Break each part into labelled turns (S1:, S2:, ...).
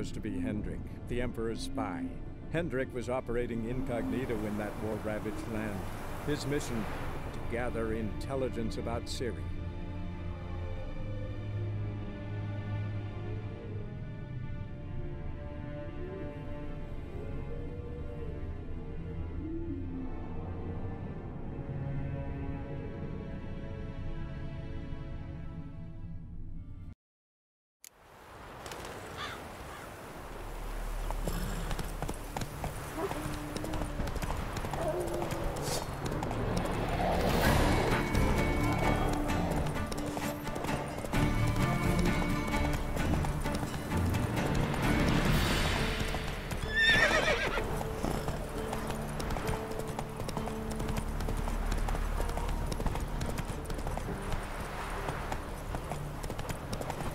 S1: was to be Hendrik, the Emperor's spy. Hendrik was operating incognito in that war-ravaged land. His mission, to gather intelligence about Ciri.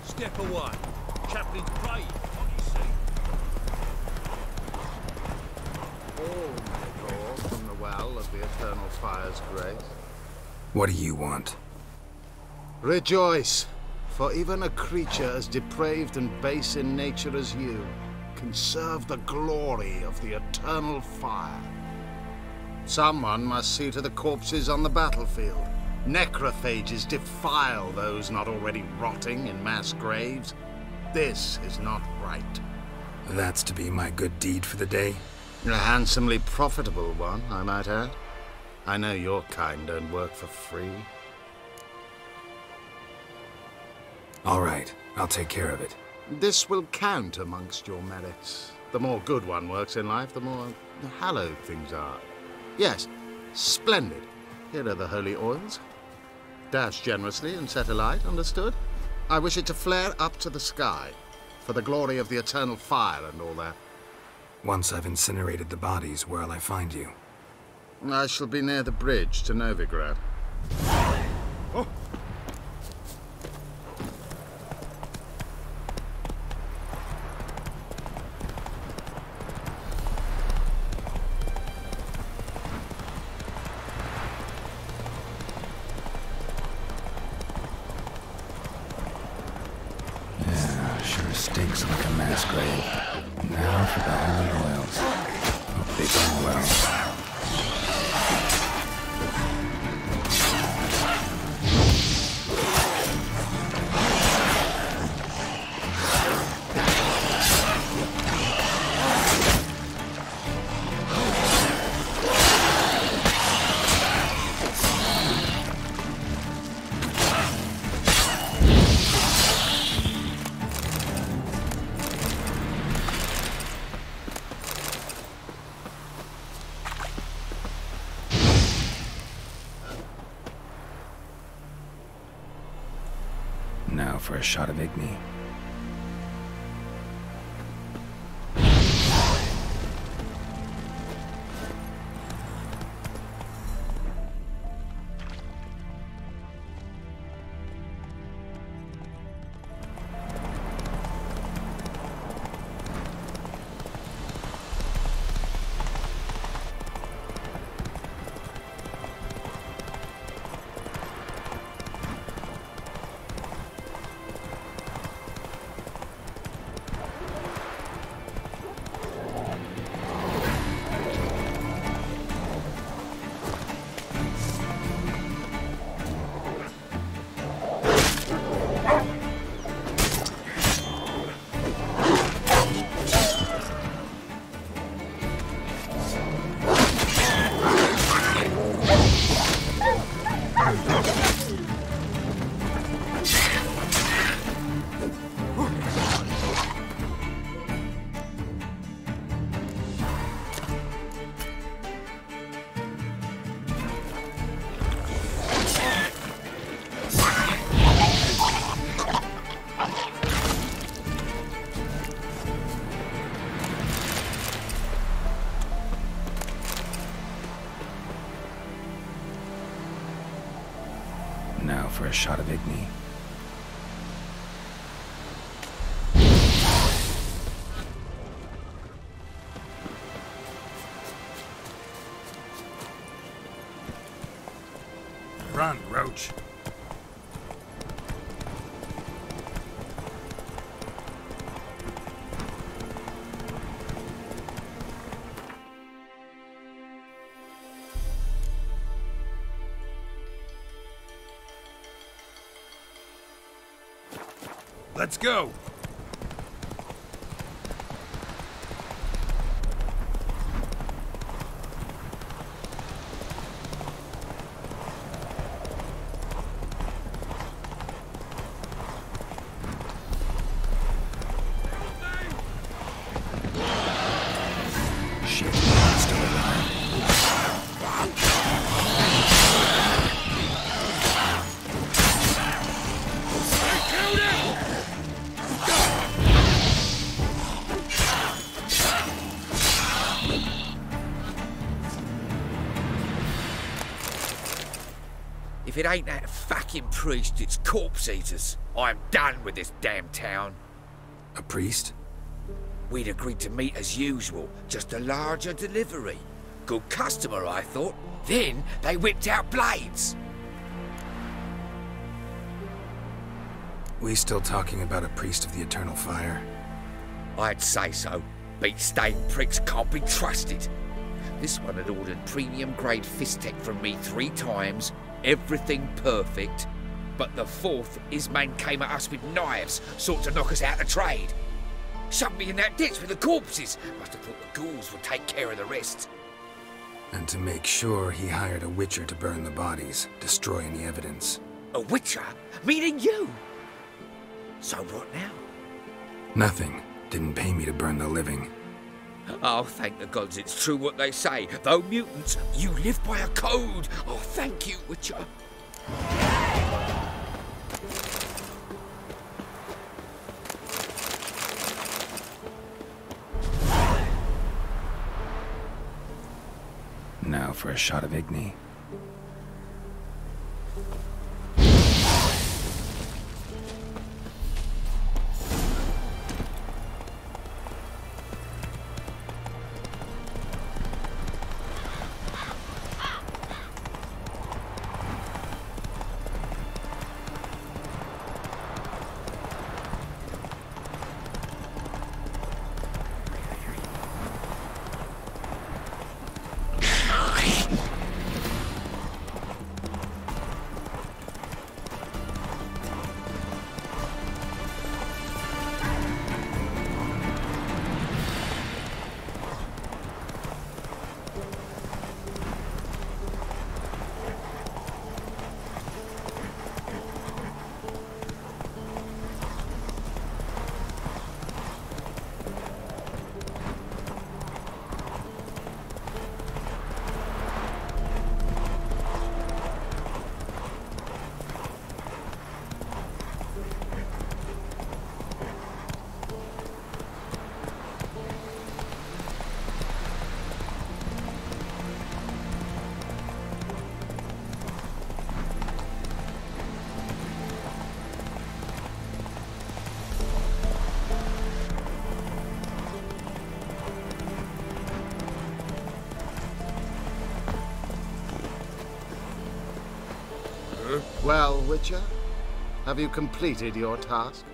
S2: Step away. Chaplain's praying, can't you see?
S3: All may draw from the well of the eternal fire's grace.
S4: What do you want?
S3: Rejoice, for even a creature as depraved and base in nature as you can serve the glory of the eternal fire. Someone must see to the corpses on the battlefield. Necrophages defile those not already rotting in mass graves. This is not right.
S4: That's to be my good deed for the day?
S3: A handsomely profitable one, I might add. I know your kind don't work for free.
S4: All right, I'll take care of it.
S3: This will count amongst your merits. The more good one works in life, the more hallowed things are. Yes, splendid. Here are the holy oils. Dash generously and set alight, understood? I wish it to flare up to the sky, for the glory of the eternal fire and all that.
S4: Once I've incinerated the bodies, where'll I find you?
S3: I shall be near the bridge to Novigrad. Oh.
S4: Stinks like a mass grave. Now for the holy oils. Hope they burn well. Now for a shot of Igni. Now for a shot of Igni. Run, Roach.
S2: Let's go!
S5: If it ain't that fucking priest, it's corpse eaters. I'm done with this damn town.
S4: A priest?
S5: We'd agreed to meet as usual, just a larger delivery. Good customer, I thought. Then they whipped out blades.
S4: We still talking about a priest of the eternal fire?
S5: I'd say so. Beat-stained pricks can't be trusted. This one had ordered premium-grade fist-tech from me 3 times, everything perfect. But the 4th, his man came at us with knives, sought to knock us out of trade. Shoved me in that ditch with the corpses. Must have thought the ghouls would take care of the rest.
S4: And to make sure, he hired a Witcher to burn the bodies, destroy any evidence.
S5: A Witcher? Meaning you? So what now?
S4: Nothing. Didn't pay me to burn the living.
S5: Oh, thank the gods it's true what they say. Though mutants, you live by a code. Oh, thank you, Witcher.
S4: Now for a shot of Igni.
S3: Well, Witcher, have you completed your task?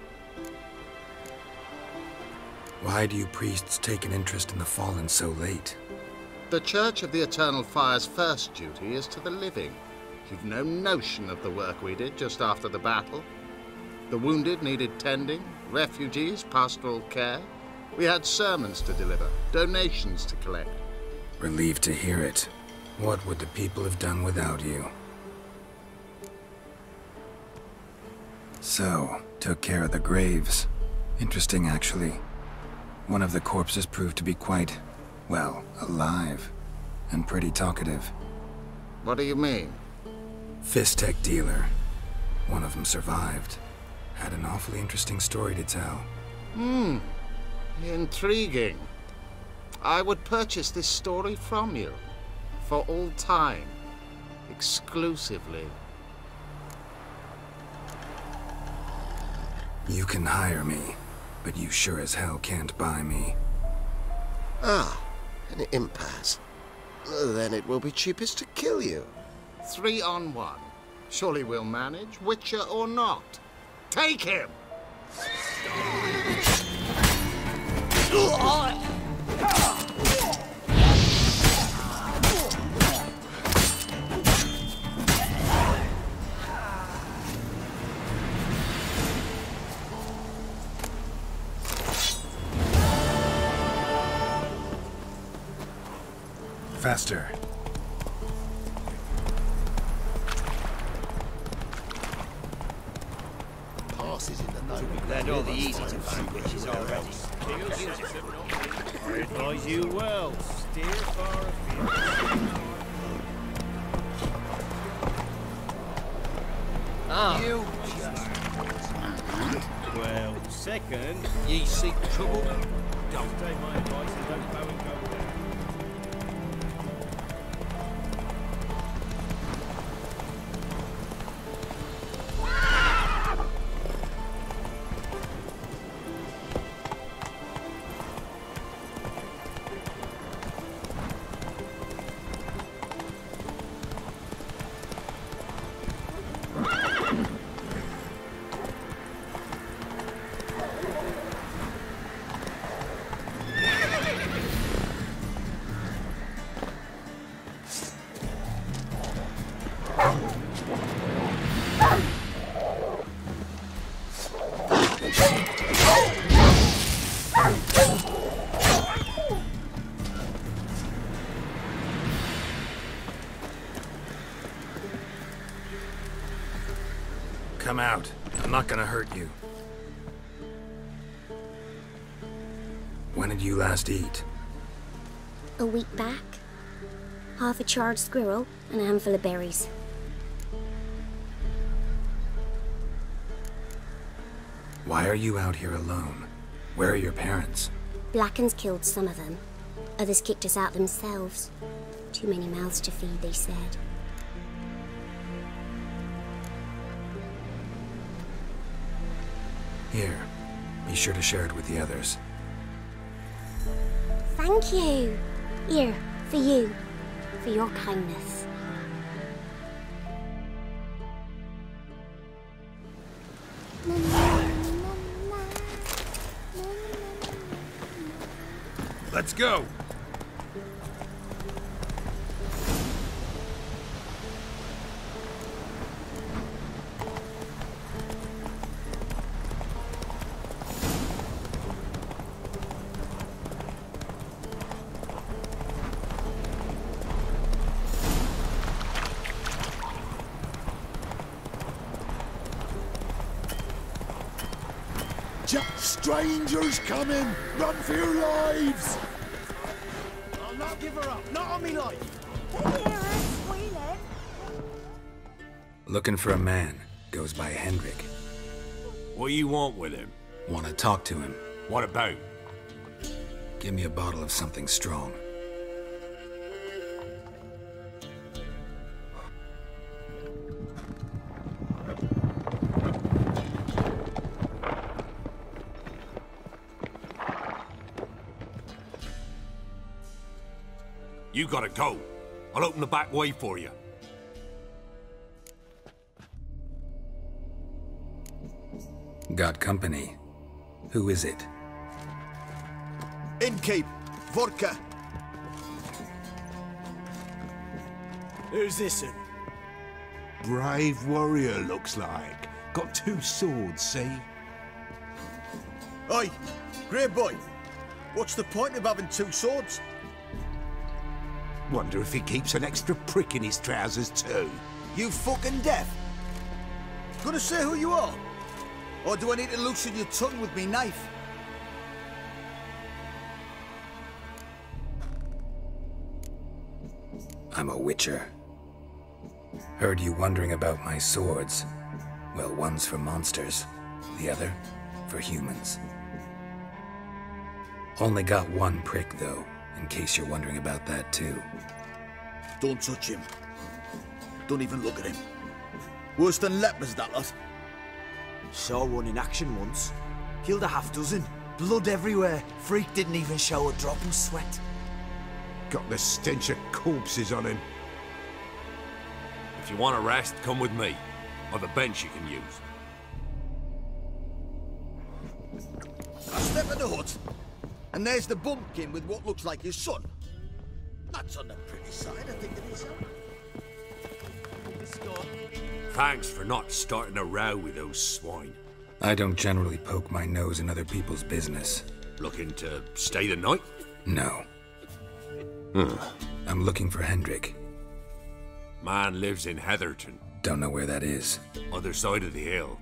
S4: Why do you priests take an interest in the fallen so late?
S3: The Church of the Eternal Fire's first duty is to the living. You've no notion of the work we did just after the battle. The wounded needed tending, refugees pastoral care. We had sermons to deliver, donations to collect.
S4: Relieved to hear it. What would the people have done without you? So, took care of the graves. Interesting, actually. One of the corpses proved to be quite, well, alive. And pretty talkative.
S3: What do you mean?
S4: Fist-tech dealer. One of them survived. Had an awfully interesting story to tell.
S3: Intriguing. I would purchase this story from you. For all time. Exclusively.
S4: You can hire me, but you sure as hell can't buy me.
S6: Ah, an impasse. Then it will be cheapest to kill you.
S3: 3 on 1. Surely we'll manage, Witcher or not. Take him!
S4: Faster.
S6: Passes in the name.
S2: They're not the easy to find witches already. I advise you well. Steer far afield.
S5: You
S2: Well, second,
S5: ye seek trouble?
S2: don't take my advice and don't bow and go down.
S4: Come out. I'm not gonna hurt you. When did you last eat?
S7: A week back. Half a charred squirrel and a handful of berries.
S4: Why are you out here alone? Where are your parents?
S7: Blackens killed some of them. Others kicked us out themselves. Too many mouths to feed, they said.
S4: Here. Be sure to share it with the others.
S7: Thank you. Here, for you. For your kindness.
S5: Let's go!
S8: Strangers coming! Run for your lives!
S2: I'll not give her up. Not on me life.
S4: Looking for a man. Goes by Hendrik'i.
S9: What do you want with him?
S4: Want to talk to him.
S9: What about?
S4: Give me a bottle of something strong.
S9: You gotta go. I'll open the back way for you.
S4: Got company. Who is it?
S8: Innkeep, vodka.
S2: Who's this?
S8: Brave warrior, looks like. Got 2 swords, see?
S2: Oi, grey boy. What's the point of having 2 swords?
S8: Wonder if he keeps an extra prick in his trousers too.
S2: You fucking deaf? Gonna say who you are? Or do I need to loosen your tongue with me knife?
S4: I'm a Witcher. Heard you wondering about my swords. Well, one's for monsters, the other for humans. Only got 1 prick, though, in case you're wondering about that, too.
S2: Don't touch him. Don't even look at him. Worse than lepers, that lot.
S10: Saw one in action once. Killed a half-dozen. Blood everywhere. Freak didn't even show a drop of sweat.
S8: Got the stench of corpses on him.
S9: If you want a rest, come with me. I've a bench you can use.
S2: I step in the hut, and there's the bumpkin with what looks like his son. That's on the pretty side, I think, of himself.
S9: Thanks for not starting a row with those swine.
S4: I don't generally poke my nose in other people's business.
S9: Looking to stay the night?
S4: No. I'm looking for Hendrik.
S9: Man lives in Heatherton.
S4: Don't know where that is.
S9: Other side of the hill.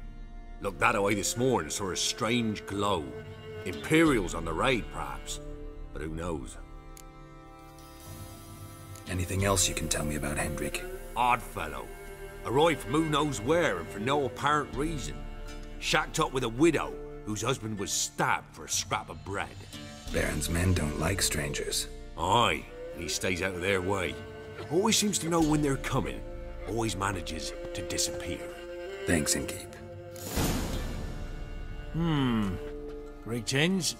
S9: Looked that away this morning, saw a strange glow. Imperials on the raid, perhaps. But who knows?
S4: Anything else you can tell me about Hendrik?
S9: Odd fellow. Arrived from who knows where and for no apparent reason. Shacked up with a widow whose husband was stabbed for a scrap of bread.
S4: Baron's men don't like strangers.
S9: Aye, and he stays out of their way. Always seems to know when they're coming. Always manages to disappear.
S4: Thanks, Innkeep.
S11: Greetings.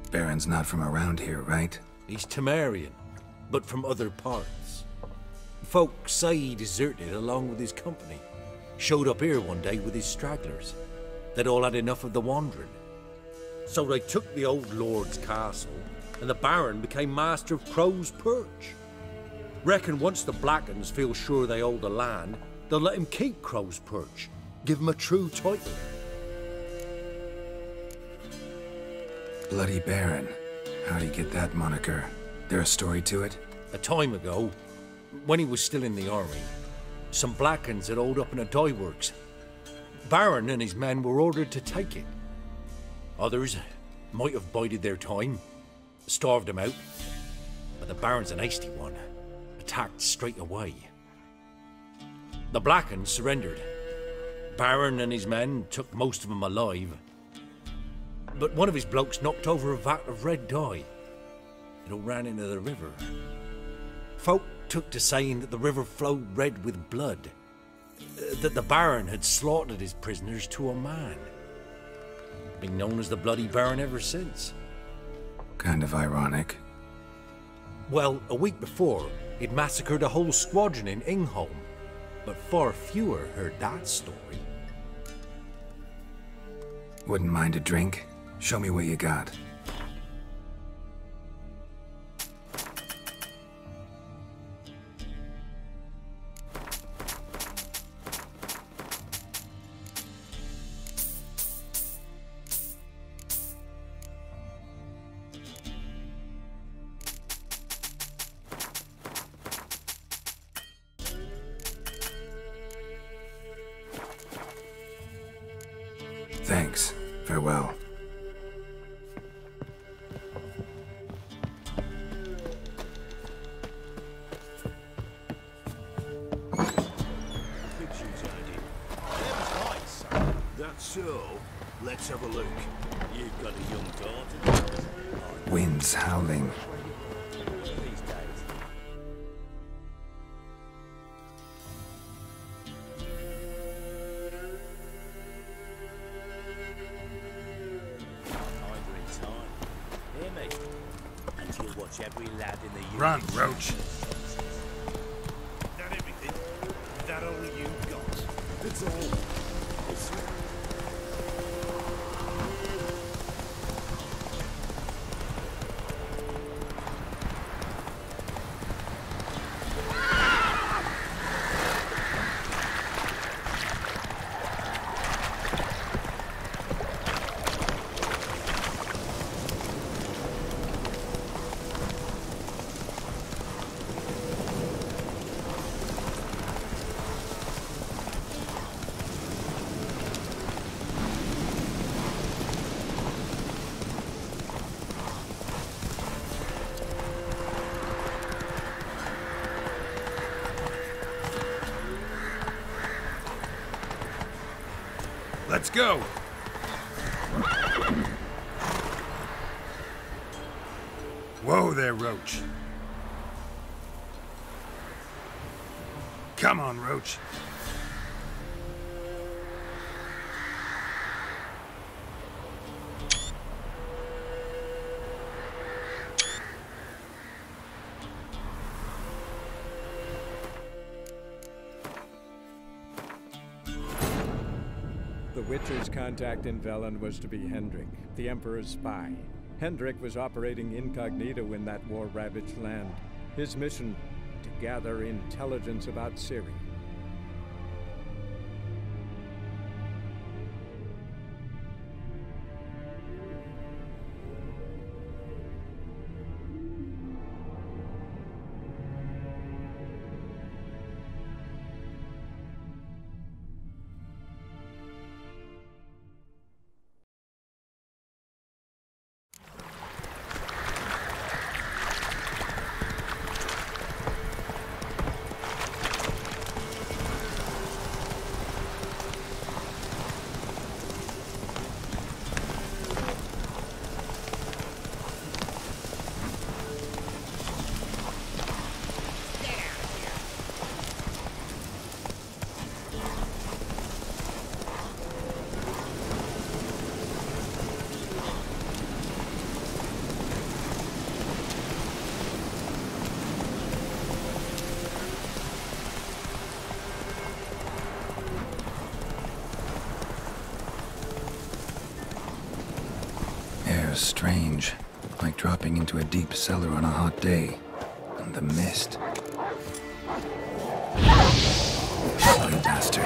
S4: Baron's not from around here, right?
S11: He's Temerian, but from other parts. Folk say he deserted along with his company. Showed up here one day with his stragglers. They'd all had enough of the wandering. So they took the old lord's castle, and the Baron became master of Crow's Perch. Reckon once the Blackens feel sure they hold the land, they'll let him keep Crow's Perch. Give him a true title.
S4: Bloody Baron. How'd he get that moniker? There a story to it?
S11: A time ago, when he was still in the army, some Blackens had holed up in a dye works. Baron and his men were ordered to take it. Others might have bided their time, starved him out, but the Baron's an hasty one, attacked straight away. The Blackens surrendered. Baron and his men took most of them alive, but one of his blokes knocked over a vat of red dye. It all ran into the river. Folk took to saying that the river flowed red with blood, that the Baron had slaughtered his prisoners to a man. Been known as the Bloody Baron ever since.
S4: Kind of ironic.
S11: Well, a week before, he'd massacred a whole squadron in Ingholm, but far fewer heard that story.
S4: Wouldn't mind a drink? Show me what you got. Thanks. Farewell.
S8: That's so. Let's have a look.
S12: You've got a young daughter.
S4: Wind's howling.
S12: Every lad in the
S8: Run, Roach.
S12: That everything? That all you got? It's all.
S8: Let's go. Whoa there, Roach. Come on, Roach.
S1: The Witcher's contact in Velen was to be Hendrik, the Emperor's spy. Hendrik was operating incognito in that war-ravaged land. His mission, to gather intelligence about Ciri.
S4: was strange, like dropping into a deep cellar on a hot day. And the mist. Bloody bastard.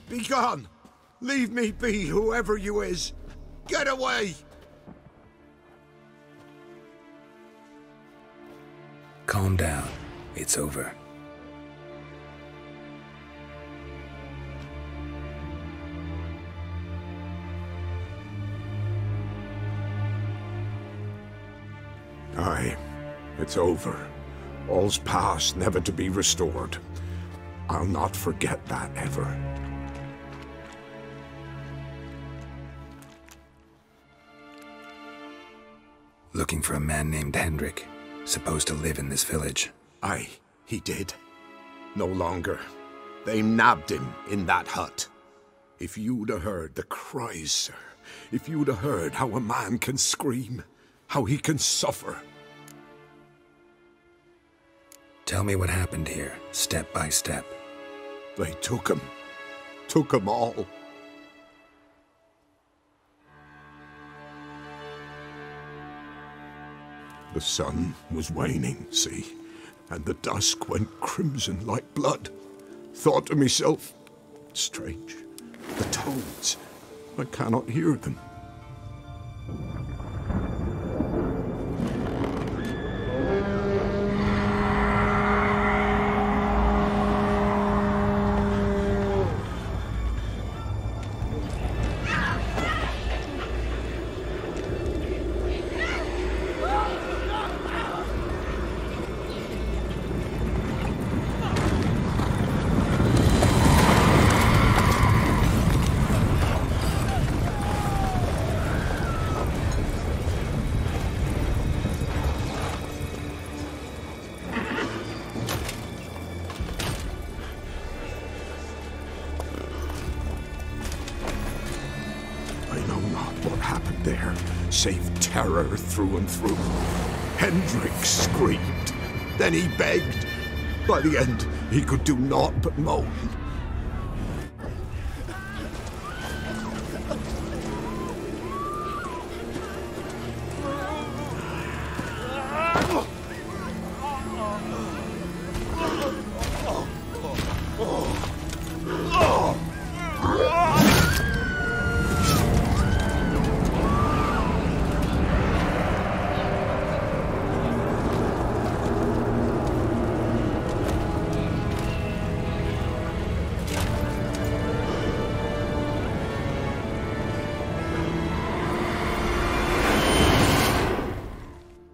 S8: Be gone! Leave me be, whoever you is! Get away!
S4: Calm down. It's over.
S8: Aye, it's over. All's past, never to be restored. I'll not forget that ever.
S4: Looking for a man named Hendrik'i, supposed to live in this village.
S8: Aye, he did. No longer. They nabbed him in that hut. If you'd have heard the cries, sir, if you'd have heard how a man can scream, how he can suffer.
S4: Tell me what happened here, step by step.
S8: They took him all. The sun was waning, see, and the dusk went crimson like blood. Thought to myself, strange, the toads, I cannot hear them. Save terror through and through. Hendrik screamed. Then he begged. By the end, he could do naught but moan.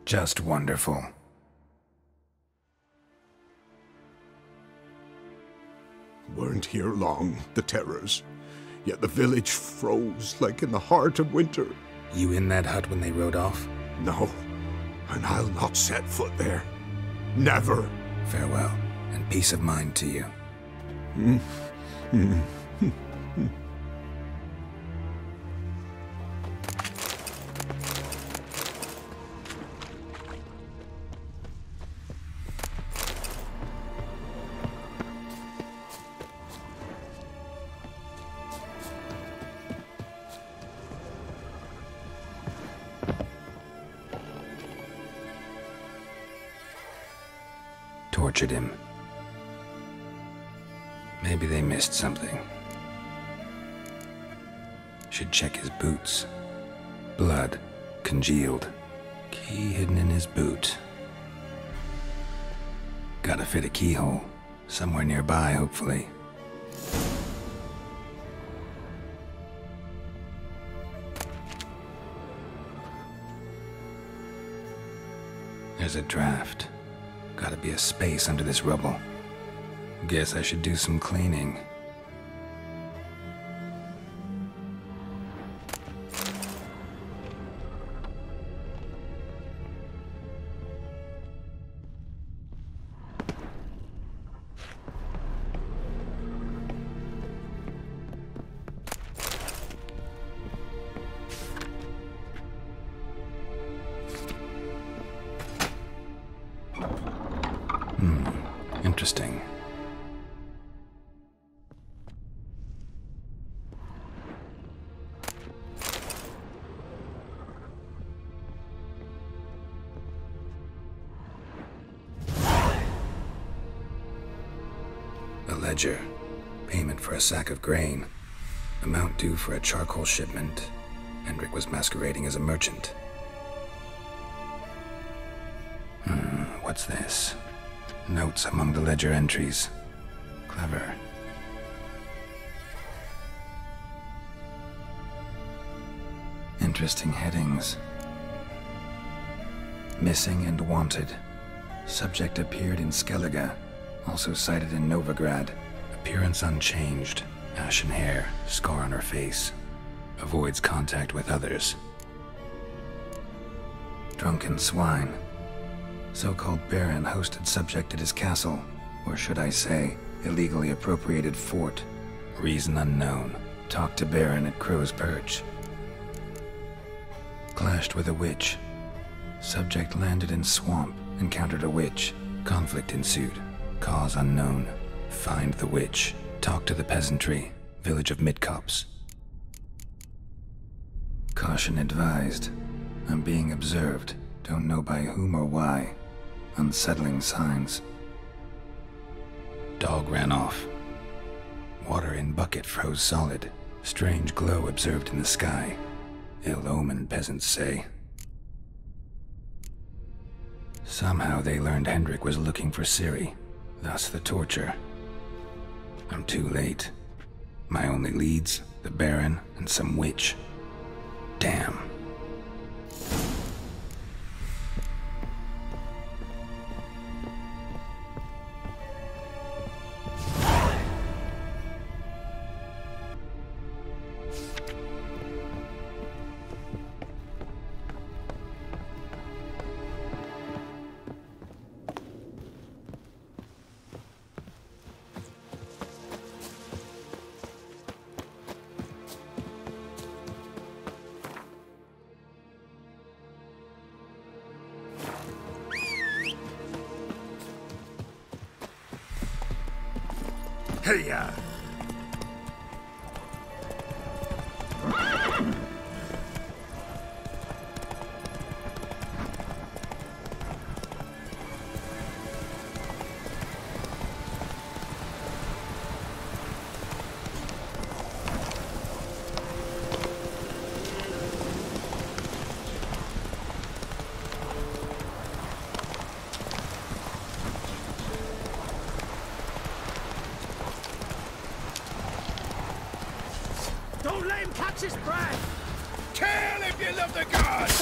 S4: Just wonderful.
S8: Weren't here long, the terrors. Yet the village froze like in the heart of winter.
S4: You in that hut when they rode off?
S8: No, and I'll not set foot there. Never.
S4: Farewell, and peace of mind to you. Tortured him. Maybe they missed something. Should check his boots. Blood, congealed. Key hidden in his boot. Gotta fit a keyhole. Somewhere nearby, hopefully. There's a draft. Gotta be a space under this rubble. Guess I should do some cleaning. Interesting. A ledger. Payment for a sack of grain. Amount due for a charcoal shipment. Hendrik was masquerading as a merchant. What's this? Notes among the ledger entries. Clever. Interesting headings. Missing and wanted. Subject appeared in Skellige. Also cited in Novigrad. Appearance unchanged. Ashen hair, scar on her face. Avoids contact with others. Drunken swine. So-called Baron hosted subject at his castle, or should I say, illegally appropriated fort. Reason unknown. Talked to Baron at Crow's Perch. Clashed with a witch. Subject landed in swamp, encountered a witch. Conflict ensued. Cause unknown. Find the witch. Talk to the peasantry. Village of Midcopse. Caution advised. I'm being observed. Don't know by whom or why. Unsettling signs. Dog ran off. Water in bucket froze solid. Strange glow observed in the sky. Ill omen, peasants say. Somehow they learned Hendrik was looking for Ciri. Thus the torture. I'm too late. My only leads, the Baron and some witch. Damn.
S12: Hey-ya!
S13: Don't let him catch his breath!
S12: Kill if you love the gods!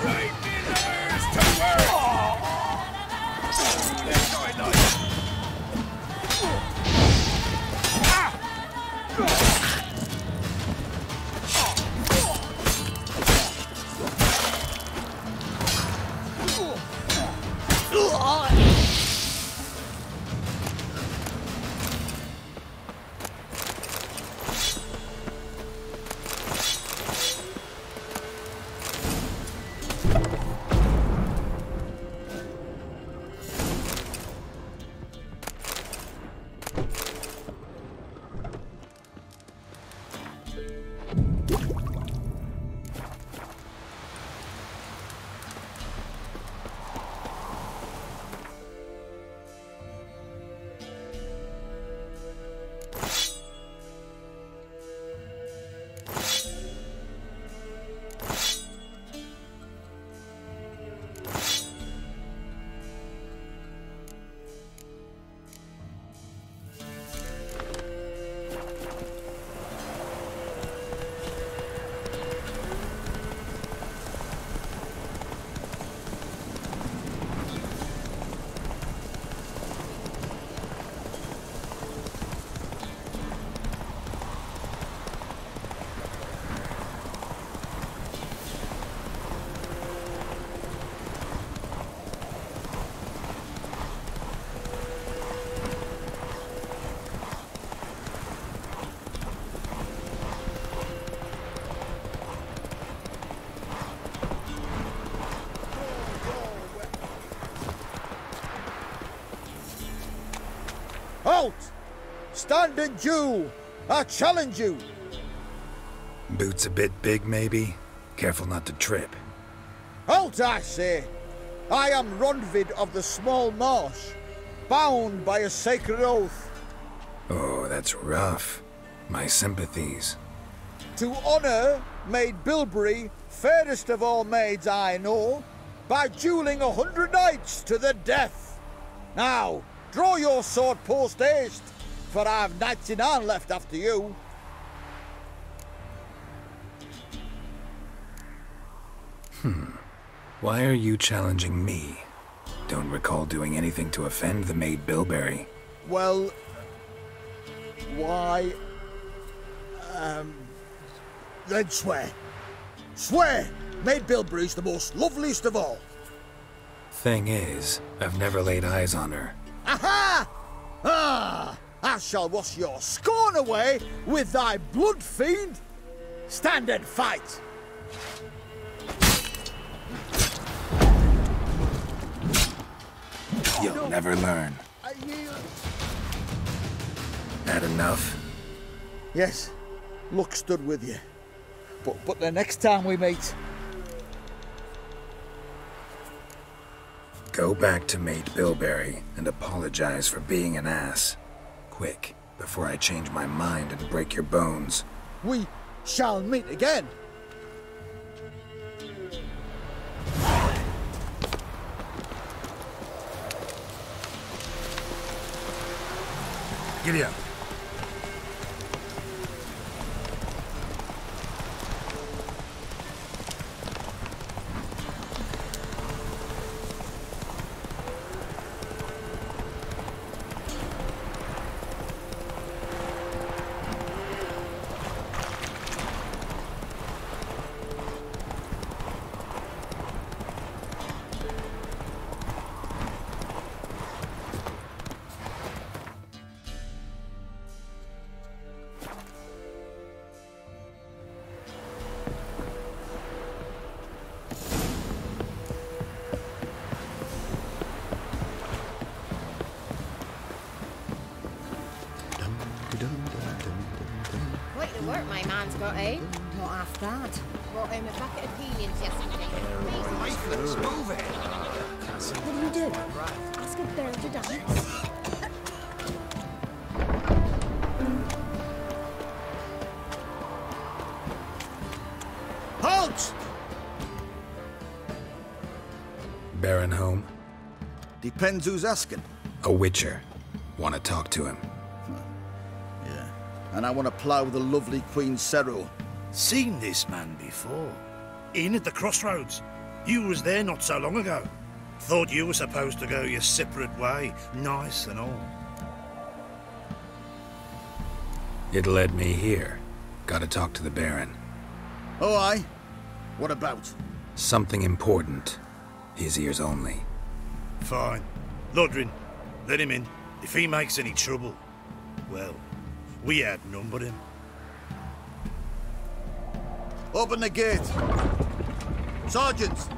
S12: Right in there!
S2: Halt! Stand and duel! I challenge you!
S4: Boots a bit big, maybe? Careful not to trip.
S2: Halt, I say! I am Ronvid of the Small Marsh, bound by a sacred oath.
S4: Oh, that's rough. My sympathies.
S2: To honour Maid Bilberry, fairest of all maids I know, by duelling 100 knights to the death. Now, draw your sword post haste, for I've 99 left after you.
S4: Why are you challenging me? Don't recall doing anything to offend the Maid Bilberry.
S2: Well, why... then swear. Swear! Maid Bilberry's the most loveliest of all.
S4: Thing is, I've never laid eyes on her.
S2: Aha! Ah! I shall wash your scorn away with thy blood, fiend! Stand and fight!
S4: You'll never learn. That enough?
S2: Yes, luck stood with you. But the next time we meet...
S4: Go back to Maid Bilberry and apologize for being an ass. Quick, before I change my mind and break your bones.
S2: We shall meet again.
S4: Giddy up.
S14: Quite the work my man's got, eh? Not half bad. Brought home a bucket of peonies yesterday.
S10: Let's move it.
S7: What do you do? Ask a bird to dance?
S2: Halt!
S4: Baron home?
S2: Depends who's asking.
S4: A Witcher. Want to talk to him.
S2: Yeah, and I want to plough the lovely Queen Cero.
S12: Seen this man before. In at the crossroads. You was there not so long ago. Thought you were supposed to go your separate way, nice and all.
S4: It led me here. Gotta talk to the Baron.
S2: Oh, aye? What about?
S4: Something important. His ears only.
S12: Fine. Lodrin, let him in. If he makes any trouble, well, we outnumber him.
S2: Open the gate. Sergeants!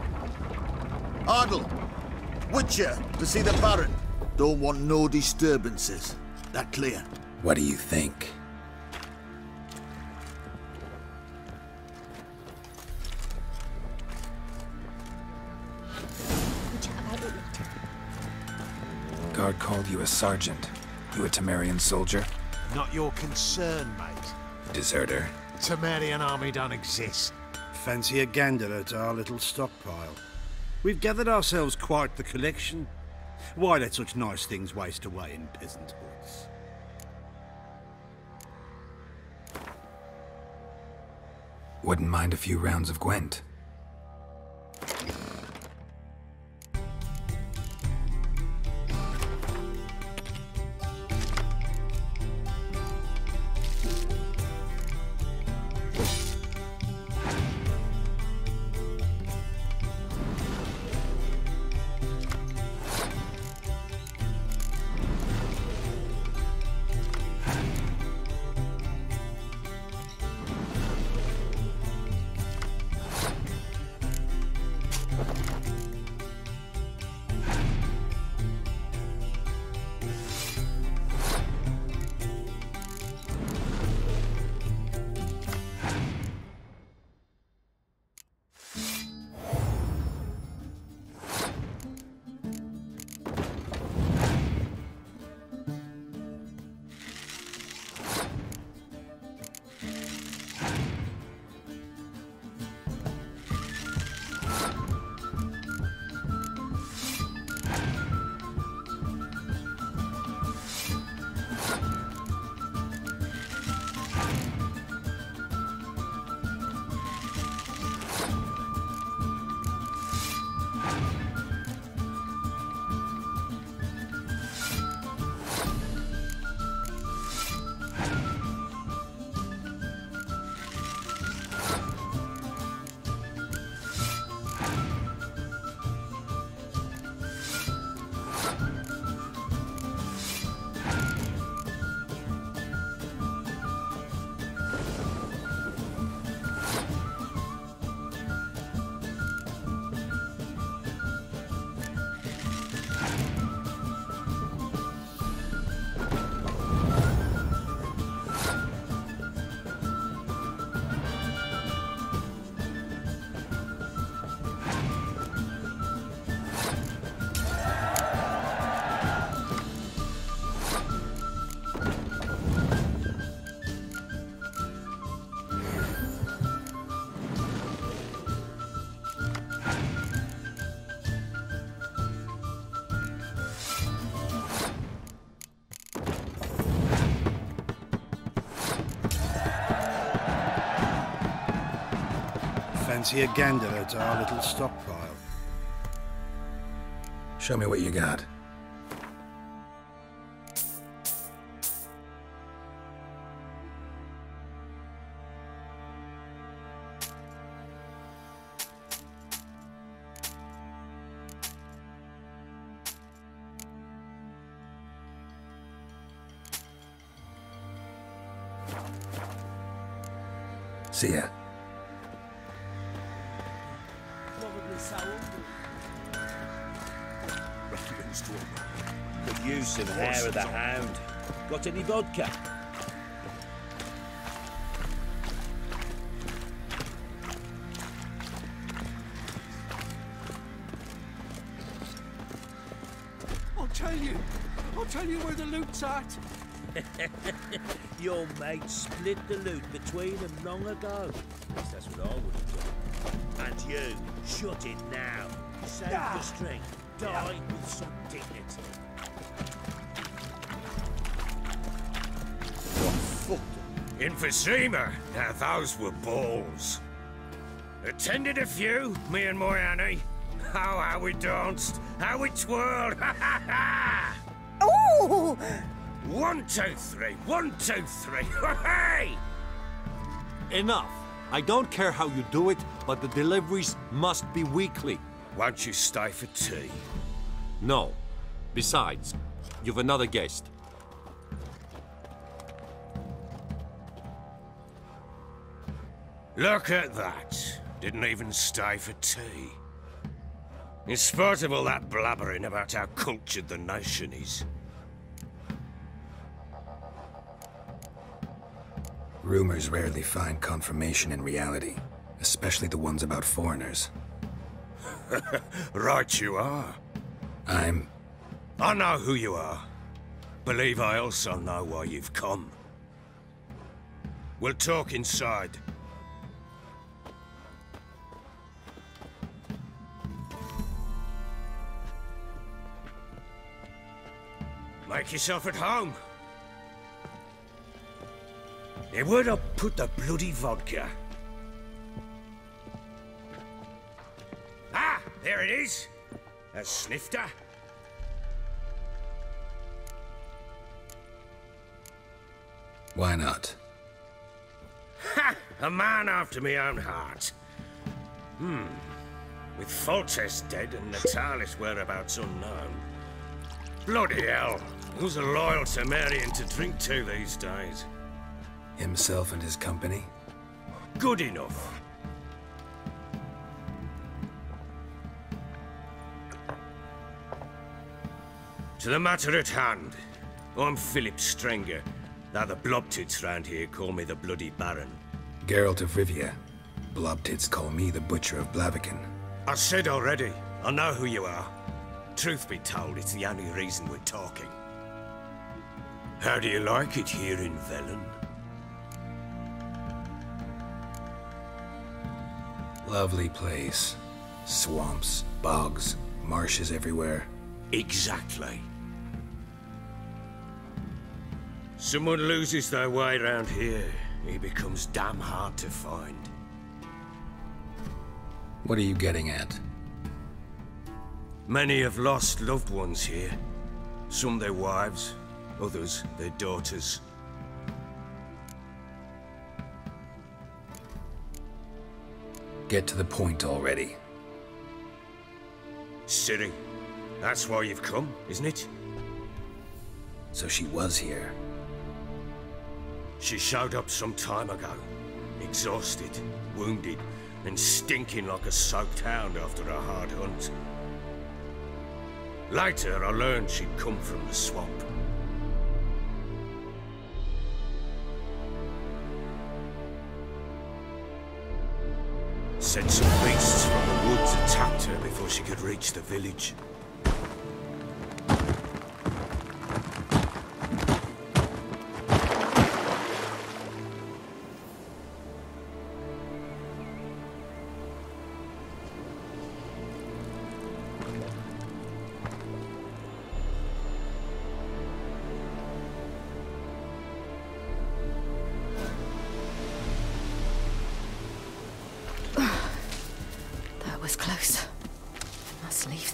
S2: Ardle! Witcher, to see the Baron. Don't want no disturbances. That clear?
S4: What do you think? Guard called you a sergeant. You a Temerian soldier?
S15: Not your concern, mate.
S4: Deserter?
S15: Temerian army don't exist.
S12: Fancy a gander at our little stockpile. We've gathered ourselves quite the collection. Why let such nice things waste away in peasant huts?
S4: Wouldn't mind a few rounds of Gwent.
S12: Fancy a gander at our little stockpile?
S4: Show me what you got. See ya.
S16: Could use some hair of the hound. Got any vodka?
S13: I'll tell you where the loot's at.
S16: Your mate split the loot between them long ago. At least that's what I would have done. And you, shut it now. Save your strength. Die with some dignity.
S9: Emphysema. Now those were balls. Attended a few, me and my Annie. Oh, how we danced, how we twirled. Ha ha ha!
S14: Ooh!
S9: 1, 2, 3. 1, 2, 3. Hey!
S11: Enough. I don't care how you do it, but the deliveries must be weekly.
S9: Won't you stay for tea?
S11: No. Besides, you've another guest.
S9: Look at that. Didn't even stay for tea. In spite of all that blabbering about how cultured the nation is.
S4: Rumors rarely find confirmation in reality, especially the ones about foreigners.
S9: Right you are.
S4: I
S9: know who you are. Believe I also know why you've come. We'll talk inside. Make yourself at home. Now, where'd I put the bloody vodka? Ah, there it is. A snifter.
S4: Why not?
S9: Ha! A man after my own heart. With Foltest dead and Natalis whereabouts unknown. Bloody hell. Who's a loyal Temerian to drink to these days?
S4: Himself and his company?
S9: Good enough. To the matter at hand. I'm Phillip Strenger, though the blobtits round here call me the Bloody Baron.
S4: Geralt of Rivia. Blobtits call me the Butcher of Blaviken.
S9: I said already, I know who you are. Truth be told, it's the only reason we're talking. How do you like it here in Velen?
S4: Lovely place. Swamps, bogs, marshes everywhere.
S9: Exactly. Someone loses their way around here, he becomes damn hard to find.
S4: What are you getting at?
S9: Many have lost loved ones here. Some their wives, others their daughters.
S4: Get to the point already.
S9: Ciri, that's why you've come, isn't it?
S4: So she was here.
S9: She showed up some time ago. Exhausted, wounded, and stinking like a soaked hound after a hard hunt. Later, I learned she'd come from the swamp. Said some beasts from the woods attacked her before she could reach the village.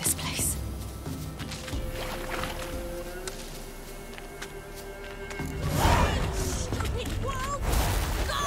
S17: this place.
S14: Stupid world! Go!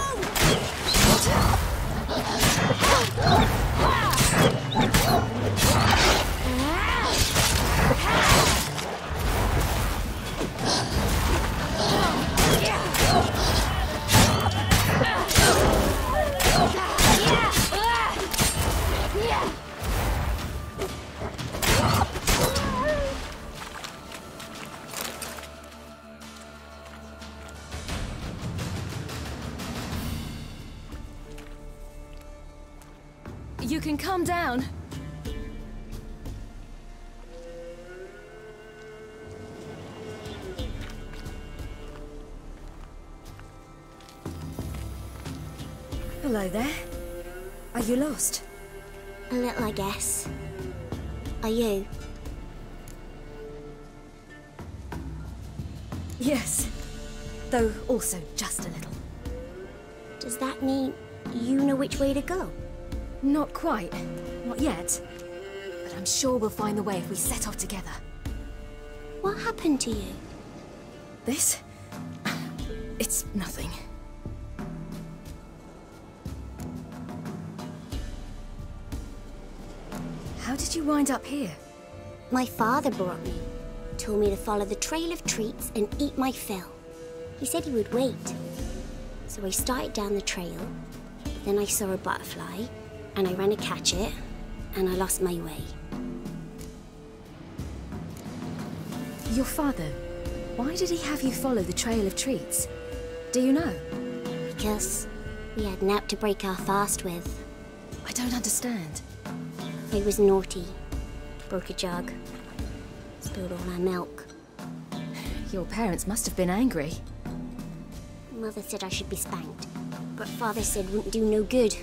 S17: You can come down.
S18: Hello there. Are you lost?
S7: A little, I guess. Are you?
S18: Yes. Though also just a little.
S7: Does that mean you know which way to go?
S18: Not quite. Not yet. But I'm sure we'll find the way if we set off together.
S7: What happened to you?
S18: This? It's nothing. How did you wind up here?
S7: My father brought me. Told me to follow the trail of treats and eat my fill. He said he would wait. So I started down the trail. Then I saw a butterfly, and I ran to catch it, and I lost my way.
S18: Your father, why did he have you follow the trail of treats? Do you know?
S7: Because we had naught to break our fast with.
S18: I don't understand.
S7: I was naughty. Broke a jug. Spilled all our milk.
S18: Your parents must have been angry.
S7: Mother said I should be spanked, but Father said wouldn't do no good.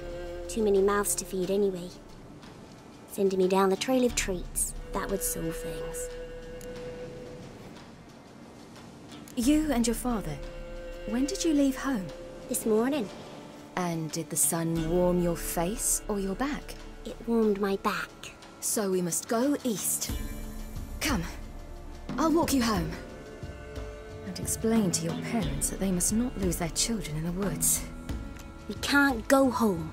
S7: Too many mouths to feed anyway. Sending me down the trail of treats, that would solve things.
S18: You and your father, when did you leave home?
S7: This morning.
S18: And did the sun warm your face or your back?
S7: It warmed my back.
S18: So we must go east. Come, I'll walk you home. And explain to your parents that they must not lose their children in the woods.
S7: We can't go home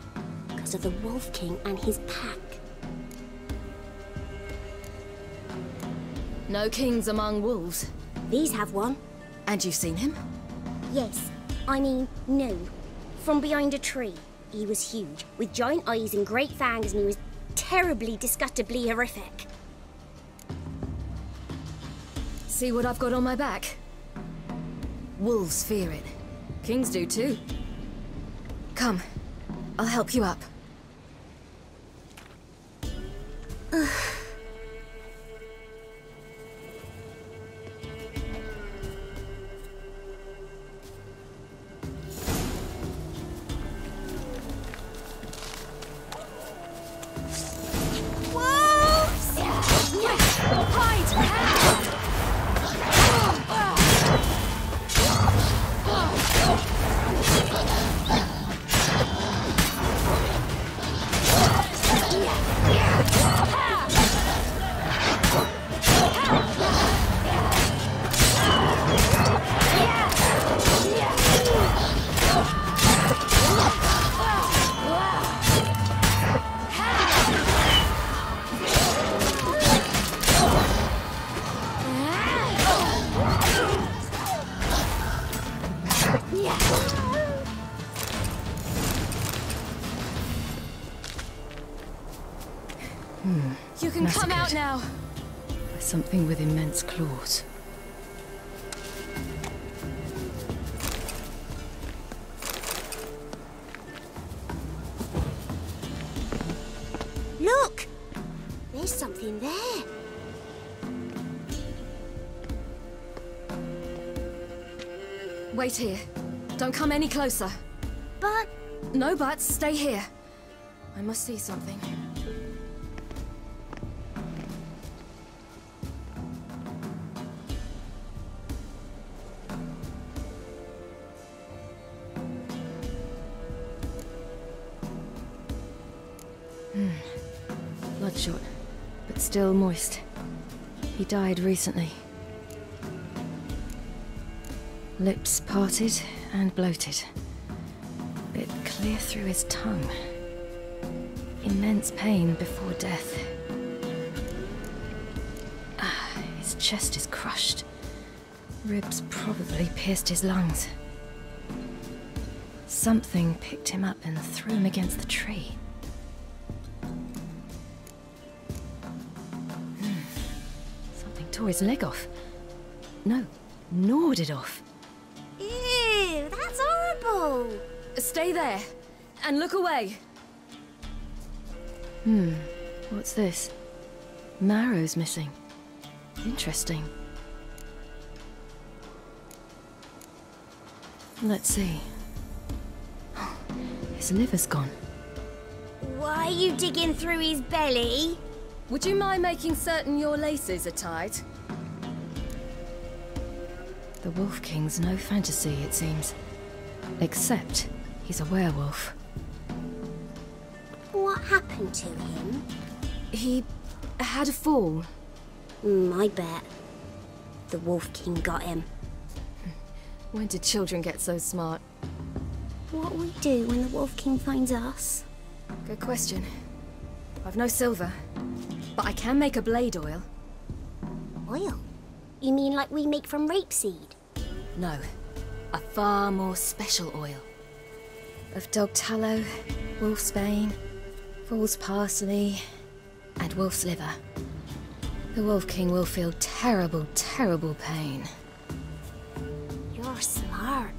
S7: because of the Wolf King and his pack.
S18: No kings among wolves.
S7: These have one.
S18: And you've seen him?
S7: Yes. I mean, no. From behind a tree. He was huge, with giant eyes and great fangs, and he was terribly, disgustingly horrific.
S18: See what I've got on my back? Wolves fear it. Kings do too. Come, I'll help you up.
S17: You can come out now.
S18: By something with immense claws.
S7: Look! There's something there.
S18: Wait here. Don't come any closer.
S7: But...
S18: No buts. Stay here. I must see something. Bloodshot, but still moist. He died recently. Lips parted and bloated. Bit clear through his tongue. Immense pain before death. His chest is crushed. Ribs probably pierced his lungs. Something picked him up and threw him against the tree. Something tore his leg off. No, gnawed it off.
S7: Ew, that's horrible!
S17: Stay there, and look away.
S18: What's this? Marrow's missing. Interesting. Let's see. His liver's gone.
S7: Why are you digging through his belly?
S17: Would you mind making certain your laces are tied?
S18: The Wolf King's no fantasy, it seems. Except he's a werewolf.
S7: What happened to him?
S18: He had a fall.
S7: I bet. The Wolf King got him.
S18: When did children get so smart?
S7: What'll we do when the Wolf King finds us?
S18: Good question. I've no silver, but I can make a blade oil.
S7: Oil? You mean like we make from rapeseed?
S18: No, a far more special oil. Of dog tallow, wolf's bane, fool's parsley, and wolf's liver. The Wolf King will feel terrible, terrible pain.
S7: You're smart.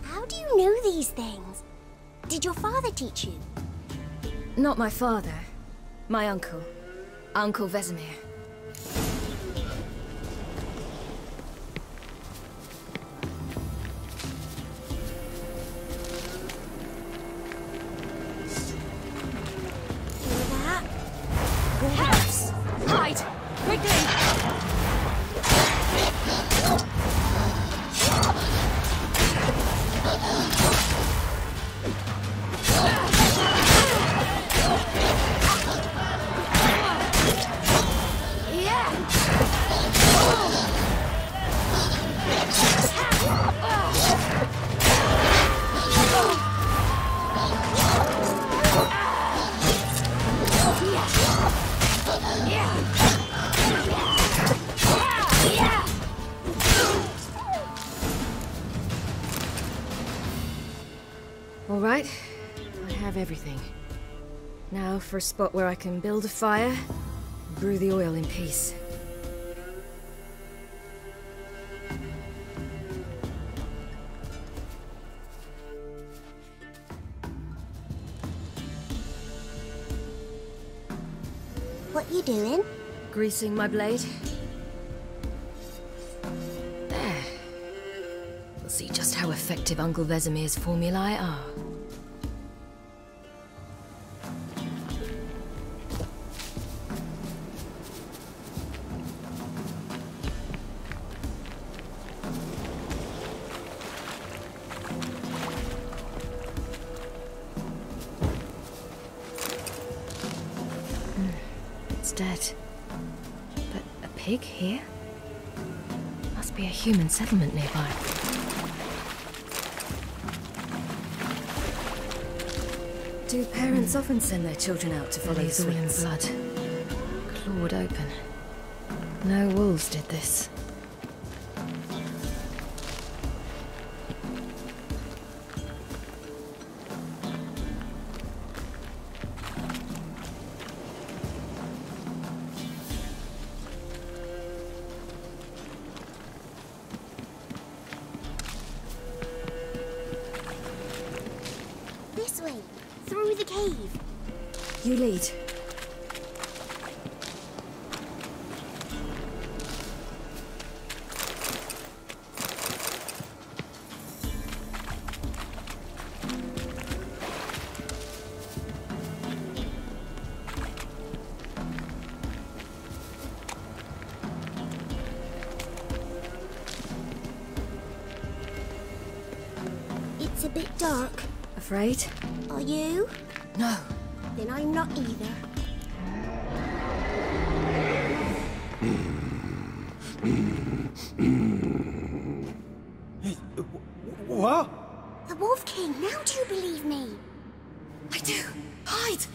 S7: How do you know these things? Did your father teach you?
S18: Not my father. My uncle. Uncle Vesemir.
S7: Hear that? Wolves!
S17: Hide! Quickly!
S18: All right, I have everything. Now for a spot where I can build a fire, brew the oil in peace.
S7: What you doing?
S18: Greasing my blade. There. We'll see just how effective Uncle Vesemir's formulae are. It's dead. But a pig here? Must be a human settlement nearby. Do parents often send their children out to follow the sweet blood? Clawed open. No wolves did this.
S7: This way, through the cave.
S18: You lead.
S7: It's a bit dark.
S18: Afraid?
S7: Are you?
S18: No.
S7: Then I'm not either.
S10: What?
S7: The Wolf King, now do you believe me?
S18: I do. Hide!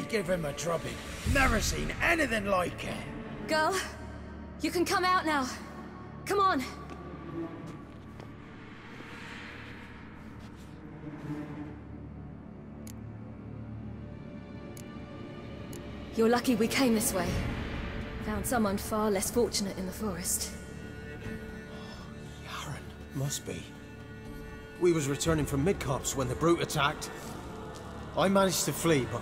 S10: Give him a drubbing. Never seen anything like it.
S17: Girl, you can come out now. Come on. You're lucky we came this way. Found someone far less fortunate in the forest.
S10: Yaren, must be. We was returning from Midcopse when the brute attacked. I managed to flee, but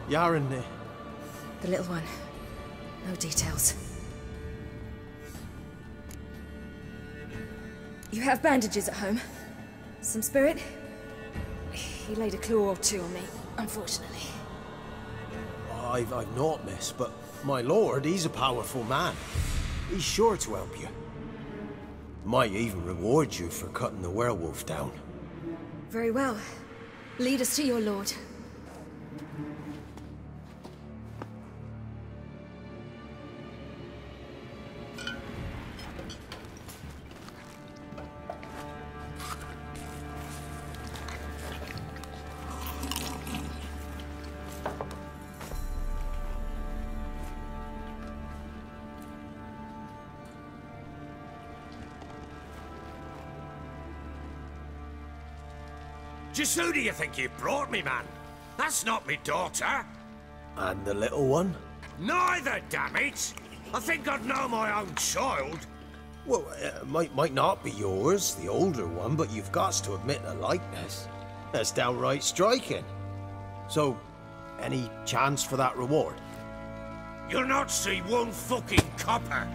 S10: Yaren...
S17: The little one. No details. You have bandages at home? Some spirit? He laid a claw or two on me, unfortunately.
S10: I've naught, miss, but my lord, he's a powerful man. He's sure to help you. Might even reward you for cutting the werewolf down.
S17: Very well. Lead us to your lord.
S9: Just who do you think you brought me, man? That's not me daughter.
S10: And the little one?
S9: Neither, damn it! I think I'd know my own child.
S10: Well, might not be yours, the older one, but you've got to admit a likeness. That's downright striking. So, any chance for that reward?
S9: You'll not see one fucking copper.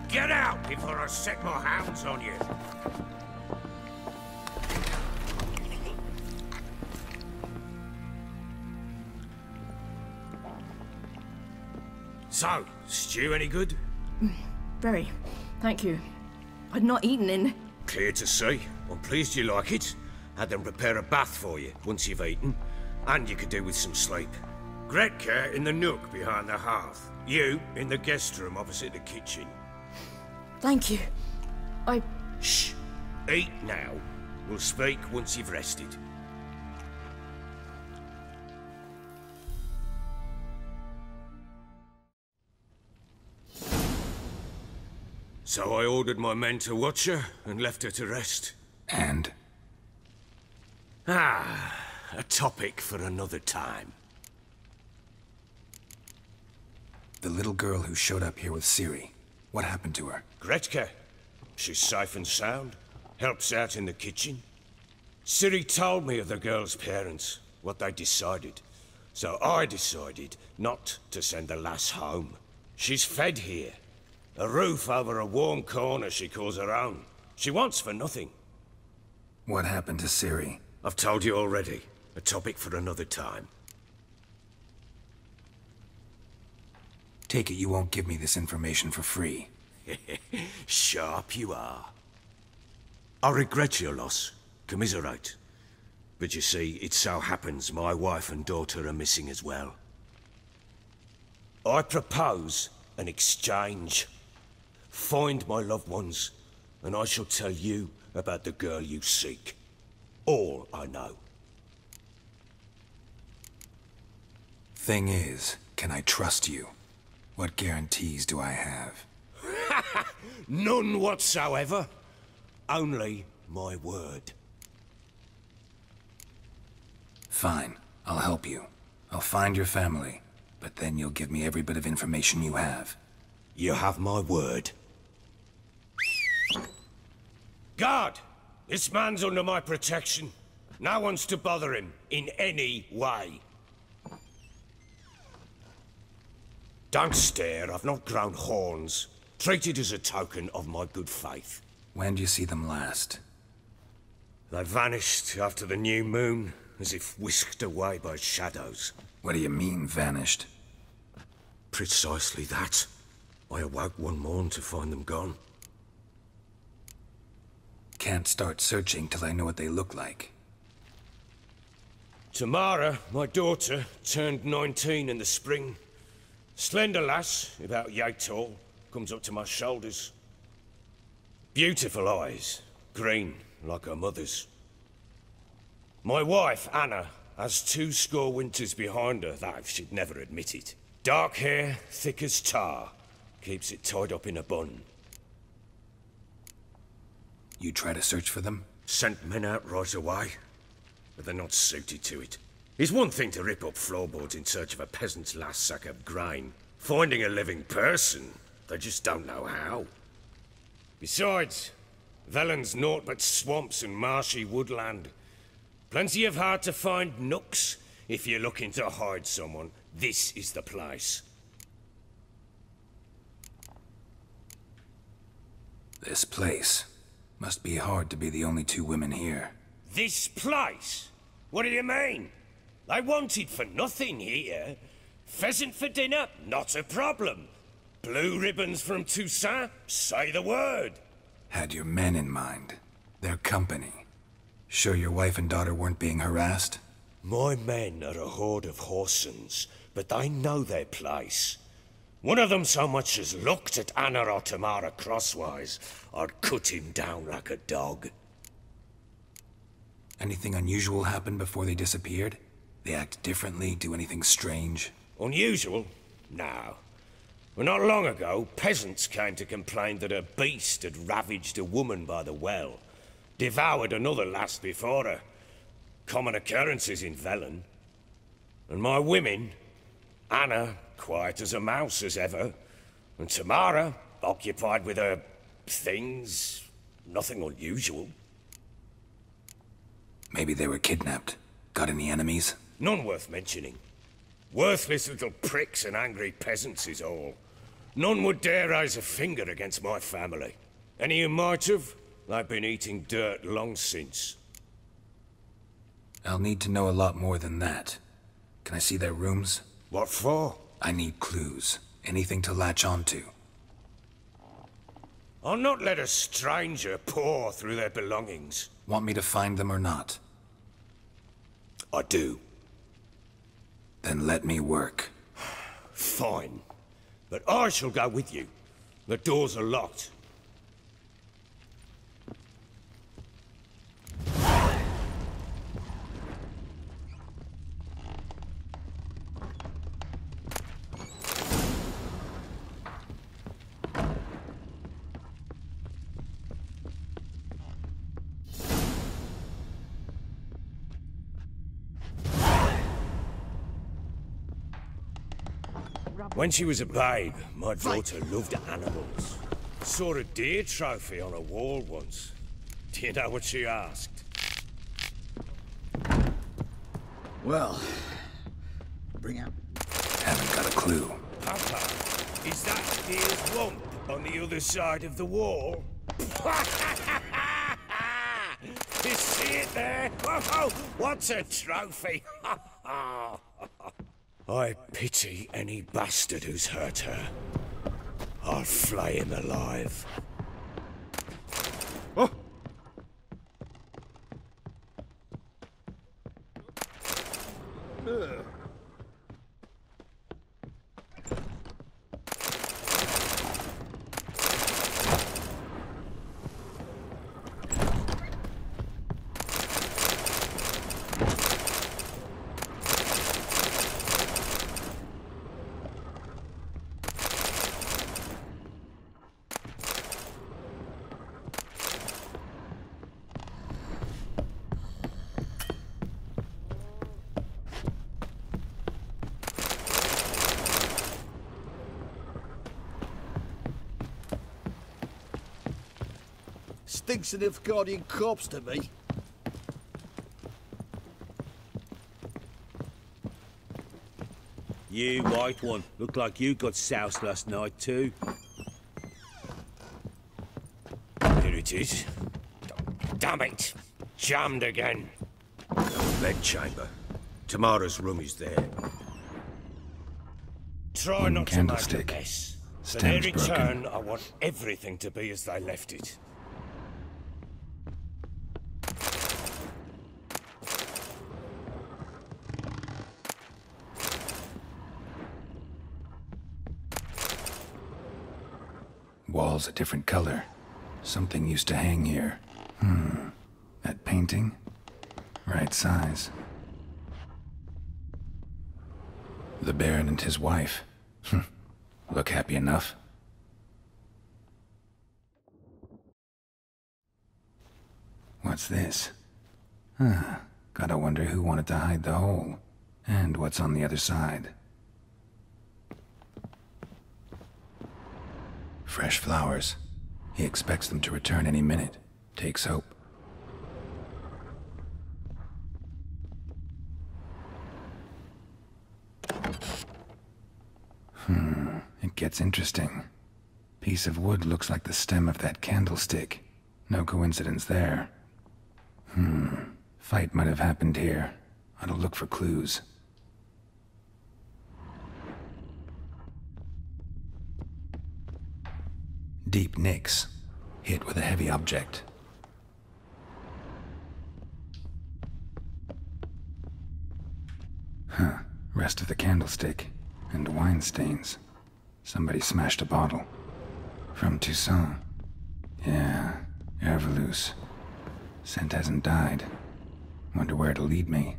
S9: Get out before I set my hounds on you. So, stew any good?
S17: Very. Thank you. I'd not eaten in...
S9: Clear to see. I'm pleased you like it. Had them prepare a bath for you once you've eaten. And you could do with some sleep. Gretka in the nook behind the hearth. You in the guest room opposite the kitchen.
S17: Thank you.
S9: Shh. Eat now. We'll speak once you've rested. So I ordered my men to watch her and left her to rest.
S4: And?
S9: A topic for another time.
S4: The little girl who showed up here with Ciri. What happened to her?
S9: Gretka. She's safe and sound. Helps out in the kitchen. Ciri told me of the girl's parents, what they decided. So I decided not to send the lass home. She's fed here. A roof over a warm corner she calls her own. She wants for nothing.
S4: What happened to Ciri?
S9: I've told you already. A topic for another time.
S4: Take it you won't give me this information for free.
S9: Sharp you are. I regret your loss. Commiserate. But you see, it so happens my wife and daughter are missing as well. I propose an exchange. Find my loved ones, and I shall tell you about the girl you seek. All I know.
S4: Thing is, can I trust you? What guarantees do I have?
S9: None whatsoever. Only my word.
S4: Fine, I'll help you. I'll find your family, but then you'll give me every bit of information you have.
S9: You have my word. Guard! This man's under my protection. No one's to bother him in any way. Don't stare, I've not grown horns. Treat it as a token of my good faith.
S4: When did you see them last?
S9: They vanished after the new moon, as if whisked away by shadows.
S4: What do you mean, vanished?
S9: Precisely that. I awoke one morn to find them gone.
S4: Can't start searching till I know what they look like.
S9: Tamara, my daughter, turned 19 in the spring. Slender lass, about yay tall, comes up to my shoulders. Beautiful eyes, green like her mother's. My wife, Anna, has 20 winters behind her, though she'd never admit it. Dark hair, thick as tar, keeps it tied up in a bun.
S4: You try to search for them?
S9: Sent men out right away, but they're not suited to it. It's one thing to rip up floorboards in search of a peasant's last sack of grain. Finding a living person, they just don't know how. Besides, Velen's naught but swamps and marshy woodland. Plenty of hard-to-find nooks. If you're looking to hide someone, this is the place.
S4: This place. Must be hard to be the only 2 women here.
S9: This place? What do you mean? They wanted for nothing here. Pheasant for dinner? Not a problem. Blue ribbons from Toussaint? Say the word.
S4: Had your men in mind. Their company. Sure your wife and daughter weren't being harassed?
S9: My men are a horde of whoresons, but they know their place. One of them so much as looked at Anna or Tamara crosswise, I'd cut him down like a dog.
S4: Anything unusual happen before they disappeared? They act differently, do anything strange?
S9: Unusual? No. Well, not long ago, peasants came to complain that a beast had ravaged a woman by the well. Devoured another lass before her. Common occurrences in Velen. And my women, Anna, quiet as a mouse as ever, and Tamara, occupied with her things, nothing unusual.
S4: Maybe they were kidnapped. Got any enemies?
S9: None worth mentioning. Worthless little pricks and angry peasants is all. None would dare raise a finger against my family. Any who might have, they've been eating dirt long since.
S4: I'll need to know a lot more than that. Can I see their rooms?
S9: What for?
S4: I need clues. Anything to latch onto.
S9: I'll not let a stranger pore through their belongings.
S4: Want me to find them or not?
S9: I do.
S4: Then let me work.
S9: Fine. But I shall go with you. The doors are locked. When she was a babe, my daughter loved animals. Saw a deer trophy on a wall once. Do you know what she asked?
S2: Well, bring out.
S4: Haven't got a clue.
S9: Papa, is that deer's rump on the other side of the wall? You see it there? Whoa, what's a trophy? I pity any bastard who's hurt her. I'll flay him alive.
S2: Oh! Stinks of Nilfgaardian corpse to me.
S16: You white one. Looked like you got soused last night too.
S9: Here it is. Damn it! Jammed again. Bed chamber. Tamara's room is there. Try not to make a mess. For their return, I want everything to be as they left it.
S4: Walls a different color. Something used to hang here. That painting? Right size. The Baron and his wife. Look happy enough. What's this? Gotta wonder who wanted to hide the hole. And what's on the other side. Fresh flowers. He expects them to return any minute. Takes hope. It gets interesting. Piece of wood looks like the stem of that candlestick. No coincidence there. Fight might have happened here. Ought to look for clues. Deep nicks. Hit with a heavy object. Rest of the candlestick. And wine stains. Somebody smashed a bottle. From Toussaint. Yeah, Herveloos. Scent hasn't died. Wonder where it'll lead me.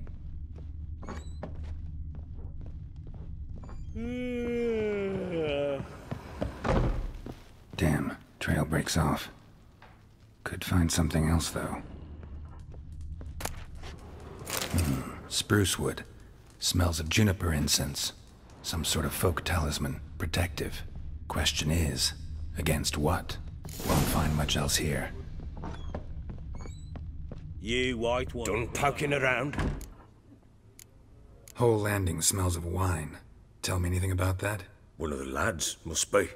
S4: Damn, trail breaks off. Could find something else, though. Spruce wood. Smells of juniper incense. Some sort of folk talisman. Protective. Question is, against what? Won't find much else here.
S16: You white one.
S9: Done poking around?
S4: Whole landing smells of wine. Tell me anything about that?
S9: One of the lads, must be.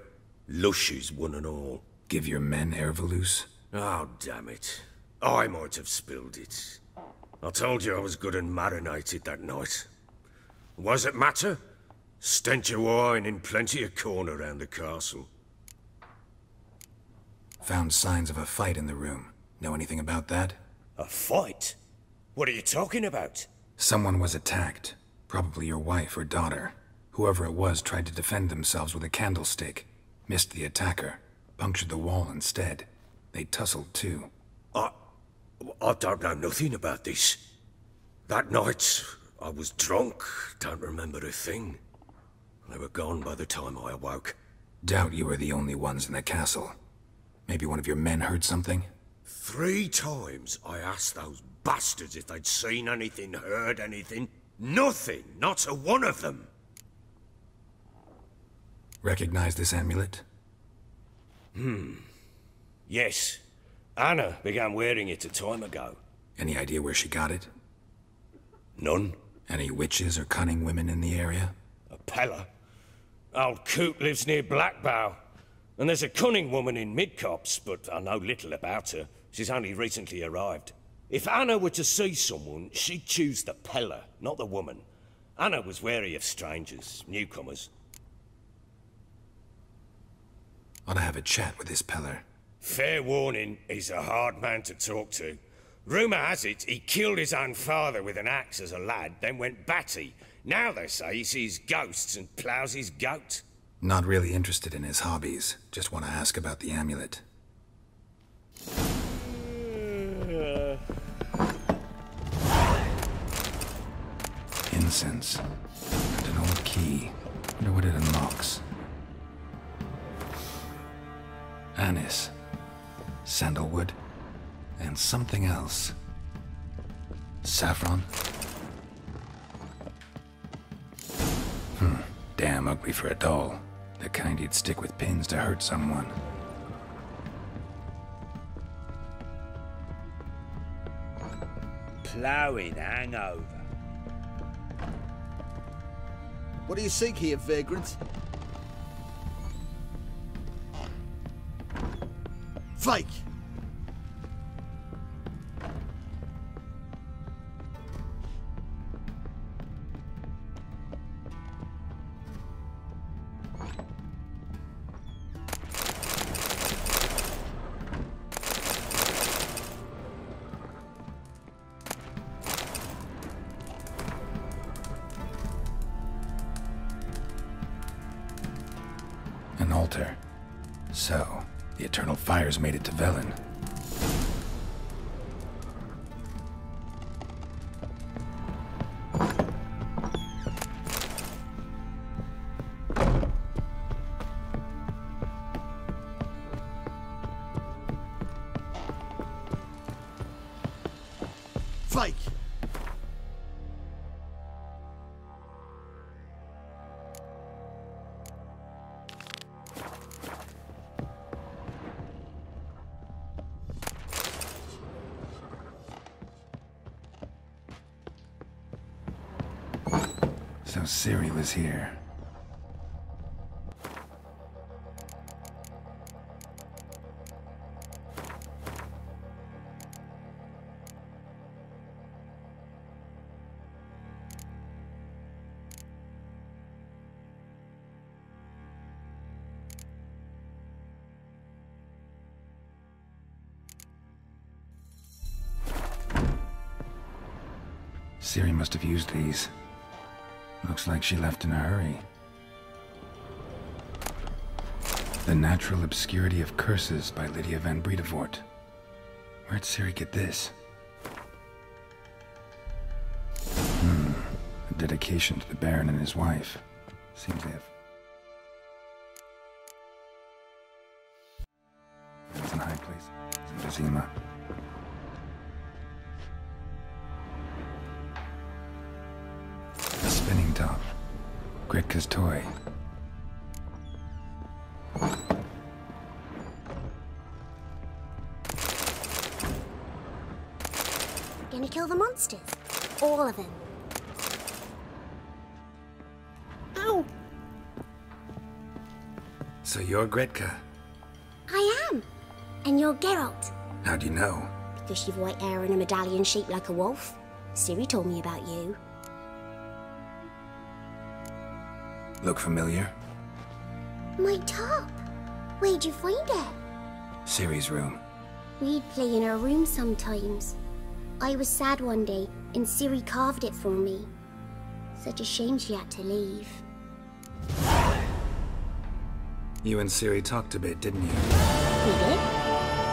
S9: Lushes, one and all.
S4: Give your men Herveloos?
S9: Oh, damn it. I might have spilled it. I told you I was good and marinated that night. What does it matter? Stench of wine in plenty of corn around the castle.
S4: Found signs of a fight in the room. Know anything about that?
S9: A fight? What are you talking about?
S4: Someone was attacked. Probably your wife or daughter. Whoever it was tried to defend themselves with a candlestick. Missed the attacker. Punctured the wall instead. They tussled too.
S9: I don't know nothing about this. That night, I was drunk. Don't remember a thing. They were gone by the time I awoke.
S4: Doubt you were the only ones in the castle. Maybe one of your men heard something?
S9: 3 times I asked those bastards if they'd seen anything, heard anything. Nothing, not a one of them.
S4: Recognize this amulet?
S9: Yes. Anna began wearing it a time ago.
S4: Any idea where she got it?
S9: None.
S4: Any witches or cunning women in the area?
S9: A Pella. Old Coot lives near Blackbow. And there's a cunning woman in Midcopse, but I know little about her. She's only recently arrived. If Anna were to see someone, she'd choose the Pella, not the woman. Anna was wary of strangers, newcomers.
S4: Ought to have a chat with this Peller.
S9: Fair warning, he's a hard man to talk to. Rumour has it he killed his own father with an axe as a lad, then went batty. Now they say he sees ghosts and ploughs his goat.
S4: Not really interested in his hobbies. Just want to ask about the amulet. Incense. And an old key. Wonder what it unlocks. Anise. Sandalwood. And something else. Saffron. Damn ugly for a doll. The kind you'd stick with pins to hurt someone.
S16: Ploughing hangover.
S2: What do you seek here, vagrant? Fake!
S4: An altar. So, the eternal fires made it to Velen.
S2: Fake!
S4: So Ciri was here. Ciri must have used these. Looks like she left in a hurry. The Natural Obscurity of Curses by Lydia van Bredevoort. Where'd Ciri get this? A dedication to the Baron and his wife. Seems they have... It's in high place. It's in Vizima. A spinning top. Gretka's toy.
S7: Gonna kill the monsters. All of them. Ow!
S4: So you're Gretka?
S7: I am. And you're Geralt.
S4: How do you know?
S7: Because you've white hair and a medallion shaped like a wolf. Ciri told me about you.
S4: Look familiar?
S7: My top. Where'd you find it?
S4: Ciri's room.
S7: We'd play in her room sometimes. I was sad one day, and Ciri carved it for me. Such a shame she had to leave.
S4: You and Ciri talked a bit, didn't you?
S7: We did?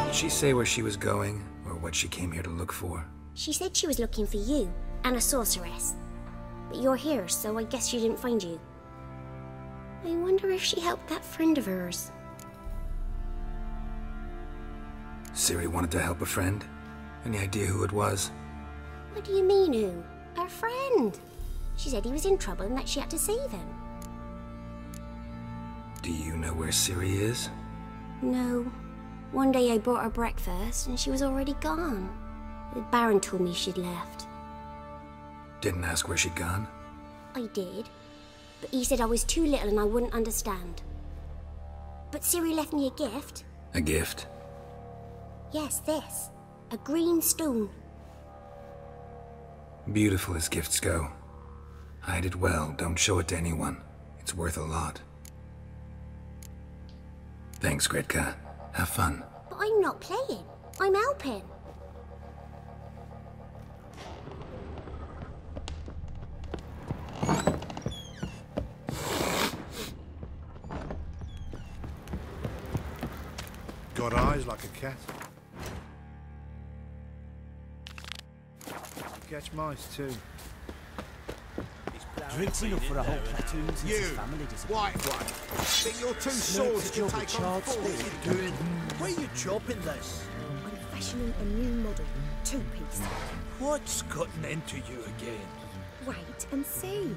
S4: Did she say where she was going, or what she came here to look for?
S7: She said she was looking for you, and a sorceress. But you're here, so I guess she didn't find you. I wonder if she helped that friend of hers.
S4: Ciri wanted to help a friend? Any idea who it was?
S7: What do you mean, who? Her friend. She said he was in trouble and that she had to save him.
S4: Do you know where Ciri is?
S7: No. One day I brought her breakfast and she was already gone. The Baron told me she'd left.
S4: Didn't ask where she'd gone?
S7: I did. But he said I was too little and I wouldn't understand. But Ciri left me a gift.
S4: A gift?
S7: Yes, this. A green stone.
S4: Beautiful as gifts go. Hide it well, don't show it to anyone. It's worth a lot. Thanks, Gretka. Have fun.
S7: But I'm not playing. I'm helping.
S12: Got eyes like a cat. You catch mice too.
S16: Drinks enough for a whole platoon since his family disappeared.
S2: White one. Think you're too swords to take on four.
S16: Where are you chopping this?
S17: I'm fashioning a new model. Two-piece.
S16: What's cutting into you again?
S17: Wait and see.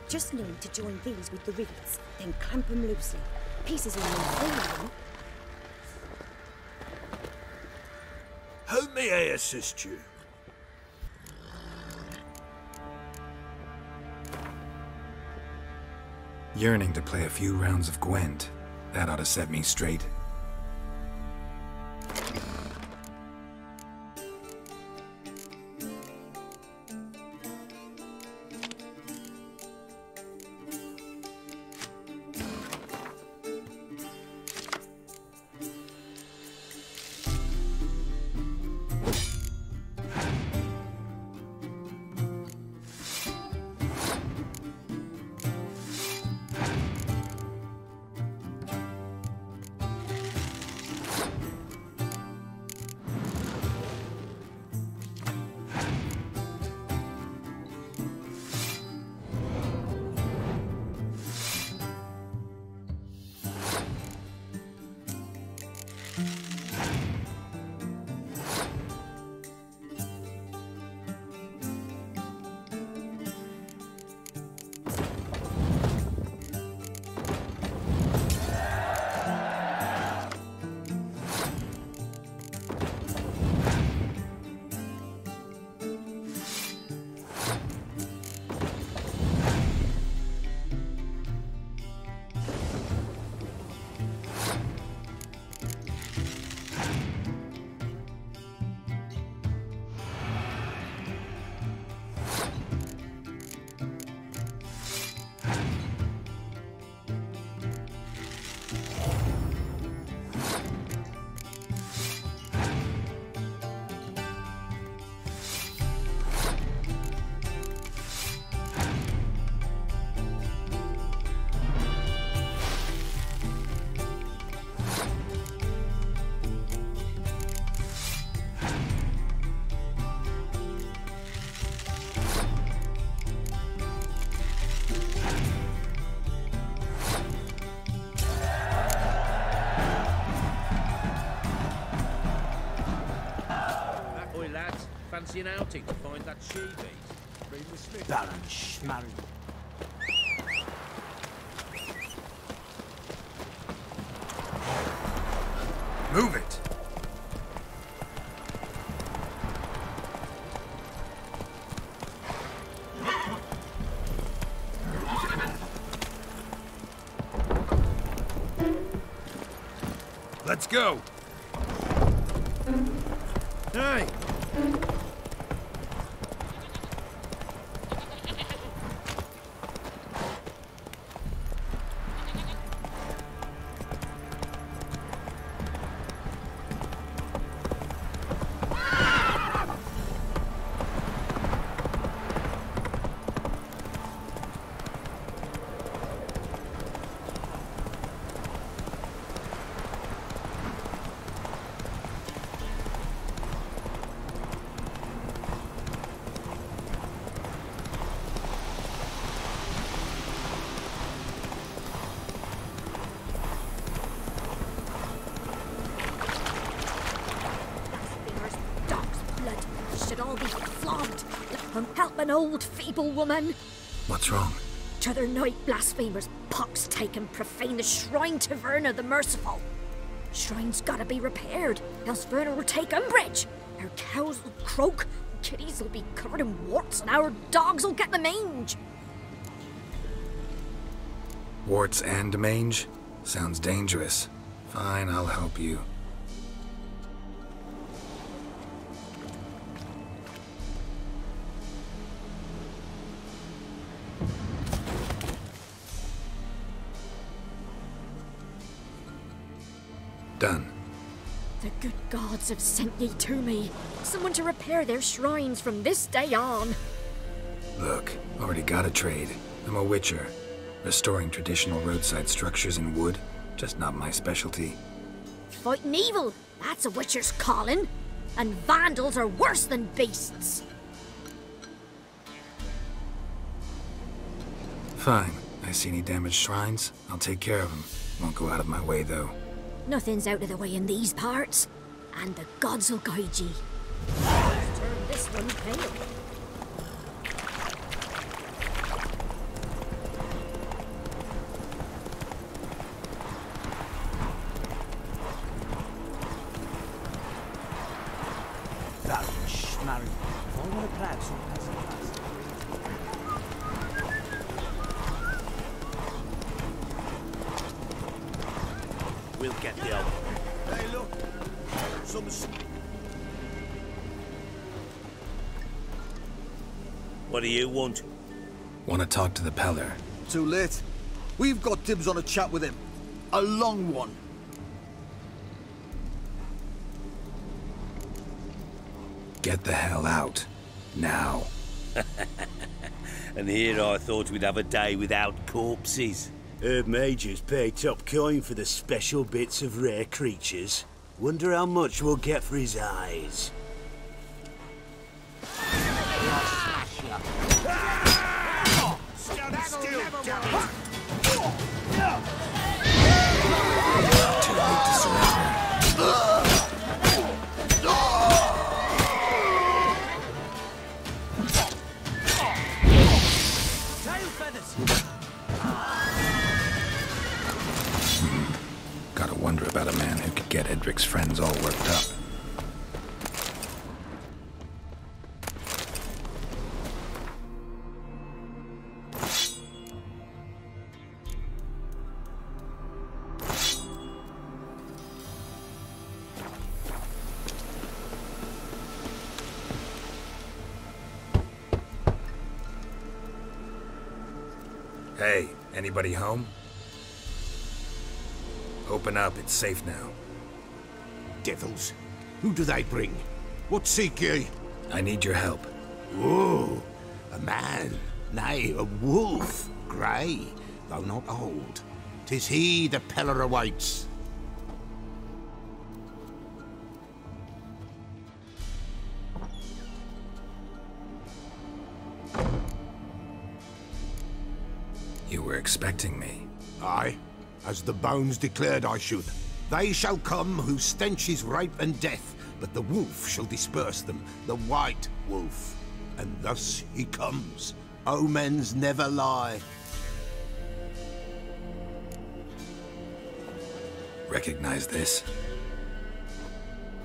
S17: Just need to join these with the rivets, then clamp them loosely. Pieces will move freely.
S16: How may I assist you?
S4: Yearning to play a few rounds of Gwent. That ought to set me straight.
S16: Fancy an outing to find that she-beast?
S15: Baron Schmarry.
S4: Move it!
S15: Let's go!
S16: Hey!
S17: Help an old feeble woman.
S4: What's wrong?
S17: T'other night blasphemers pox taken profane the shrine to Verna the Merciful. Shrine's gotta be repaired, else Verna will take umbrage. Our cows will croak, kitties will be covered in warts, and our dogs will get the mange.
S4: Warts and mange? Sounds dangerous. Fine, I'll help you. Done.
S17: The good gods have sent ye to me. Someone to repair their shrines from this day on.
S4: Look, already got a trade. I'm a Witcher. Restoring traditional roadside structures in wood, just not my specialty.
S17: Fighting evil, that's a Witcher's calling. And vandals are worse than beasts.
S4: Fine. I see any damaged shrines, I'll take care of them. Won't go out of my way, though.
S17: Nothing's out of the way in these parts, and the gods will guide ye. Let's turn this one pale.
S15: Baron Schmarry. Follow the crowd, so pass it fast.
S16: we'll get the old.
S12: Hey, look. Some's...
S16: What do you want?
S4: Want to talk to the Peller.
S2: Too late. We've got dibs on a chat with him. A long one.
S4: Get the hell out. Now.
S16: And here I thought we'd have a day without corpses. Heard Majors pay top coin for the special bits of rare creatures. Wonder how much we'll get for his eyes.
S12: Stand still, damn it!
S4: Too late to surrender.
S15: Tail feathers!
S4: Gotta wonder about a man who could get Hendrik's friends all worked up. Hey, anybody home? Open up, it's safe now.
S8: Devils, who do they bring? What seek ye?
S4: I need your help.
S8: Oh, a man, nay, a wolf, grey, though not old. 'Tis he the Peller awaits.
S4: You were expecting me.
S8: Aye, as the bones declared I should. They shall come whose stench is rape and death, but the wolf shall disperse them, the white wolf. And thus he comes. Omens never lie.
S4: Recognize this?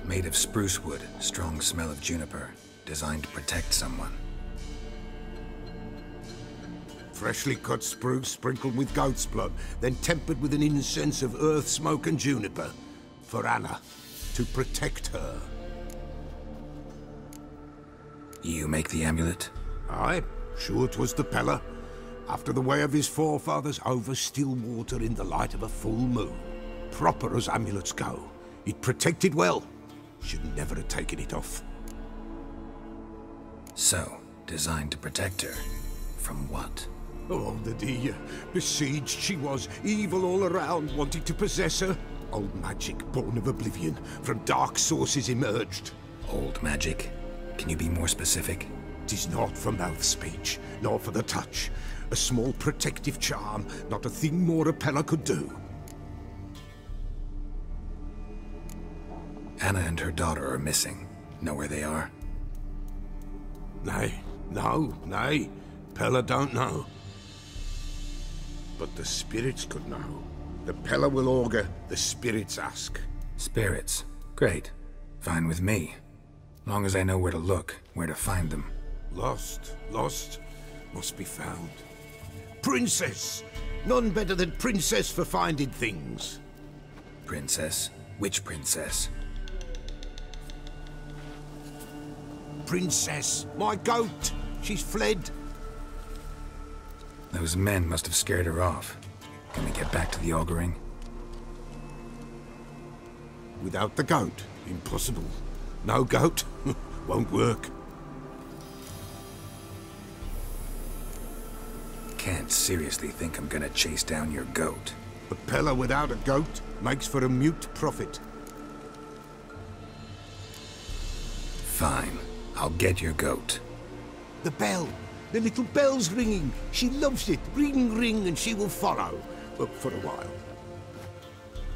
S4: Made of spruce wood, strong smell of juniper, designed to protect someone.
S8: Freshly cut spruce sprinkled with goat's blood, then tempered with an incense of earth, smoke and juniper. For Anna, to protect her.
S4: You make the amulet?
S8: Aye, sure 'twas the Peller. After the way of his forefathers, over still water in the light of a full moon. Proper as amulets go. It protected well. Should never have taken it off.
S4: So, designed to protect her. From what?
S8: Oh, the dear. Besieged she was, evil all around, wanting to possess her. Old magic, born of oblivion, from dark sources emerged.
S4: Old magic? Can you be more specific?
S8: 'Tis not for mouth speech, nor for the touch. A small protective charm, not a thing more a Peller could do.
S4: Anna and her daughter are missing. Know where they are?
S8: Nay, nay. Peller don't know. But the spirits could know. The Peller will augur, the spirits ask.
S4: Spirits? Great. Fine with me. Long as I know where to look, where to find them.
S8: Lost, must be found. Princess! None better than Princess for finding things.
S4: Princess? Which princess?
S8: Princess, my goat! She's fled.
S4: Those men must have scared her off. Can we get back to the auguring?
S8: Without the goat, impossible. No goat, won't work.
S4: Can't seriously think I'm gonna chase down your goat.
S8: A Peller without a goat makes for a mute prophet.
S4: Fine. I'll get your goat.
S8: The bell! The little bell's ringing. She loves it. Ring, ring, and she will follow. But for a while.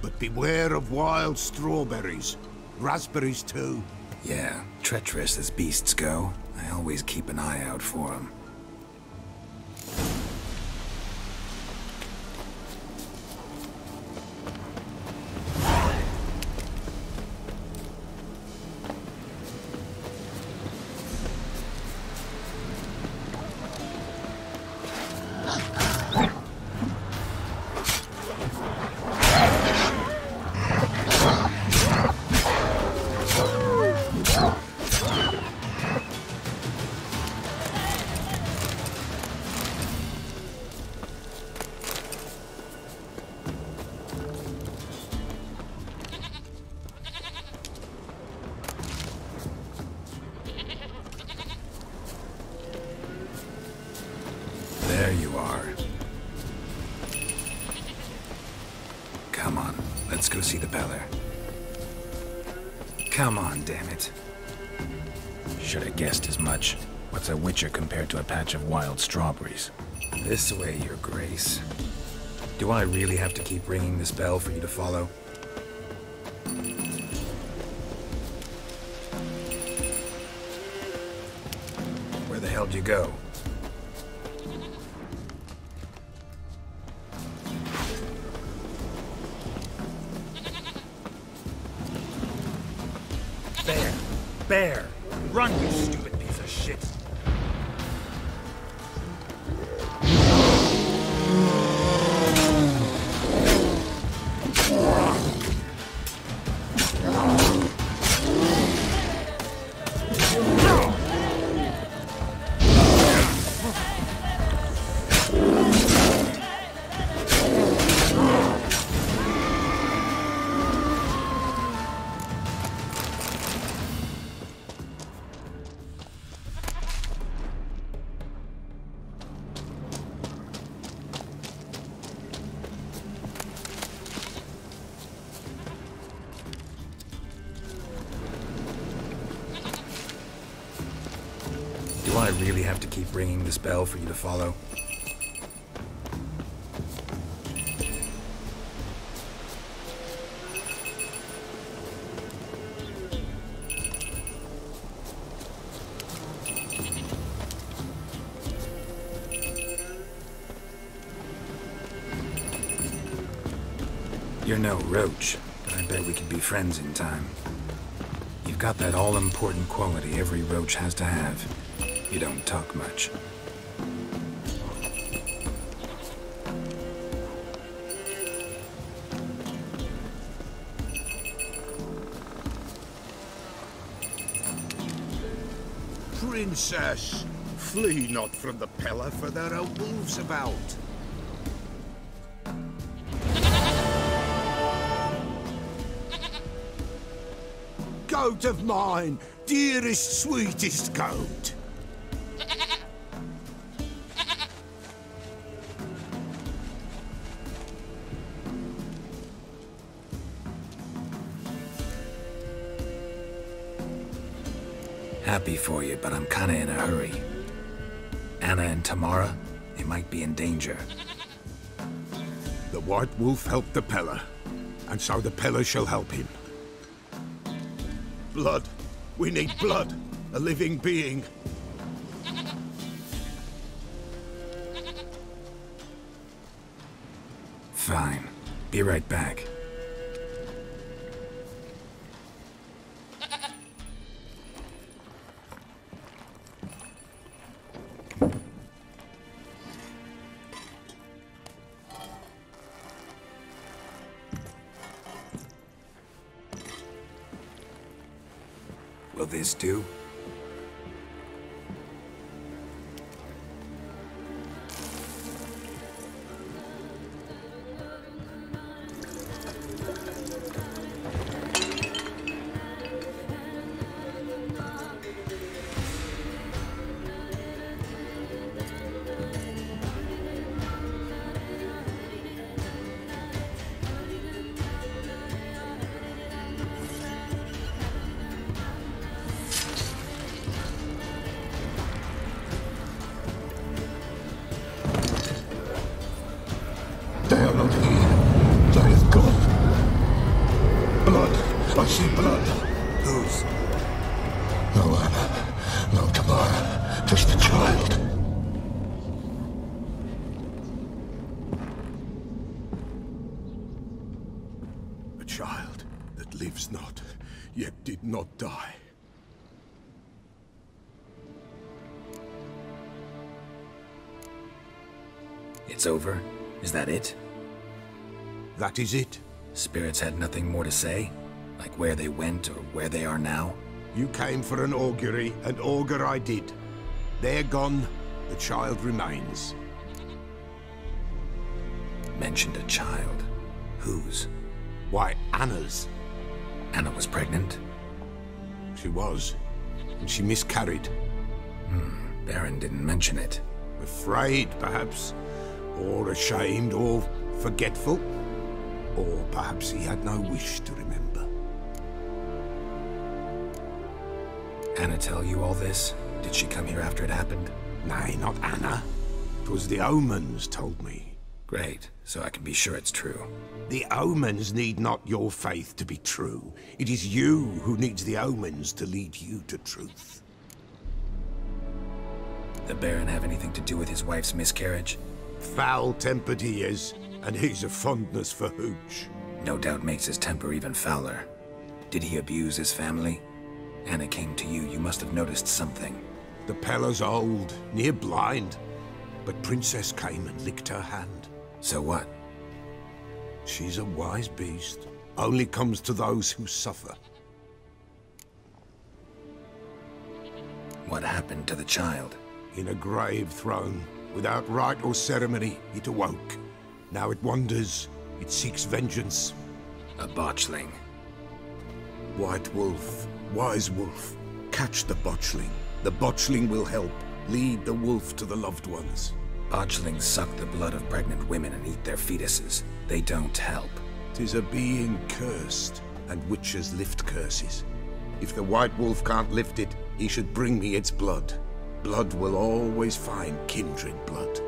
S8: But beware of wild strawberries. Raspberries, too.
S4: Yeah, treacherous as beasts go. I always keep an eye out for them. Come on, let's go see the Peller. Come on, damn it. Should have guessed as much. What's a Witcher compared to a patch of wild strawberries? This way, Your Grace. Do I really have to keep ringing this bell for you to follow? Where the hell did you go?
S12: Bear! Run, you stupid piece of shit!
S4: Do I really have to keep ringing this bell for you to follow? You're no roach, but I bet we could be friends in time. You've got that all-important quality every roach has to have. You don't talk much.
S8: Princess, flee not from the Peller, for there are wolves about. Goat of mine, dearest, sweetest goat.
S4: Happy for you, but I'm kinda in a hurry. Anna and Tamara, they might be in danger.
S8: The White Wolf helped the Peller, and so the Peller shall help him. Blood. We need blood. A living being.
S4: Fine. Be right back. Will this do?
S8: They are not here. They have gone. Blood. I see blood.
S4: Whose?
S8: No Anna. No Tamara. Just the child. A child that lives not, yet did not die.
S4: It's over? Is that it?
S8: That is it.
S4: Spirits had nothing more to say? Like where they went or where they are now?
S8: You came for an augury, and augur I did. They're gone, the child remains.
S4: Mentioned a child. Whose?
S8: Why, Anna's.
S4: Anna was pregnant?
S8: She was, and she miscarried.
S4: Baron didn't mention it.
S8: Afraid, perhaps. Or ashamed, or forgetful. Or perhaps he had no wish to remember.
S4: Anna tell you all this? Did she come here after it happened?
S8: Nay, not Anna. 'Twas the omens told me.
S4: Great, so I can be sure it's true.
S8: The omens need not your faith to be true. It is you who needs the omens to lead you to truth.
S4: The Baron have anything to do with his wife's miscarriage?
S8: Foul-tempered he is, and he's a fondness for hooch.
S4: No doubt makes his temper even fouler. Did he abuse his family? Anna came to you, you must have noticed something.
S8: The Pella's old, near blind, but Princess came and licked her hand.
S4: So what?
S8: She's a wise beast. Only comes to those who suffer.
S4: What happened to the child?
S8: In a grave thrown, without rite or ceremony, it awoke. Now it wanders, it seeks vengeance.
S4: A botchling.
S8: White wolf, wise wolf, catch the botchling. The botchling will help, lead the wolf to the loved ones.
S4: Botchlings suck the blood of pregnant women and eat their fetuses. They don't help.
S8: 'Tis a being cursed, and witches lift curses. If the white wolf can't lift it, he should bring me its blood. Blood will always find kindred blood.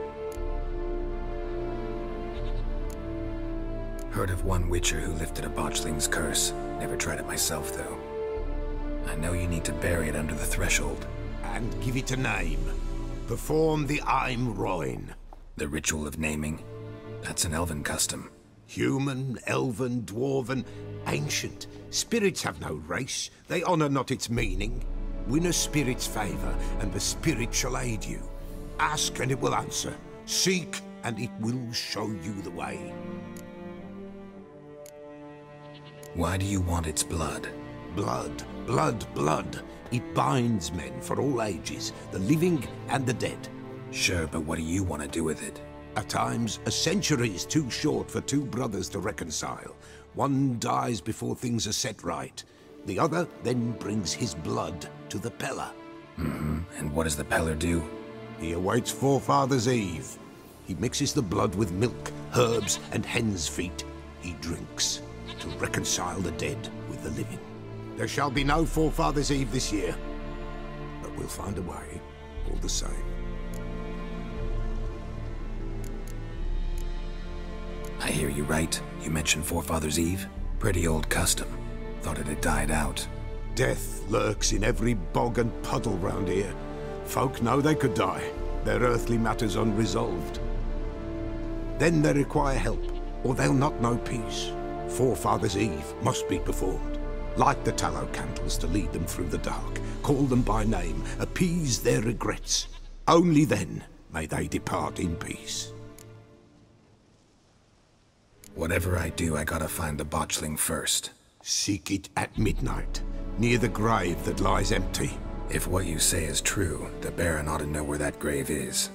S4: Heard of one witcher who lifted a botchling's curse. Never tried it myself, though. I know you need to bury it under the threshold.
S8: And give it a name. Perform the Aim Roin.
S4: The ritual of naming? That's an elven custom.
S8: Human, elven, dwarven, ancient. Spirits have no race. They honor not its meaning. Win a spirit's favor, and the spirit shall aid you. Ask, and it will answer. Seek, and it will show you the way.
S4: Why do you want its blood?
S8: Blood, blood, blood. It binds men for all ages, the living and the dead.
S4: Sure, but what do you want to do with it?
S8: At times, a century is too short for two brothers to reconcile. One dies before things are set right. The other then brings his blood to the Peller.
S4: And what does the Peller do?
S8: He awaits Forefathers' Eve. He mixes the blood with milk, herbs, and hen's feet. He drinks to reconcile the dead with the living. There shall be no Forefathers' Eve this year, but we'll find a way, all the same.
S4: I hear you right. You mentioned Forefathers' Eve? Pretty old custom. Thought it had died out.
S8: Death lurks in every bog and puddle round here. Folk know they could die, their earthly matters unresolved. Then they require help, or they'll not know peace. Forefathers' Eve must be performed. Light the tallow candles to lead them through the dark. Call them by name. Appease their regrets. Only then may they depart in peace.
S4: Whatever I do, I gotta find the botchling first.
S8: Seek it at midnight, near the grave that lies empty.
S4: If what you say is true, the Baron ought to know where that grave is.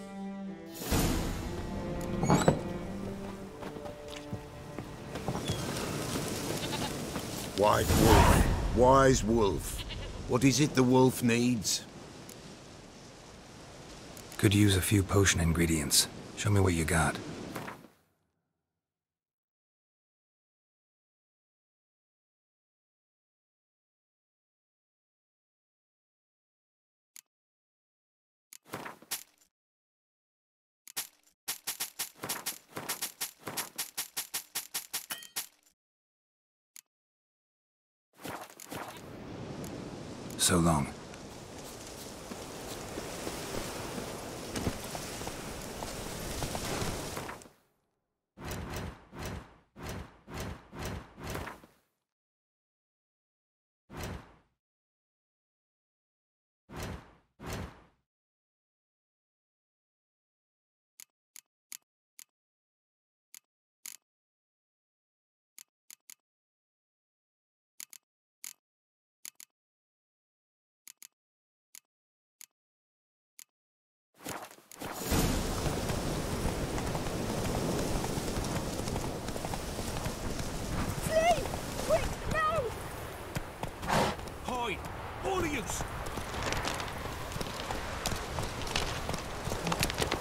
S8: White wolf, wise wolf. What is it the wolf needs?
S4: Could use a few potion ingredients. Show me what you got. So long.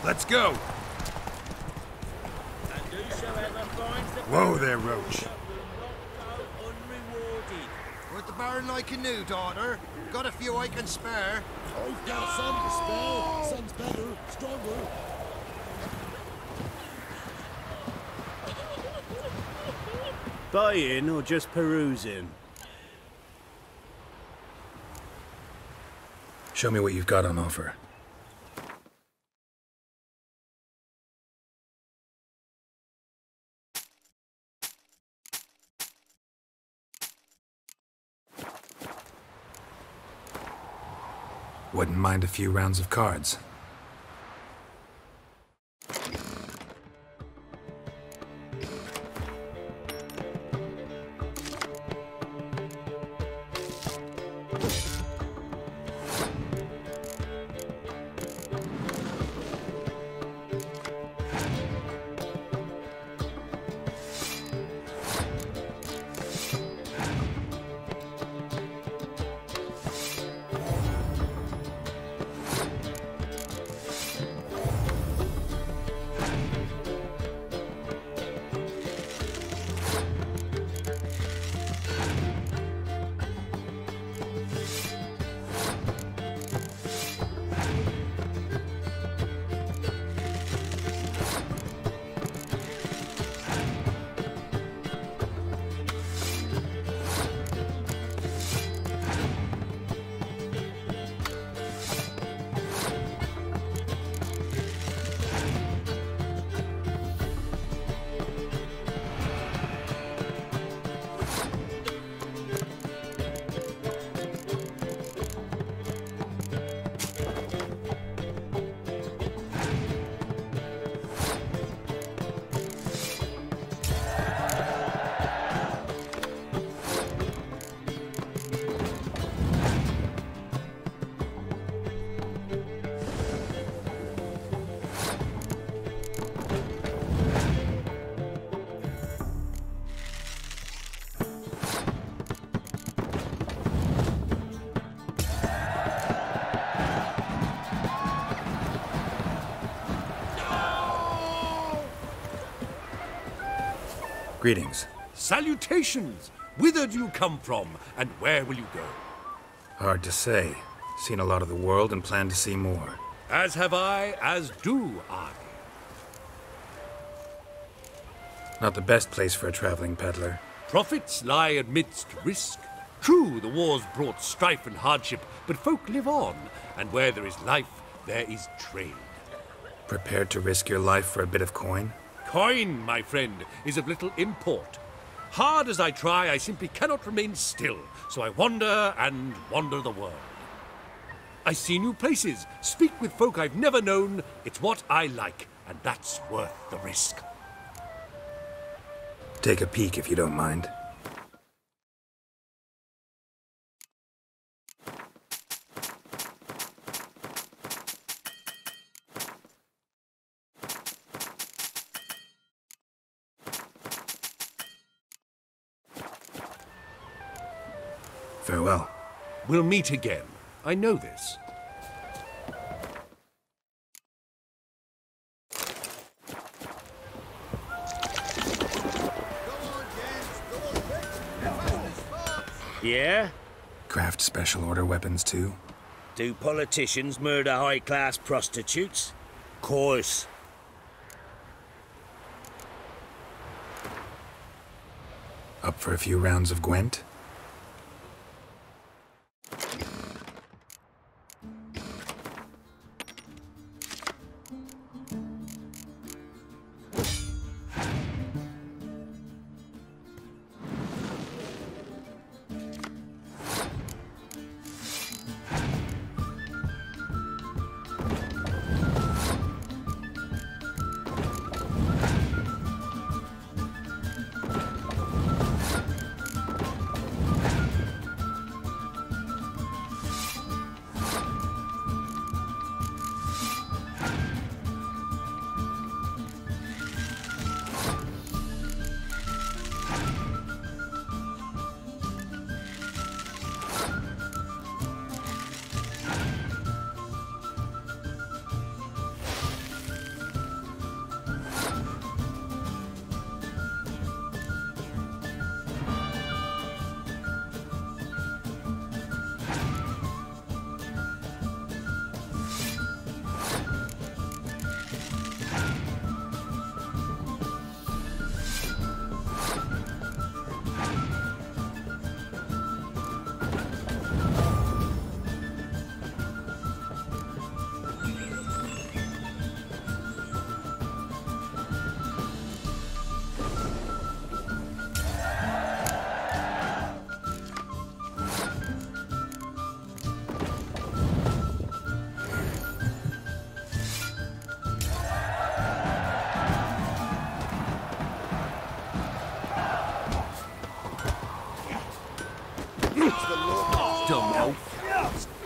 S19: Let's go!
S20: And whosoever finds the
S12: Whoa there, Roach.
S3: Would the Baron like a new daughter? Got a few I can spare.
S19: I've got some to spare. Some's better, stronger.
S16: Buying or just perusing?
S4: Show me what you've got on offer. Wouldn't mind a few rounds of cards. Greetings.
S11: Salutations! Whither do you come from, and where will you go?
S4: Hard to say. Seen a lot of the world and plan to see more.
S11: As have I, as do I.
S4: Not the best place for a traveling peddler.
S11: Profits lie amidst risk. True, the war's brought strife and hardship, but folk live on, and where there is life, there is trade.
S4: Prepared to risk your life for a bit of coin?
S11: Coin, my friend, is of little import. Hard as I try, I simply cannot remain still, so I wander and wander the world. I see new places, speak with folk I've never known. It's what I like, and that's worth the risk.
S4: Take a peek if you don't mind. Farewell.
S11: We'll meet again. I know this.
S16: Yeah?
S4: Craft special order weapons too?
S16: Do politicians murder high-class prostitutes? Course.
S4: Up for a few rounds of Gwent?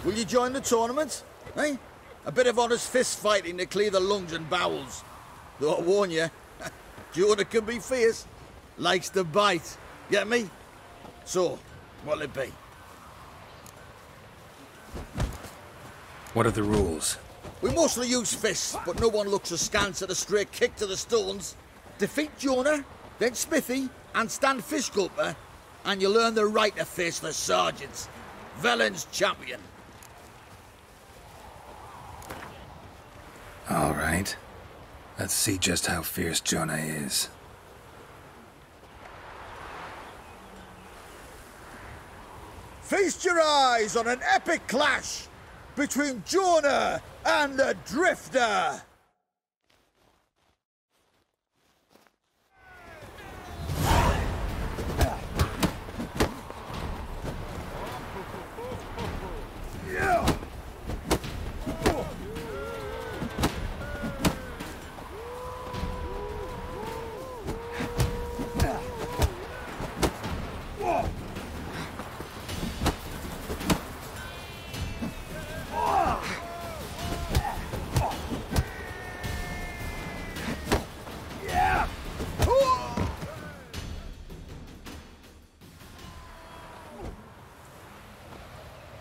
S2: Will you join the tournament? Eh? A bit of honest fist fighting to clear the lungs and bowels. Though I warn you, Jonah can be fierce. Likes to bite. Get me? So, what'll it be?
S4: What are the rules?
S2: We mostly use fists, but no one looks askance at a straight kick to the stones. Defeat Jonah, then Smithy, and stand Fishgulper, and you'll earn the right to face the sergeants. Velen's champion.
S4: All right. Let's see just how fierce Jonah is.
S2: Feast your eyes on an epic clash between Jonah and the Drifter.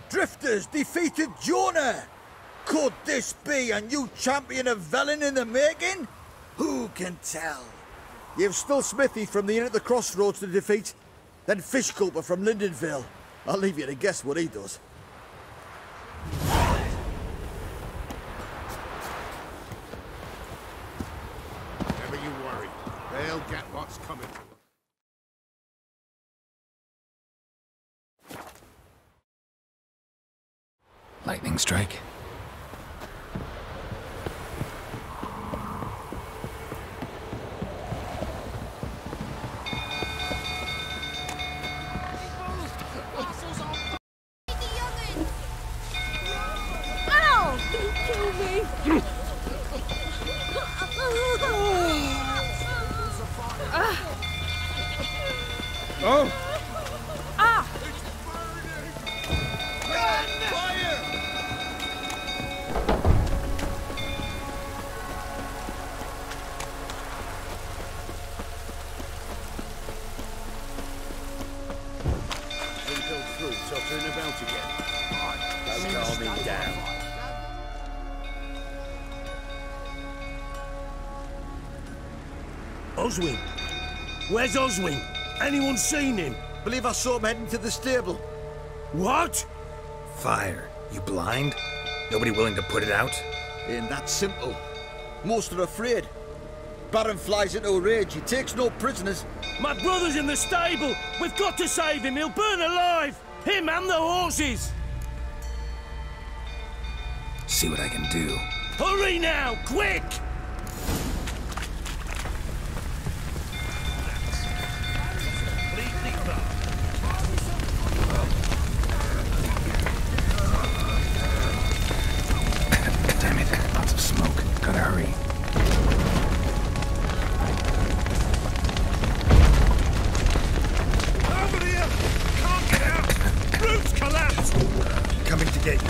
S2: Drifters defeated Jonah! Could this be a new champion of Velen in the making? Who can tell? You've still Smithy from the Inn at the Crossroads to defeat, then Fishgulper from Lindenville. I'll leave you to guess what he does.
S8: Never you worry. They'll get what's coming to them.
S4: Lightning strike.
S17: Ow! Don't kill me!
S1: Oh!
S17: Ah!
S9: Tottering about again. Don't calm him down.
S12: Oswin! Where's Oswin? Anyone seen him?
S2: Believe I saw him heading to the stable.
S12: What?
S4: Fire. You blind? Nobody willing to put it out?
S2: Ain't that simple. Most are afraid. Baron flies into a rage. He takes no prisoners.
S12: My brother's in the stable! We've got to save him! He'll burn alive! Him and the horses!
S4: See what I can do.
S12: Hurry now! Quick!
S4: Damn it. Lots of smoke. Gotta hurry.
S12: Coming to get you.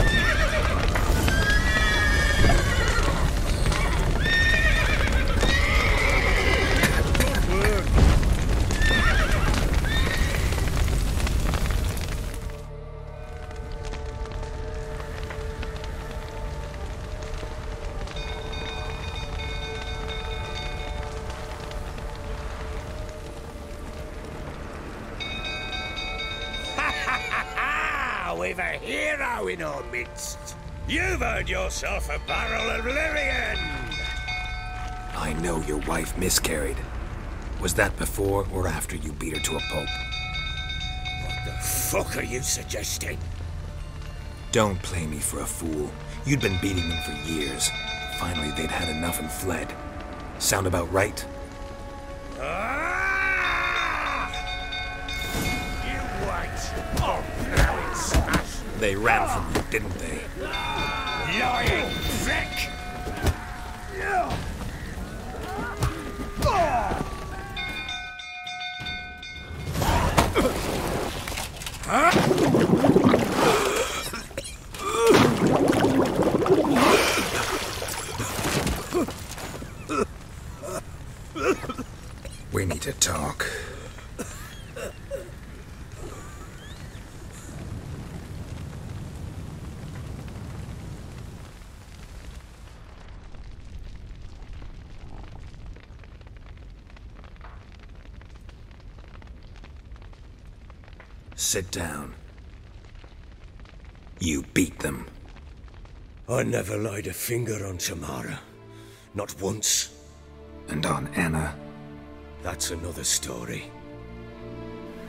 S9: We've a hero in our midst. You've earned yourself a barrel of Lyrian.
S4: I know your wife miscarried. Was that before or after you beat her to a pulp?
S9: What the fuck are you suggesting?
S4: Don't play me for a fool. You'd been beating them for years. Finally, they'd had enough and fled. Sound about right?
S9: You wait. Oh, now it's smashed.
S4: They ran from you, didn't they?
S9: Lying prick!
S4: We need to talk. Sit down. You beat them.
S9: I never laid a finger on Tamara. Not once.
S4: And on Anna?
S9: That's another story.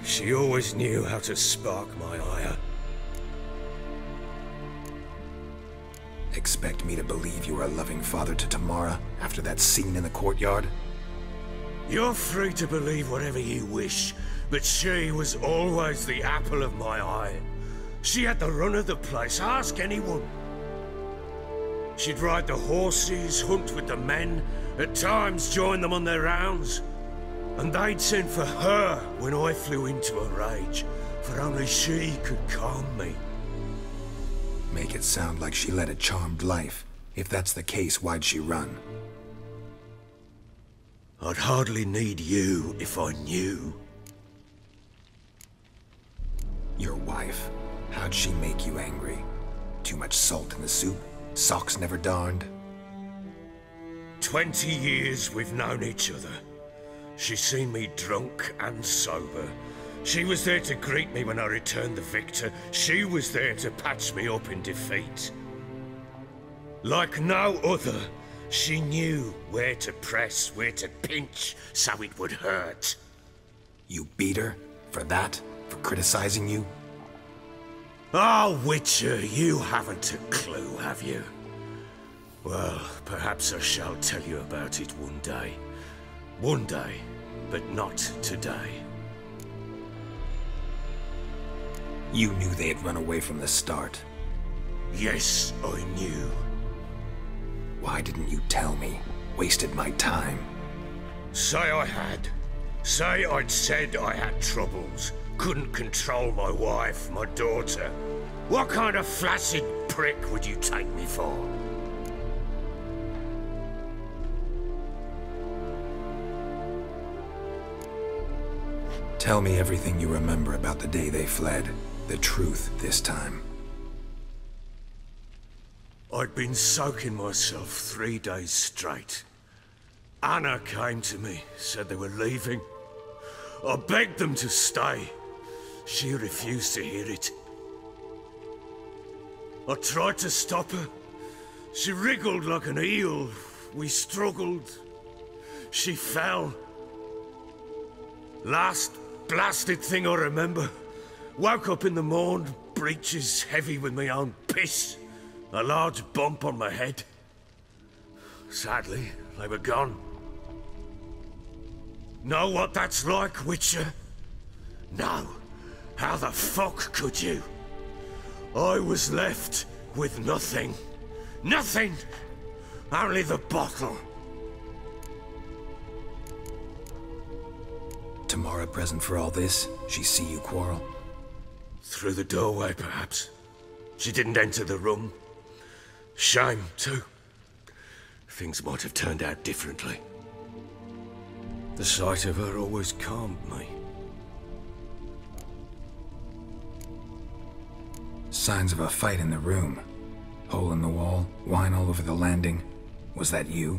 S9: She always knew how to spark my ire.
S4: Expect me to believe you were a loving father to Tamara after that scene in the courtyard?
S9: You're free to believe whatever you wish, but she was always the apple of my eye. She had the run of the place, ask anyone. She'd ride the horses, hunt with the men, at times join them on their rounds. And they'd send for her when I flew into a rage, for only she could calm me.
S4: Make it sound like she led a charmed life. If that's the case, why'd she run?
S9: I'd hardly need you if I knew.
S4: Your wife. How'd she make you angry? Too much salt in the soup? Socks never darned?
S9: 20 years we've known each other. She's seen me drunk and sober. She was there to greet me when I returned the victor. She was there to patch me up in defeat. Like no other, she knew where to press, where to pinch, so it would hurt.
S4: You beat her? For that? For criticizing you?
S9: Oh, Witcher, you haven't a clue, have you? Well, perhaps I shall tell you about it one day. One day, but not today.
S4: You knew they had run away from the start?
S9: Yes, I knew.
S4: Why didn't you tell me? Wasted my time.
S9: Say I had. Say I'd said I had troubles. Couldn't control my wife, my daughter. What kind of flaccid prick would you take me for?
S4: Tell me everything you remember about the day they fled. The truth this time.
S9: I'd been soaking myself 3 days straight. Anna came to me, said they were leaving. I begged them to stay. She refused to hear it. I tried to stop her. She wriggled like an eel. We struggled. She fell. Last blasted thing I remember. Woke up in the morn, breeches heavy with my own piss. A large bump on my head. Sadly, they were gone. Know what that's like, Witcher? No. How the fuck could you? I was left with nothing. Nothing! Only the bottle.
S4: Tamara present for all this? She see you quarrel?
S9: Through the doorway, perhaps. She didn't enter the room. Shame, too. Things might have turned out differently. The sight of her always calmed me.
S4: Signs of a fight in the room. Hole in the wall, wine all over the landing. Was that you?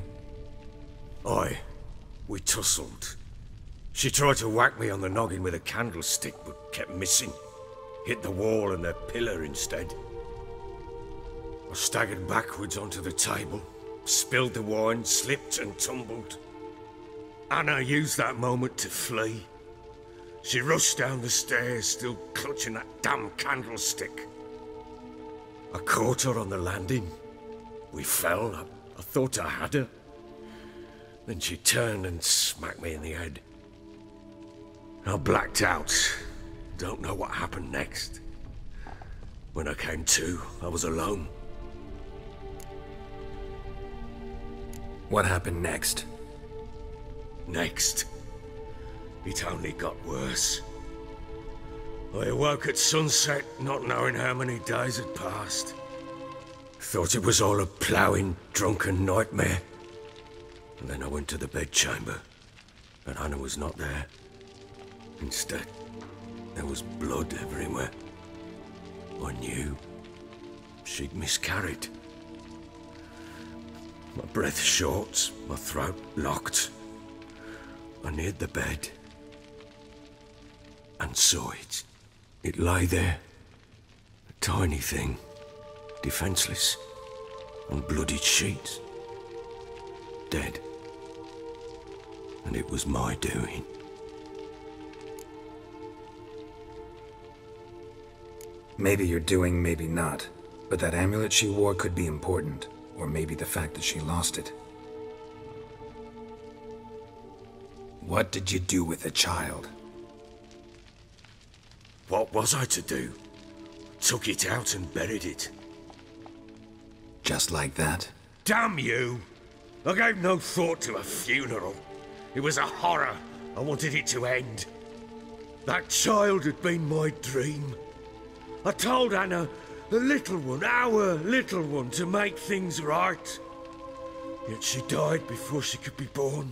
S9: Aye. We tussled. She tried to whack me on the noggin with a candlestick, but kept missing. Hit the wall and a pillar instead. I staggered backwards onto the table, spilled the wine, slipped and tumbled. Anna used that moment to flee. She rushed down the stairs, still clutching that damn candlestick. I caught her on the landing. We fell. I thought I had her. Then she turned and smacked me in the head. I blacked out. Don't know what happened next. When I came to, I was alone.
S4: What happened next?
S9: Next? It only got worse. I awoke at sunset, not knowing how many days had passed. Thought it was all a ploughing, drunken nightmare. And then I went to the bedchamber. But Anna was not there. Instead, there was blood everywhere. I knew she'd miscarried. My breath short, my throat locked. I neared the bed and saw it. It lay there, a tiny thing, defenseless, on bloodied sheets, dead. And it was my doing.
S4: Maybe you're doing, maybe not. But that amulet she wore could be important. Or maybe the fact that she lost it. What did you do with the child?
S9: What was I to do? Took it out and buried it.
S4: Just like that?
S9: Damn you! I gave no thought to a funeral. It was a horror. I wanted it to end. That child had been my dream. I told Anna, the little one, our little one, to make things right. Yet she died before she could be born.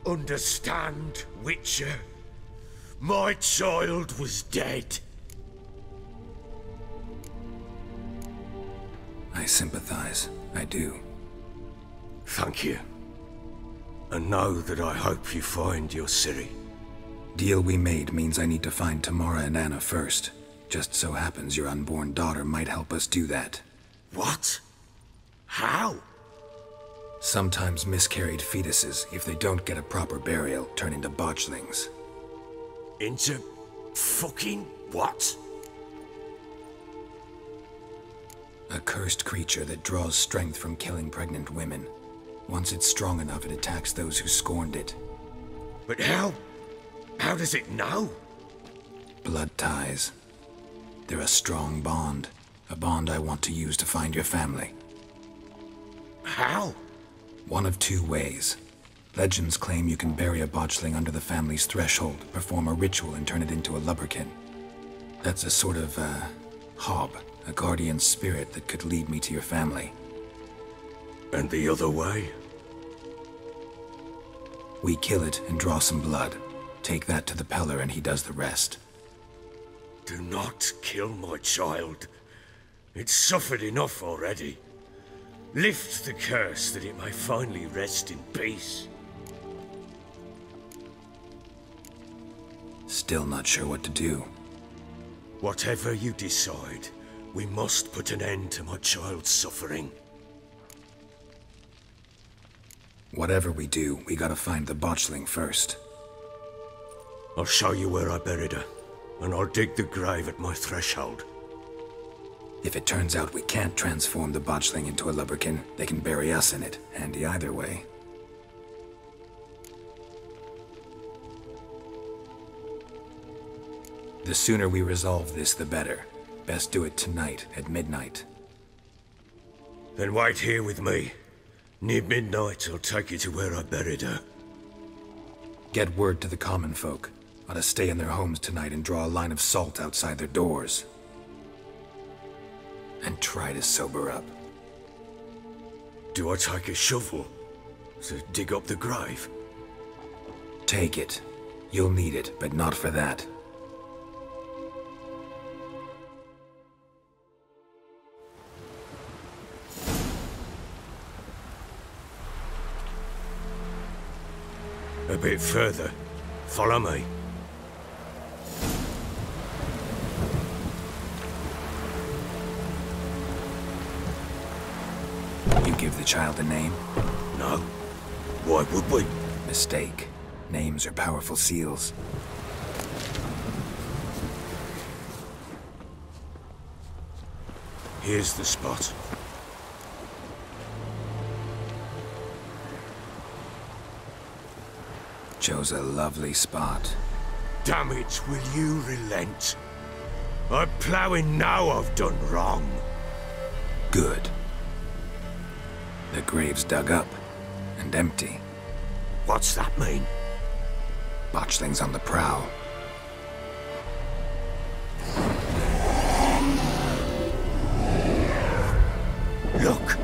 S9: Understand, Witcher? My child was dead.
S4: I sympathize. I do.
S9: Thank you. And know that I hope you find your Ciri.
S4: Deal we made means I need to find Tamara and Anna first. Just so happens your unborn daughter might help us do that.
S9: What? How?
S4: Sometimes miscarried fetuses, if they don't get a proper burial, turn into botchlings.
S9: Into fucking what?
S4: A cursed creature that draws strength from killing pregnant women. Once it's strong enough, it attacks those who scorned it.
S9: But how? How does it know?
S4: Blood ties. They're a strong bond. A bond I want to use to find your family.
S9: How?
S4: One of two ways. Legends claim you can bury a botchling under the family's threshold, perform a ritual, and turn it into a lubberkin. That's a sort of, hob, a guardian spirit that could lead me to your family.
S9: And the other way?
S4: We kill it and draw some blood. Take that to the Peller and he does the rest.
S9: Do not kill my child. It's suffered enough already. Lift the curse that it may finally rest in peace.
S4: Still not sure what to do.
S9: Whatever you decide, we must put an end to my child's suffering.
S4: Whatever we do, we gotta find the botchling first.
S9: I'll show you where I buried her, and I'll dig the grave at my threshold.
S4: If it turns out we can't transform the botchling into a lubberkin, they can bury us in it. Handy either way. The sooner we resolve this, the better. Best do it tonight, at midnight.
S9: Then wait here with me. Near midnight, I'll take you to where I buried her.
S4: Get word to the common folk. Ought to stay in their homes tonight and draw a line of salt outside their doors. And try to sober up.
S9: Do I take a shovel to dig up the grave?
S4: Take it. You'll need it, but not for that.
S9: A bit further. Follow me.
S4: You give the child a name?
S9: No. Why would we?
S4: Mistake. Names are powerful seals.
S9: Here's the spot.
S4: Chose a lovely spot.
S9: Damn it, will you relent? I'm ploughing now I've done wrong.
S4: Good. The grave's dug up and empty.
S9: What's that mean?
S4: Botchling's on the prowl.
S9: Look!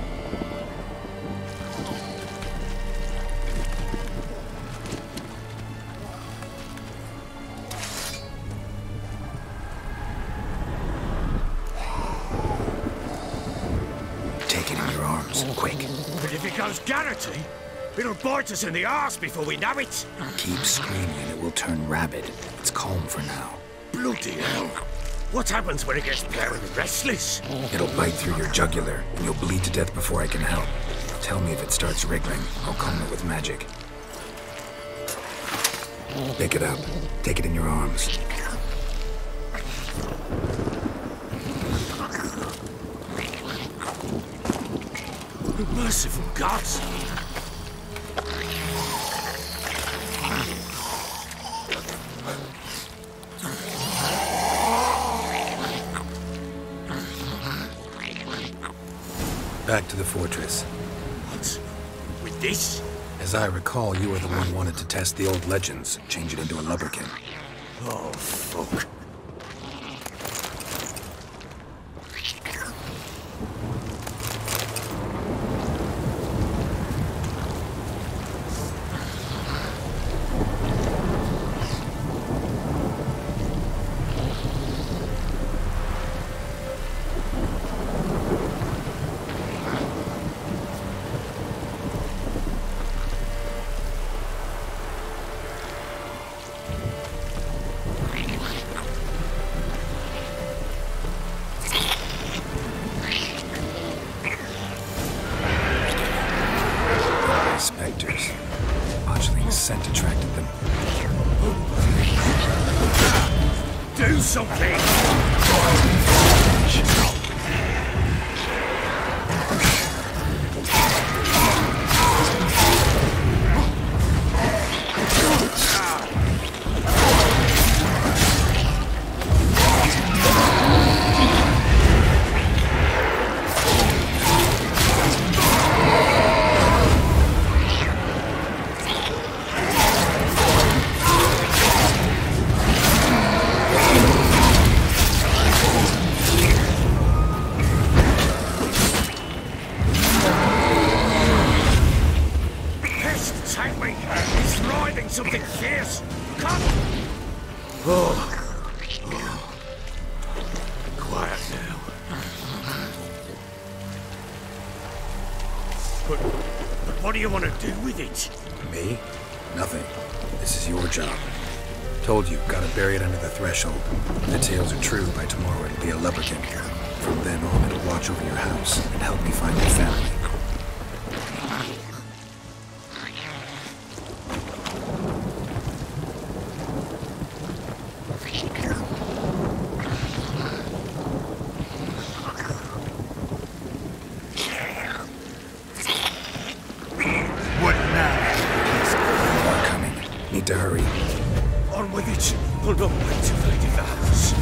S9: goes Garrity, it'll bite us in the arse before we know it.
S4: Keep screaming and it will turn rabid. It's calm for now.
S9: Bloody hell. What happens when it gets very restless?
S4: It'll bite through your jugular, and you'll bleed to death before I can help. Tell me if it starts wriggling. I'll calm it with magic. Pick it up. Take it in your arms.
S9: Merciful gods!
S4: Back to the fortress.
S9: What? With this?
S4: As I recall, you were the one who wanted to test the old legends, change it into a lubberkin.
S9: Oh, fuck.
S4: Scent attracted them.
S9: Do something!
S4: Told you, gotta bury it under the threshold. If the tales are true, by tomorrow it'll be a lubberkin. From then on, it'll watch over your house and help me find your family.
S12: What now?
S4: More coming. Need to hurry.
S9: On with it. We'll not wait till they devour us.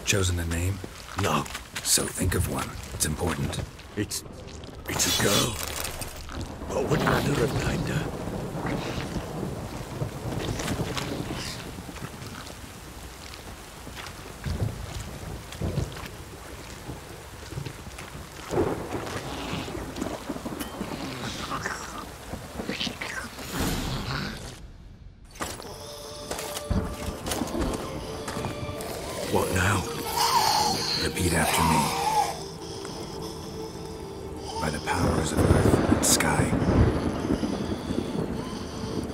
S4: Chosen a name?
S9: No.
S4: So think of one. It's important.
S9: It's a girl. What would Mother have named her?
S4: by the powers of earth and sky.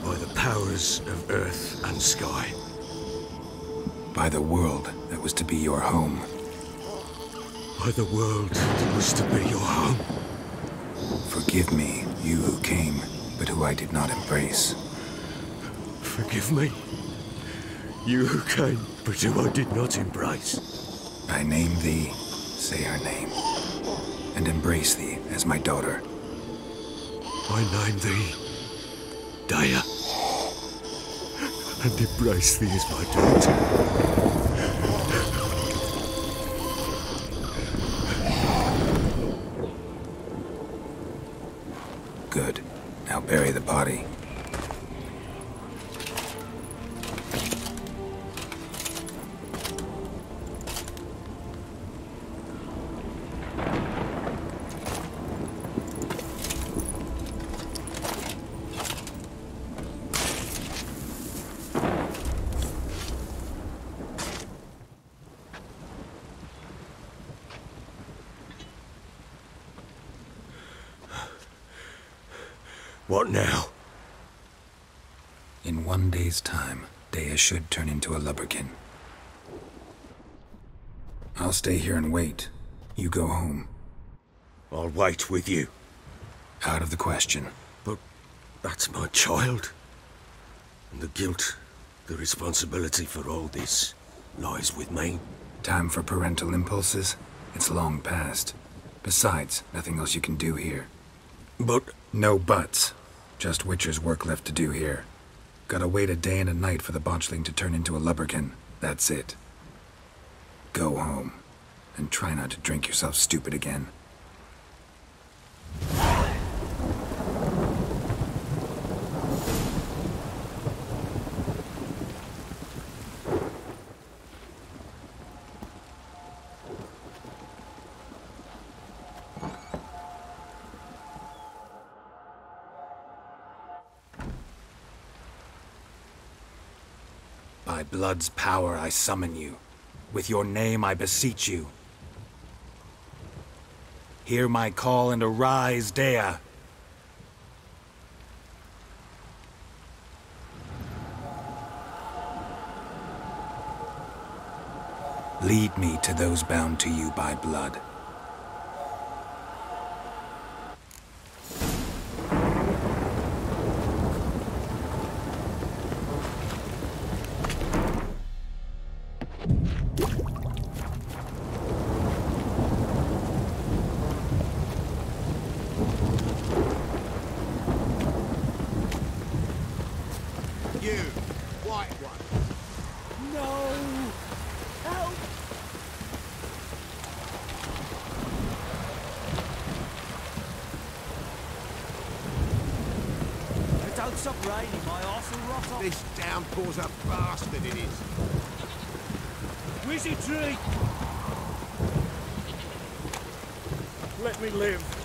S9: By the powers of earth and sky.
S4: By the world that was to be your home.
S9: By the world that was to be your home.
S4: Forgive me, you who came, but who I did not embrace.
S9: Forgive me, you who came, but who I did not embrace.
S4: I name thee, say her name, and embrace thee as my daughter.
S9: I name thee, Dea, and embrace thee as my daughter.
S4: Good. Now bury the body.
S9: What now?
S4: In 1 day's time, Dea should turn into a lubberkin. I'll stay here and wait. You go home.
S9: I'll wait with you.
S4: Out of the question.
S9: But that's my child. And the guilt, the responsibility for all this lies with me.
S4: Time for parental impulses? It's long past. Besides, nothing else you can do here.
S9: But...
S4: No buts. Just Witcher's work left to do here. Gotta wait a day and a night for the botchling to turn into a lubberkin. That's it. Go home. And try not to drink yourself stupid again. By blood's power I summon you. With your name I beseech you. Hear my call and arise, Dea. Lead me to those bound to you by blood.
S8: This downpour's a bastard, it is.
S12: Wizzy tree! Let me live.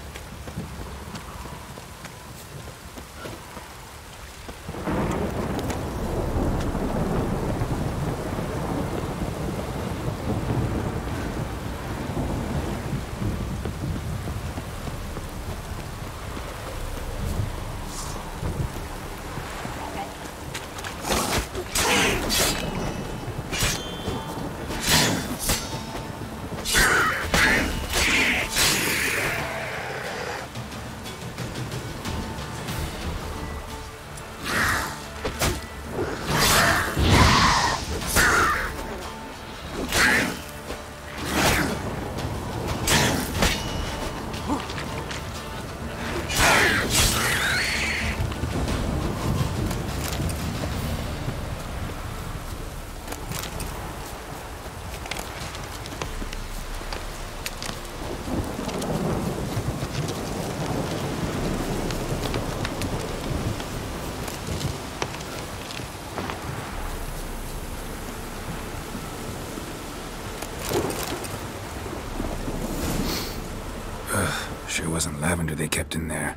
S4: Sure wasn't lavender they kept in there.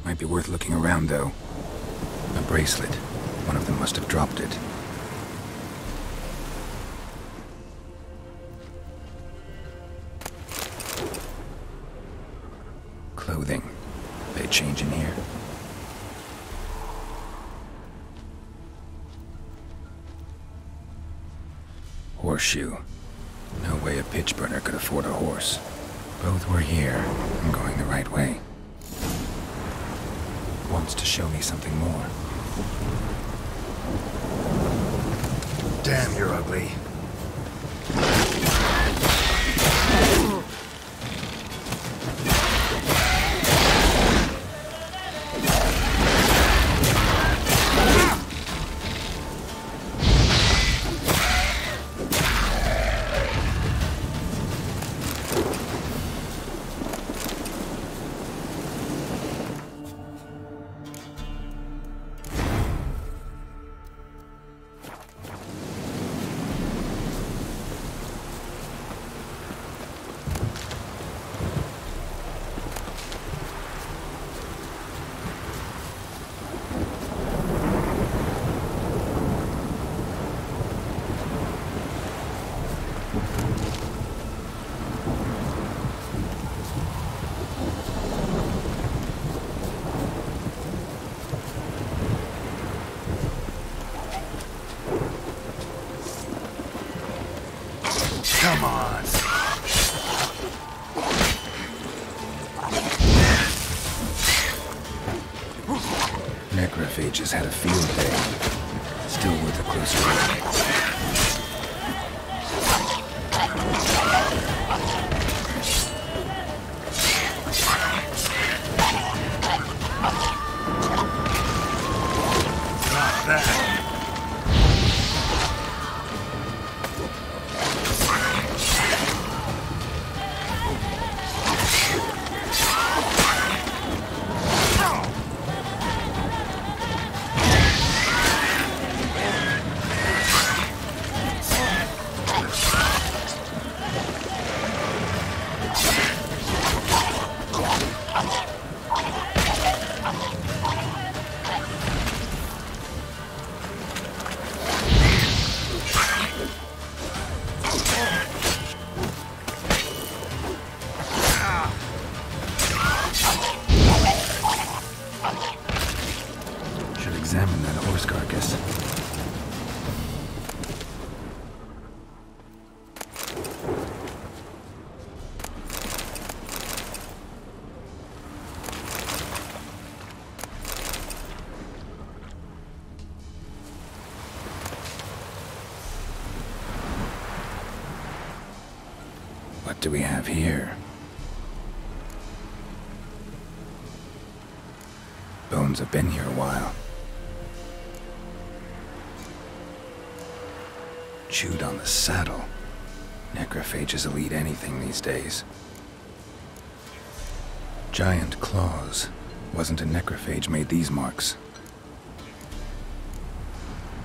S4: Might be worth looking around, though. A bracelet. One of them must have dropped it. clothing. They change in here? Horseshoe. No way a pitch burner could afford a horse. Both were here. I'm going the right way. Wants to show me something more. Damn, you're ugly. Come on. Necrophages had a field day. Still worth a closer look. Not that. Examine that horse carcass. What do we have here? Bones have been here a while. Chewed on the saddle. Necrophages will eat anything these days. Giant claws. Wasn't a necrophage made these marks.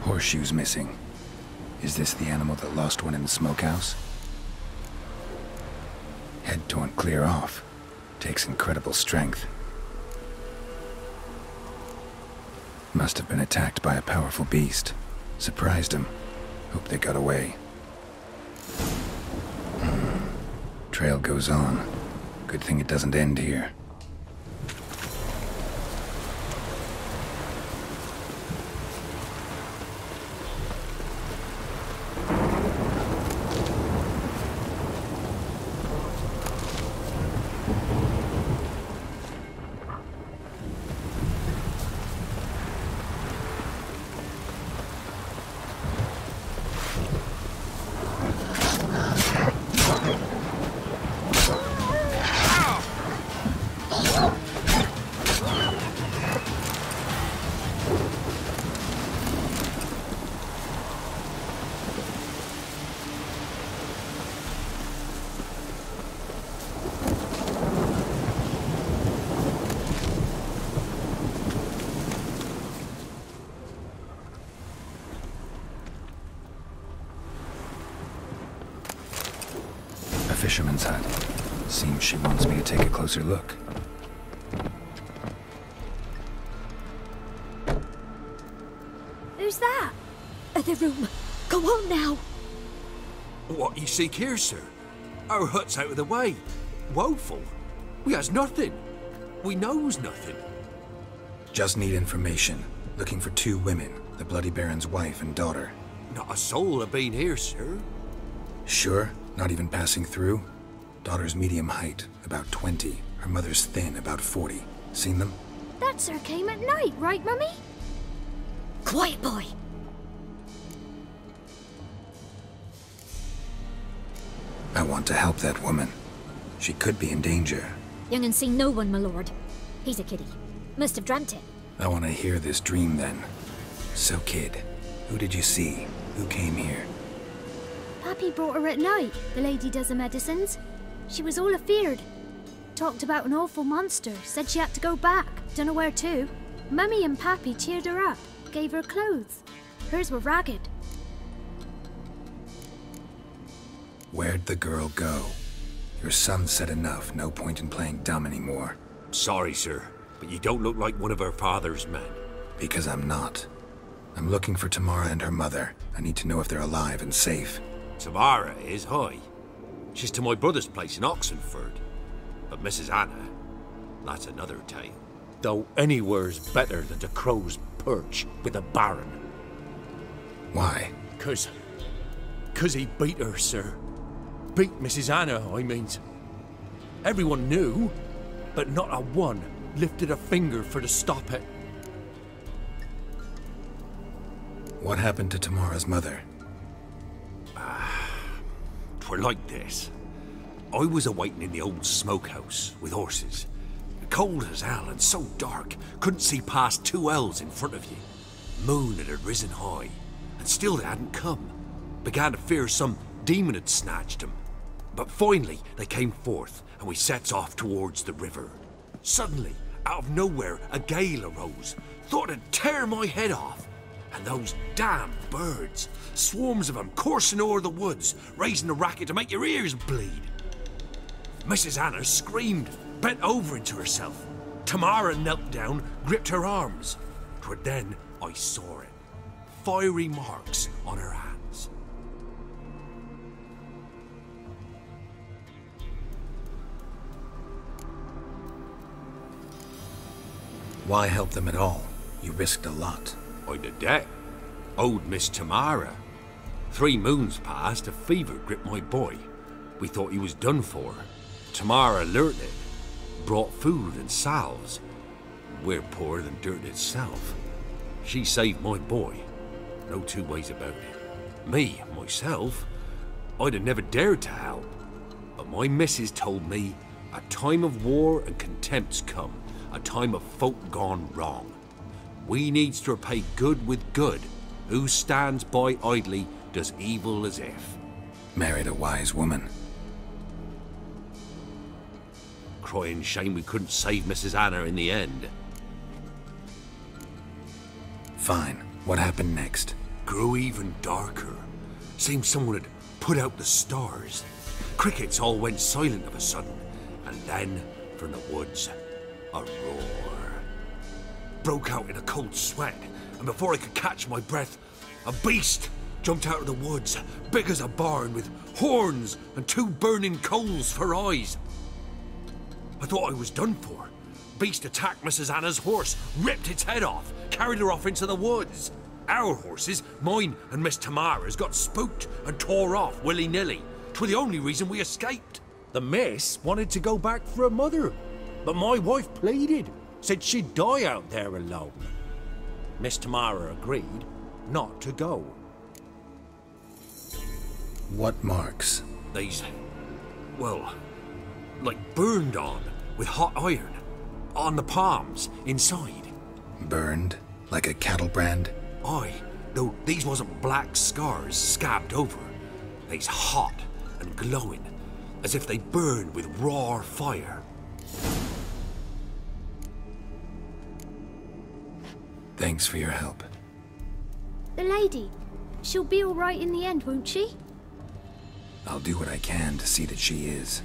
S4: Horseshoes missing. Is this the animal that lost one in the smokehouse? Head torn clear off. Takes incredible strength. Must have been attacked by a powerful beast. Surprised him. Hope they got away. Trail goes on. Good thing it doesn't end here. Fisherman's hut. Seems she wants me to take a closer look.
S17: Who's that? Other room. Go on now.
S20: What you seek here, sir? Our hut's out of the way. Woeful. We has nothing.
S11: We knows nothing.
S4: Just need information. Looking for 2 women, the Bloody Baron's wife and daughter.
S11: Not a soul have been here, sir.
S4: Sure? Not even passing through? Daughter's medium height, about 20. Her mother's thin, about 40. Seen them?
S17: That sir came at night, right, Mummy? Quiet, boy.
S4: I want to help that woman. She could be in danger.
S17: Young and seen no one, my lord. He's a kiddie. Must have dreamt it.
S4: I want to hear this dream then. So, kid, who did you see? Who came here?
S17: Pappy brought her at night, the lady does the medicines. She was all afeared. Talked about an awful monster, said she had to go back, dunno where to. Mummy and Pappy cheered her up, gave her clothes. Hers were ragged.
S4: Where'd the girl go? Your son said enough, no point in playing dumb anymore.
S11: Sorry, sir, but you don't look like one of her father's men.
S4: Because I'm not. I'm looking for Tamara and her mother. I need to know if they're alive and safe.
S11: Tamara is, hi. She's to my brother's place in Oxenford. But Mrs. Anna, that's another tale. Though anywhere's better than the Crow's Perch with a baron.
S4: Why?
S11: 'Cause he beat her, sir. Beat Mrs. Anna, I means. Everyone knew, but not a one lifted a finger for to stop it.
S4: What happened to Tamara's mother?
S11: 'Twere like this. I was a-waiting in the old smokehouse with horses. Cold as hell and so dark, couldn't see past 2 ells in front of you. Moon had risen high, and still they hadn't come. Began to fear some demon had snatched them. But finally they came forth, and we sets off towards the river. Suddenly, out of nowhere, a gale arose. Thought it'd tear my head off. And those damn birds, swarms of them coursing o'er the woods, raising a racket to make your ears bleed. Mrs. Anna screamed, bent over into herself. Tamara knelt down, gripped her arms. 'Twere then I saw it. Fiery marks on her hands.
S4: Why help them at all? You risked a lot.
S11: I'd a debt. Owed Miss Tamara. 3 moons passed, a fever gripped my boy. We thought he was done for. Tamara learnt it. Brought food and salves. We're poorer than dirt itself. She saved my boy. No 2 ways about it. Me, myself, I'd have never dared to help. But my missus told me a time of war and contempt's come. A time of folk gone wrong. We needs to repay good with good. Who stands by idly does evil as if.
S4: Married a wise woman.
S11: Crying shame we couldn't save Mrs. Anna in the end.
S4: Fine. What happened next?
S11: Grew even darker. Seemed someone had put out the stars. Crickets all went silent of a sudden. And then, from the woods, a roar. Broke out in a cold sweat, and before I could catch my breath, a beast jumped out of the woods, big as a barn, with horns and 2 burning coals for eyes. I thought I was done for. Beast attacked Mrs. Anna's horse, ripped its head off, carried her off into the woods. Our horses, mine and Miss Tamara's, got spooked and tore off willy-nilly. 'Twere the only reason we escaped. The miss wanted to go back for her mother, but my wife pleaded. Said she'd die out there alone. Miss Tamara agreed not to go.
S4: What marks?
S11: These, well, like burned on with hot iron. On the palms, inside.
S4: Burned? Like a cattle brand?
S11: Aye, though these wasn't black scars scabbed over. They's hot and glowing, as if they burned with raw fire.
S4: Thanks for your help.
S17: The lady, she'll be all right in the end, won't she?
S4: I'll do what I can to see that she is.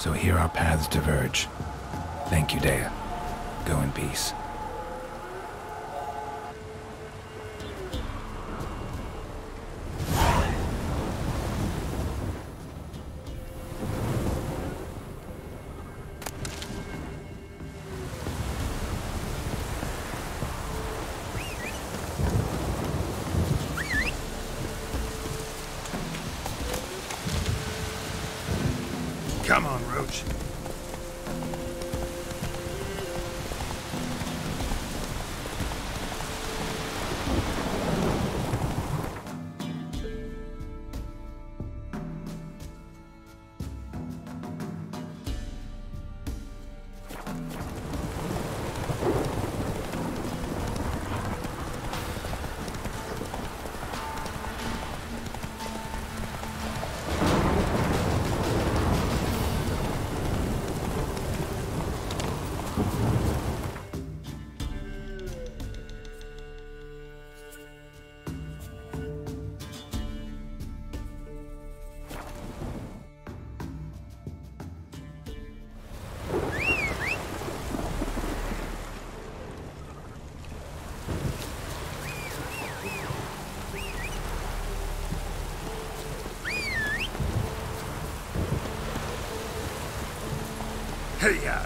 S4: So here our paths diverge. Thank you, Dea. Go in peace.
S12: Come on, Roach. Hey-ya!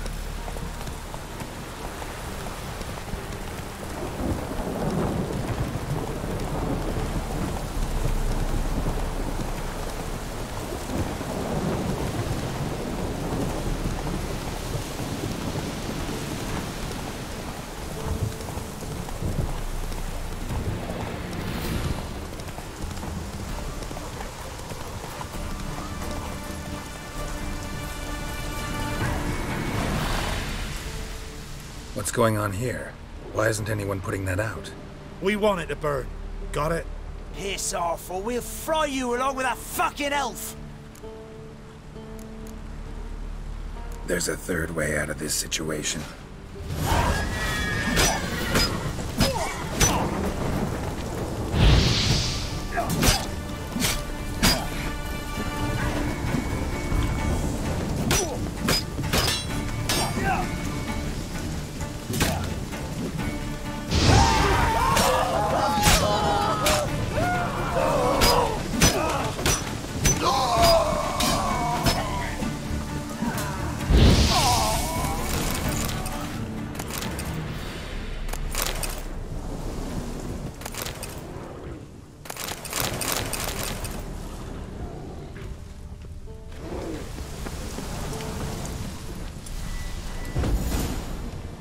S4: What's going on here? Why isn't anyone putting that out?
S12: We want it to burn. Got it?
S15: Piss off, or we'll fry you along with a fucking elf!
S4: There's a third way out of this situation.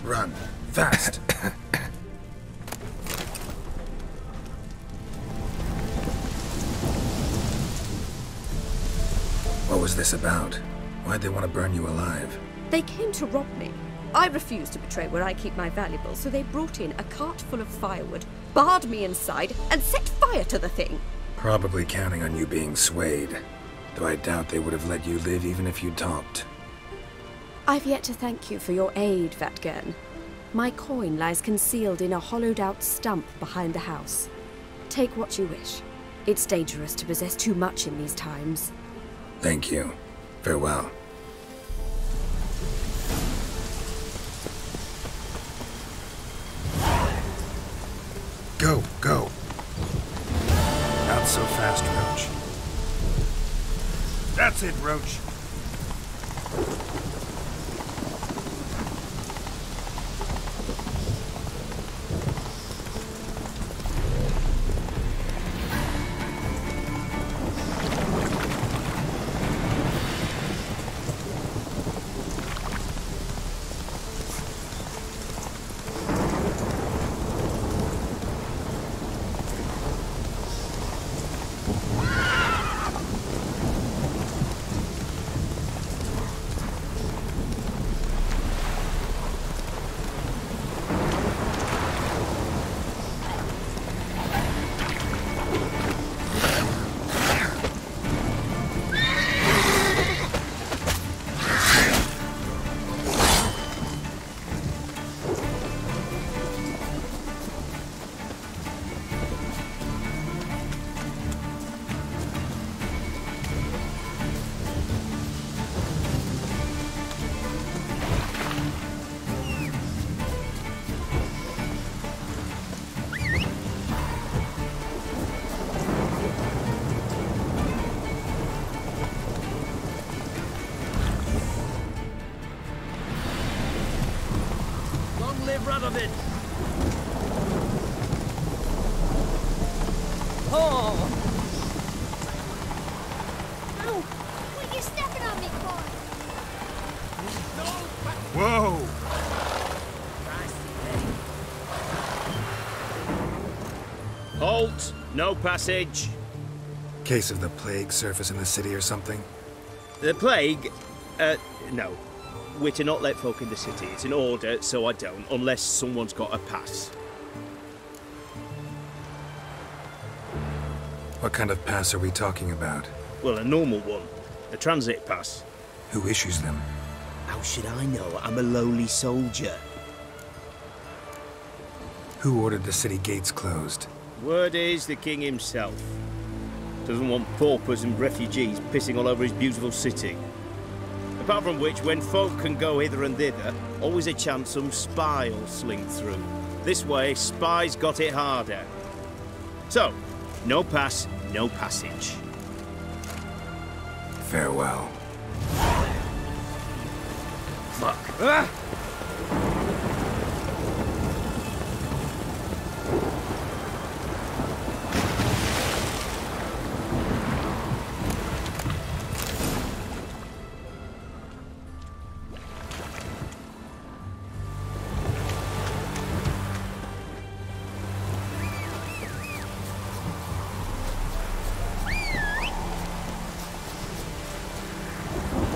S4: Run. Fast. What was this about? Why'd they want to burn you alive?
S21: They came to rob me. I refused to betray where I keep my valuables, so they brought in a cart full of firewood, barred me inside, and set fire to the thing.
S4: Probably counting on you being swayed. Though I doubt they would have let you live even if you talked.
S21: I've yet to thank you for your aid, Vatgern. My coin lies concealed in a hollowed-out stump behind the house. Take what you wish. It's dangerous to possess too much in these times.
S4: Thank you. Farewell. Go, go.
S12: Not so fast, Roach. That's it, Roach.
S14: Oh! Ow! What are you stepping on me for?
S12: Whoa!
S16: Halt! No passage.
S4: Case of the plague surface in the city or something?
S16: The plague? No. We're to not let folk in the city. It's an order, so I don't, unless someone's got a pass.
S4: What kind of pass are we talking about?
S16: Well, a normal one. A transit pass.
S4: Who issues them?
S16: How should I know? I'm a lowly soldier.
S4: Who ordered the city gates closed?
S16: Word is the king himself. Doesn't want paupers and refugees pissing all over his beautiful city. Apart from which, when folk can go hither and thither, always a chance some spy will sling through. This way, spies got it harder. So, no pass, no passage.
S4: Farewell.
S16: Fuck. Ah!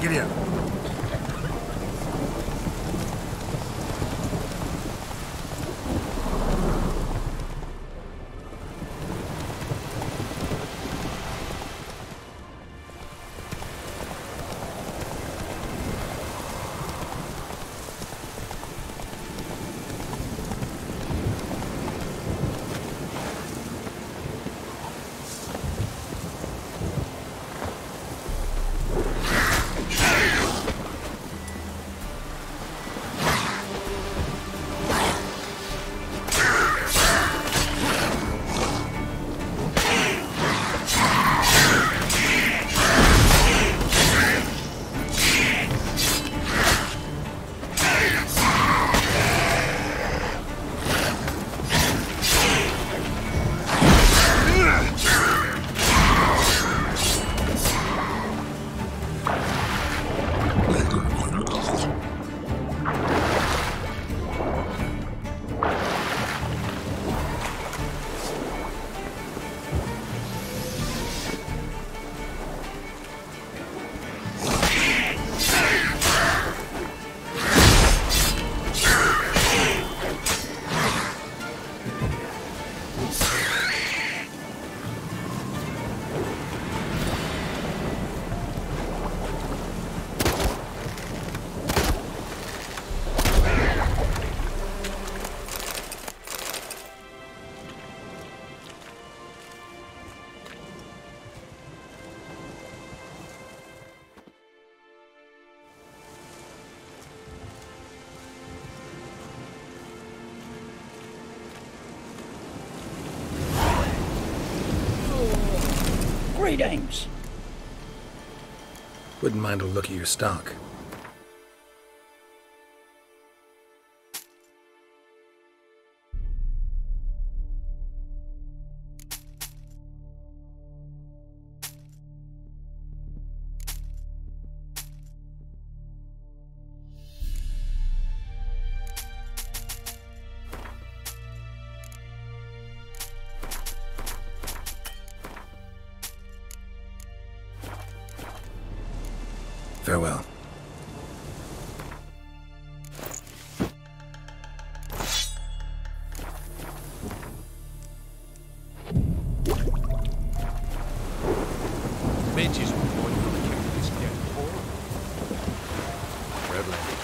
S4: Giddy up.
S6: Greetings.
S4: Wouldn't mind a look at your stock. Farewell.
S11: Midges were going for the king of this dead poor. Redland.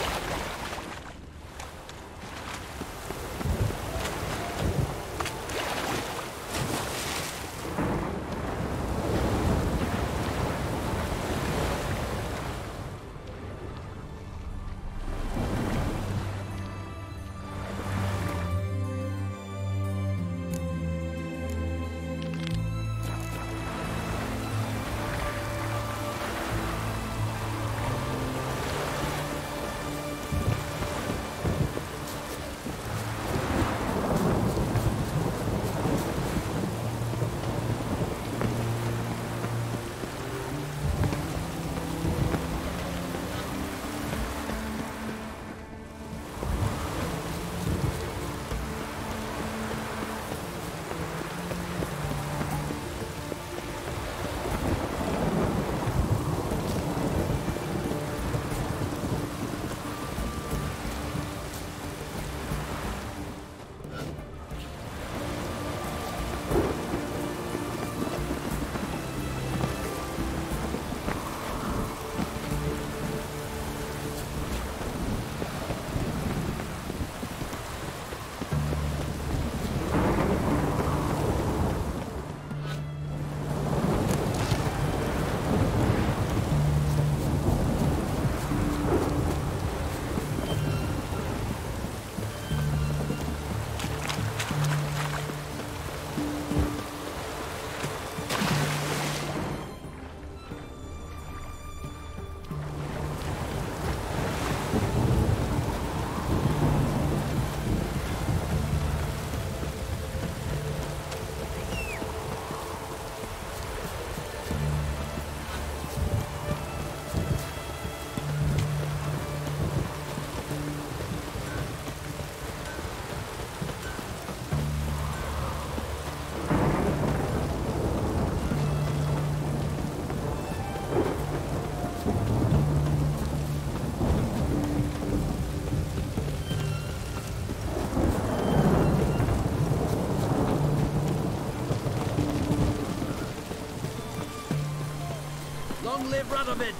S15: live Radovid.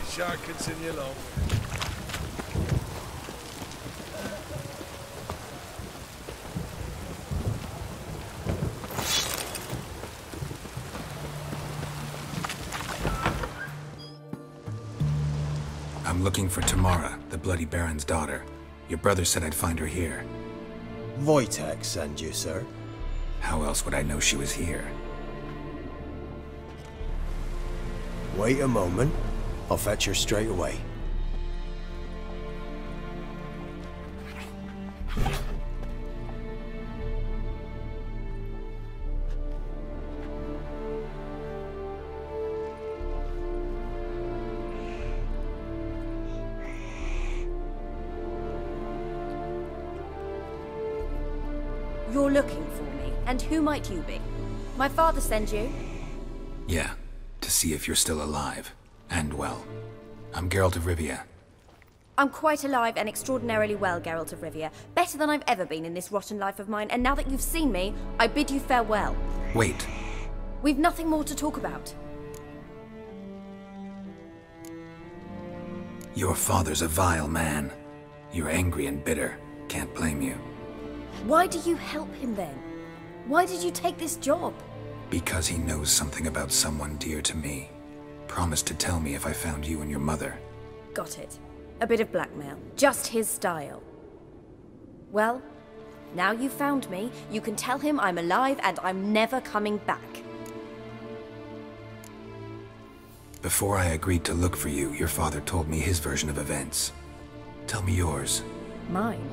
S6: Sure continue long.
S4: I'm looking for Tamara, the Bloody Baron's daughter. Your brother said I'd find her here.
S10: Wojtek sent you, sir.
S4: How else would I know she was here?
S10: Wait a moment. I'll fetch her straight away.
S21: You're looking for me, and who might you be? My father sent you?
S4: Yeah, to see if you're still alive. And well. I'm Geralt of Rivia.
S21: I'm quite alive and extraordinarily well, Geralt of Rivia. Better than I've ever been in this rotten life of mine, and now that you've seen me, I bid you farewell.
S4: Wait.
S21: We've nothing more to talk about.
S4: Your father's a vile man. You're angry and bitter. Can't blame you.
S21: Why do you help him then? Why did you take this job?
S4: Because he knows something about someone dear to me. Promised to tell me if I found you and your mother.
S21: Got it. A bit of blackmail. Just his style. Well, now you've found me, you can tell him I'm alive and I'm never coming back.
S4: Before I agreed to look for you, your father told me his version of events. Tell me yours.
S21: Mine?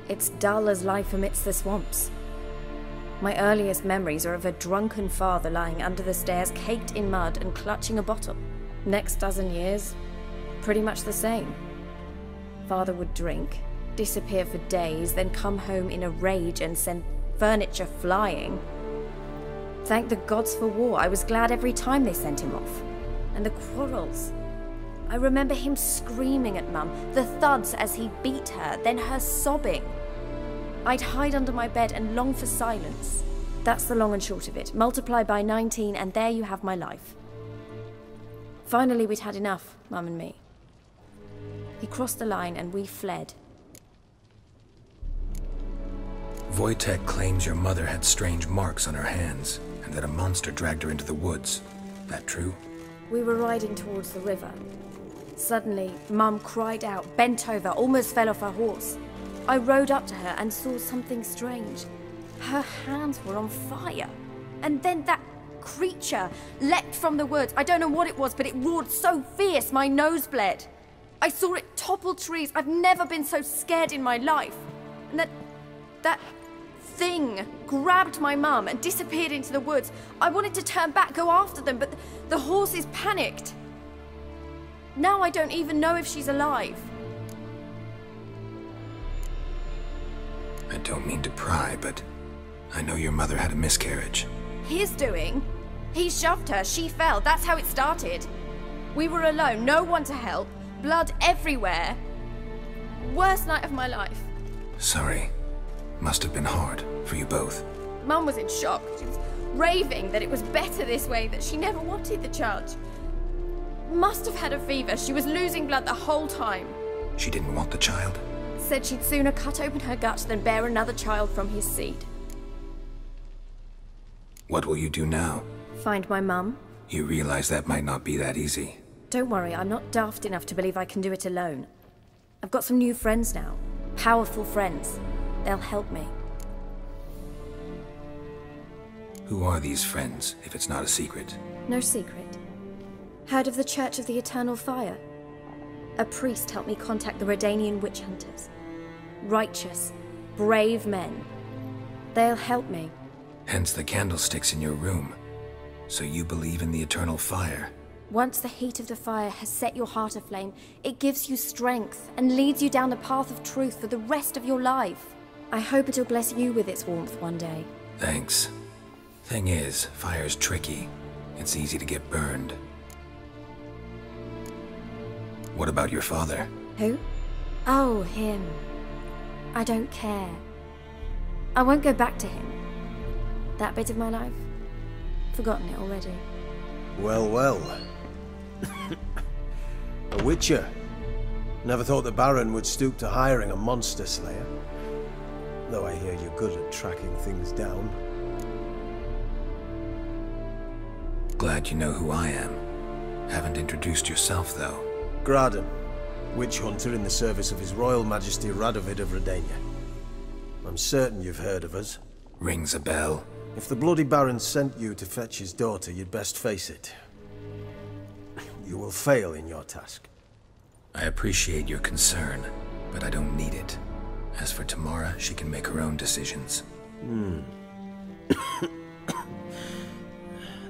S21: It's dull as life amidst the swamps. My earliest memories are of a drunken father lying under the stairs, caked in mud and clutching a bottle. Next dozen years, pretty much the same. Father would drink, disappear for days, then come home in a rage and send furniture flying. Thank the gods for war. I was glad every time they sent him off. And the quarrels. I remember him screaming at Mum, the thuds as he beat her, then her sobbing. I'd hide under my bed and long for silence. That's the long and short of it. Multiply by 19 and there you have my life. Finally we'd had enough, Mum and me. He crossed the line and we fled.
S4: Wojtek claims your mother had strange marks on her hands, and that a monster dragged her into the woods. That true?
S21: We were riding towards the river. Suddenly, Mum cried out, bent over, almost fell off her horse. I rode up to her and saw something strange. Her hands were on fire. And then that creature leapt from the woods. I don't know what it was, but it roared so fierce my nose bled. I saw it topple trees. I've never been so scared in my life. And that thing grabbed my mum and disappeared into the woods. I wanted to turn back, go after them, but the horses panicked. Now I don't even know if she's alive.
S4: I don't mean to pry, but I know your mother had a miscarriage.
S21: His doing? He shoved her, she fell, that's how it started. We were alone, no one to help, blood everywhere. Worst night of my life.
S4: Sorry. Must have been hard for you both.
S21: Mum was in shock. She was raving that it was better this way, that she never wanted the child. Must have had a fever. She was losing blood the whole time.
S4: She didn't want the child?
S21: Said she'd sooner cut open her gut than bear another child from his seed.
S4: What will you do now?
S21: Find my mum.
S4: You realize that might not be that easy.
S21: Don't worry, I'm not daft enough to believe I can do it alone. I've got some new friends now. Powerful friends. They'll help me.
S4: Who are these friends, if it's not a secret?
S21: No secret. Heard of the Church of the Eternal Fire? A priest helped me contact the Redanian witch hunters. Righteous, brave men. They'll help me.
S4: Hence the candlesticks in your room. So you believe in the eternal fire?
S21: Once the heat of the fire has set your heart aflame, it gives you strength and leads you down the path of truth for the rest of your life. I hope it'll bless you with its warmth one day.
S4: Thanks. Thing is, fire's tricky. It's easy to get burned. What about your father?
S21: Who? Oh, him. I don't care. I won't go back to him. That bit of my life? Forgotten it already.
S10: Well, well. A Witcher. Never thought the Baron would stoop to hiring a monster slayer. Though I hear you're good at tracking things down.
S4: Glad you know who I am. Haven't introduced yourself, though.
S10: Graden, witch hunter in the service of His Royal Majesty Radovid of Redania. I'm certain you've heard of us.
S4: Rings a bell.
S10: If the bloody Baron sent you to fetch his daughter, you'd best face it. You will fail in your task.
S4: I appreciate your concern, but I don't need it. As for Tamara, she can make her own decisions.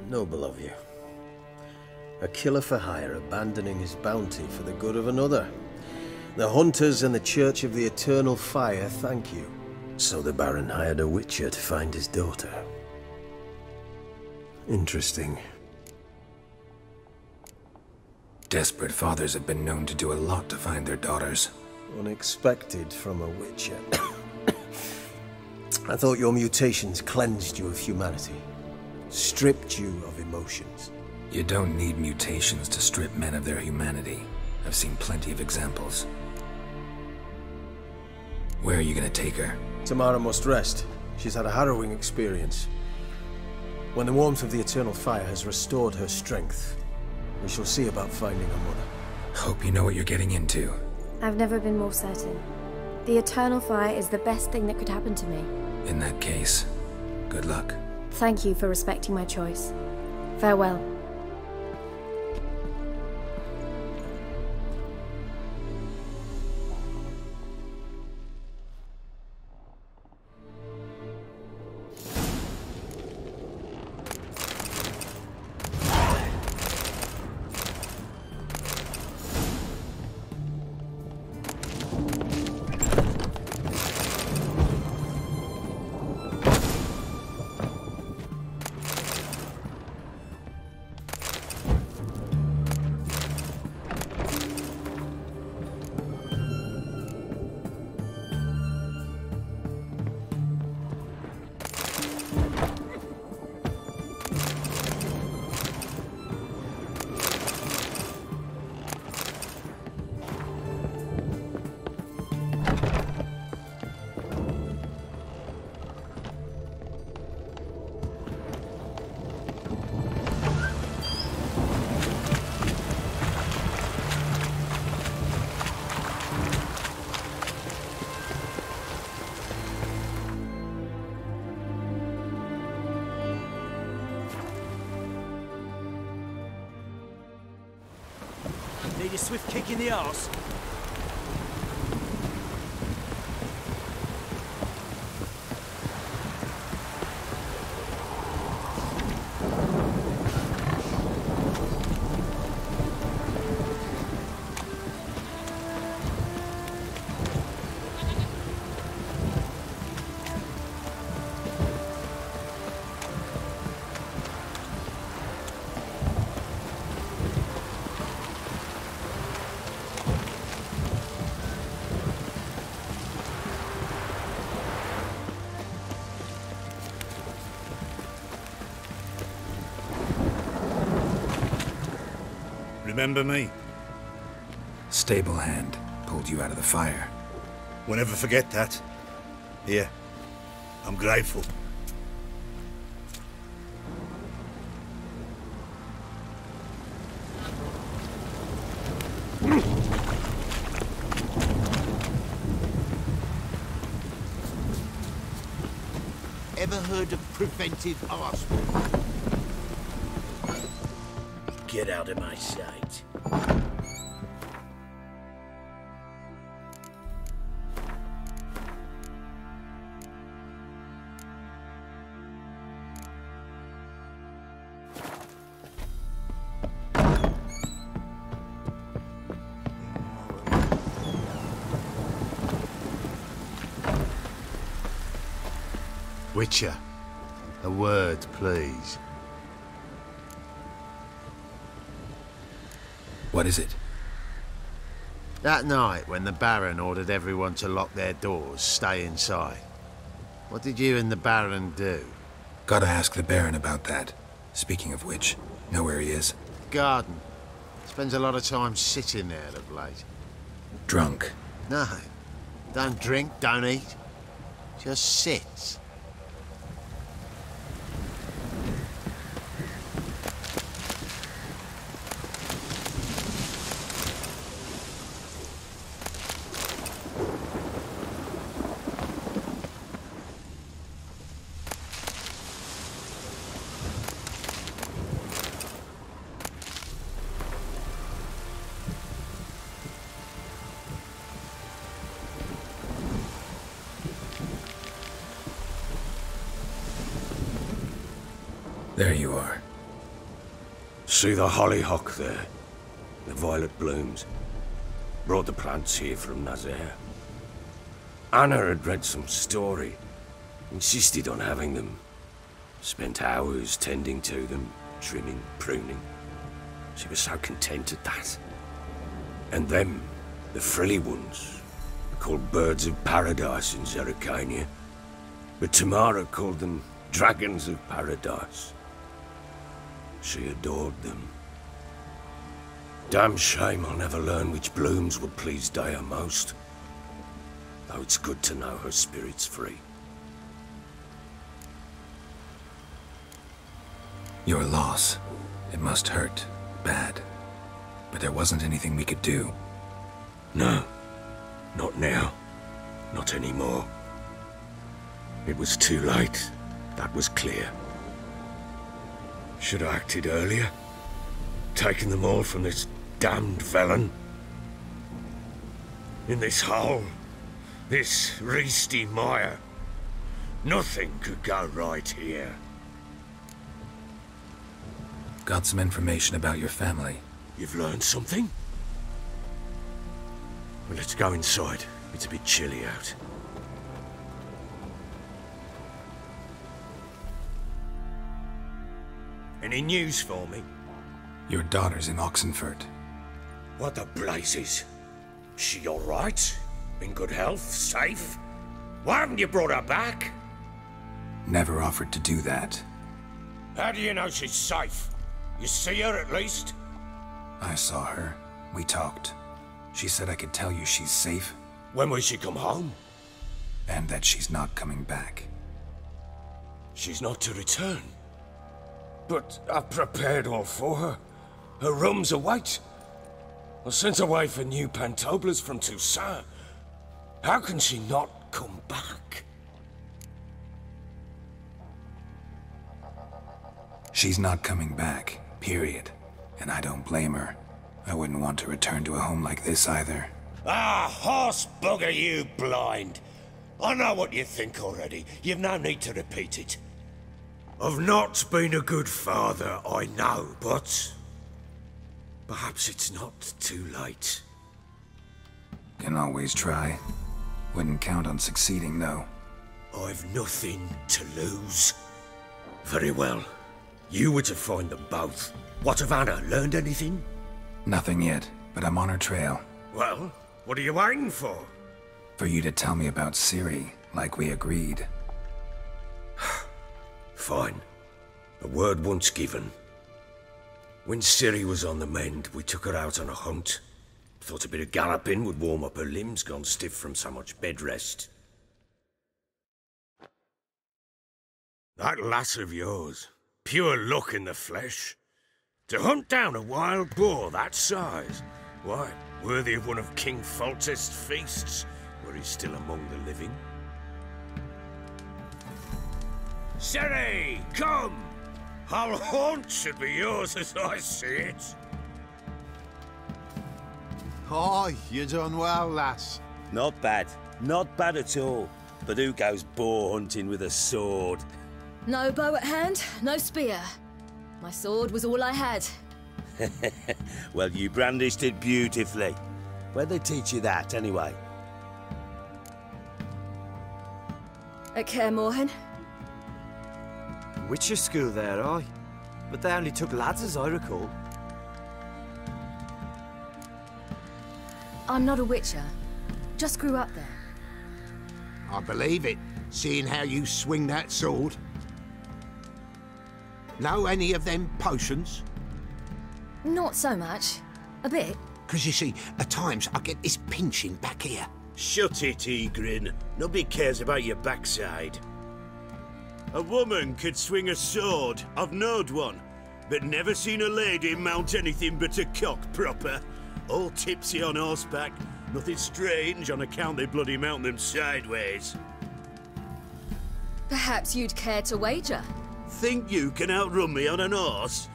S10: Noble of you. A killer for hire abandoning his bounty for the good of another. The hunters and the Church of the Eternal Fire thank you. So the Baron hired a Witcher to find his daughter. Interesting.
S4: Desperate fathers have been known to do a lot to find their daughters.
S10: Unexpected from a Witcher. I thought your mutations cleansed you of humanity. Stripped you of emotions.
S4: You don't need mutations to strip men of their humanity. I've seen plenty of examples. Where are you gonna take her?
S10: Tamara must rest. She's had a harrowing experience. When the warmth of the Eternal Fire has restored her strength, we shall see about finding her mother.
S4: Hope you know what you're getting into.
S21: I've never been more certain. The Eternal Fire is the best thing that could happen to me.
S4: In that case, good luck.
S21: Thank you for respecting my choice. Farewell.
S15: Need a swift kick in the arse.
S12: Remember me?
S4: Stable hand pulled you out of the fire.
S12: Won't ever forget that. Here, I'm grateful.
S16: Ever heard of preventive arson? Get out of my sight. Witcher, a word, please.
S4: What is it?
S16: That night, when the Baron ordered everyone to lock their doors, stay inside. What did you and the Baron do?
S4: Gotta ask the Baron about that. Speaking of which, know where he is?
S16: Garden.
S3: Spends a lot of time sitting there of late.
S4: Drunk.
S3: No. Don't drink, don't eat. Just sits.
S4: There you are.
S9: See the hollyhock there? The violet blooms. Brought the plants here from Nazaire. Anna had read some story. Insisted on having them. Spent hours tending to them, trimming, pruning. She was so content at that. And them, the frilly ones, called birds of paradise in Zerrikania. But Tamara called them dragons of paradise. She adored them. Damn shame I'll never learn which blooms would please Dea most. Though it's good to know her spirit's free.
S4: Your loss. It must hurt. Bad. But there wasn't anything we could do.
S9: No. Not now. Not anymore. It was too late. That was clear. Should have acted earlier. Taken them all from this damned Velen. In this hole. This reesty mire. Nothing could go right here.
S4: Got some information about your family.
S9: You've learned something? Well, let's go inside. It's a bit chilly out. Any news for me?
S4: Your daughter's in Oxenfurt.
S9: What the blazes? She all right? In good health? Safe? Why haven't you brought her back?
S4: Never offered to do that.
S9: How do you know she's safe? You see her at least?
S4: I saw her. We talked. She said I could tell you she's safe.
S9: When will she come home?
S4: And that she's not coming back.
S9: She's not to return? But I've prepared all for her. Her rooms await. I sent away for new pantoblas from Toussaint. How can she not come back?
S4: She's not coming back, period. And I don't blame her. I wouldn't want to return to a home like this either.
S9: Ah, horse bugger you, blind. I know what you think already. You've no need to repeat it. I've not been a good father, I know, but perhaps it's not too late.
S4: Can always try. Wouldn't count on succeeding, though.
S9: I've nothing to lose. Very well. You were to find them both. What of Anna? Learned anything?
S4: Nothing yet, but I'm on her trail.
S9: Well, what are you waiting for?
S4: For you to tell me about Ciri, like we agreed.
S9: Fine. A word once given. When Ciri was on the mend, we took her out on a hunt. Thought a bit of galloping would warm up her limbs, gone stiff from so much bed rest. That lass of yours, pure luck in the flesh. To hunt down a wild boar that size, why, worthy of one of King Foltest's feasts, where he's still among the living. Ciri, come! Our haunt should be yours as I see it.
S3: Oh, you done well, lass.
S16: Not bad. Not bad at all. But who goes boar hunting with a sword?
S18: No bow at hand, no spear. My sword was all I had.
S16: Well, you brandished it beautifully. Where'd they teach you that, anyway?
S18: At Kaer Morhen.
S15: Witcher school there, aye. But they only took lads, as I recall.
S18: I'm not a Witcher. Just grew up there.
S8: I believe it, seeing how you swing that sword. Know any of them potions?
S18: Not so much. A bit?
S8: Because you see, at times I get this pinching back here.
S16: Shut it, Egrin. Nobody cares about your backside. A woman could swing a sword. I've knowed one. But never seen a lady mount anything but a cock proper. All tipsy on horseback. Nothing strange on account they bloody mount them sideways.
S18: Perhaps you'd care to wager?
S16: Think you can outrun me on an horse?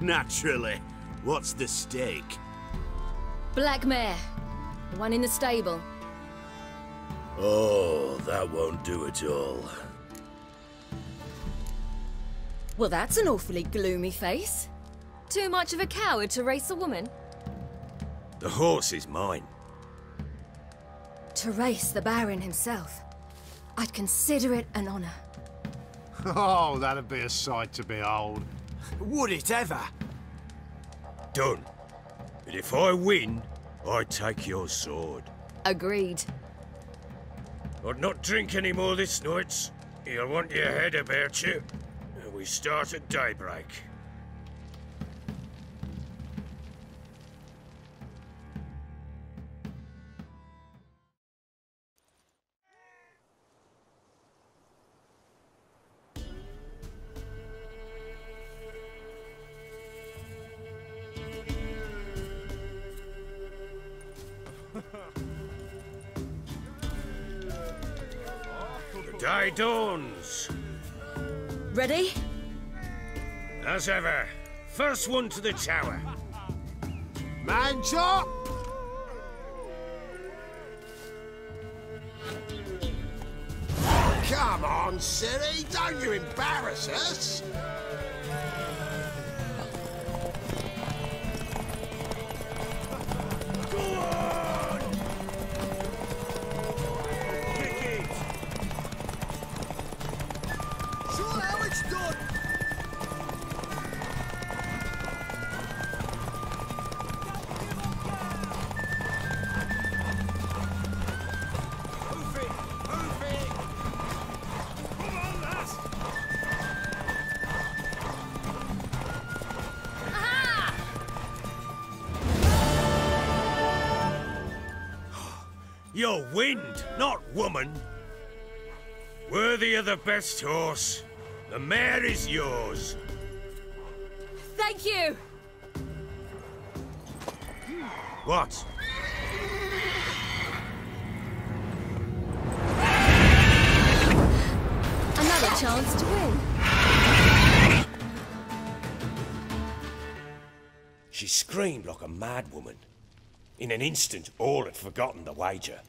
S16: Naturally. What's the stake?
S18: Black mare. The one in the stable.
S16: Oh, that won't do at all.
S18: Well, that's an awfully gloomy face. Too much of a coward to race a woman?
S9: The horse is mine.
S18: To race the Baron himself. I'd consider it an honour.
S3: Oh, that'd be a sight to behold.
S15: Would it ever?
S9: Done. But if I win, I take your sword.
S18: Agreed.
S9: I'd not drink any more this night. You'll want your head about you. And we start at daybreak. The day dawns.
S18: Ready?
S9: As ever, first one to the tower.
S3: Man chop!
S8: Come on, Ciri, don't you embarrass us!
S9: You're wind, not woman. Worthy of the best horse. The mare is yours.
S18: Thank you!
S9: What?
S18: Another chance to win.
S9: She screamed like a mad woman. In an instant, all had forgotten the wager.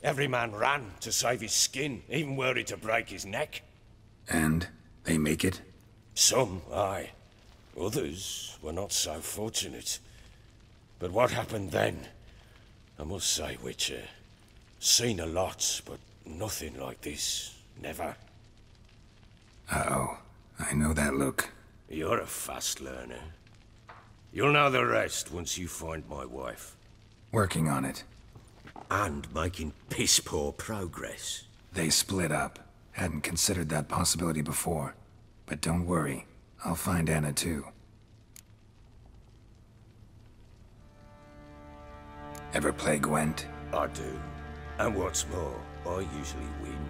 S9: Every man ran to save his skin, even were it to break his neck.
S4: And they make it?
S9: Some, aye. Others were not so fortunate. But what happened then? I must say, Witcher, seen a lot, but nothing like this. Never.
S4: Uh-oh. I know that look.
S9: You're a fast learner. You'll know the rest once you find my wife.
S4: Working on it.
S9: And making piss-poor progress.
S4: They split up. Hadn't considered that possibility before. But don't worry. I'll find Anna too. Ever play Gwent?
S9: I do. And what's more, I usually win.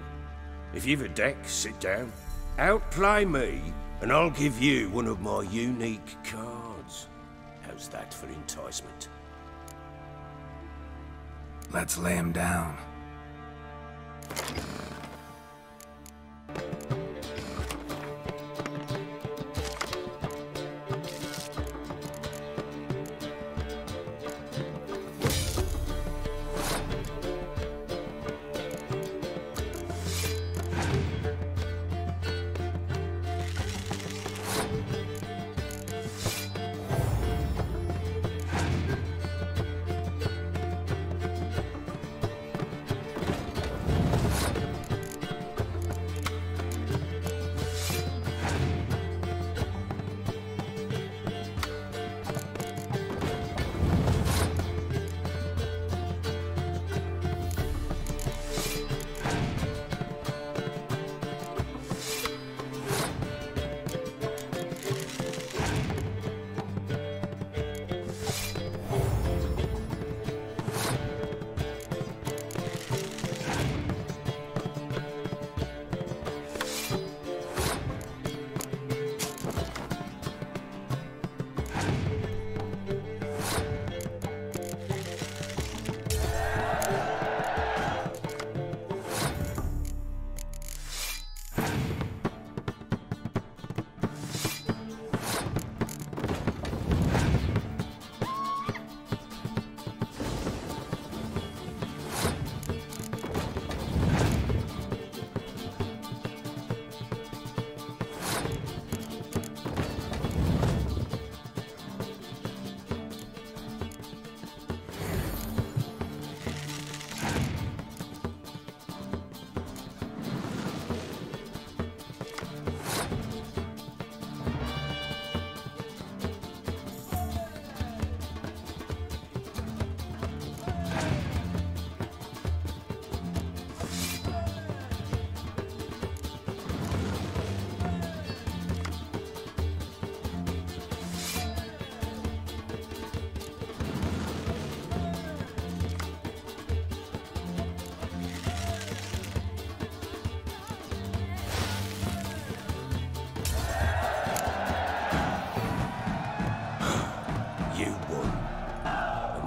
S9: If you've a deck, sit down. Outplay me, and I'll give you one of my unique cards. How's that for enticement?
S4: Let's lay him down.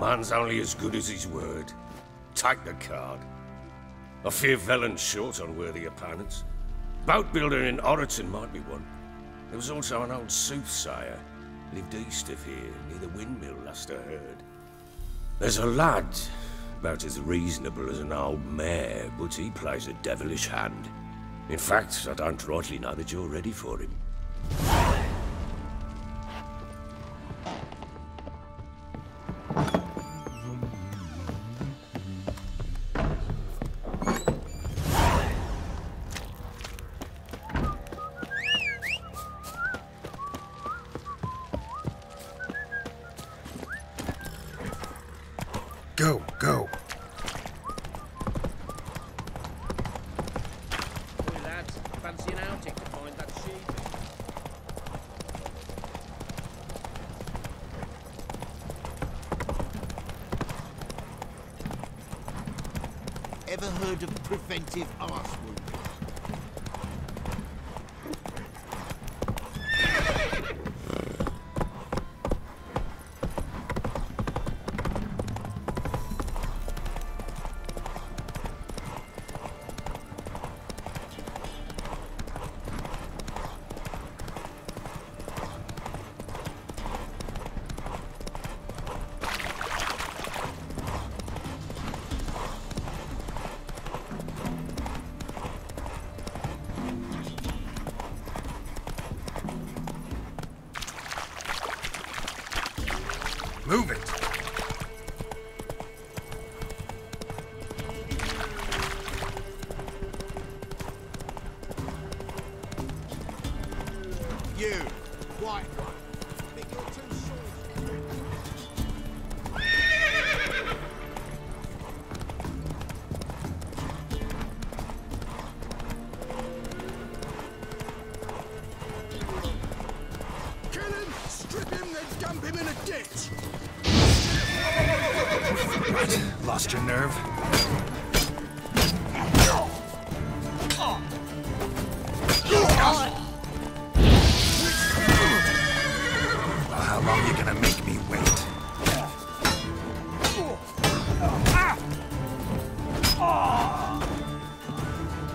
S9: man's only as good as his word. Take the card. I fear Velen's short on worthy opponents. Boat builder in Heatherton might be one. There was also an old soothsayer. Lived east of here, near the windmill, last I heard. There's a lad, about as reasonable as an old mare, but he plays a devilish hand. In fact, I don't rightly know that you're ready for him.
S4: Go, go.
S5: Hey lads, fancy an outing to find that sheep?
S15: Ever heard of preventive arse wound?
S4: Move it.
S15: You, white one. Think you're too short.
S19: Kill him, strip him, then dump him in a ditch.
S4: What? Lost your nerve? Well, how long you gonna make me wait?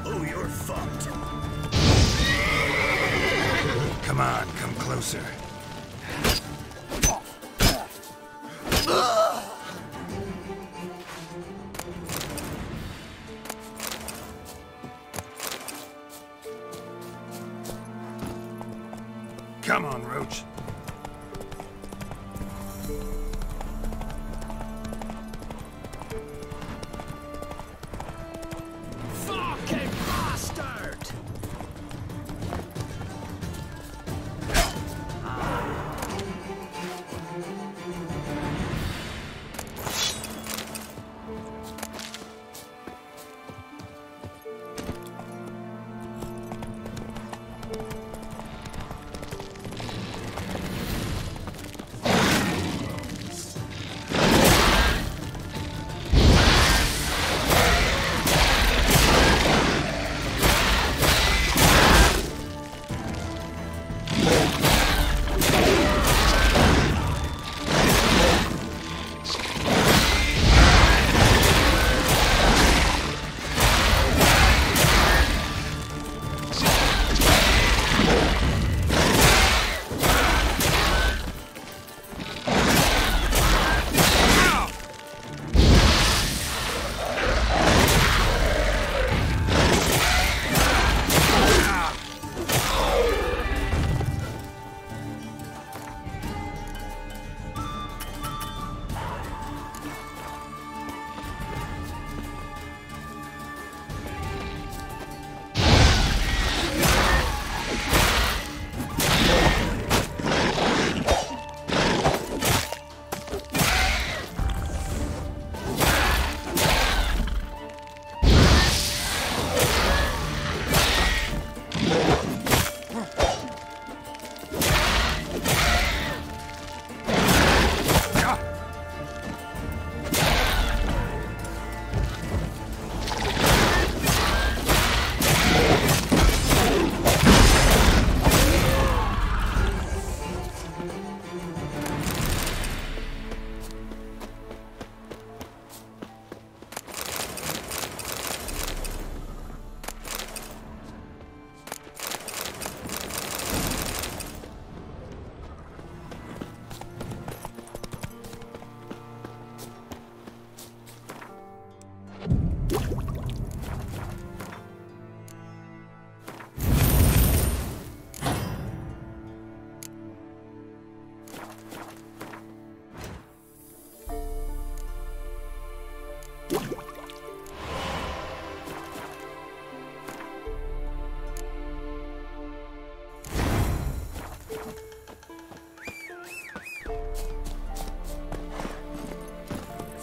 S12: Oh, you're fucked.
S4: Come on, come closer. Come on, Roach.
S19: Fucking bastard!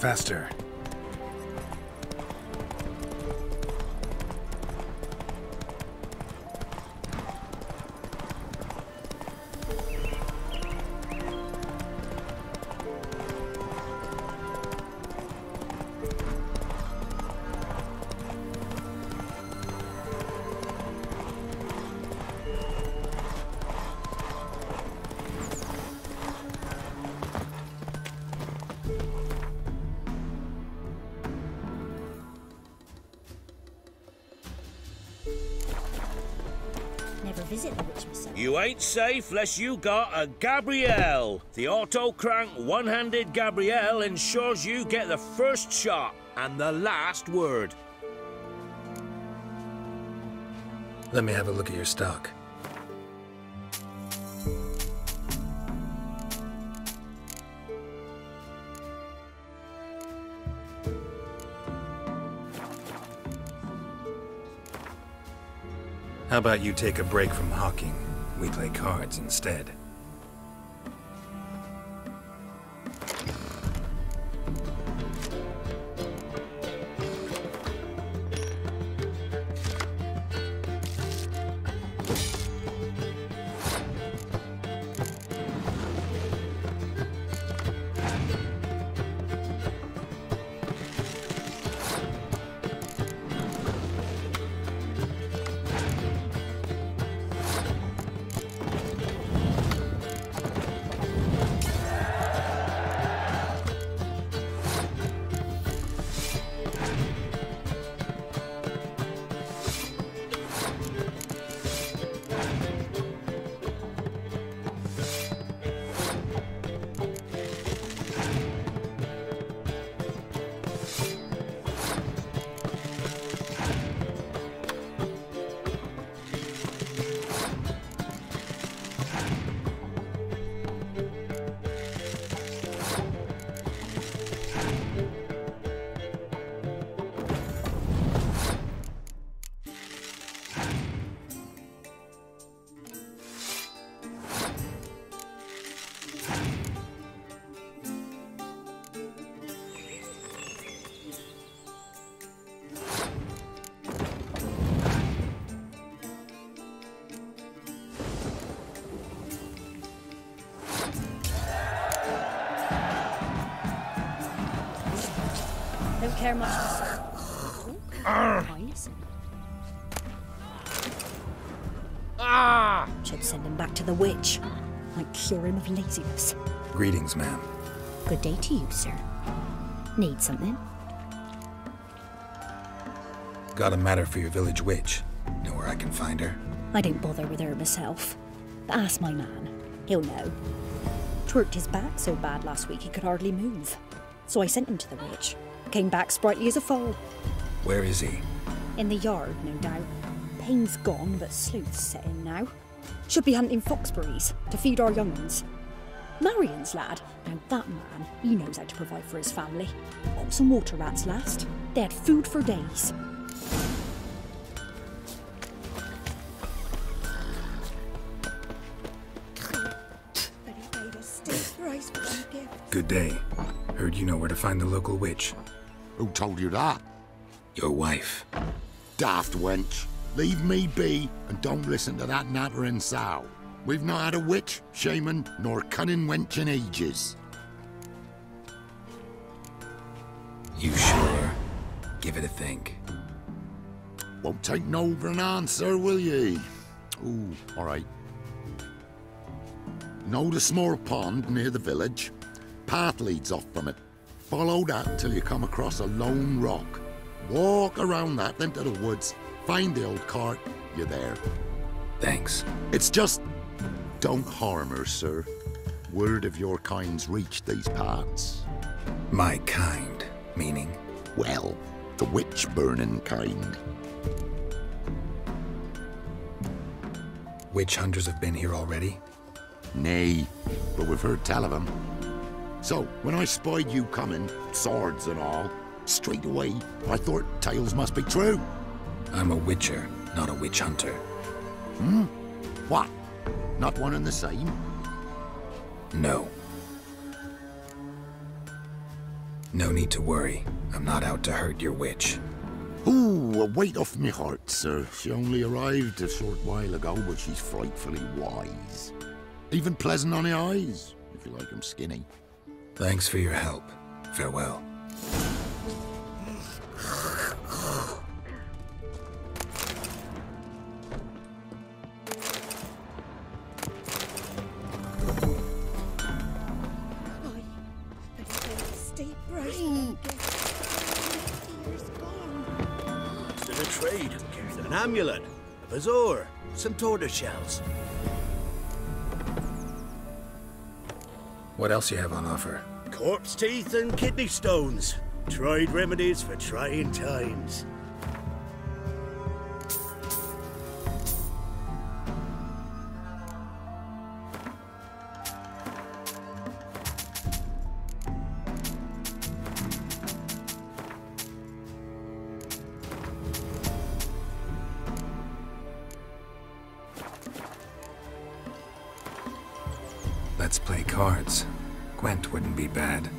S4: Faster.
S17: Visit the witch myself.
S9: You ain't safe less you got a Gabrielle. The auto-crank one-handed Gabrielle ensures you get the first shot and the last word.
S4: Let me have a look at your stock. How about you take a break from hawking? We play cards instead.
S17: Don't care much for Should send him back to the witch. Might cure him of laziness.
S4: Greetings, ma'am.
S17: Good day to you, sir. Need something?
S4: Got a matter for your village witch. Know where I can find her?
S17: I don't bother with her myself. But ask my man. He'll know. Twerked his back so bad last week he could hardly move. So I sent him to the witch. Came back sprightly as a foal.
S4: Where is he?
S17: In the yard, no doubt. Pain's gone, but sleuth's set in now. Should be hunting foxberries to feed our young ones. Marion's lad, now that man, he knows how to provide for his family. Got some water rats last. They had food for days.
S4: Good day. Heard you know where to find the local witch.
S8: Who told you that?
S4: Your wife.
S8: Daft wench. Leave me be and don't listen to that nattering sow. We've not had a witch, shaman, nor cunning wench in ages.
S4: You sure? Give it a think.
S8: Won't take no for an answer, will ye? Ooh, all right. Know the small pond near the village? Path leads off from it. Follow that till you come across a lone rock. Walk around that, then to the woods. Find the old cart. You're there.
S4: Thanks.
S8: It's just... don't harm her, sir. Word of your kind's reached these parts.
S4: My kind, meaning?
S8: Well, the witch-burning kind.
S4: Witch hunters have been here already?
S8: Nay, but we've heard tell of them. So, when I spied you coming, swords and all, straight away I thought tales must be true.
S4: I'm a witcher, not a witch hunter.
S8: Hmm? What? Not one and the same?
S4: No. No need to worry. I'm not out to hurt your witch.
S8: Ooh, a weight off me heart, sir. She only arrived a short while ago, but she's frightfully wise. Even pleasant on the eyes, if you like 'em skinny.
S4: Thanks for your help. Farewell.
S16: An amulet, a bazaar, some tortoise shells.
S4: What else you have on offer?
S16: Corpse teeth and kidney stones. Tried remedies for trying times.
S4: Let's play cards. Gwent wouldn't be bad.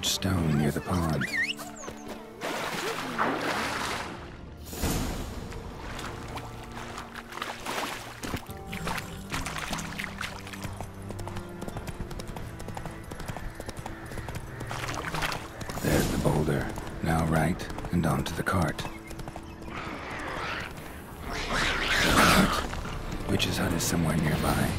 S4: Stone near the pond. There's the boulder. Now right, and onto the cart. Witch's hut is somewhere nearby.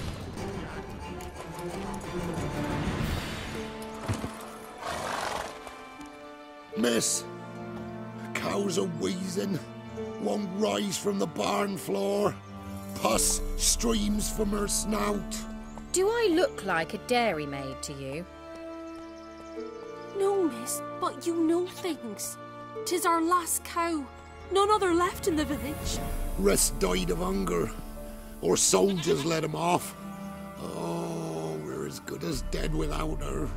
S8: Miss, cows are wheezing, won't rise from the barn floor. Pus streams from her snout.
S14: Do I look like a dairymaid to you?
S21: No, miss, but you know things. 'Tis our last cow. None other left in the village.
S8: Rest died of hunger, or soldiers let him off. Oh, we're as good as dead without her.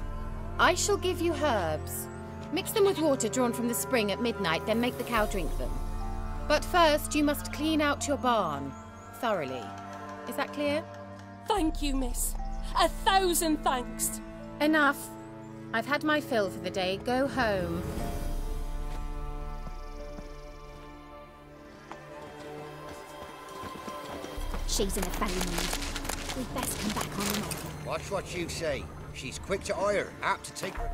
S14: I shall give you herbs. Mix them with water drawn from the spring at midnight, then make the cow drink them. But first, you must clean out your barn thoroughly. Is that clear?
S21: Thank you, miss. 1,000 thanks.
S14: Enough. I've had my fill for the day. Go home.
S17: She's in a foul mood. We'd best come back on the morning.
S15: Watch what you say. She's quick to ire, apt to take her.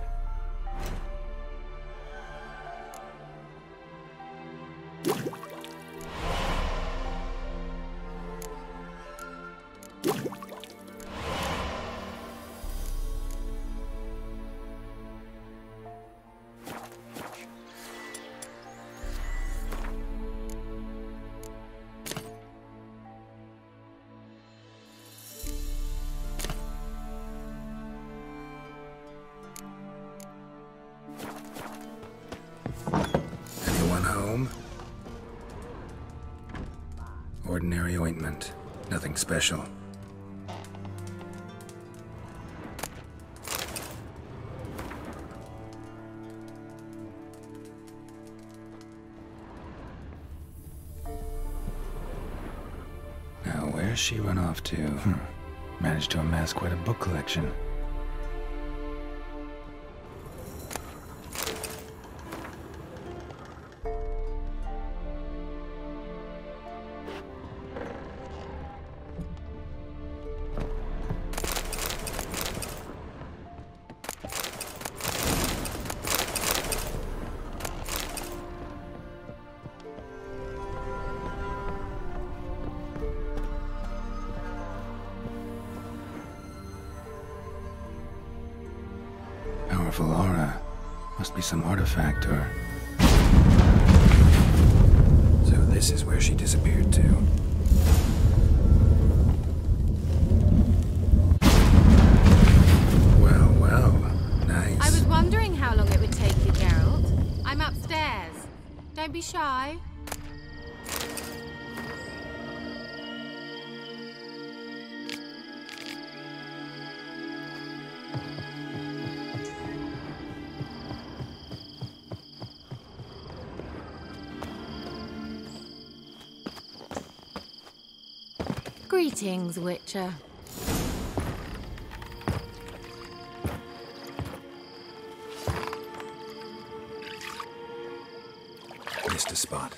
S4: home? Ordinary ointment. Nothing special. Now, where's she run off to? Managed to amass quite a book collection. Powerful aura. Must be some artifact or... So this is where she disappeared to. Well, well. Nice.
S14: I was wondering how long it would take you, Geralt. I'm upstairs. Don't be shy. Greetings, Witcher.
S4: Missed a spot.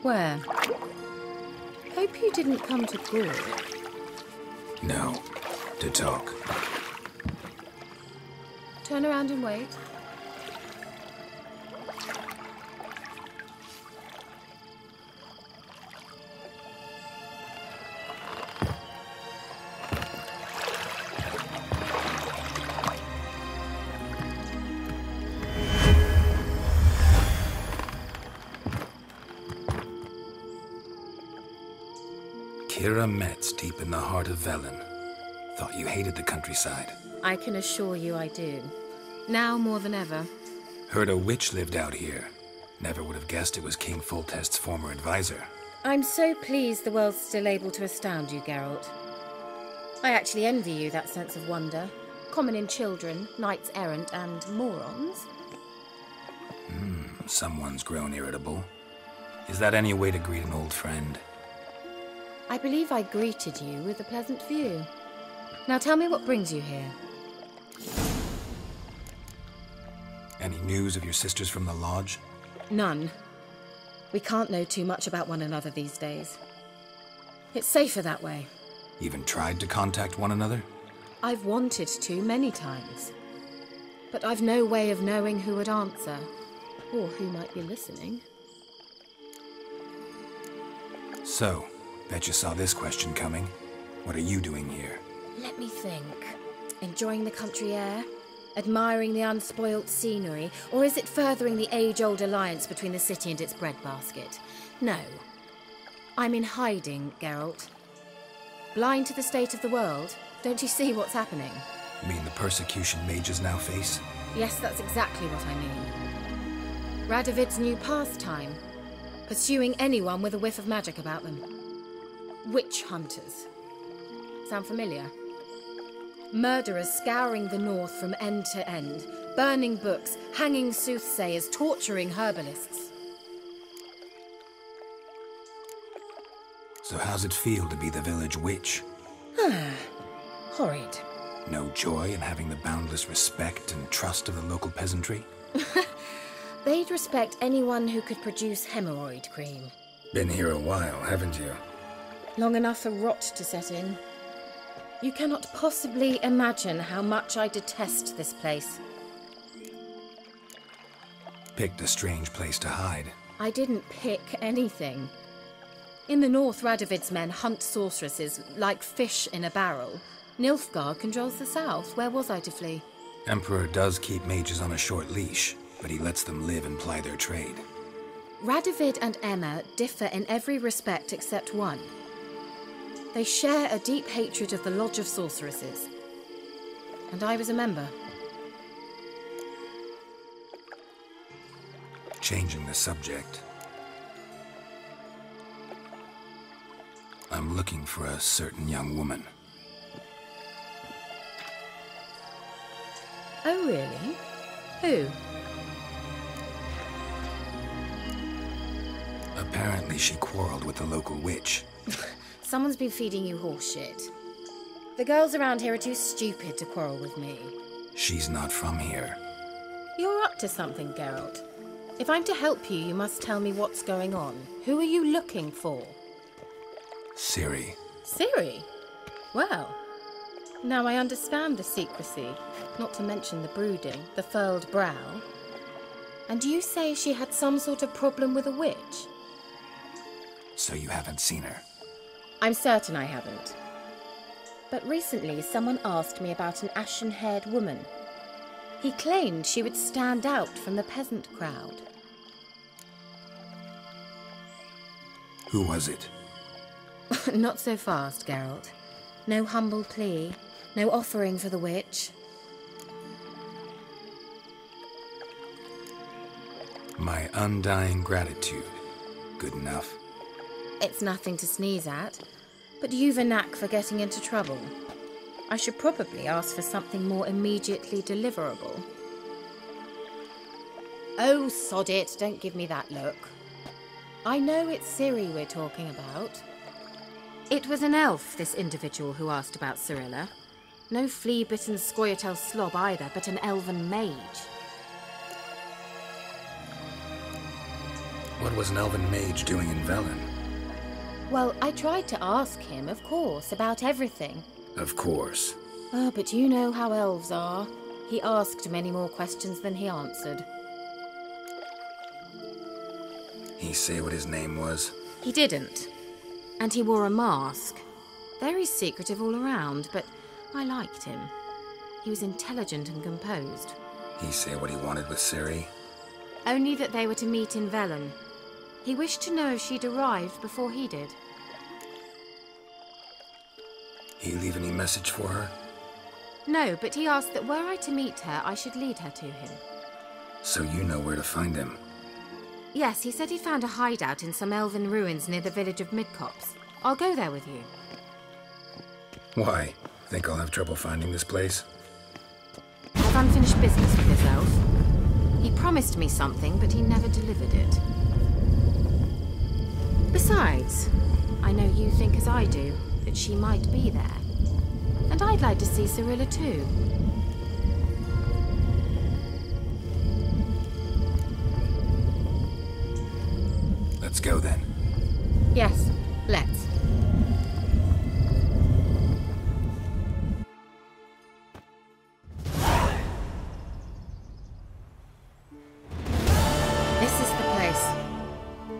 S14: Where? Hope you didn't come to Gore.
S4: No. To talk.
S14: Turn around and wait.
S4: Metz deep in the heart of Velen. Thought you hated the countryside.
S14: I can assure you I do. Now more than ever.
S4: Heard a witch lived out here. Never would have guessed it was King Foltest's former advisor.
S14: I'm so pleased the world's still able to astound you, Geralt. I actually envy you that sense of wonder. Common in children, knights errant, and morons.
S4: Someone's grown irritable. Is that any way to greet an old friend?
S14: I believe I greeted you with a pleasant view. Now tell me what brings you here.
S4: Any news of your sisters from the lodge?
S14: None. We can't know too much about one another these days. It's safer that way.
S4: Even tried to contact one another?
S14: I've wanted to many times. But I've no way of knowing who would answer, or who might be listening.
S4: So, bet you saw this question coming. What are you doing here?
S14: Let me think. Enjoying the country air? Admiring the unspoilt scenery? Or is it furthering the age-old alliance between the city and its breadbasket? No. I'm in hiding, Geralt. Blind to the state of the world? Don't you see what's happening?
S4: You mean the persecution mages now face?
S14: Yes, that's exactly what I mean. Radovid's new pastime. Pursuing anyone with a whiff of magic about them. Witch hunters. Sound familiar? Murderers scouring the north from end to end, burning books, hanging soothsayers, torturing herbalists.
S4: So how's it feel to be the village witch?
S14: Horrid.
S4: No joy in having the boundless respect and trust of the local peasantry?
S14: They'd respect anyone who could produce hemorrhoid cream.
S4: Been here a while, haven't you?
S14: Long enough for rot to set in. You cannot possibly imagine how much I detest this place.
S4: Picked a strange place to hide.
S14: I didn't pick anything. In the north, Radovid's men hunt sorceresses like fish in a barrel. Nilfgaard controls the south. Where was I to flee?
S4: Emperor does keep mages on a short leash, but he lets them live and ply their trade.
S14: Radovid and Emma differ in every respect except one. They share a deep hatred of the Lodge of Sorceresses. And I was a member.
S4: Changing the subject. I'm looking for a certain young woman.
S14: Oh, really? Who?
S4: Apparently she quarreled with the local witch.
S14: Someone's been feeding you horse shit. The girls around here are too stupid to quarrel with me.
S4: She's not from here.
S14: You're up to something, Geralt. If I'm to help you, you must tell me what's going on. Who are you looking for?
S4: Ciri.
S14: Ciri? Well, now I understand the secrecy, not to mention the brooding, the furled brow. And you say she had some sort of problem with a witch?
S4: So you haven't seen her?
S14: I'm certain I haven't. But recently someone asked me about an ashen-haired woman. He claimed she would stand out from the peasant crowd.
S4: Who was it?
S14: Not so fast, Geralt. No humble plea, no offering for the witch.
S4: My undying gratitude. Good enough.
S14: It's nothing to sneeze at, but you've a knack for getting into trouble. I should probably ask for something more immediately deliverable. Oh, sod it, don't give me that look. I know it's Ciri we're talking about. It was an elf, this individual who asked about Cirilla. No flea-bitten Scoia'tael slob either, but an elven mage.
S4: What was an elven mage doing in Velen?
S14: Well, I tried to ask him, of course, about everything.
S4: Of course.
S14: Oh, but you know how elves are. He asked many more questions than he answered.
S4: He say what his name was?
S14: He didn't. And he wore a mask. Very secretive all around, but I liked him. He was intelligent and composed.
S4: He say what he wanted with Ciri?
S14: Only that they were to meet in Velen. He wished to know if she'd arrived before he did.
S4: He leave any message for her?
S14: No, but he asked that were I to meet her, I should lead her to him.
S4: So you know where to find him?
S14: Yes, he said he'd found a hideout in some elven ruins near the village of Midcopse. I'll go there with you.
S4: Why? Think I'll have trouble finding this place?
S14: I've unfinished business with this elf. He promised me something, but he never delivered it. Besides, I know you think as I do, that she might be there. And I'd like to see Cirilla too.
S4: Let's go then.
S14: Yes, let's. This is the place.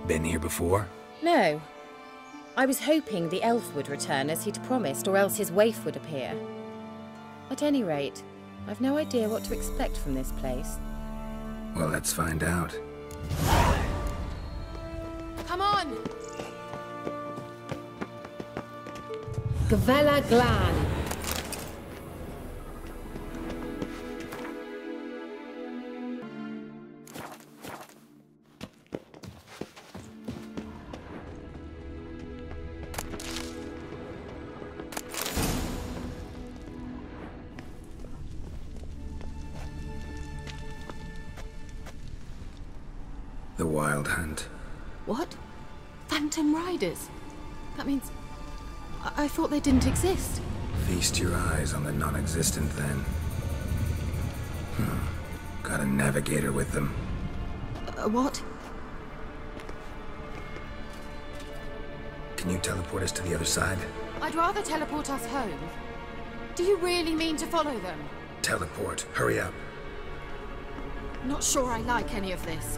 S4: Been here before?
S14: No. I was hoping the elf would return as he'd promised, or else his waif would appear. At any rate, I've no idea what to expect from this place.
S4: Well, let's find out.
S14: Come on! Gavella Glan.
S4: The Wild Hunt.
S21: What? Phantom Riders? That means... I thought they didn't exist.
S4: Feast your eyes on the non-existent then. Got a navigator with them.
S21: What?
S4: Can you teleport us to the other side?
S21: I'd rather teleport us home. Do you really mean to follow them?
S4: Teleport. Hurry up.
S21: Not sure I like any of this.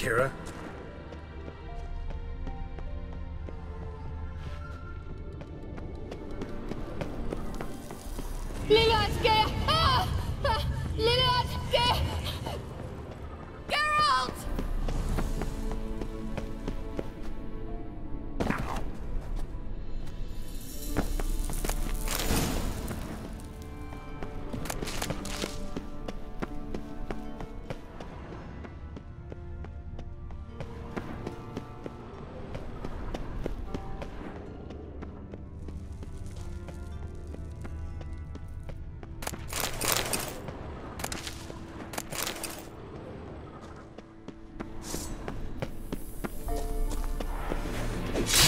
S4: Kira?
S14: Lillardke! Ah! Lillardke! Geralt!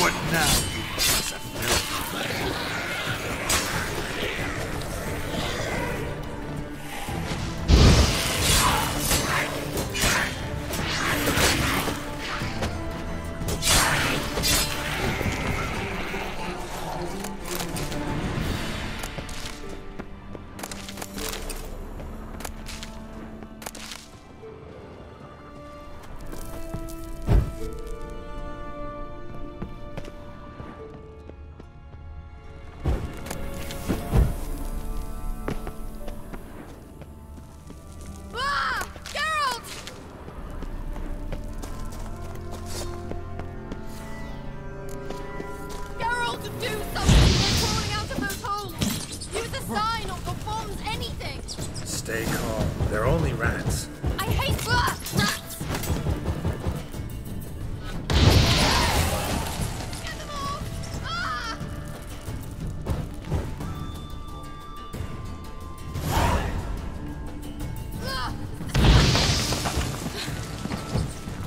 S12: What now, you piece of filth?
S4: Stay calm. They're only rats.
S14: I hate rats! Get them off! Ah!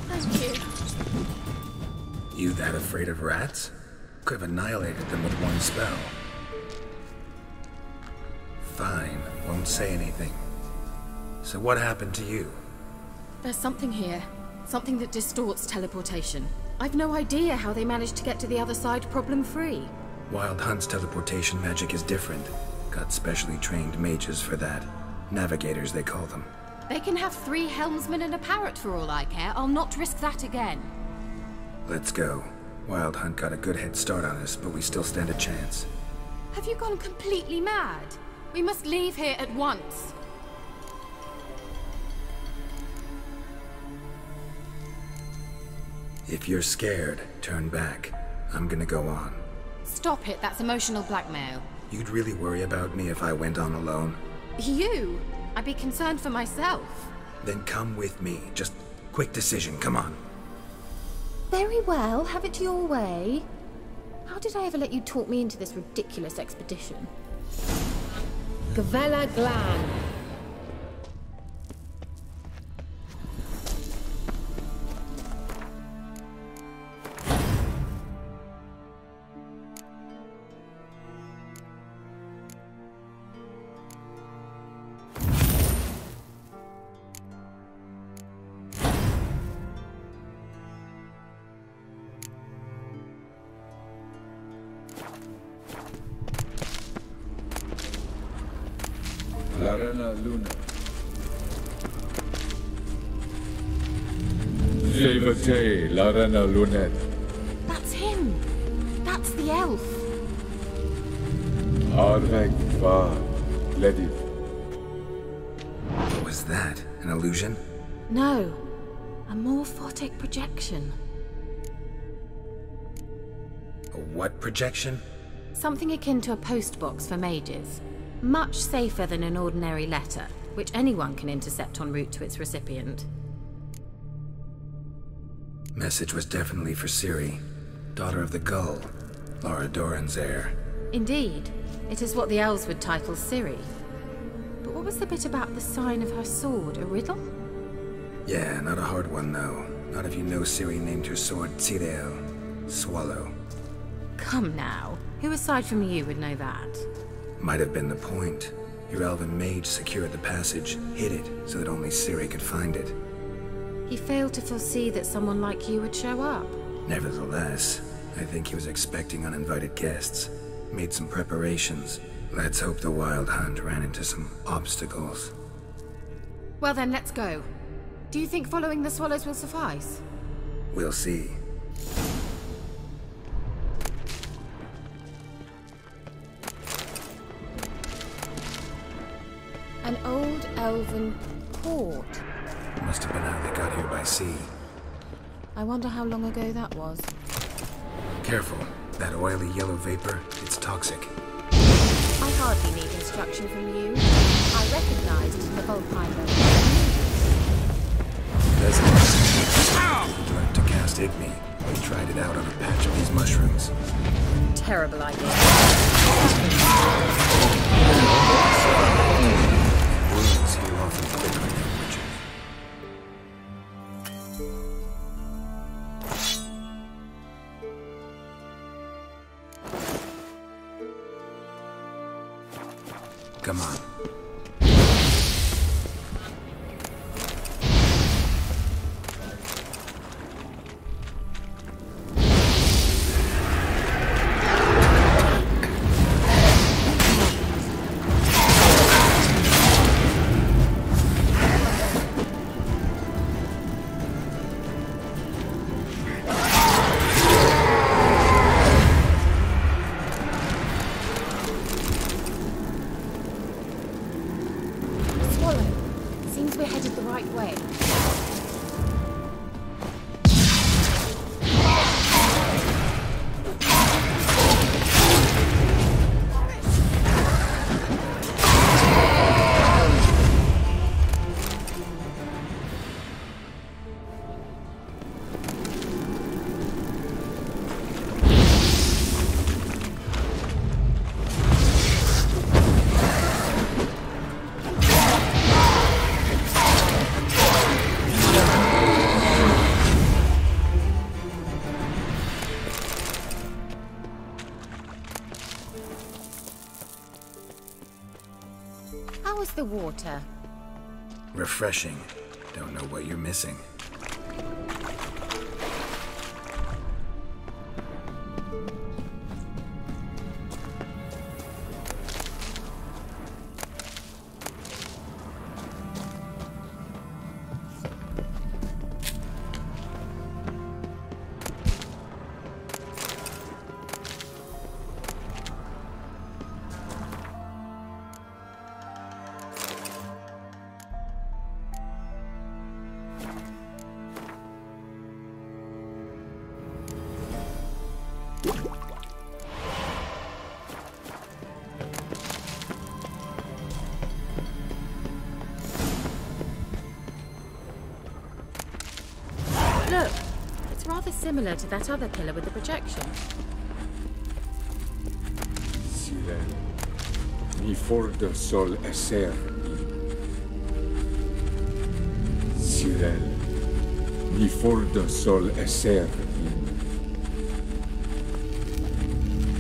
S14: Thank you.
S4: You that afraid of rats? Could have annihilated them with one spell. Fine, won't say anything. So what happened to you?
S14: There's something here. Something that distorts teleportation. I've no idea how they managed to get to the other side problem-free.
S4: Wild Hunt's teleportation magic is different. Got specially trained mages for that. Navigators, they call them.
S14: They can have 3 helmsmen and a parrot for all I care. I'll not risk that again.
S4: Let's go. Wild Hunt got a good head start on us, but we still stand a chance.
S14: Have you gone completely mad? We must leave here at once.
S4: If you're scared, turn back. I'm gonna go on.
S14: Stop it, that's emotional blackmail.
S4: You'd really worry about me if I went on alone?
S14: You? I'd be concerned for myself.
S4: Then come with me. Just quick decision, come on.
S14: Very well, have it your way. How did I ever let you talk me into this ridiculous expedition? Gavella Glan.
S13: Luna. Levate, Larena Lunet.
S14: That's him. That's the elf.
S13: Arvek va Ledith.
S4: What was that? An illusion?
S14: No. A morphotic projection.
S4: A what projection?
S14: Something akin to a postbox for mages. Much safer than an ordinary letter, which anyone can intercept en route to its recipient.
S4: Message was definitely for Ciri, daughter of the Gull, Lara Doran's heir.
S14: Indeed. It is what the elves would title Ciri. But what was the bit about the sign of her sword? A riddle?
S4: Yeah, not a hard one, though. Not if you know Ciri named her sword Cirel, Swallow.
S14: Come now. Who aside from you would know that?
S4: Might have been the point. Your elven mage secured the passage, hid it, so that only Ciri could find it.
S14: He failed to foresee that someone like you would show up.
S4: Nevertheless, I think he was expecting uninvited guests. Made some preparations. Let's hope the Wild Hunt ran into some obstacles.
S14: Well then, let's go. Do you think following the swallows will suffice?
S4: We'll see.
S14: An old elven port.
S4: Must have been how they got here by sea.
S14: I wonder how long ago that was.
S4: Careful. That oily yellow vapor, it's toxic.
S14: I hardly need instruction from you. I recognized the Volpine.
S4: He learned to cast Igni. He tried it out on a patch of these mushrooms.
S14: Terrible idea.
S4: Wounds heal often quicker than witches. Come on.
S14: How is the water?
S4: Refreshing. Don't know what you're missing.
S14: Look, it's rather similar to that other pillar with the projection.
S13: Silen, ni fordo sol esser in. Silen, ni fordo sol esser in.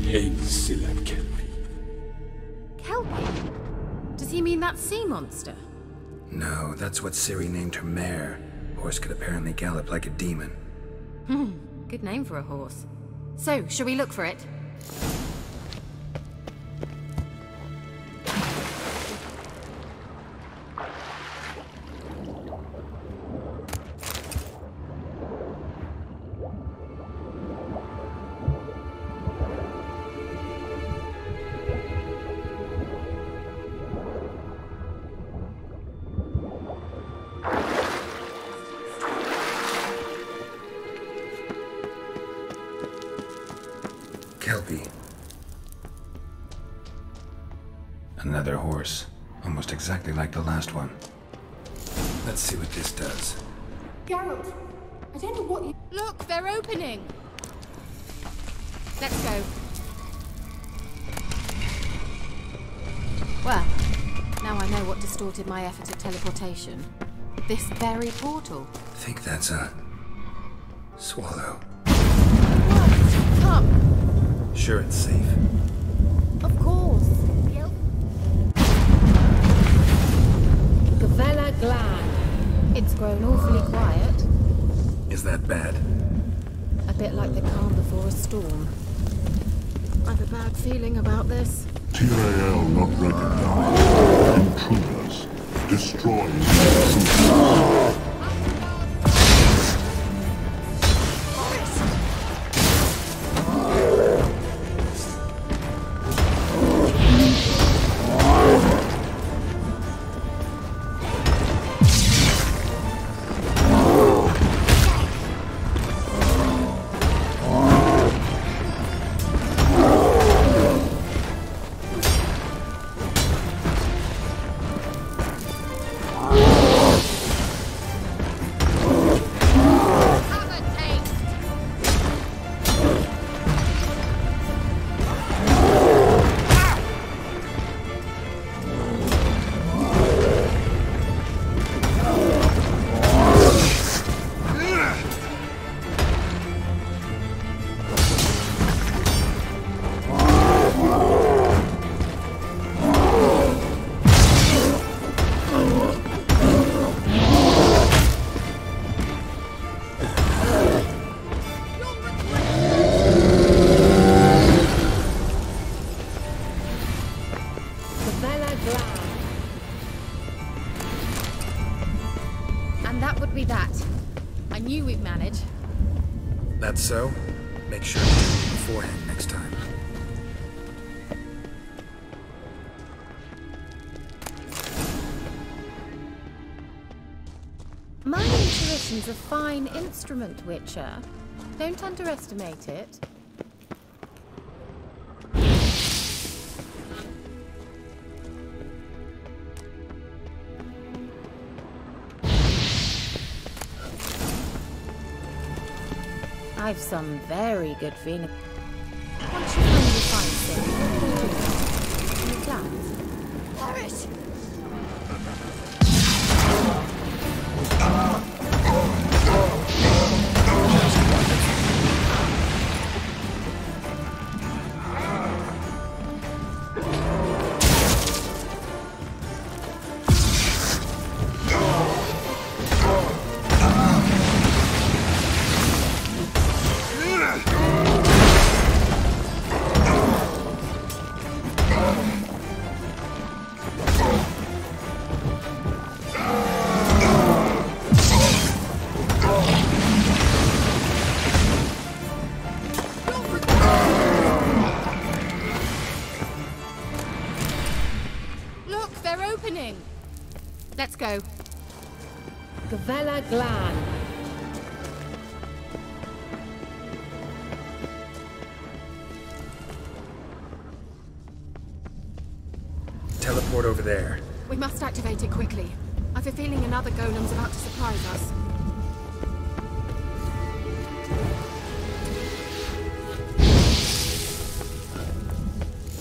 S13: Hail Silla Kelpie.
S14: Kelpie? Does he mean that sea monster?
S4: No, that's what Ciri named her mare. Horse could apparently gallop like a demon.
S14: Good name for a horse. So, shall we look for it?
S4: Kelpie. Another horse. Almost exactly like the last one. Let's see what this does.
S14: Geralt, I don't know what you... Look, they're opening! Let's go. Well, now I know what distorted my effort at teleportation. This very portal.
S4: Think that's a... swallow.
S14: What? Come!
S4: Sure it's safe.
S14: Of course. Gavella Glan. It's grown awfully quiet.
S4: Is that bad?
S14: A bit like the calm before a storm. I've a bad feeling about this.
S19: Tyrael not recognized. Intruders. Destroying intruders.
S14: that would be that. I knew we'd manage.
S4: That's so? Make sure to do it beforehand next time.
S14: My intuition's a fine instrument, Witcher. Don't underestimate it. I've some very good feeling. Once you find things, what do you do? Any plans?
S17: Paris!
S14: Let's go. Gavella Glan.
S4: Teleport over there.
S14: We must activate it quickly. I've a feeling another golem's about to surprise us.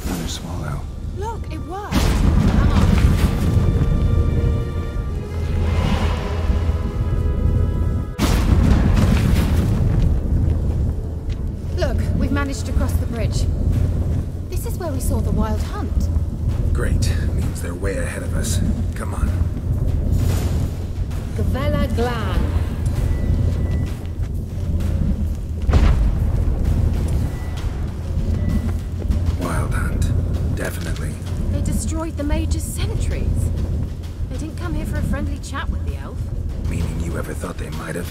S4: Another swallow.
S14: Look, it worked. Come on. Look, we've managed to cross the bridge. This is where we saw the wild hunt.
S4: Great. Means they're way ahead of us. Come on.
S14: Gavella Glan.
S4: Wild hunt. Definitely.
S14: They destroyed the Mage's sentries. They didn't come here for a friendly chat with the elf.
S4: Meaning you ever thought they might have?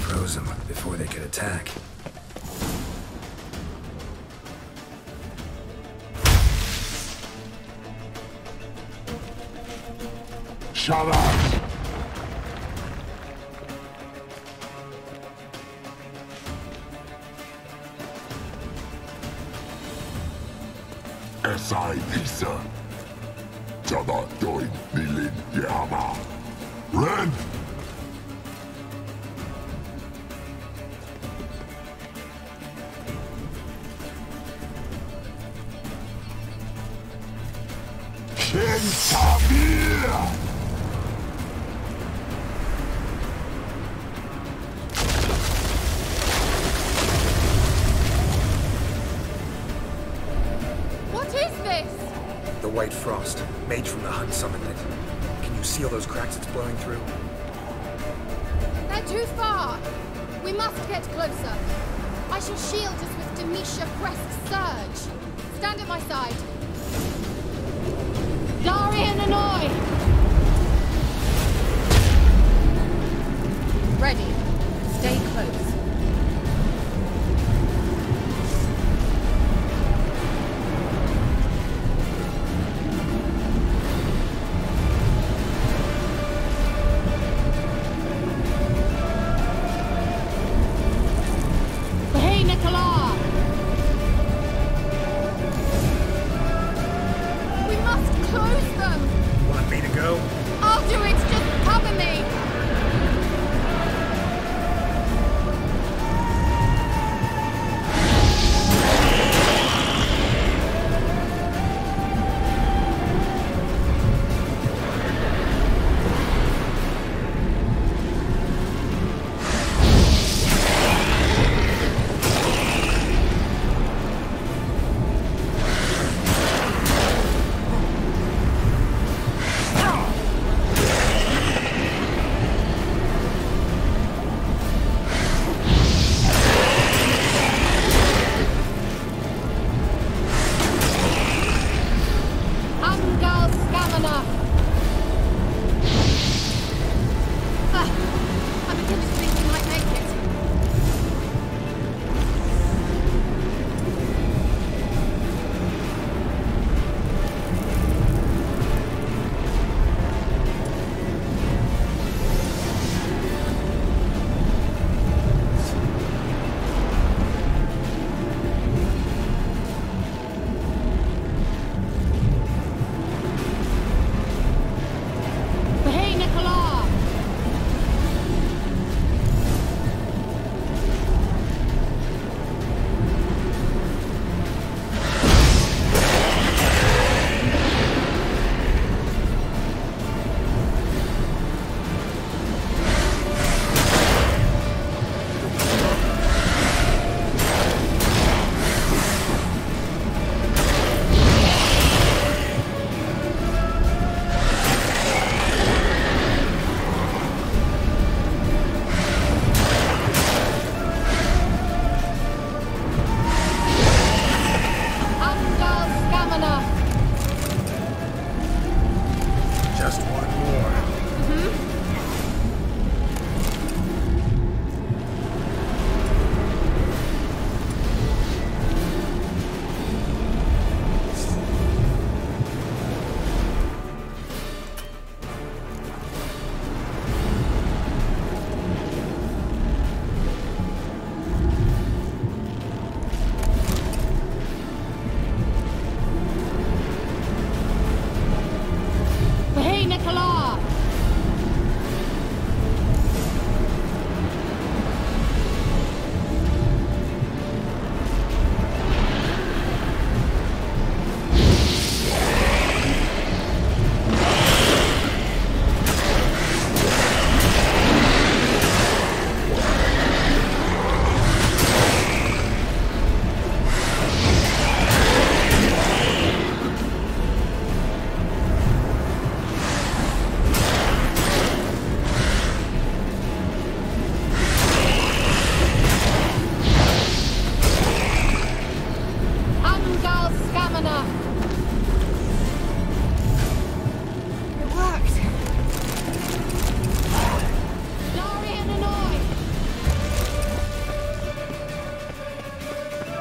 S4: Froze them before they could attack.
S8: Shut up! Esai Visa. Jada Doin Nilin Yama. Ren! Kentamir!
S14: What is this?
S4: The White Frost. Mage from the hunt summoned it. Can you seal those cracks it's blowing through?
S14: They're too far. We must get closer. I shall shield us with Demetia Crest's surge. Stand at my side. Darian Annoy! Ready. Stay close. Hey, Nicola! We must close them!
S4: Want me to go?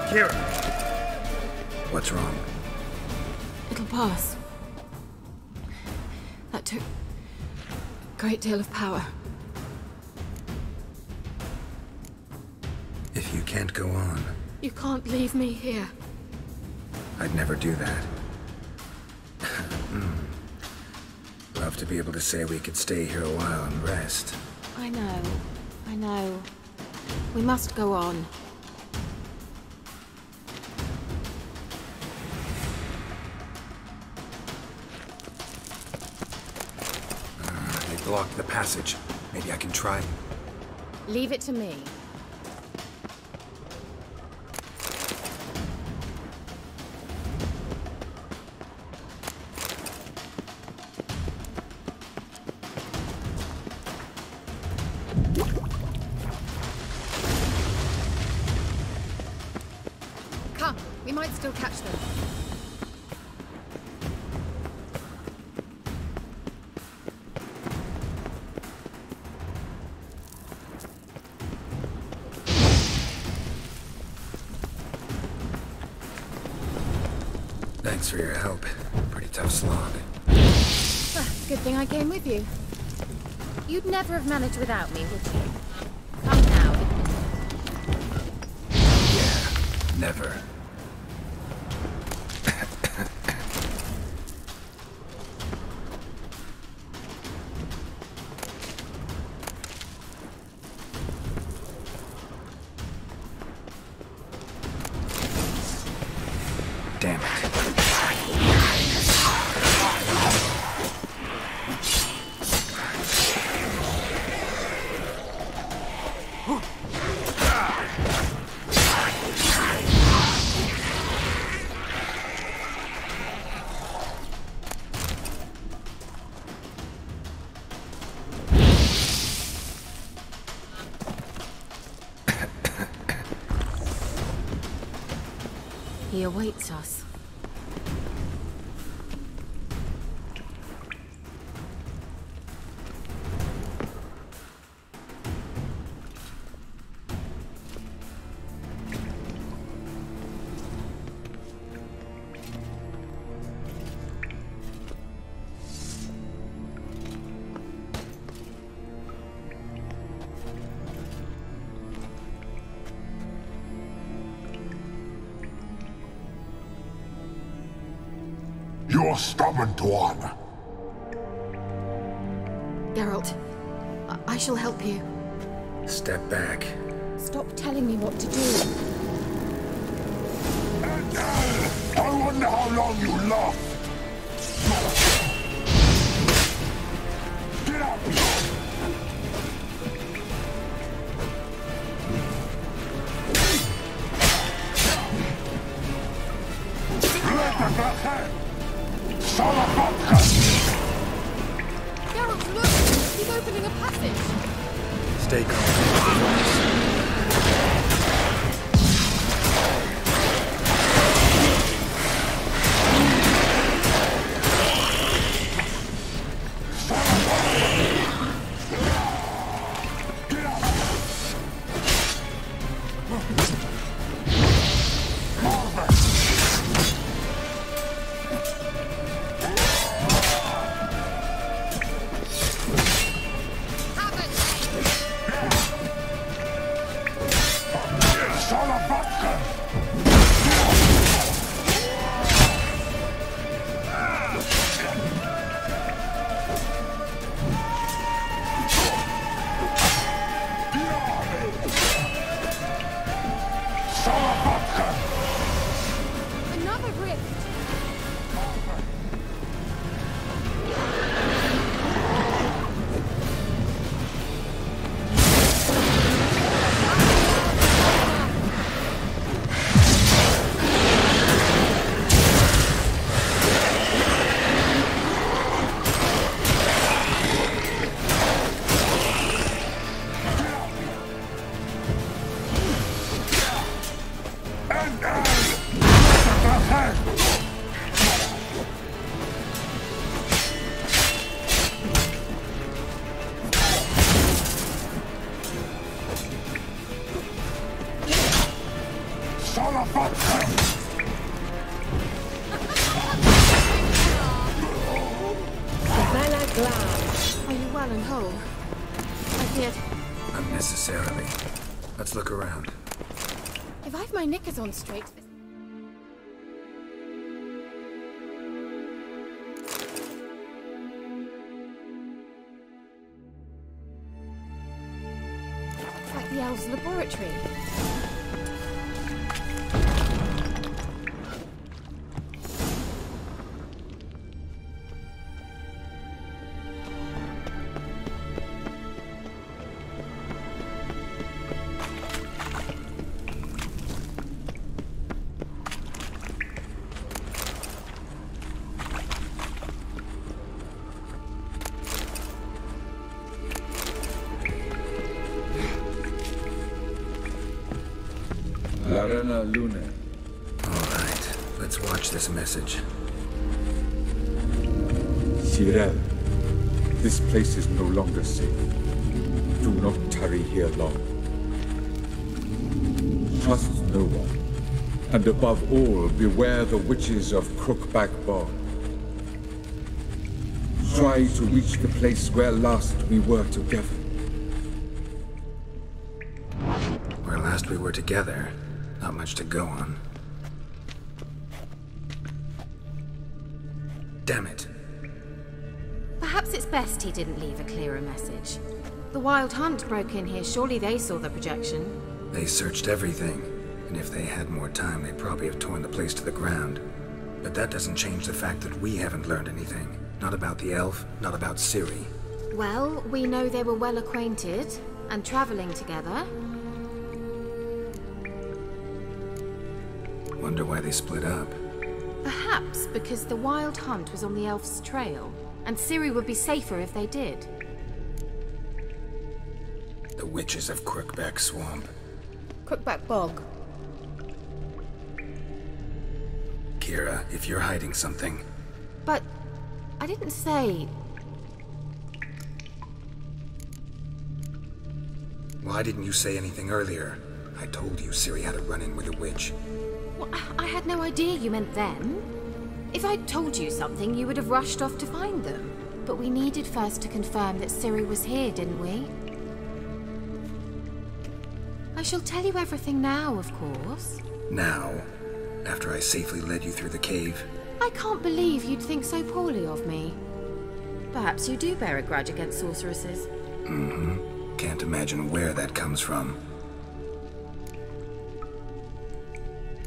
S12: Kira.
S4: What's wrong?
S14: It'll pass. That took a great deal of power.
S4: If you can't go on,
S14: You can't leave me here.
S4: I'd never do that. Love to be able to say we could stay here a while and rest.
S14: I know. We must go on.
S4: They blocked the passage. Maybe I can try.
S14: Leave it to me. Come, we might still catch them.
S4: Thanks for your help. Pretty tough slog.
S14: Good thing I came with you. You'd never have managed without me, would you? Come now.
S4: Yeah, never. Damn it.
S14: He awaits us.
S8: You're stubborn, Tuan.
S14: Geralt, I shall help you.
S4: Step back.
S14: Stop telling me what to do.
S8: I wonder how long you last. Get up!
S14: Geralt, look! He's opening a passage!
S4: Stay calm.
S21: Are you well and whole? I feared.
S4: Unnecessarily. Let's look around.
S14: If I've my knickers on straight... It's like the elves' laboratory.
S13: Luna.
S4: Alright, let's watch this message.
S13: Cyril, this place is no longer safe. Do not tarry here long. Trust no one. And above all, beware the witches of Crookback Bog. Try to reach the place where last we were together.
S4: Where last we were together? Not much to go on. Damn it.
S14: Perhaps it's best he didn't leave a clearer message. The Wild Hunt broke in here. Surely they saw the projection.
S4: They searched everything. And if they had more time, they'd probably have torn the place to the ground. But that doesn't change the fact that we haven't learned anything. Not about the elf, not about Ciri.
S14: Well, we know they were well acquainted and traveling together.
S4: Wonder why they split up.
S14: Perhaps because the Wild Hunt was on the elf's trail, and Ciri would be safer if they did.
S4: The witches of Crookback Swamp.
S14: Crookback Bog.
S4: Kira, if you're hiding something...
S14: But... I didn't say...
S4: Why didn't you say anything earlier? I told you Ciri had a run-in with a witch.
S14: Well, I had no idea you meant them. If I'd told you something, you would have rushed off to find them. But we needed first to confirm that Ciri was here, didn't we? I shall tell you everything now, of course.
S4: Now? After I safely led you through the cave?
S14: I can't believe you'd think so poorly of me. Perhaps you do bear a grudge against sorceresses.
S4: Mm-hmm. Can't imagine where that comes from.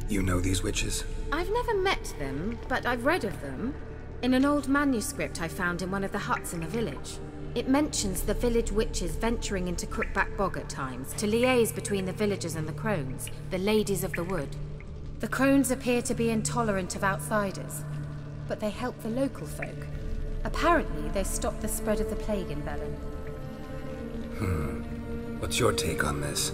S4: You know these witches?
S14: I've never met them, but I've read of them. In an old manuscript I found in one of the huts in the village. It mentions the village witches venturing into Crookback Bog at times to liaise between the villagers and the crones, the ladies of the wood. The crones appear to be intolerant of outsiders, but they help the local folk. Apparently, they stopped the spread of the plague in Velen.
S4: What's your take on this?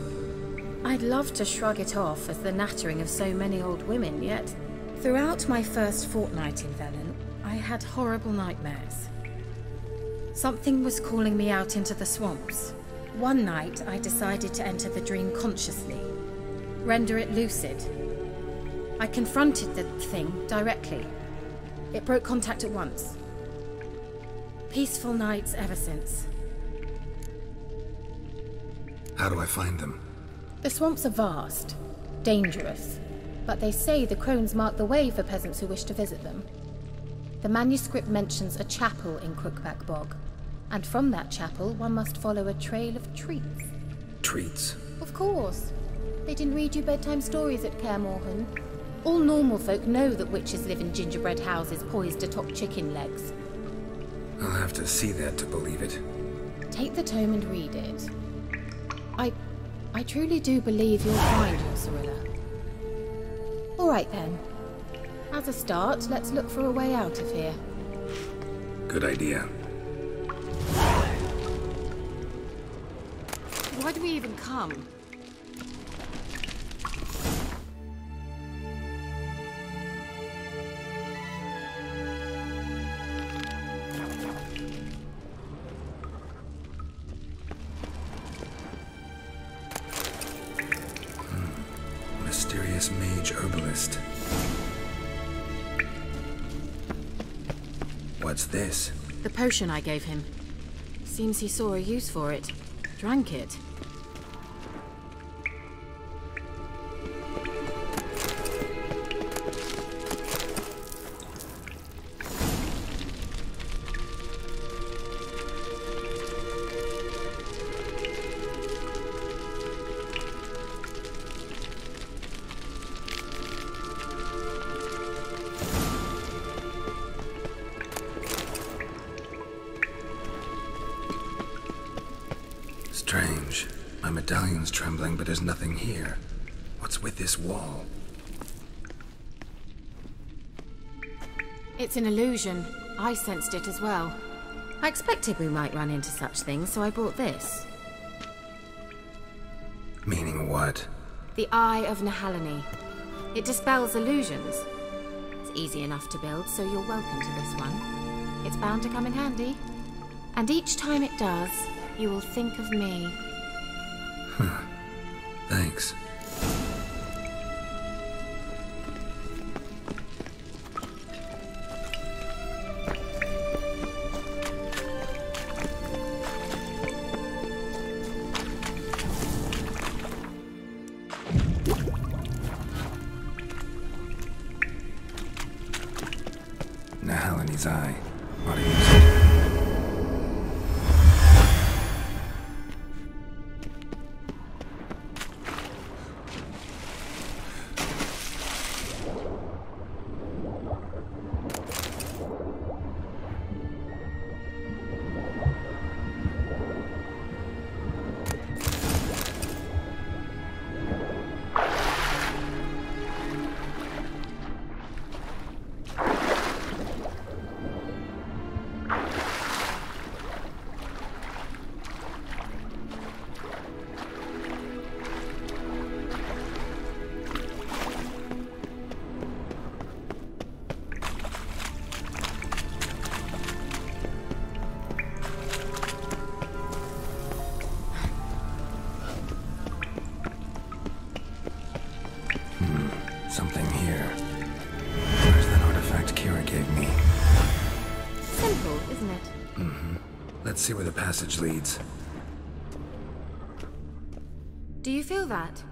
S14: I'd love to shrug it off as the nattering of so many old women, yet throughout my first fortnight in Velen, I had horrible nightmares. Something was calling me out into the swamps. One night, I decided to enter the dream consciously, render it lucid. I confronted the thing directly. It broke contact at once. Peaceful nights ever since.
S4: How do I find them?
S14: The swamps are vast, dangerous, but they say the crones mark the way for peasants who wish to visit them. The manuscript mentions a chapel in Crookback Bog, and from that chapel one must follow a trail of treats.
S4: Treats?
S14: Of course. They didn't read you bedtime stories at Kaer Morhen. All normal folk know that witches live in gingerbread houses poised atop chicken legs.
S4: I'll have to see that to believe it.
S14: Take the tome and read it. I truly do believe you'll find your Cirilla. All right then. As a start, let's look for a way out of here.
S4: Good idea.
S14: Why do we even come?
S4: Mysterious Mysterious mage herbalist. What's this?
S14: The potion I gave him. Seems he saw a use for it. Drank it.
S4: Strange. My medallion's trembling, but there's nothing here. What's with this wall?
S14: It's an illusion. I sensed it as well. I expected we might run into such things, so I brought this.
S4: Meaning what?
S14: The Eye of Nehaleni. It dispels illusions. It's easy enough to build, so you're welcome to this one. It's bound to come in handy. And each time it does, you will think of me.
S4: Huh. Thanks. Nehaleni's eye. Ought to use it. Something here. Where's that artifact Kira gave me?
S14: Simple, isn't it?
S4: Mm-hmm. Let's see where the passage leads.
S14: Do you feel that?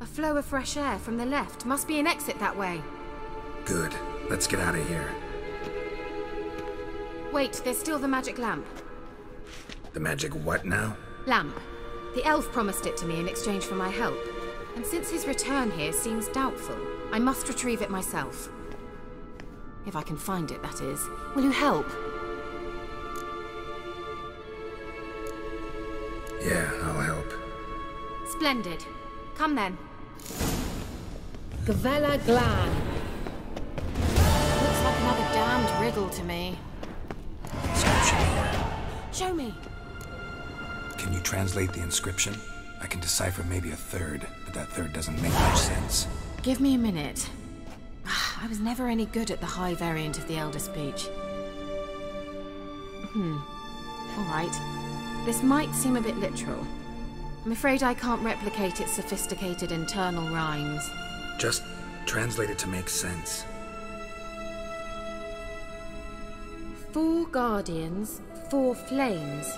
S14: A flow of fresh air from the left. Must be an exit that way.
S4: Good. Let's get out of here.
S14: Wait, there's still the magic lamp.
S4: The magic what now?
S14: Lamp. The elf promised it to me in exchange for my help. And since his return here seems doubtful, I must retrieve it myself. If I can find it, that is. Will you help?
S4: Yeah, I'll help.
S14: Splendid. Come then. Gavella Glan. Looks like another damned riddle to me.
S4: Inscription here.
S14: Show me.
S4: Can you translate the inscription? I can decipher maybe a third, but that third doesn't make much sense.
S14: Give me a minute. I was never any good at the high variant of the Elder Speech. All right. This might seem a bit literal. I'm afraid I can't replicate its sophisticated internal rhymes.
S4: Just translate it to make sense.
S14: 4 guardians, 4 flames,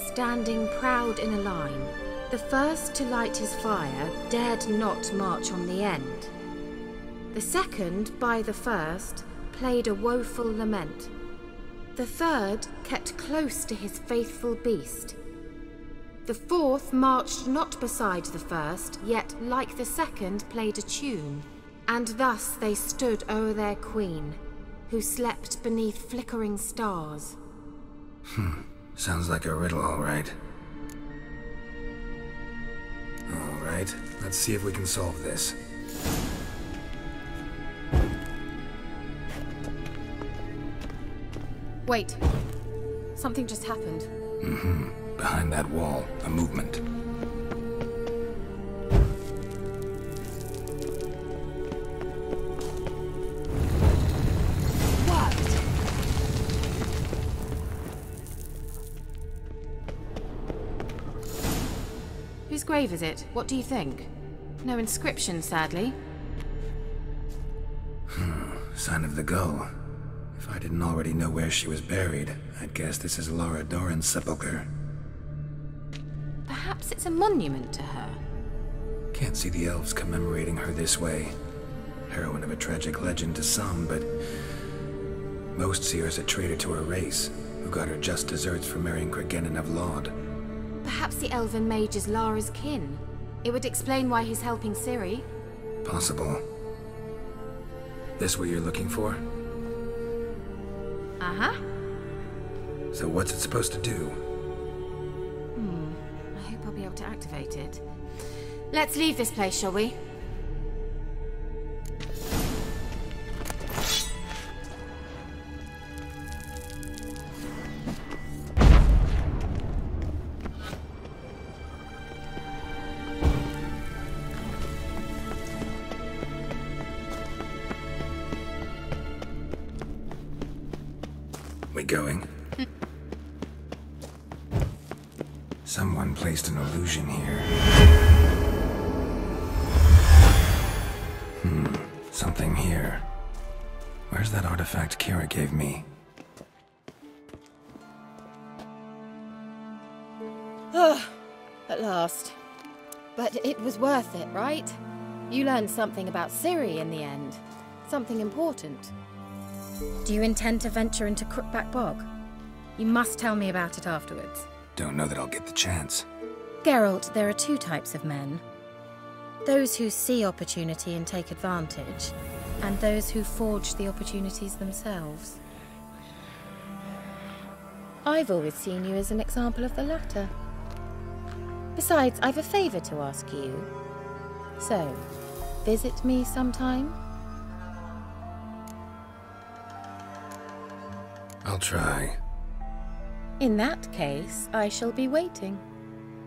S14: standing proud in a line. The first to light his fire dared not march on the end. The second, by the first, played a woeful lament. The third kept close to his faithful beast. The fourth marched not beside the first, yet, like the second, played a tune. And thus they stood o'er their queen, who slept beneath flickering stars.
S4: Sounds like a riddle, all right. All right, let's see if we can solve this.
S14: Wait. Something just happened.
S4: Behind that wall, a movement.
S14: What? Whose grave is it? What do you think? No inscription, sadly.
S4: Sign of the gull. If I didn't already know where she was buried, I'd guess this is Laura Doran's sepulcher.
S14: Perhaps it's a monument to her.
S4: Can't see the elves commemorating her this way. Heroine of a tragic legend to some, but most see her as a traitor to her race, who got her just deserts for marrying Cregennan of Laud.
S14: Perhaps the elven mage is Lara's kin. It would explain why he's helping Ciri.
S4: Possible. This what you're looking for?
S14: Uh-huh.
S4: So what's it supposed to do?
S14: I hope I'll be able to activate it. Let's leave this place, shall we?
S4: We going? Someone placed an illusion here. Something here. Where's that artifact Kira gave me?
S14: At last. But it was worth it, right? You learned something about Ciri in the end. Something important. Do you intend to venture into Crookback Bog? You must tell me about it afterwards.
S4: Don't know that I'll get the chance.
S14: Geralt, there are two types of men. Those who see opportunity and take advantage, and those who forge the opportunities themselves. I've always seen you as an example of the latter. Besides, I've a favor to ask you. So, visit me sometime?
S4: I'll try.
S14: In that case, I shall be waiting.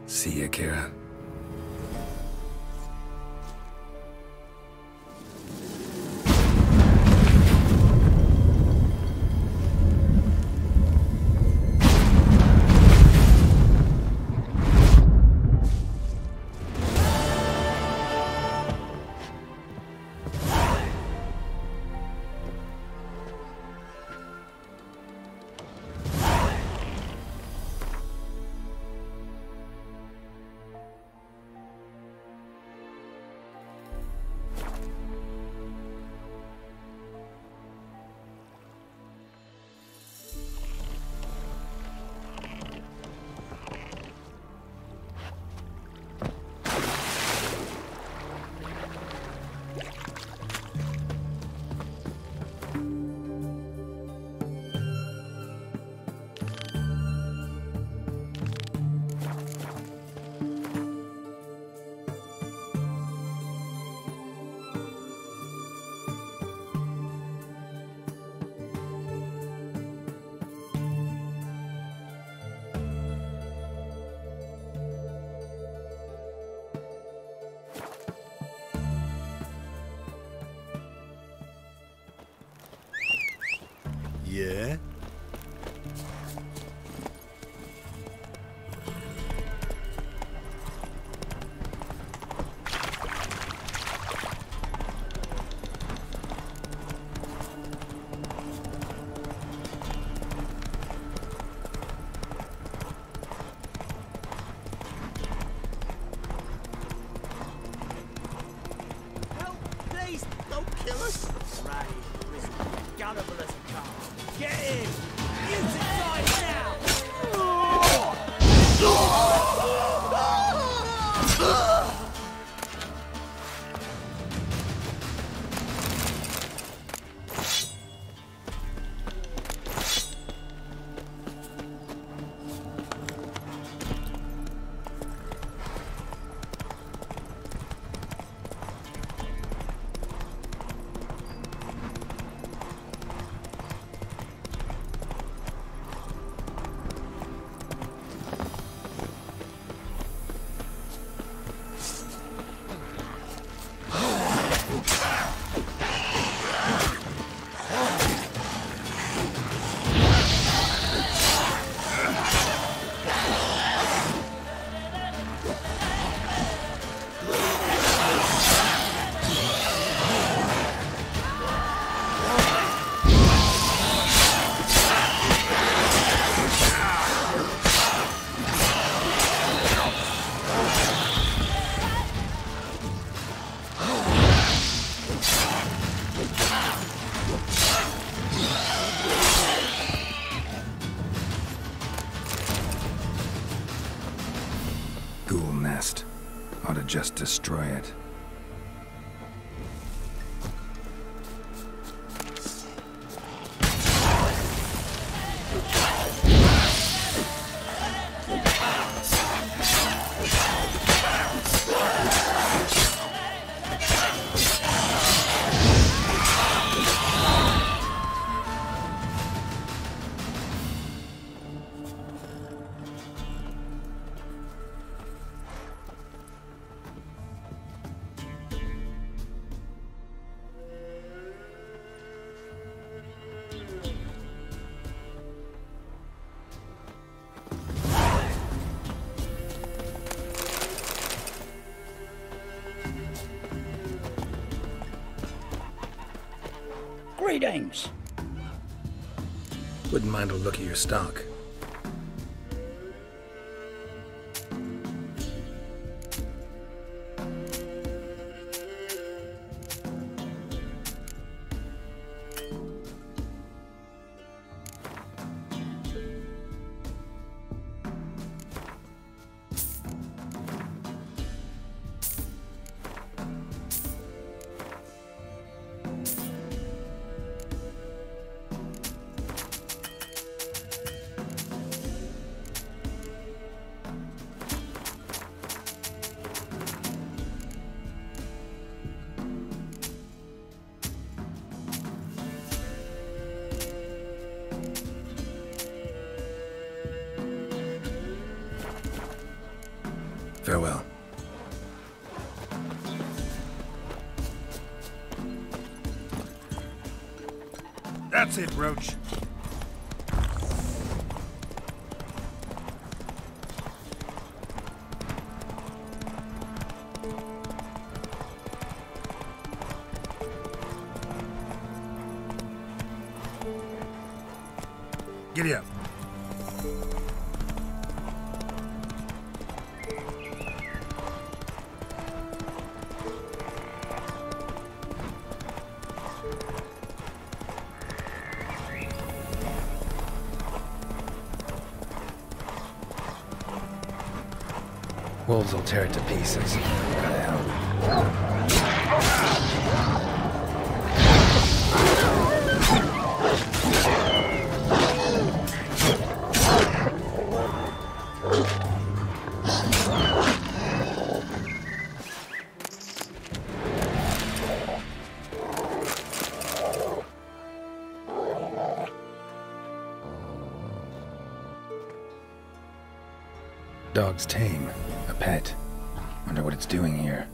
S4: See ya, Kira.
S12: Yeah?
S15: Help, please, don't kill us. Right, listen, gullible as a car. Get him! Use inside now!
S4: past. Ought to just destroy it.
S7: Greetings.
S4: Wouldn't mind a look at your stock. Farewell.
S12: That's it, Roach. Giddy up.
S4: Wolves will tear it to pieces. Gotta help. Dog's tame. A pet. Wonder what it's doing here.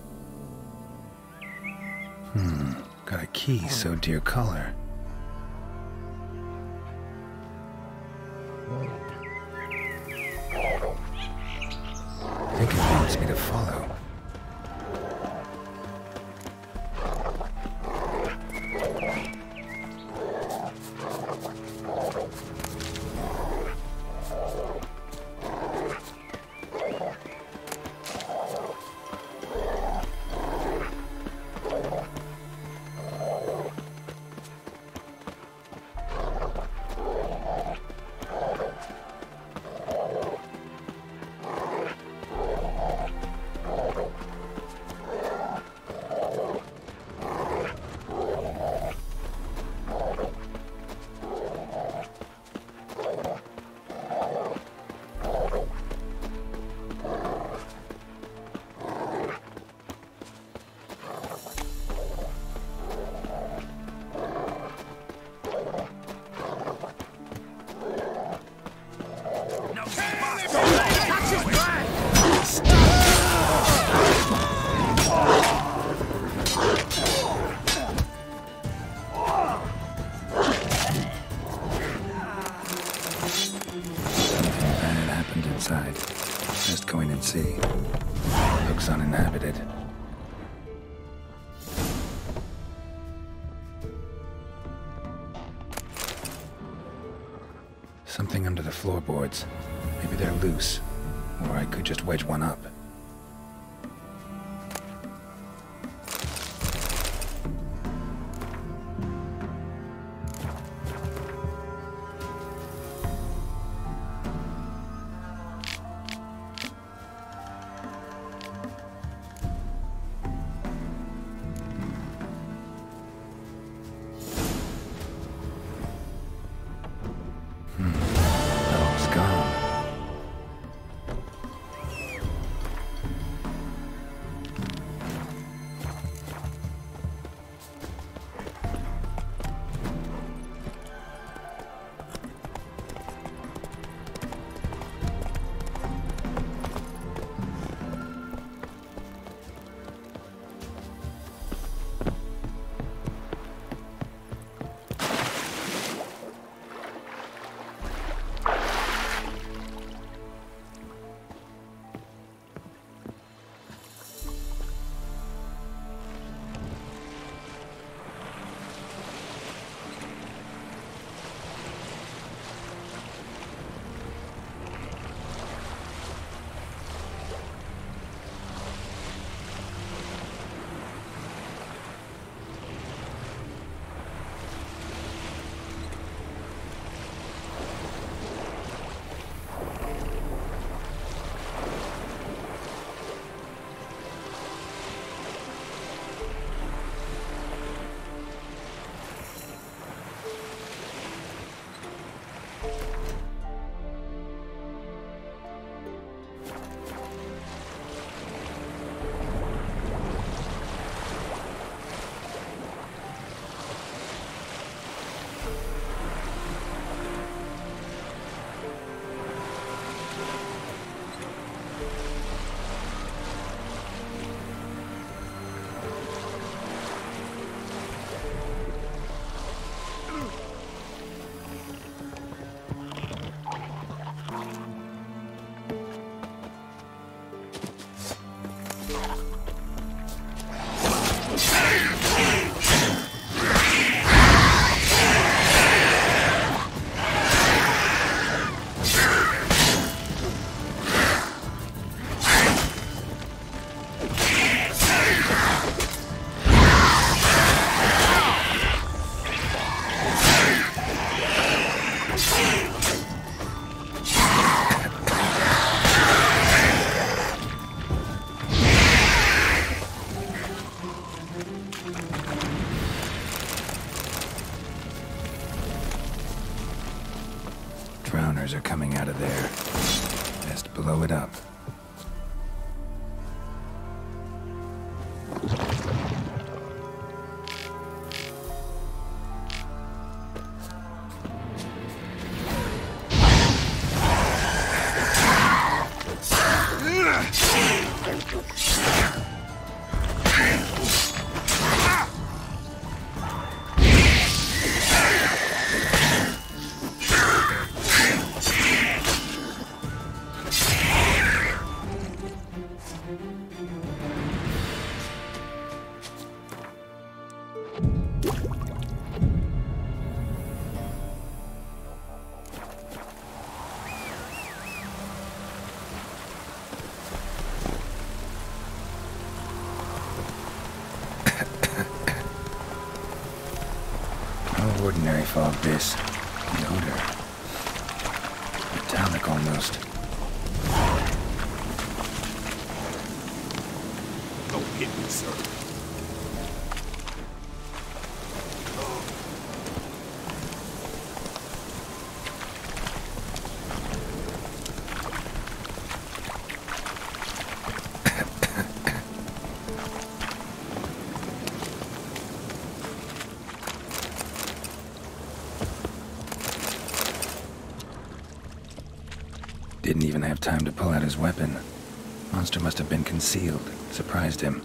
S4: Got a key sewed to your collar. I think it wants me to follow. Just go in and see. Looks uninhabited. Something under the floorboards. Maybe they're loose. Or I could just wedge one up. Drowners are coming out of there. Best blow it up. Ordinary fog, this. The odor. Metallic almost.
S8: Don't hit me, sir.
S4: Didn't even have time to pull out his weapon. Monster must have been concealed. Surprised him.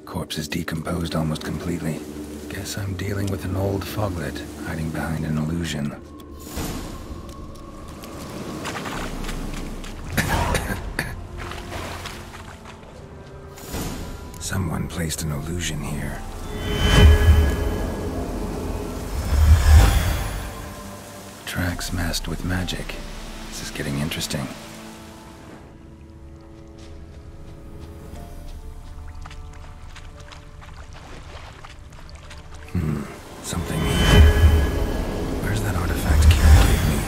S4: Corpse is decomposed almost completely. Guess I'm dealing with an old foglet, hiding behind an illusion. Someone placed an illusion here. Tracks masked with magic. This is getting interesting. Something here. Where's that artifact Kira gave me?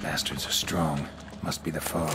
S4: Bastards are strong. Must be the fog.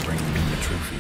S4: bringing in the trophy.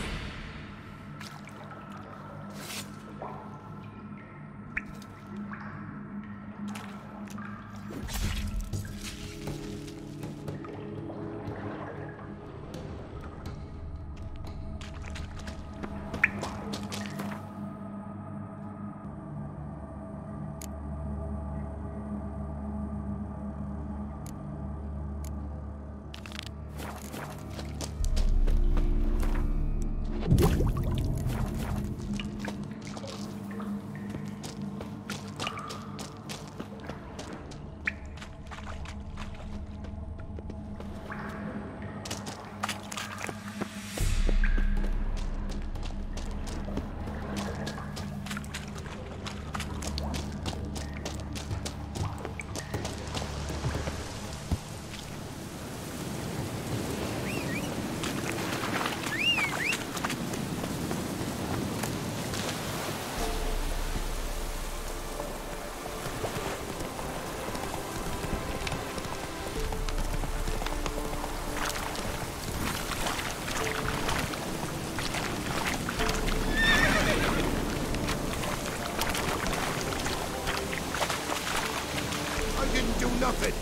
S8: Nothing.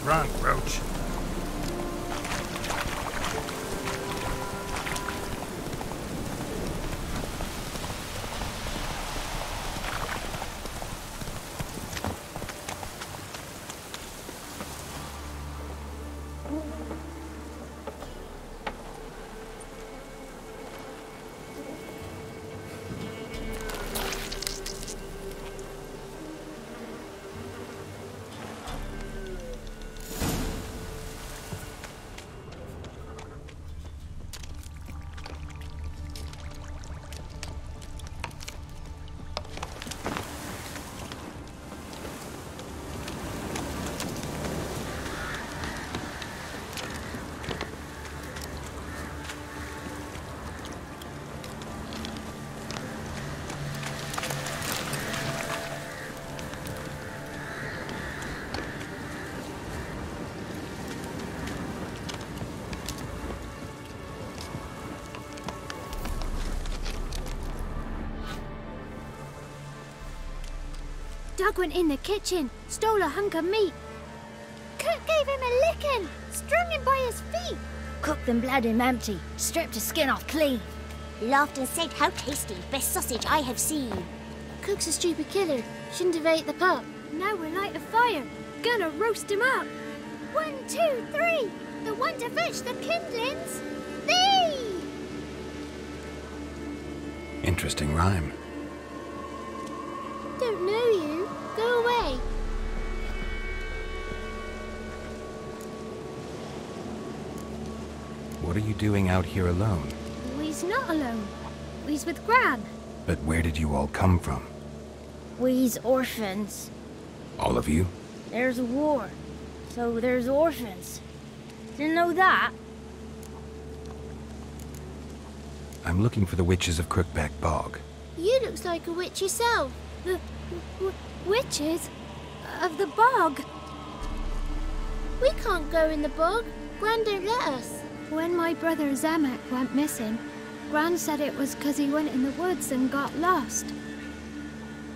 S11: Run, Roach.
S17: Doug went in the kitchen, stole a hunk of meat. Cook gave him a licking, strung him by his feet.
S1: Cooked and bled him empty, stripped his skin off clean.
S17: Laughed and said, "How tasty, best sausage I have seen." Cook's a stupid killer, shouldn't have ate the pup. Now we'll light a fire, gonna roast him up. 1, 2, 3, the one to fetch the kindlings, thee!
S4: Interesting rhyme.
S17: Don't know you. Go away.
S4: What are you doing out here alone?
S17: We's not alone. We's with Gran.
S4: But where did you all come from?
S1: We's orphans.
S4: All of you?
S1: There's a war, so there's orphans. Didn't know that?
S4: I'm looking for the witches of Crookback Bog.
S17: You looks like a witch yourself. The witches of the bog. We can't go in the bog. Gran don't let us. When my brother Zamek went missing, Gran said it was 'cause he went in the woods and got lost.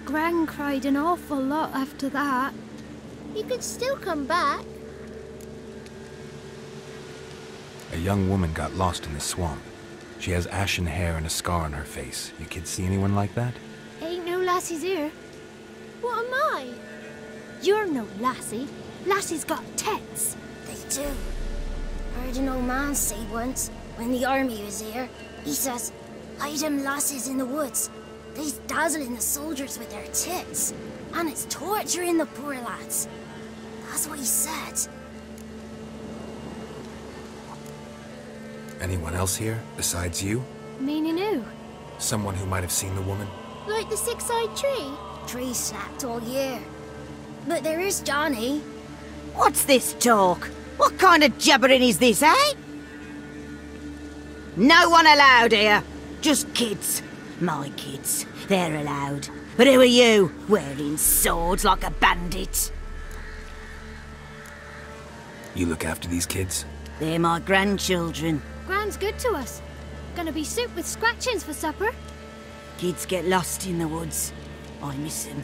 S17: Gran cried an awful lot after that. You could still come back.
S4: A young woman got lost in the swamp. She has ashen hair and a scar on her face. You kids see anyone like that?
S17: Ain't no lassies here. What am I? You're no lassie. Lassies got tits.
S1: They do. Heard an old man say once, when the army was here, he says, "Hide them lasses in the woods. They's dazzling the soldiers with their tits, and it's torturing the poor lads." That's what he said.
S4: Anyone else here, besides you?
S17: Meaning who?
S4: Someone who might have seen the woman?
S17: Like the six-eyed tree?
S1: Tree snapped all year. But there is Johnny.
S22: What's this talk? What kind of jabbering is this, eh? No one allowed here. Just kids. My kids. They're allowed. But who are you, wearing swords like a bandit?
S4: You look after these kids?
S22: They're my grandchildren.
S17: Gran's good to us. Gonna be soup with scratchings for supper.
S22: Kids get lost in the woods. I miss them.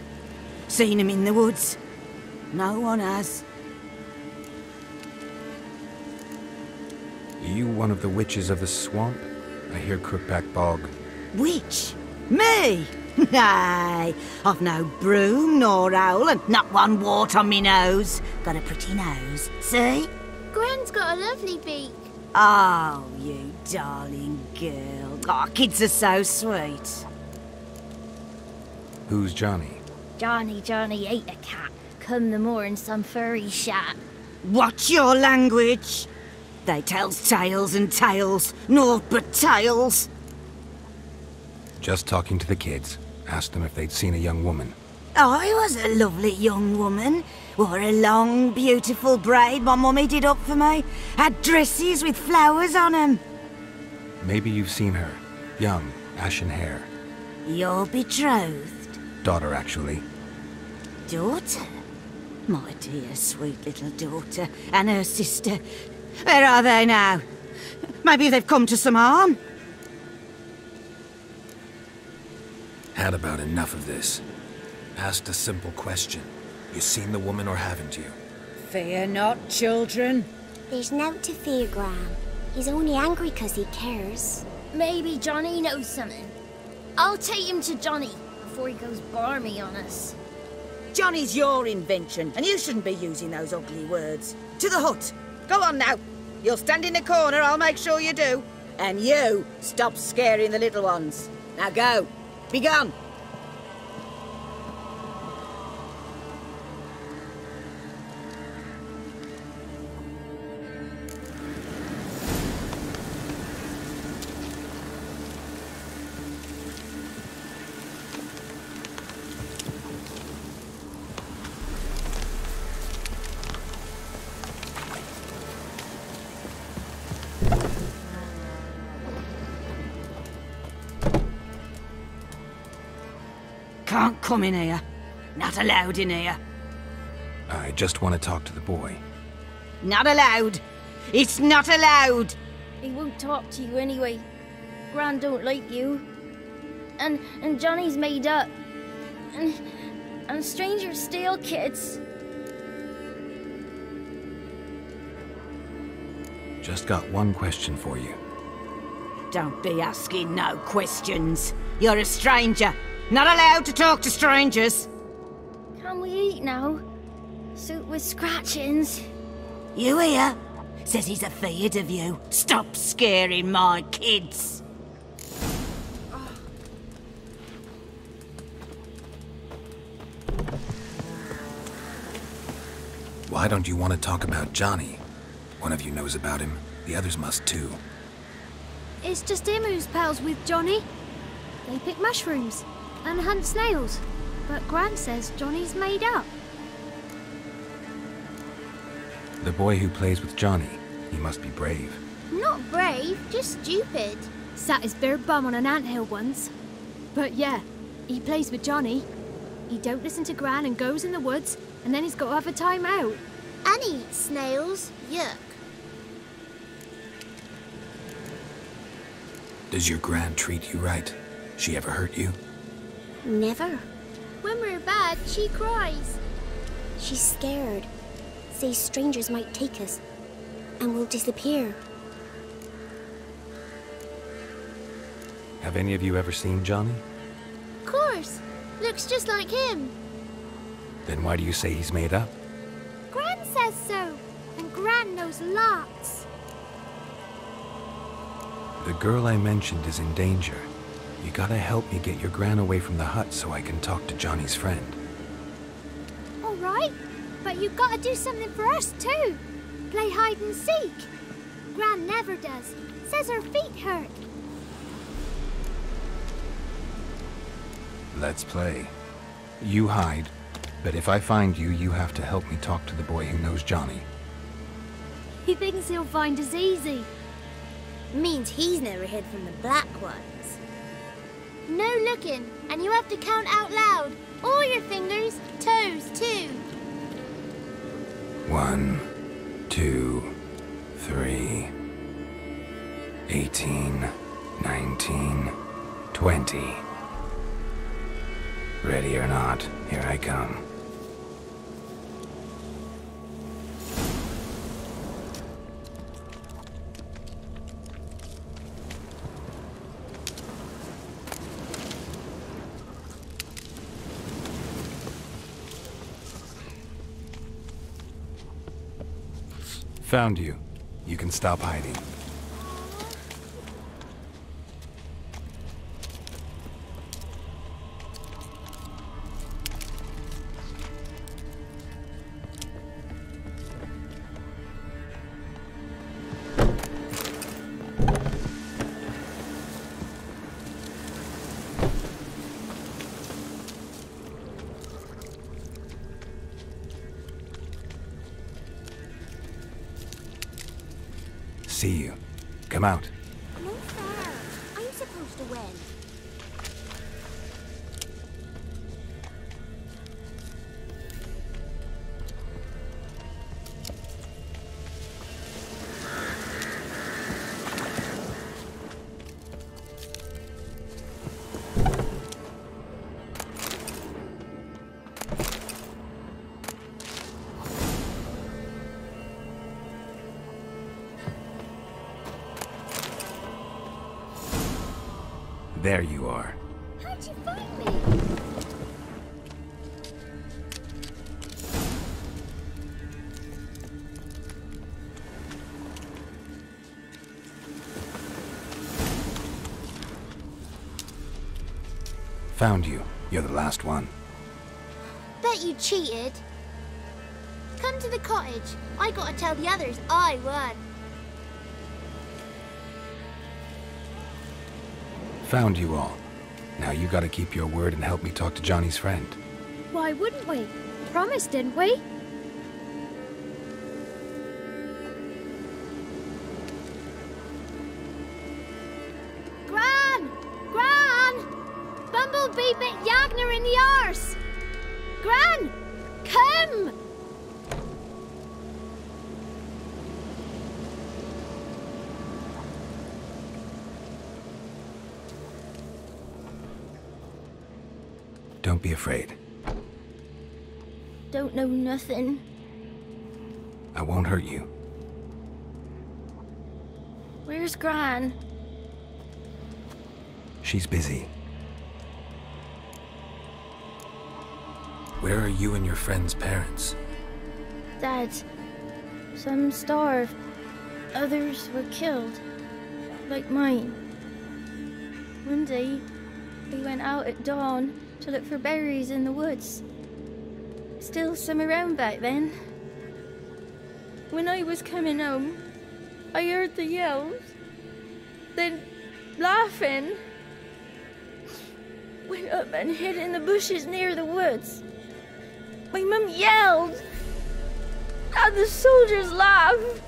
S22: Seen them in the woods. No one has.
S4: Are you one of the witches of the swamp? I hear Crookback Bog.
S22: Witch? Me? Nay, I've no broom nor owl and not one wart on me nose. Got a pretty nose, see?
S17: Gran's got a lovely beak.
S22: Oh, you darling girl. Oh, kids are so sweet.
S4: Who's Johnny?
S1: Johnny ate a cat. Come the more in some furry shat.
S22: Watch your language. They tells tales and tales, naught but tales.
S4: Just talking to the kids. Asked them if they'd seen a young woman.
S22: I was a lovely young woman. Wore a long, beautiful braid my mummy did up for me. Had dresses with flowers on 'em.
S4: Maybe you've seen her. Young, ashen hair.
S22: Your betrothed?
S4: Daughter, actually.
S22: Daughter? My dear, sweet little daughter. And her sister. Where are they now? Maybe they've come to some harm?
S4: Had about enough of this. Asked a simple question. You seen the woman or haven't you?
S22: Fear not, children.
S1: There's nought to fear, Gran. He's only angry 'cause he cares. Maybe Johnny knows something. I'll take him to Johnny before he goes barmy on us.
S22: Johnny's your invention, and you shouldn't be using those ugly words. To the hut. Go on now. You'll stand in the corner, I'll make sure you do. And you, stop scaring the little ones. Now go. Be gone. Can't come in here. Not allowed in here.
S4: I just want to talk to the boy.
S22: Not allowed. It's not allowed.
S1: He won't talk to you anyway. Gran don't like you. And Johnny's made up. And strangers steal kids.
S4: Just got one question for you.
S22: Don't be asking no questions. You're a stranger. Not allowed to talk to strangers.
S1: Can we eat now? Soup with scratchings.
S22: You hear? Says he's afeard of you. Stop scaring my kids.
S4: Why don't you want to talk about Johnny? One of you knows about him. The others must too.
S17: It's just him who's pals with Johnny. They pick mushrooms and hunt snails. But Gran says Johnny's made up.
S4: The boy who plays with Johnny, he must be brave.
S1: Not brave, just stupid.
S17: Sat his bare bum on an anthill once. But yeah, he plays with Johnny. He don't listen to Gran and goes in the woods, and then he's got to have a time out.
S1: And he eats snails. Yuck.
S4: Does your Gran treat you right? She ever hurt you?
S1: Never.
S17: When we're bad, she cries.
S1: She's scared. Says strangers might take us, and we'll disappear.
S4: Have any of you ever seen Johnny?
S17: Of course. Looks just like him.
S4: Then why do you say he's made up?
S17: Gran says so, and Gran knows lots.
S4: The girl I mentioned is in danger. You gotta help me get your Gran away from the hut so I can talk to Johnny's friend.
S17: All right, but you've got to do something for us too. Play hide and seek. Gran never does. Says her feet hurt.
S4: Let's play. You hide, but if I find you, you have to help me talk to the boy who knows Johnny.
S17: He thinks he'll find us easy.
S1: Means he's never hid from the black ones.
S17: No looking, and you have to count out loud. All your fingers, toes too.
S4: 1, 2, 3, 18, 19, 20. Ready or not, here I come. Found you. You can stop hiding. See you. Come out.
S17: No fair. I'm supposed to win.
S4: There you are.
S17: How'd you find me?
S4: Found you. You're the last one.
S1: Bet you cheated. Come to the cottage. I gotta tell the others I won.
S4: Found you all. Now you gotta keep your word and help me talk to Johnny's friend.
S17: Why wouldn't we? Promised, didn't we?
S1: Gran! Gran! Bumblebee bit Yagner in the arse! Gran! Come!
S4: Don't be afraid.
S1: Don't know nothing.
S4: I won't hurt you.
S1: Where's Gran?
S4: She's busy. Where are you and your friend's parents?
S1: Dad. Some starved. Others were killed. Like mine. One day, we went out at dawn to look for berries in the woods. Still some around back then. When I was coming home, I heard the yells. Then, laughing, went up and hid in the bushes near the woods. My mum yelled, and the soldiers laughed.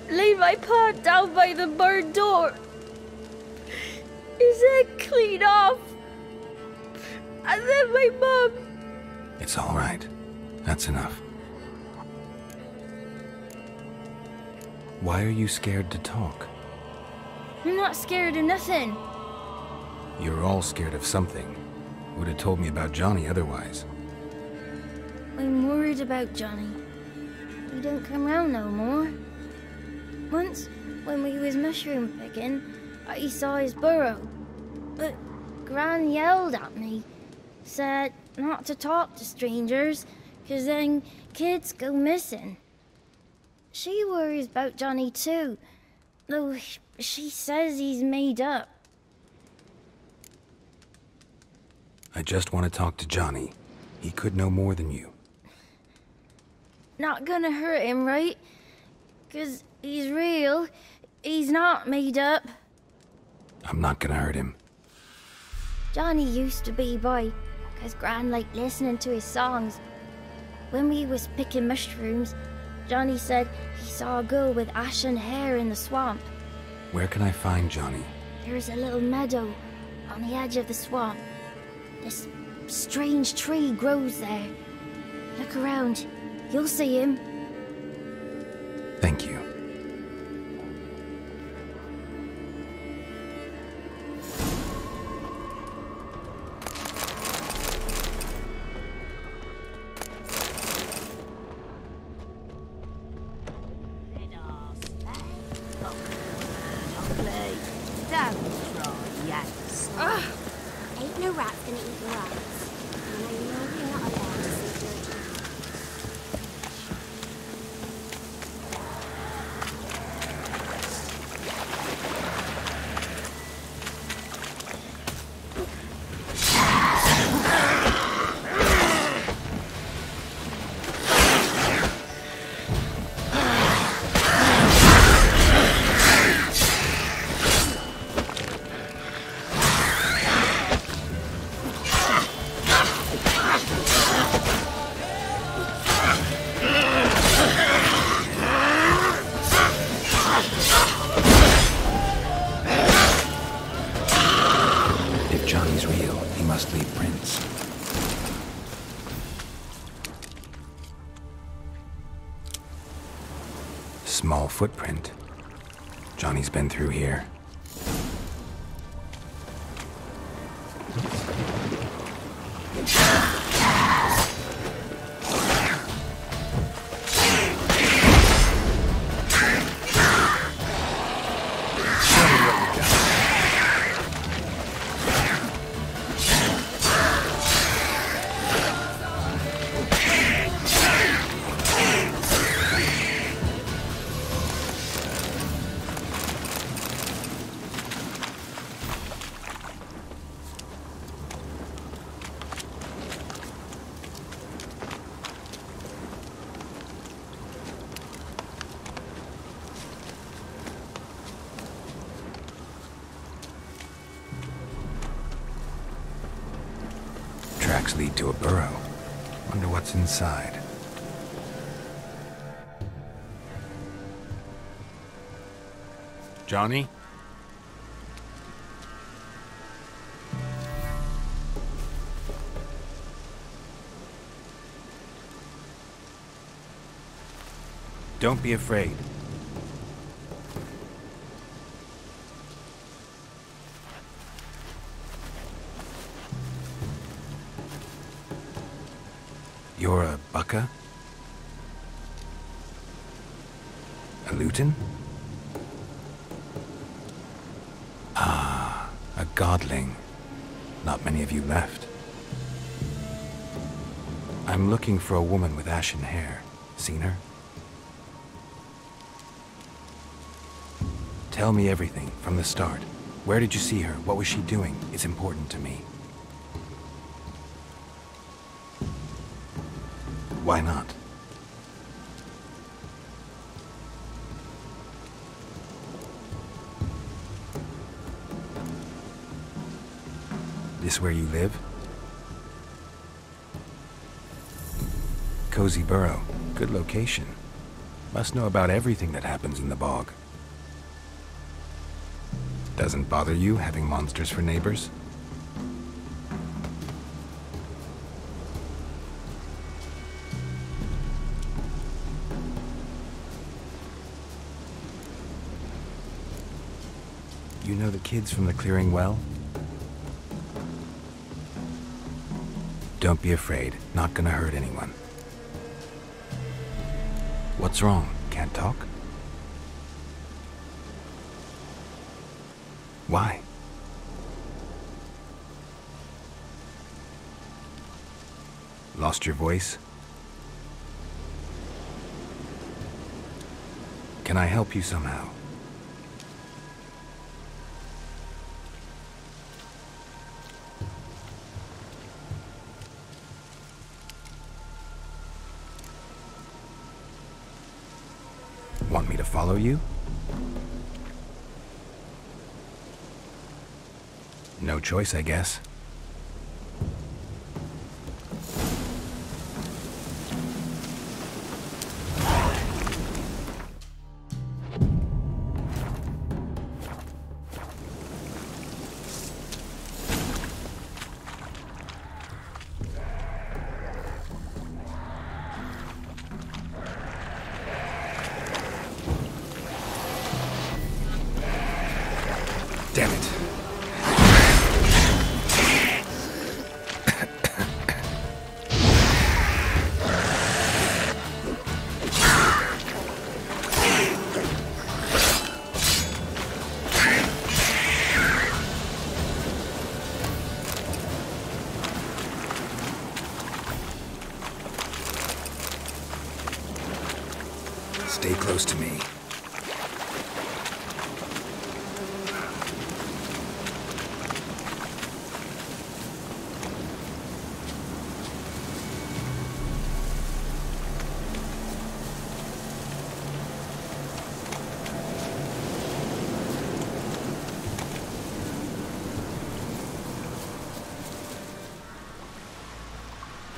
S1: Laid my pa down by the barn door. His head clean off. And then my mum...
S4: It's all right. That's enough. Why are you scared to talk?
S1: I'm not scared of nothing.
S4: You're all scared of something. Would have told me about Johnny otherwise.
S1: I'm worried about Johnny. He don't come round no more. Once, when we was mushroom picking, I saw his burrow. But Gran yelled at me. Said not to talk to strangers, 'cause then kids go missing. She worries about Johnny too, though she says he's made up.
S4: I just want to talk to Johnny. He could know more than you.
S1: Not gonna hurt him, right? 'Cause he's real. He's not made up.
S4: I'm not gonna hurt him.
S1: Johnny used to be boy, 'cause Gran liked listening to his songs. When we was picking mushrooms, Johnny said he saw a girl with ashen hair in the swamp.
S4: Where can I find Johnny?
S1: There's a little meadow on the edge of the swamp. This strange tree grows there. Look around. You'll see him.
S4: Thank you.
S1: Ain't no rat's gonna eat your eyes. And I know you're not allowed to see your
S4: Small footprint. Johnny's been through here. Tracks lead to a burrow. Wonder what's inside. Johnny? Don't be afraid. You're a Bucca? A Luton? Ah, a godling. Not many of you left. I'm looking for a woman with ashen hair. Seen her? Tell me everything, from the start. Where did you see her? What was she doing? It's important to me. Why not? This where you live? Cozy burrow. Good location. Must know about everything that happens in the bog. Doesn't bother you having monsters for neighbors? You know the kids from the clearing well? Don't be afraid. Not gonna hurt anyone. What's wrong? Can't talk? Why? Lost your voice? Can I help you somehow? Want me to follow you? No choice, I guess. Damn it. Stay close to me.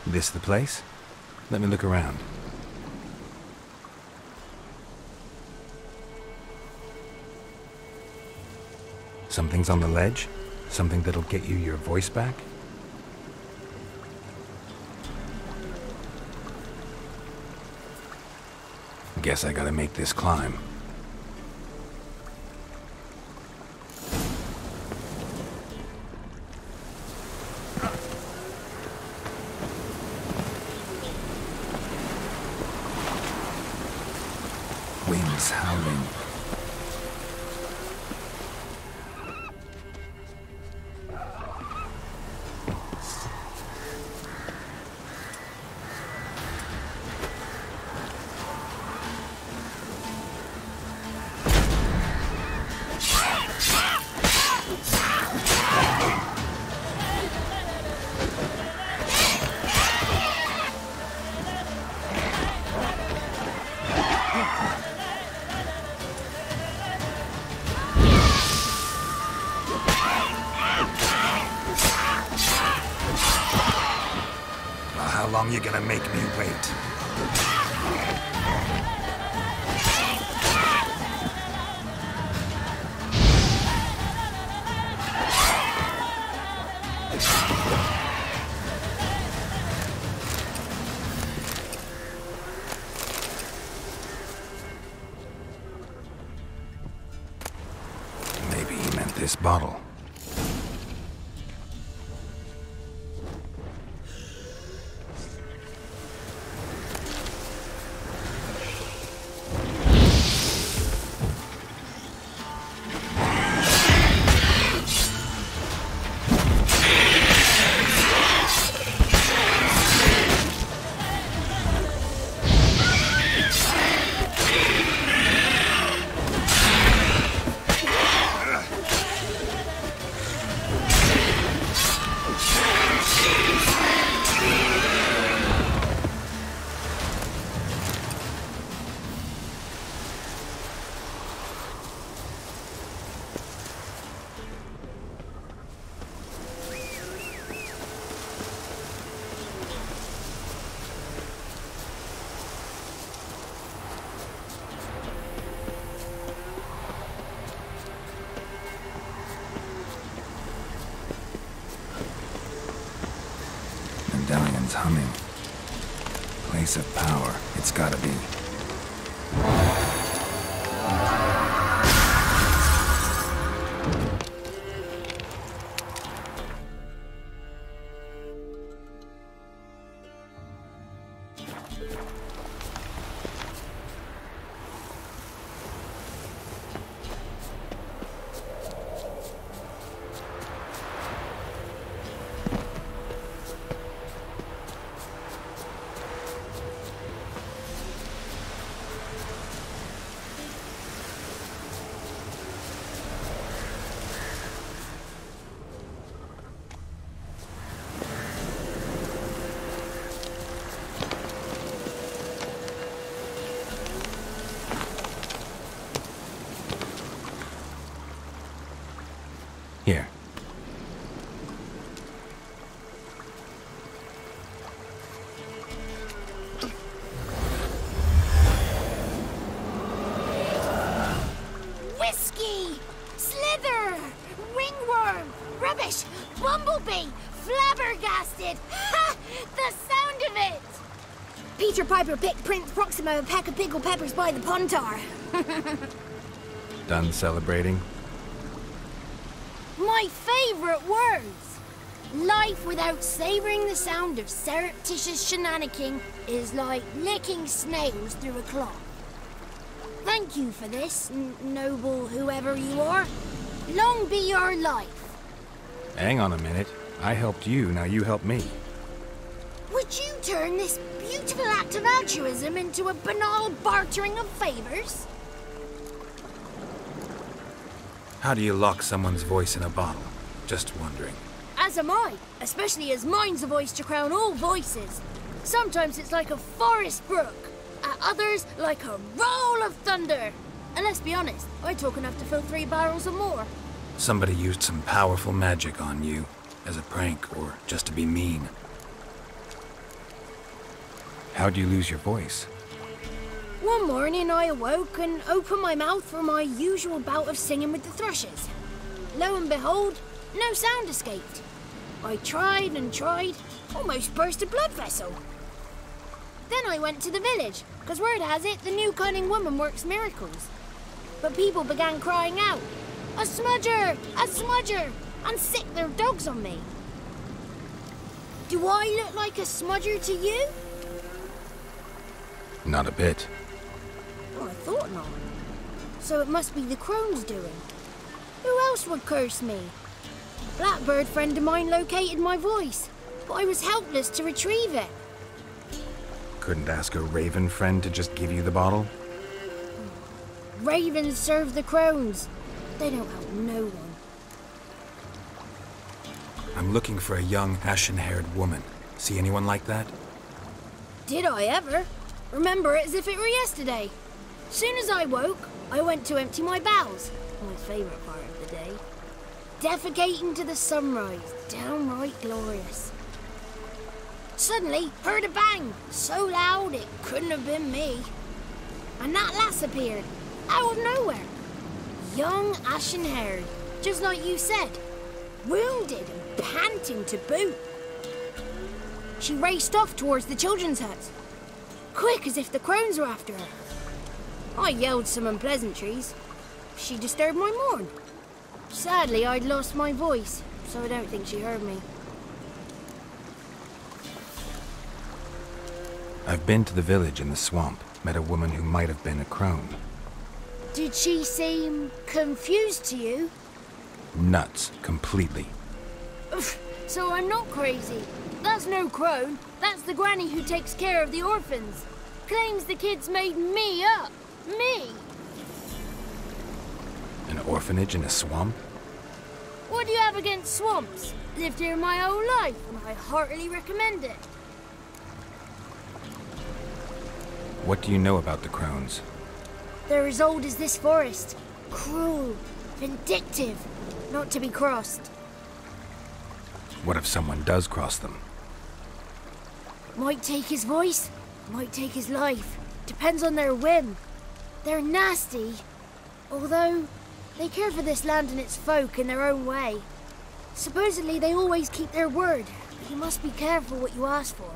S4: This the place? Let me look around. Something's on the ledge? Something that'll get you your voice back? Guess I gotta make this climb. Winds howling. How long you gonna make me wait? Maybe he meant this bottle. Medallion's humming. Place of power, it's gotta be. Here.
S1: Whiskey! Slither! Ringworm! Rubbish! Bumblebee! Flabbergasted! Ha! The sound of it! Peter Piper picked Prince Proximo a pack of pickled peppers by the Pontar.
S4: Done celebrating?
S1: My favourite words! Life without savouring the sound of surreptitious shenanigans is like licking snails through a cloth. Thank you for this, noble whoever you are. Long be your life.
S4: Hang on a minute. I helped you, now you help me.
S1: Would you turn this beautiful act of altruism into a banal bartering of favours?
S4: How do you lock someone's voice in a bottle? Just wondering.
S1: As am I, especially as mine's a voice to crown all voices. Sometimes it's like a forest brook, at others like a roll of thunder. And let's be honest, I talk enough to fill 3 barrels or more.
S4: Somebody used some powerful magic on you, as a prank or just to be mean. How'd you lose your voice?
S1: One morning I awoke and opened my mouth for my usual bout of singing with the thrushes. Lo and behold, no sound escaped. I tried and tried, almost burst a blood vessel. Then I went to the village, because word has it the new cunning woman works miracles. But people began crying out, "A smudger! A smudger!" and sick their dogs on me. Do I look like a smudger to you?
S4: Not a bit.
S1: Well, I thought not. So it must be the crone's doing. Who else would curse me? Blackbird friend of mine located my voice, but I was helpless to retrieve it.
S4: Couldn't ask a raven friend to just give you the bottle?
S1: Ravens serve the crones. They don't help no one.
S4: I'm looking for a young, ashen-haired woman. See anyone like that?
S1: Did I ever? Remember it as if it were yesterday. Soon as I woke, I went to empty my bowels. My favourite part of the day. Defecating to the sunrise. Downright glorious. Suddenly, heard a bang. So loud it couldn't have been me. And that lass appeared. Out of nowhere. Young, ashen-haired. Just like you said. Wounded and panting to boot. She raced off towards the children's huts. Quick as if the crones were after her. I yelled some unpleasantries. She disturbed my morn. Sadly, I'd lost my voice, so I don't think she heard me.
S4: I've been to the village in the swamp, met a woman who might have been a crone.
S1: Did she seem confused to you?
S4: Nuts, completely.
S1: So I'm not crazy. That's no crone. That's the granny who takes care of the orphans. Claims the kids made me up. Me!
S4: An orphanage in a swamp?
S1: What do you have against swamps? Lived here my whole life, and I heartily recommend it.
S4: What do you know about the crones?
S1: They're as old as this forest. Cruel, vindictive, not to be crossed.
S4: What if someone does cross them?
S1: Might take his voice, might take his life. Depends on their whim. They're nasty, although they care for this land and its folk in their own way. Supposedly they always keep their word, but you must be careful what you ask for.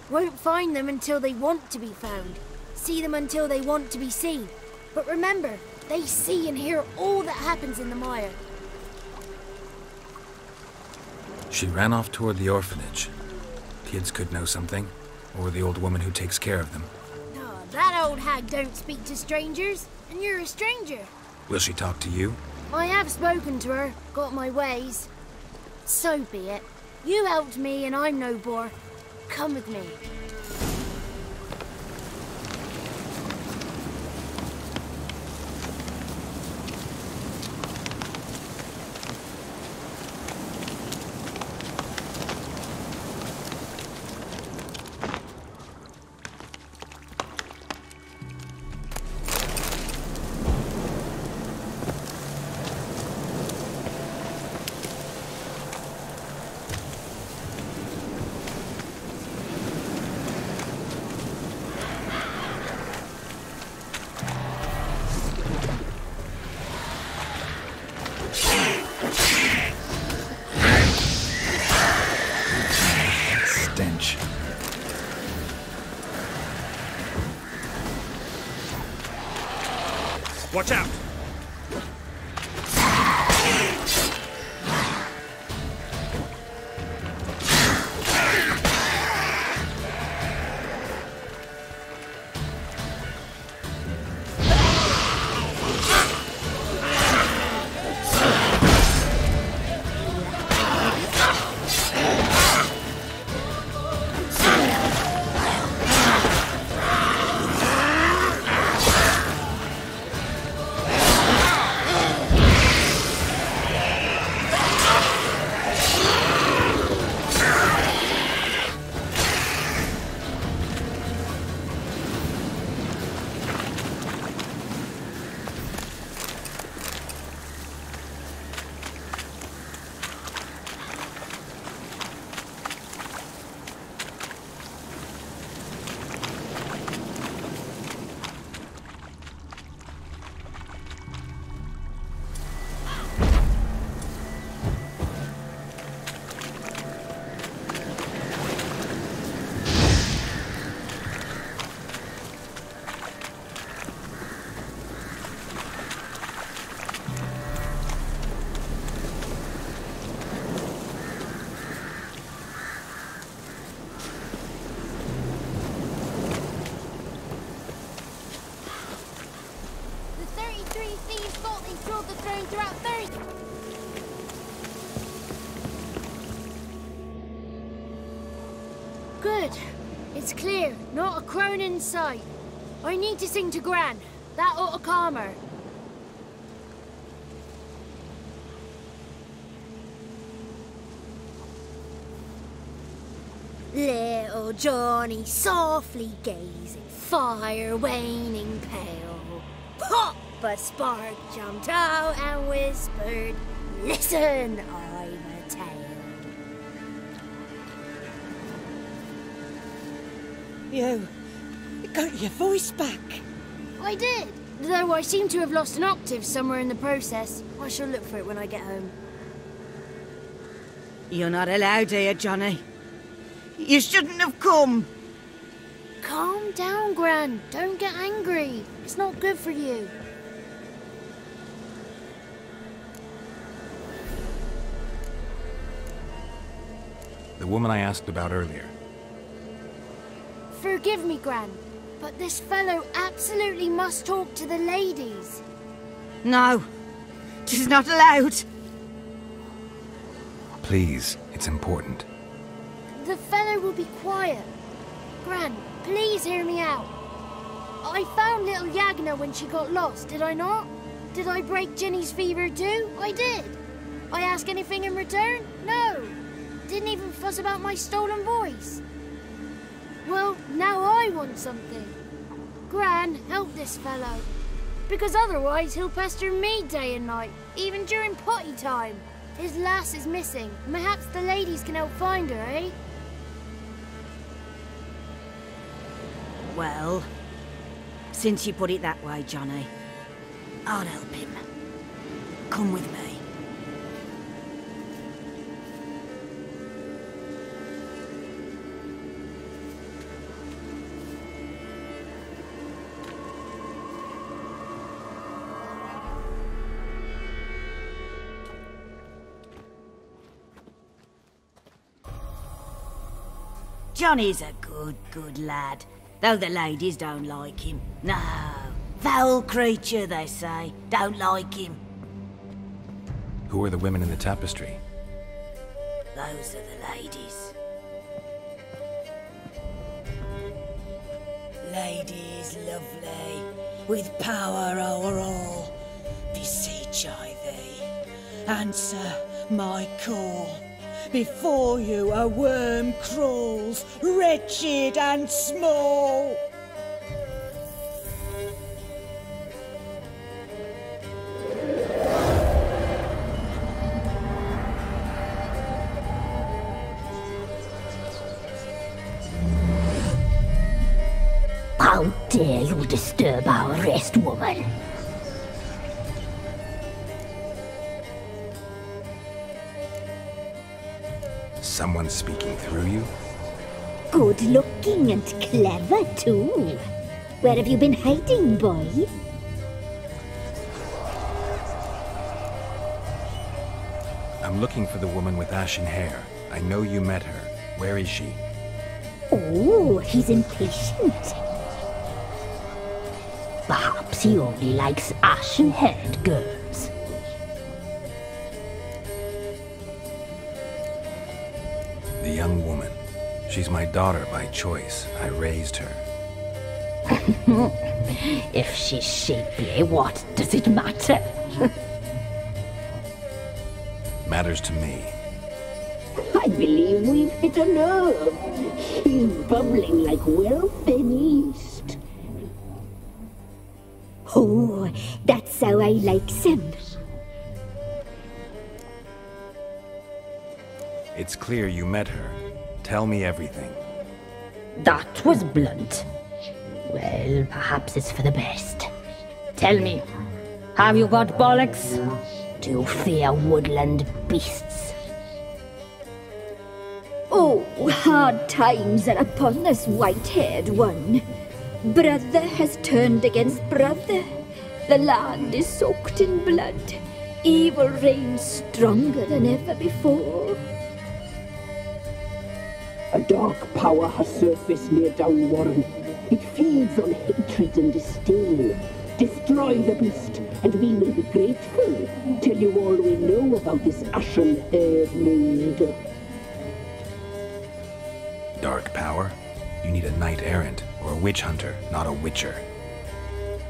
S1: Won't find them until they want to be found. See them until they want to be seen. But remember, they see and hear all that happens in the mire.
S4: She ran off toward the orphanage. Kids could know something, or the old woman who takes care of them.
S1: Oh, that old hag don't speak to strangers, and you're a stranger.
S4: Will she talk to you?
S1: I have spoken to her, got my ways. So be it. You helped me and I'm no bore. Come with me.
S4: Stench.
S12: Watch out!
S1: They're out there! Good. It's clear. Not a crone in sight. I need to sing to Gran. That ought to calm her. Little Johnny softly gazing, fire waning pale. Pop! A spark jumped out and whispered, "Listen, I've a tale."
S22: You got your voice back.
S1: I did, though I seem to have lost an octave somewhere in the process. I shall look for it when I get home.
S22: You're not allowed here, Johnny. You shouldn't have come.
S1: Calm down, Gran. Don't get angry. It's not good for you.
S4: The woman I asked about earlier.
S1: Forgive me, Gran, but this fellow absolutely must talk to the ladies.
S22: No, she's not allowed.
S4: Please, it's important.
S1: The fellow will be quiet. Gran, please hear me out. I found little Yagna when she got lost, did I not? Did I break Ginny's fever too? I did. I ask anything in return? No. Didn't even fuss about my stolen voice. Well, now I want something. Gran, help this fellow. Because otherwise he'll pester me day and night, even during potty time. His lass is missing. Perhaps the ladies can help find her, eh?
S22: Well, since you put it that way, Johnny, I'll help him. Come with me. Johnny's a good lad, though the ladies don't like him. No, foul creature, they say. Don't like him.
S4: Who are the women in the tapestry?
S22: Those are the ladies. Ladies lovely, with power o'er all, beseech I thee, answer my call. Before you a worm crawls, wretched and small.
S17: How dare you disturb our rest, woman?
S4: Someone speaking through you?
S17: Good looking and clever, too. Where have you been hiding, boy?
S4: I'm looking for the woman with ashen hair. I know you met her. Where is she?
S17: Oh, he's impatient. Perhaps he only likes ashen-haired girls.
S4: The young woman. She's my daughter by choice. I raised her.
S17: If she's shapely, what does it matter?
S4: Matters to me.
S17: I believe we've hit a nerve. She's bubbling like well-fed yeast. Oh, that's how I likes him.
S4: It's clear you met her. Tell me everything.
S17: That was blunt. Well, perhaps it's for the best. Tell me, have you got bollocks? Do you fear woodland beasts? Oh, hard times are upon this white-haired one. Brother has turned against brother. The land is soaked in blood. Evil reigns stronger than ever before.
S2: A dark power has surfaced near Downwarren. It feeds on hatred and disdain. Destroy the beast, and we will be grateful. Tell you all we know about this ashen maid.
S4: Dark power? You need a knight-errant or a witch hunter, not a witcher.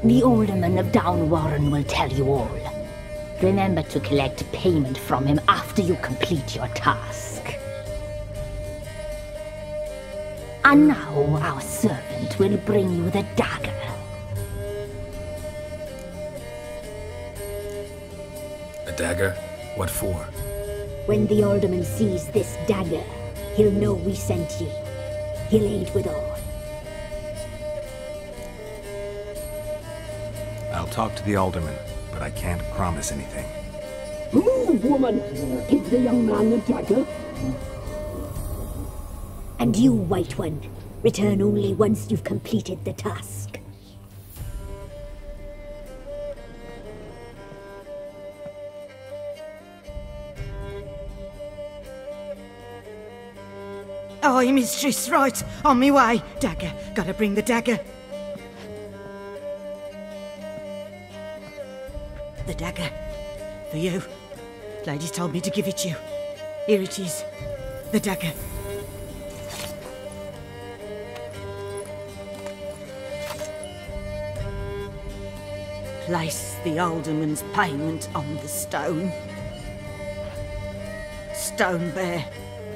S2: The alderman of Downwarren will tell you all. Remember to collect payment from him after you complete your task. And now our servant will bring you the dagger.
S4: A dagger? What for?
S2: When the alderman sees this dagger, he'll know we sent ye. He'll aid with all.
S4: I'll talk to the alderman, but I can't promise anything.
S2: Move, woman! Give the young man the dagger. And you, White One, return only once you've completed the task.
S22: Aye, mistress, right. On me way. Dagger. Gotta bring the dagger. The dagger. For you. Ladies told me to give it you. Here it is. The dagger. Place the alderman's payment on the stone. Stone bear.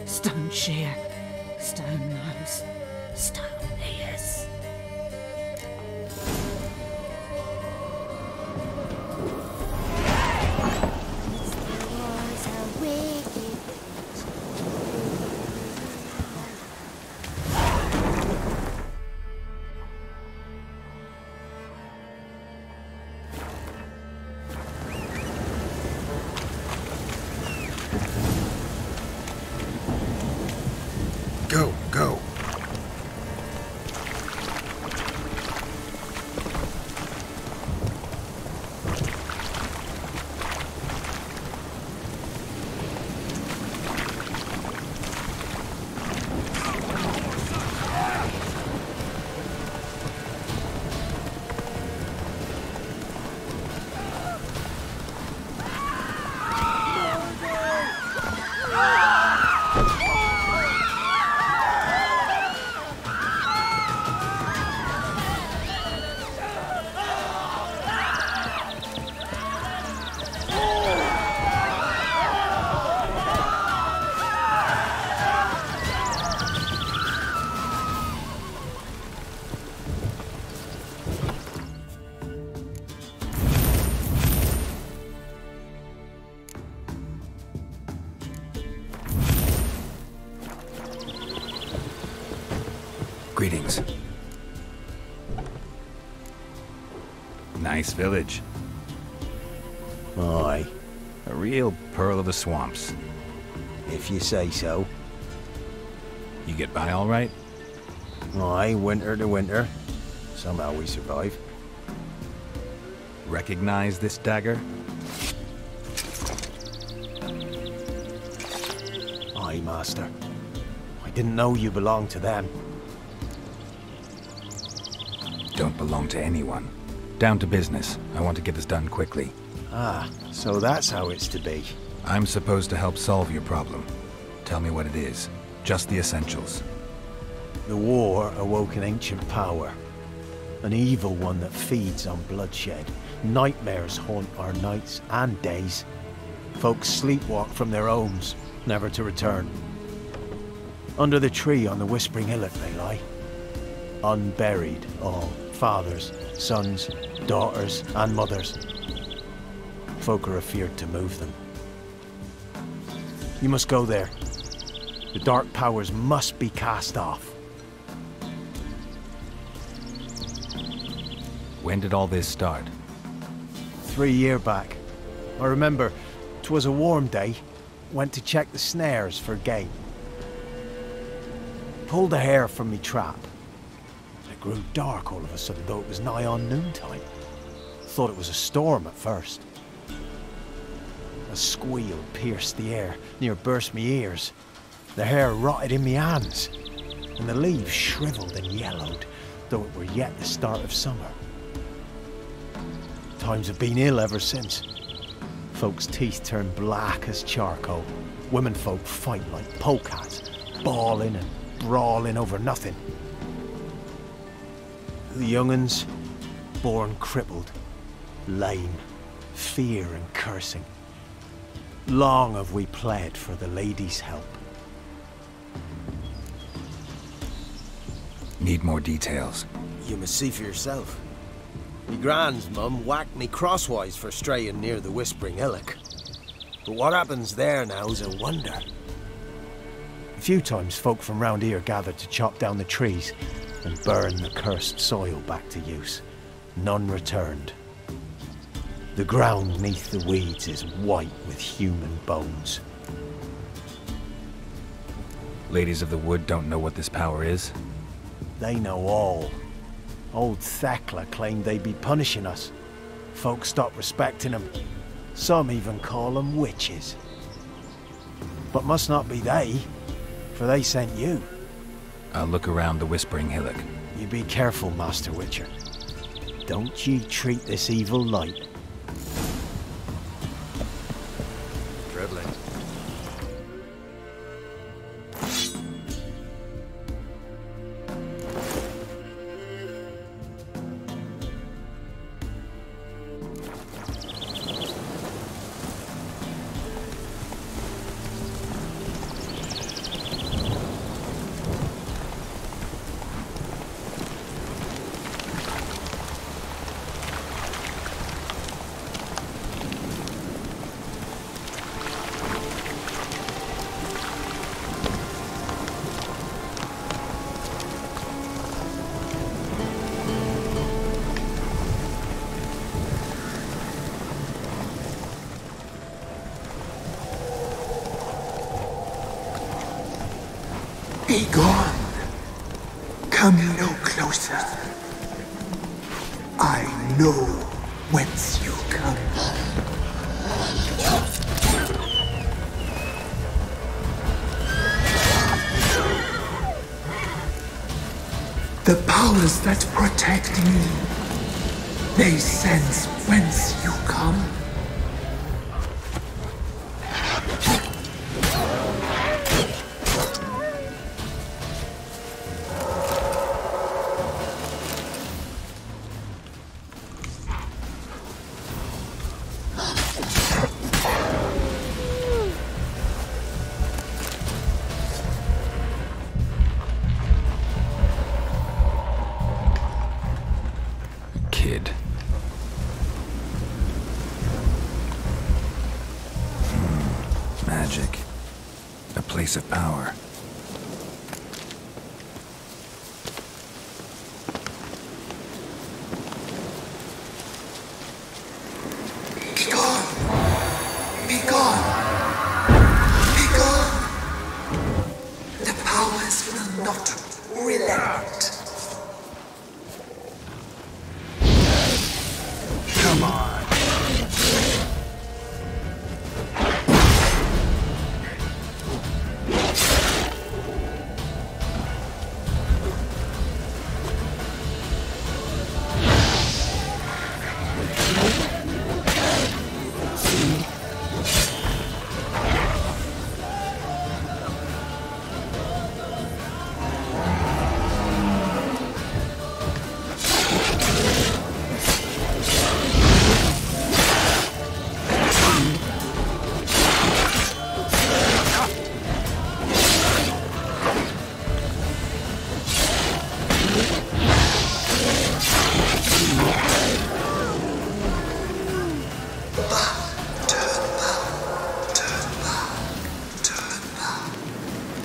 S22: Stone shear. Stone nose. Stone ears.
S4: Go, go. Greetings. Nice village.
S10: Aye.
S4: A real pearl of the swamps.
S10: If you say so.
S4: You get by all right?
S10: Aye, winter to winter. Somehow we survive.
S4: Recognize this dagger?
S10: Aye, master. I didn't know you belonged to them.
S4: Don't belong to anyone. Down to business. I want to get this done quickly.
S10: Ah, so that's how it's to be.
S4: I'm supposed to help solve your problem. Tell me what it is. Just the essentials.
S10: The war awoke an ancient power. An evil one that feeds on bloodshed. Nightmares haunt our nights and days. Folks sleepwalk from their homes, never to return. Under the tree on the Whispering Hillock they lie. Unburied, all. Fathers, sons, daughters, and mothers. Folk are afeard to move them. You must go there. The dark powers must be cast off.
S4: When did all this start?
S10: 3 years back. I remember 'twas a warm day. Went to check the snares for game. Pulled a hare from me trap. It grew dark all of a sudden, though it was nigh on noontime. Thought it was a storm at first. A squeal pierced the air, near burst me ears. The hair rotted in me hands, and the leaves shriveled and yellowed, though it were yet the start of summer. Times have been ill ever since. Folks' teeth turn black as charcoal. Womenfolk fight like polecats, bawling and brawling over nothing. The young'uns, born crippled, lame, fear and cursing. Long have we pled for the lady's help.
S4: Need more details.
S10: You must see for yourself. Me grand's mum whacked me crosswise for straying near the Whispering Hillock. But what happens there now is a wonder. A few times folk from round here gathered to chop down the trees and burn the cursed soil back to use. None returned. The ground neath the weeds is white with human bones.
S4: Ladies of the Wood don't know what this power is?
S10: They know all. Old Thekla claimed they'd be punishing us. Folk stopped respecting them. Some even call them witches. But must not be they, for they sent you.
S4: I'll look around the Whispering Hillock.
S10: You be careful, Master Witcher. Don't ye treat this evil light.
S4: Dribbling.
S6: Be gone. Come no closer. I know whence you come. The powers that protect me, they sense whence you come.
S4: Magic. A place of power.
S6: Be gone! Be gone! Be gone! The powers will not relent.
S10: Come on.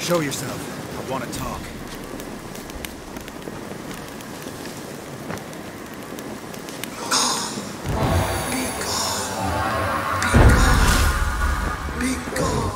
S20: Show yourself. I want to talk.
S6: Be gone!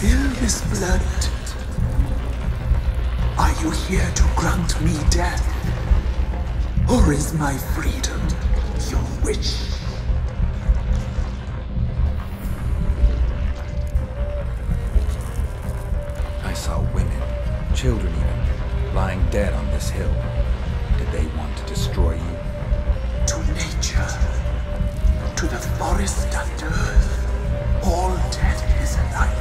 S6: spill this blood? Are you here to grant me death? Or is my freedom your wish?
S4: I saw women, children even, lying dead on this hill. Did they want to destroy you?
S6: To nature, to the forest and earth, all death is alike.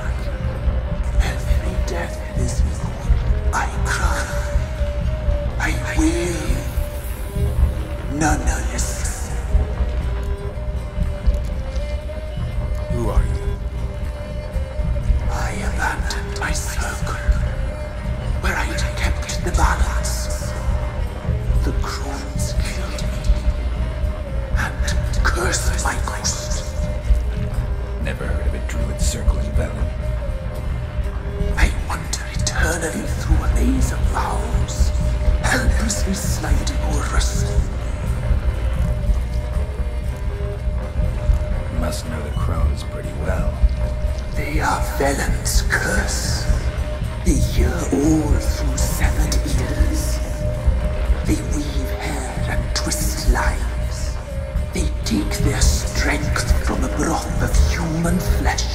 S6: Every death is equal. I cry, I wail, none listens.
S4: Who are you?
S6: I abandoned my circle, where I'd kept the balance. The crones killed me, and cursed my ghost.
S4: Never heard of a druid circle in Velen.
S6: I wander eternally through a maze of vows, helplessly sliding over us.
S4: You must know the crones pretty well.
S6: They are Velen's curse. They hear all through severed ears. They weave hair and twist lives. They take their strength from a broth of human flesh.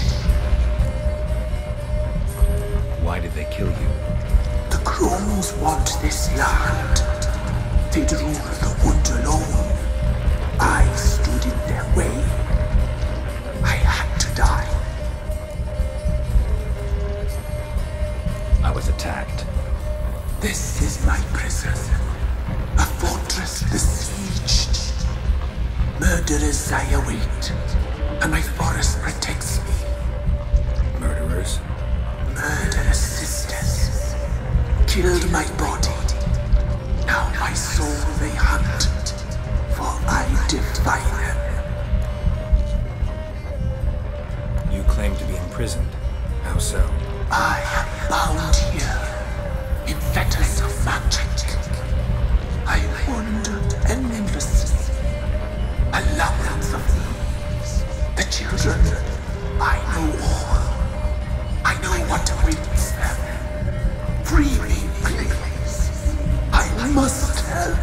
S4: Why did they kill you?
S6: The crones want this land. They'd rule the wood alone. I stood in their way. I had to die.
S4: I was attacked.
S6: This is my prison. A fortress besieged. Murderers I await, and my forest protects me.
S4: Murderers?
S6: Murderous sisters killed my body. Now my soul they hunt, for I defy them.
S4: You claim to be imprisoned. How so?
S6: I am bound here, in fetters of magic. I wandered endlessly, a labyrinth of thieves. The children, I know all. I know what awaits them. Free me, please. I must help.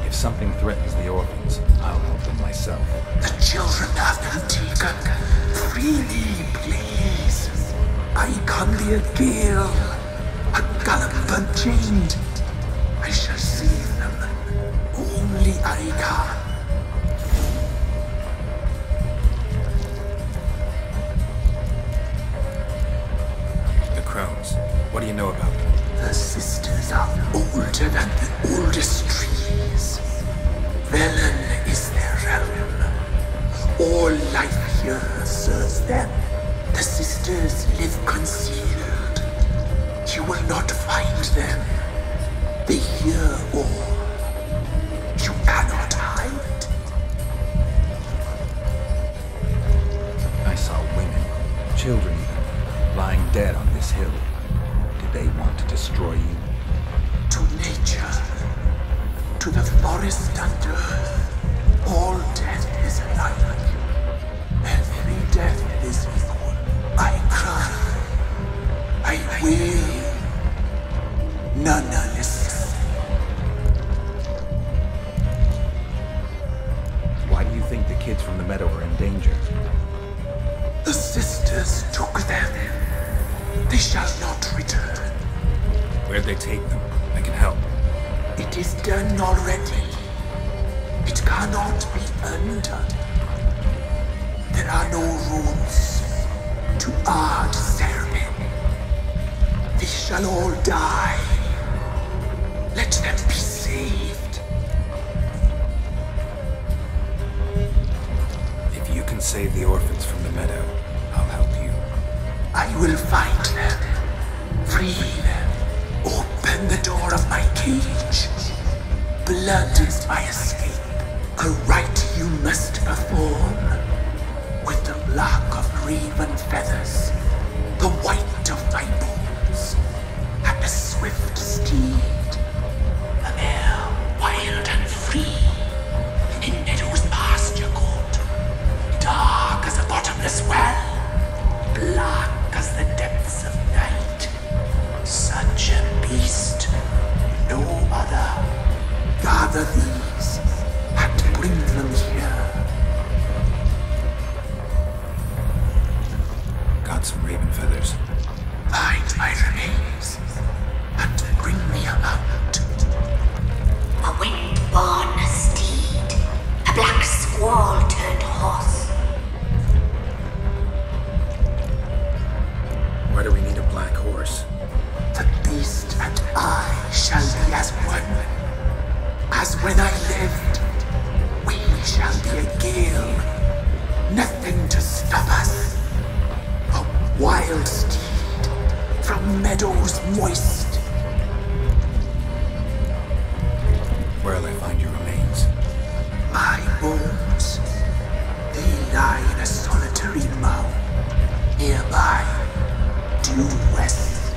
S4: If something threatens the orphans, I'll help them myself.
S6: The children have been taken. Free me, please. I can be a gale, a gallop unchained. I shall save them. Only I can.
S4: The crones. What do you know about them?
S6: The sisters are older than the oldest trees. Velen is their realm. All life here serves them. The sisters live concealed. You will not find them. They hear all. You cannot hide.
S4: I saw women, children even, lying dead on this hill. Did they want to destroy you?
S6: To nature, to the forest and earth, all death is alike. Every death is equal. I cry, I wail, none listens.
S4: Why do you think the kids from the meadow are in danger?
S6: The sisters took them. They shall not return.
S4: Where'd they take them? I can help.
S6: It is done already. It cannot be undone. There are no rules to our ceremony. They shall all die. Let them be saved.
S4: If you can save the orphans from the meadow, I'll help you.
S6: I will find them, free them, open the door of my cage. Blood is my escape, a rite you must perform. With the black of raven feathers, the white of my bones, and a swift steed, a mare wild and free, in meadows pasture court, dark as a bottomless well, black as
S4: want some raven feathers.
S6: Find my remains and bring me a mount.
S2: A wind-born steed, a black squall turned horse.
S4: Why do we need a black horse?
S6: The beast and I shall be as one. As when I lived, we shall be a gale. Nothing to stop us. A wild steed from meadows moist.
S4: Where'll I find your remains?
S6: My bones, they lie in a solitary mound, nearby, due west.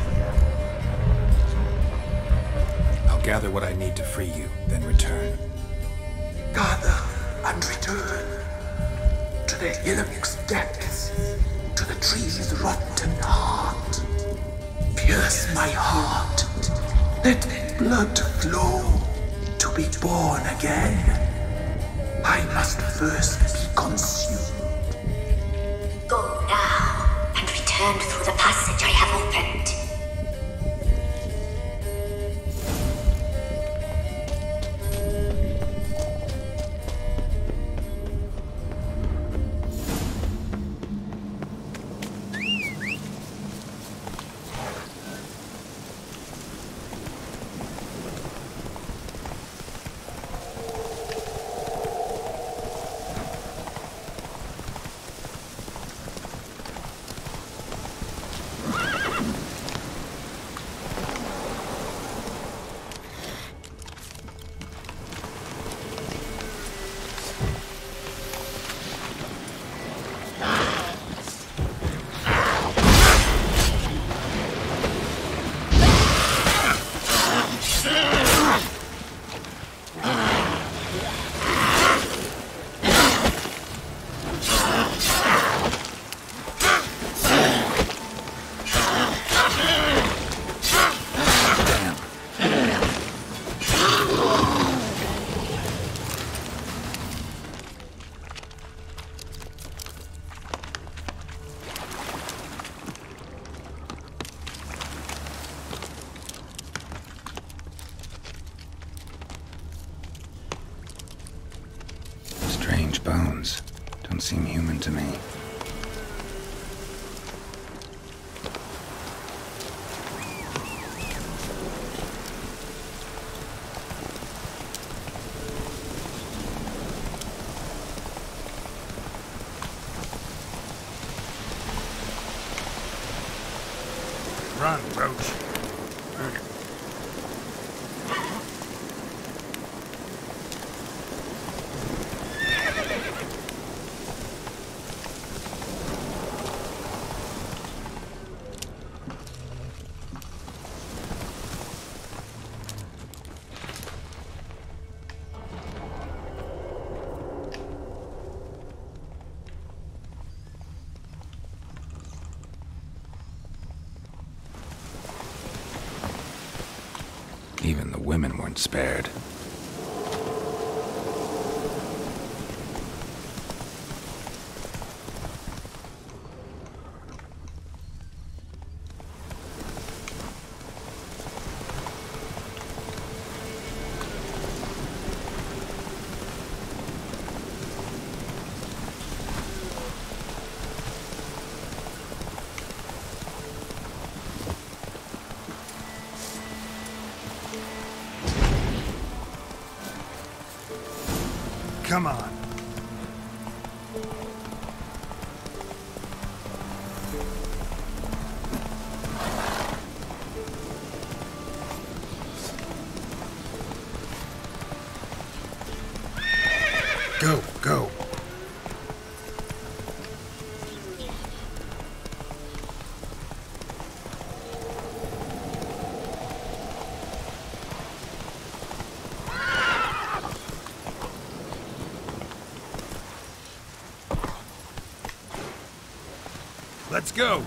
S4: I'll gather what I need to free you, then return.
S6: Gather and return to the hillock's depths, to the tree's rotten heart. Pierce my heart, let blood flow to be born again. I must first be consumed.
S2: Go now and return through the passage I have opened.
S4: Bones. Don't seem human to me.
S12: Run, Roach.
S4: Even the women weren't spared.
S12: Come on.
S20: Go, go.
S12: Let's go.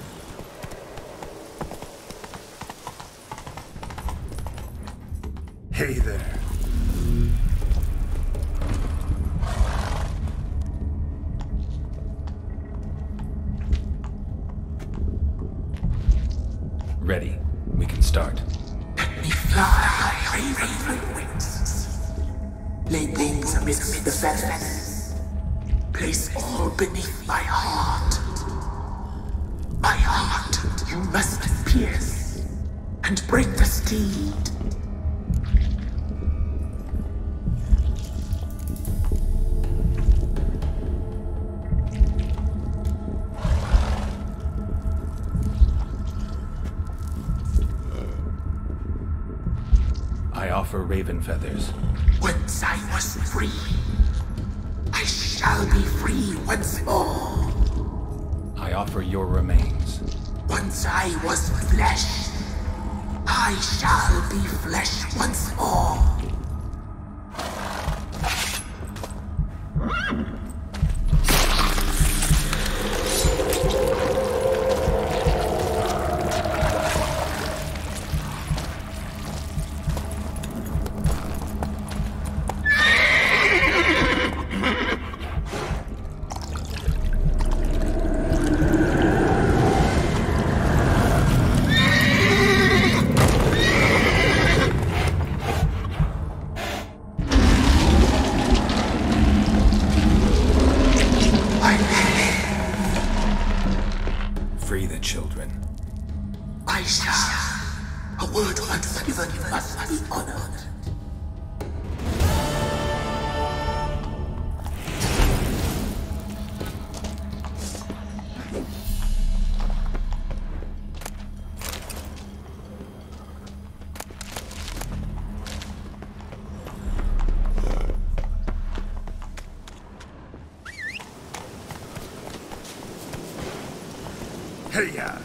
S20: Hey there.
S4: Ready. We can start.
S6: Let me fly, raven wings. Lay wings amidst the feathers. Place all beneath my heart. My heart you must pierce and break the steed.
S4: I offer raven feathers.
S6: Once I was free, I shall be free once more.
S4: I offer your remains.
S6: Once I was flesh, I shall be flesh once more.
S4: Free the children.
S6: I shall. A word once given must be honored.
S12: Hey-ya!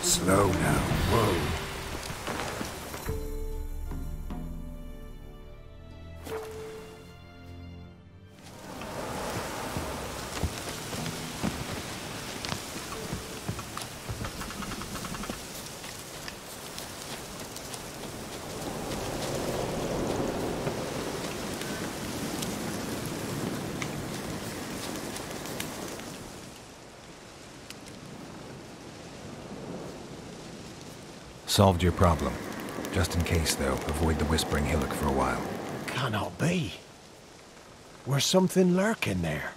S4: Slow now. Whoa. Solved your problem. Just in case, though, avoid the Whispering Hillock for a while.
S10: Cannot be. Where's something lurking there?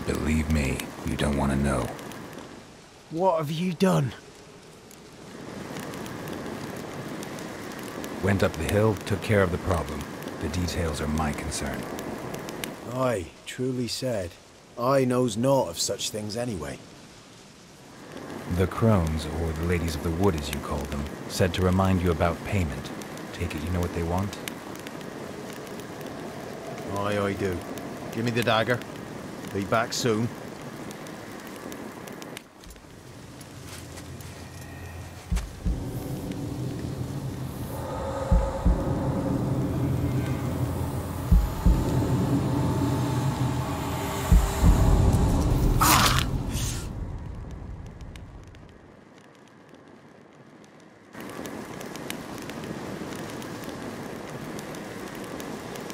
S4: Believe me, you don't want to know.
S10: What have you done?
S4: Went up the hill, took care of the problem. The details are my concern.
S10: Aye, truly said. I knows naught of such things anyway.
S4: The crones, or the ladies of the wood as you call them, said to remind you about payment. Take it you know what they want?
S10: Aye, I do. Give me the dagger. Be back soon.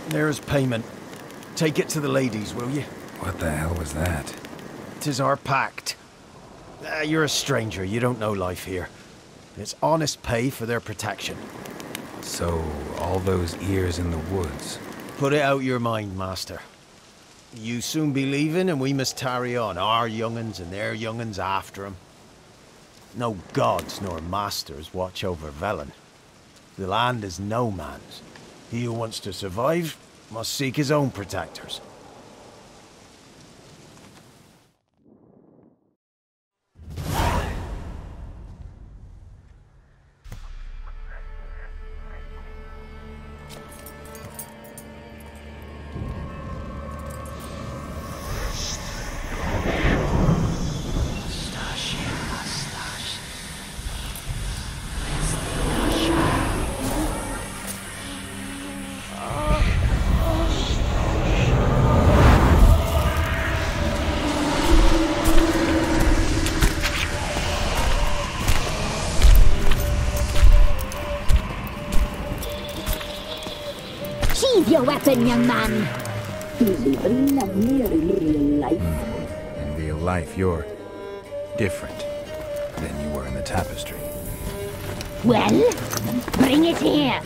S10: There's payment. Take it to the ladies, will you?
S4: What the hell was that?
S10: 'Tis our pact. You're a stranger, you don't know life here. It's honest pay for their protection.
S4: So, all those ears in the woods.
S10: Put it out your mind, master. You soon be leaving and we must tarry on, our young'uns and their young'uns after 'em. No gods nor masters watch over Velen. The land is no man's. He who wants to survive must seek his own protectors.
S2: Your weapon, young man. He's even lovelier in real life.
S4: In real life, you're different than you were in the tapestry.
S2: Well, bring it here.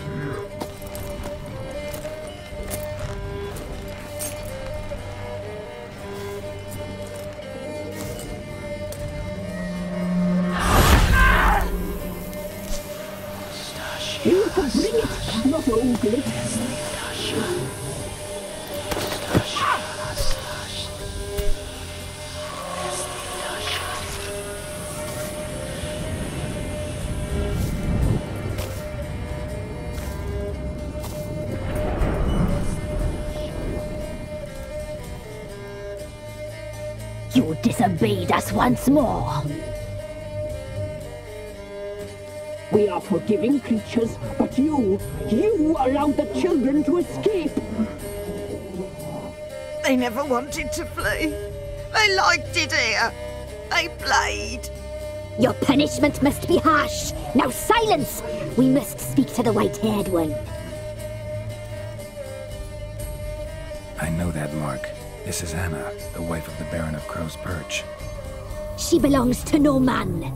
S2: You can bring it, not ugly. You disobeyed us once more.
S3: We are forgiving creatures, but you allowed the children to escape.
S22: They never wanted to flee. They liked it here. They played.
S2: Your punishment must be harsh. Now silence! We must speak to the white-haired one.
S4: I know that mark. This is Anna, the wife of the Baron of Crow's Perch.
S2: She belongs to no man.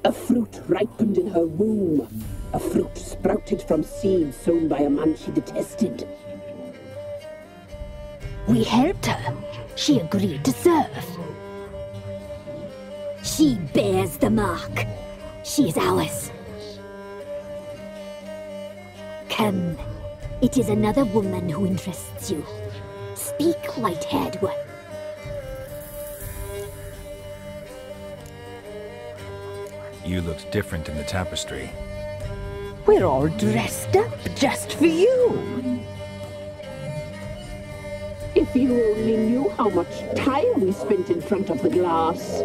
S3: A fruit ripened in her womb. A fruit sprouted from seeds sown by a man she detested.
S2: We helped her. She agreed to serve. She bears the mark. She is ours. Come. It is another woman who interests you. Speak, white-haired one.
S4: You looked different in the tapestry.
S3: We're all dressed up just for you. If you only knew how much time we spent in front of the glass.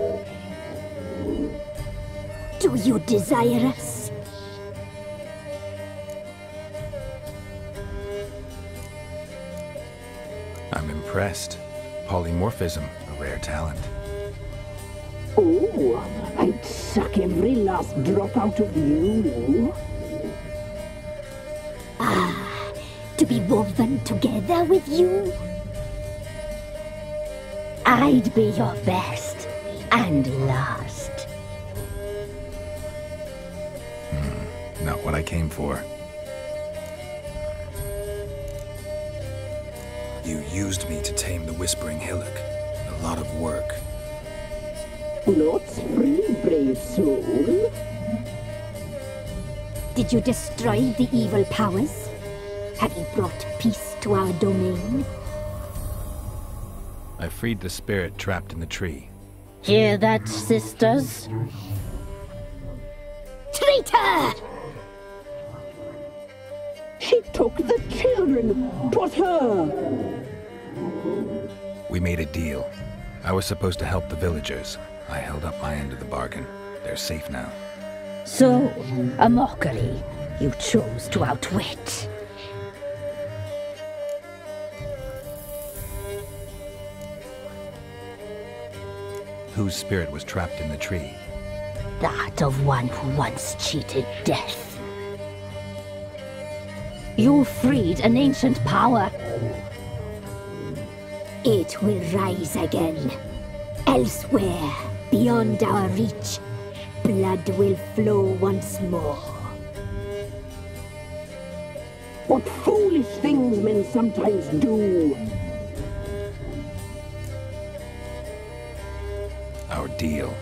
S2: Do you desire us?
S4: I'm impressed. Polymorphism, a rare talent.
S3: Oh, I'd suck every last drop out of you.
S2: Ah, to be woven together with you? I'd be your best and last.
S4: Not what I came for. You used me to tame the Whispering Hillock. A lot of work.
S3: Not free, brave soul.
S2: Did you destroy the evil powers? Have you brought peace to our domain?
S4: I freed the spirit trapped in the tree.
S2: Hear that, sisters? Traitor!
S3: She took the children. 'Twas her.
S4: We made a deal. I was supposed to help the villagers. I held up my end of the bargain. They're safe now.
S2: So, a mockery you chose to outwit.
S4: Whose spirit was trapped in the tree?
S2: That of one who once cheated death. You freed an ancient power.
S17: It will rise again. Elsewhere, beyond our reach, blood will flow once more.
S3: What foolish things men sometimes do!
S4: Our deal.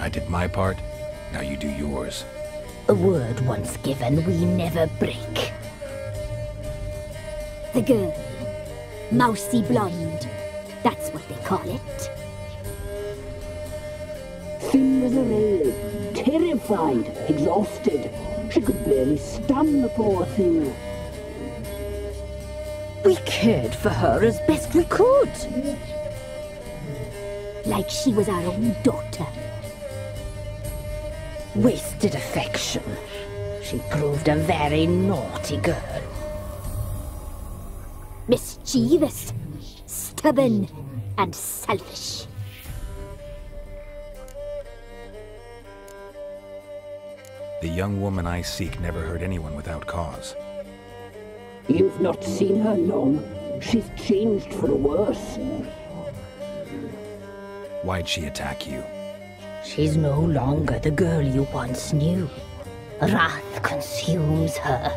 S4: I did my part, now you do yours.
S2: A word once given, we never break.
S17: The girl. Mousy blonde. That's what they call it.
S3: Thin as a rail, terrified, exhausted. She could barely stand, the poor thing.
S2: We cared for her as best we could.
S17: Like she was our own daughter.
S2: Wasted affection. She proved a very naughty girl.
S17: Mischievous, stubborn, and selfish.
S4: The young woman I seek never hurt anyone without cause.
S3: You've not seen her long. She's changed for the worse.
S4: Why'd she attack you?
S2: She's no longer the girl you once knew. Wrath consumes her.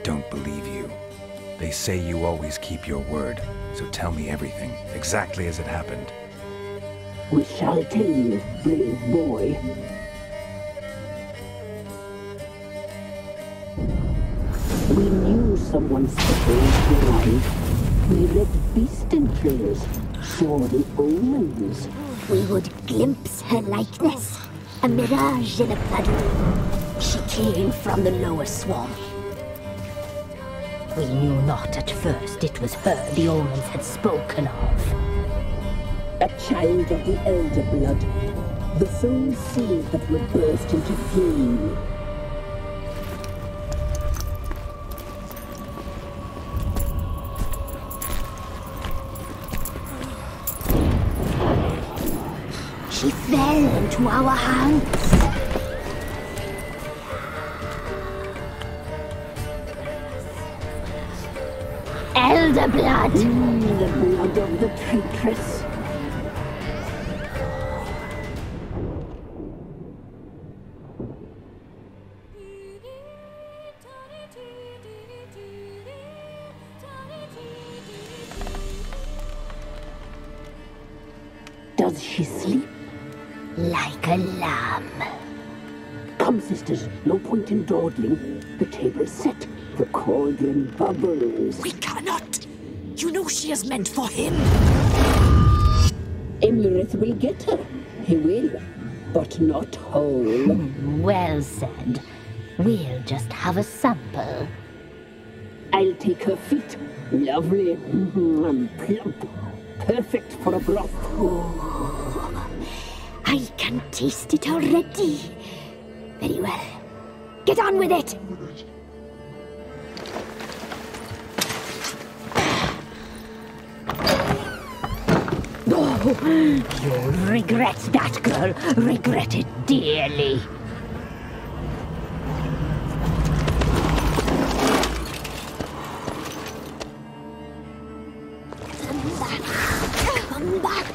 S4: Don't believe you. They say you always keep your word, so tell me everything, exactly as it happened.
S3: We shall tell you, brave boy. We knew someone special was alive. We read beast entrails, saw the omens.
S17: We would glimpse her likeness, a mirage in a puddle.
S2: She came from the lower swamp. We knew not at first it was her the omens had spoken of.
S3: A child of the elder blood, the soul seed that would burst into flame.
S17: She fell into our hands.
S2: Elder blood!
S3: The blood of the traitress. Does she sleep?
S2: Like a lamb.
S3: Come, sisters, no point in dawdling. The table's set. The cauldron bubbles.
S5: We cannot! You know she is meant for him!
S3: Emhyr'in will get her. He will, but not whole.
S2: Well said. We'll just have a sample.
S3: I'll take her feet. Lovely. And plump. Perfect for a broth.
S17: Oh, I can taste it already. Very well. Get on with it!
S2: You'll regret that, girl. Regret it dearly.
S17: Come back!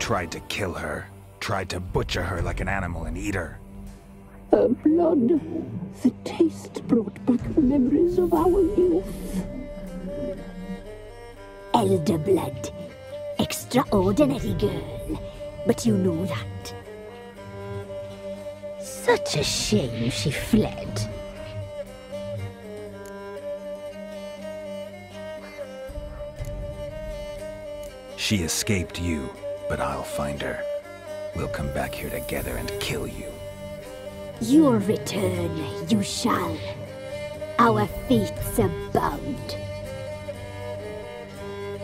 S4: tried to kill her. Tried to butcher her like an animal and eat her.
S3: Her blood. The taste brought back memories of our youth.
S2: Elder blood. Extraordinary girl. But you know that. Such a shame she fled.
S4: She escaped you, but I'll find her. We'll come back here together and kill you.
S2: Your return, you shall. Our fates are bound.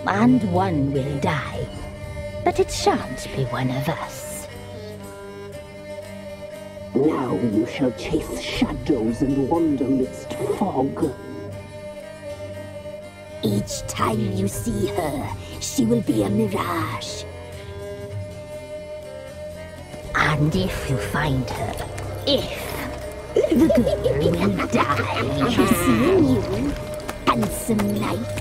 S2: And one will die, but it shan't be one of us.
S3: Now you shall chase shadows and wander midst fog.
S2: Each time you see her, she will be a mirage. And if you find her, the girl will die. Seeing you, handsome knight.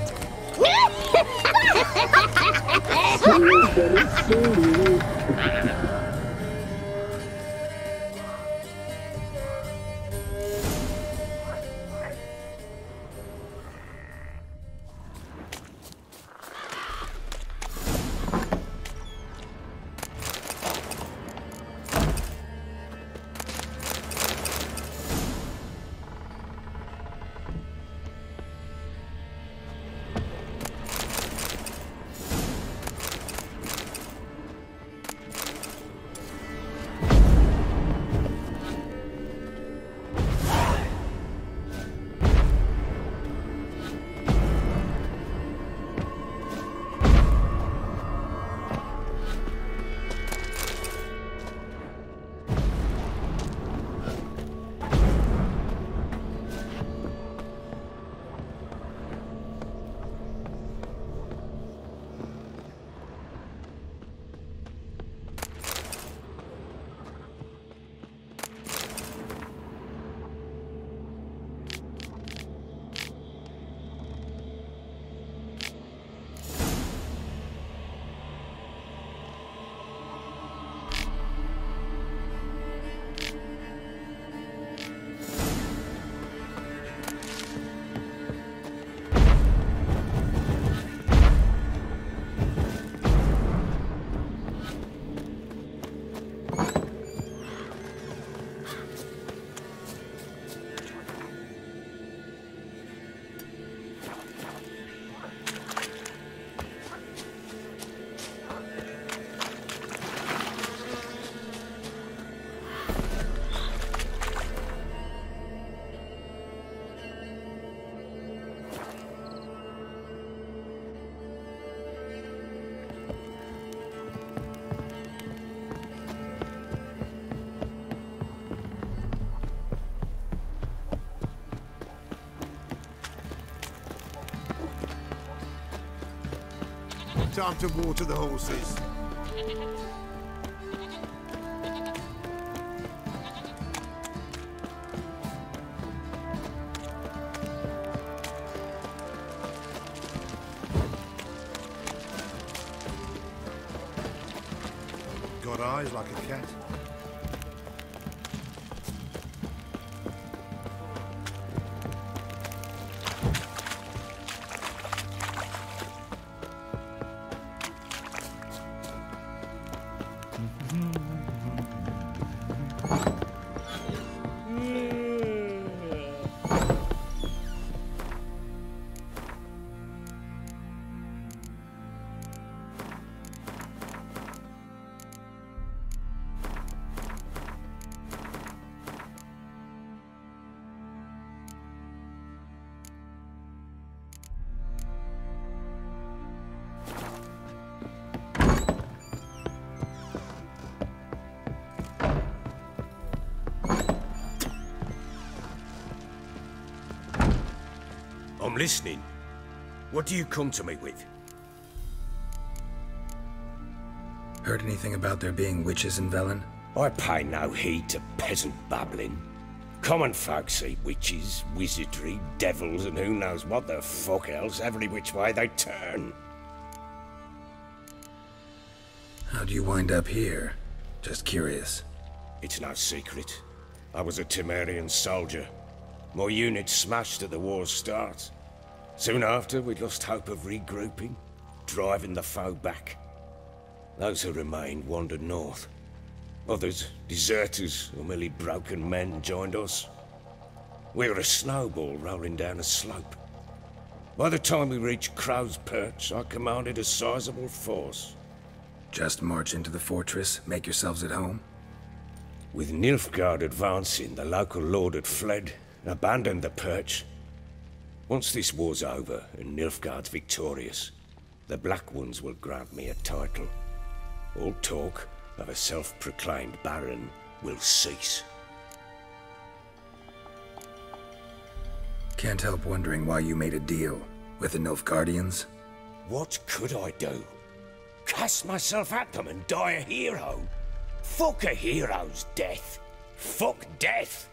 S9: Time to water the horses. Got eyes like a cat.
S10: I'm listening. What do you come to me with?
S4: Heard anything about there being witches in Velen?
S10: I pay no heed to peasant babbling. Common folk see witches, wizardry, devils, and who knows what the fuck else every which way they turn.
S4: How'd you wind up here? Just curious.
S16: It's no secret. I was a Temerian soldier. My unit smashed at the war's start. Soon after, we lost hope of regrouping, driving the foe back. Those who remained wandered north. Others, deserters or merely broken men, joined us. We were a snowball rolling down a slope. By the time we reached Crow's Perch, I commanded a sizable force.
S4: Just march into the fortress, make yourselves at home?
S16: With Nilfgaard advancing, the local lord had fled, abandoned the Perch. Once this war's over and Nilfgaard's victorious, the Black Ones will grant me a title. All talk of a self-proclaimed Baron will cease.
S4: Can't help wondering why you made a deal with the Nilfgaardians.
S16: What could I do? Cast myself at them and die a hero? Fuck a hero's death. Fuck death.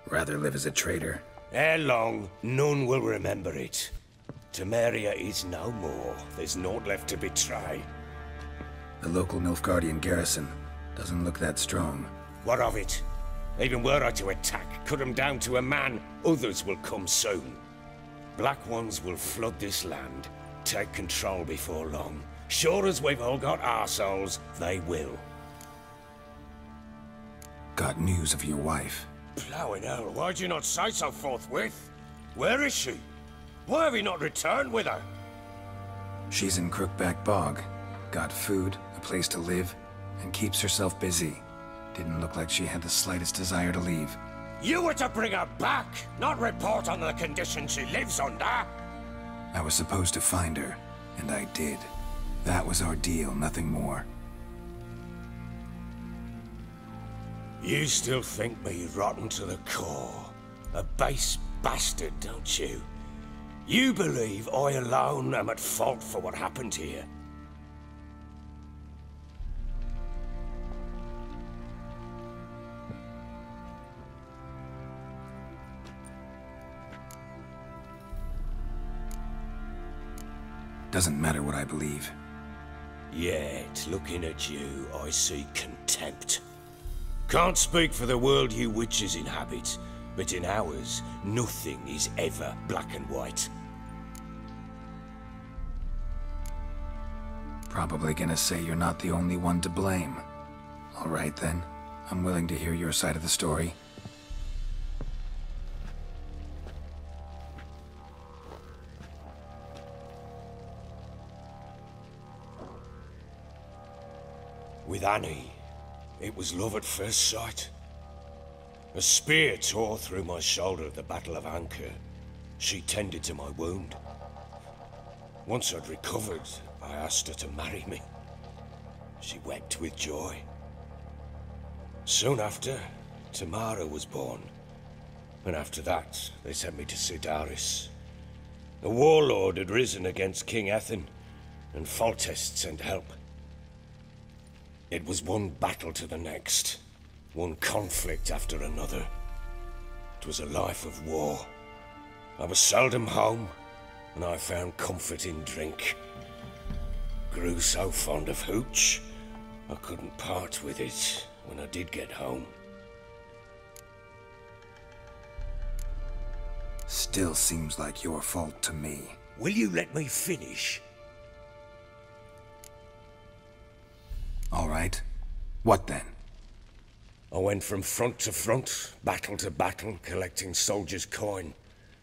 S4: Rather live as a traitor.
S16: Ere long, none will remember it. Temeria is no more. There's naught left to betray.
S4: The local Nilfgaardian garrison doesn't look that strong.
S16: What of it? Even were I to attack, cut them down to a man, others will come soon. Black Ones will flood this land, take control before long. Sure as we've all got arseholes, they will.
S4: Got news of your wife.
S16: Blowing hell, why'd you not say so forthwith? Where is she? Why have you not returned with her?
S4: She's in Crookback Bog. Got food, a place to live, and keeps herself busy. Didn't look like she had the slightest desire to leave.
S16: You were to bring her back, not report on the conditions she lives under.
S4: I was supposed to find her, and I did. That was our deal, nothing more.
S16: You still think me rotten to the core. A base bastard, don't you? You believe I alone am at fault for what happened here.
S4: Doesn't matter what I believe.
S16: Yet, looking at you, I see contempt. Can't speak for the world you witches inhabit, but in ours, nothing is ever black and white.
S4: Probably gonna say you're not the only one to blame. All right then, I'm willing to hear your side of the story.
S16: With Annie, it was love at first sight. A spear tore through my shoulder at the Battle of Anchor. She tended to my wound. Once I'd recovered, I asked her to marry me. She wept with joy. Soon after, Tamara was born. And after that, they sent me to Sidaris. The warlord had risen against King Heatherton, and Foltest sent help. It was one battle to the next, one conflict after another. It was a life of war. I was seldom home, and I found comfort in drink. Grew so fond of hooch, I couldn't part with it when I did get home.
S4: Still seems like your fault to me.
S16: Will you let me finish?
S4: All right. What then?
S16: I went from front to front, battle to battle, collecting soldiers' coin,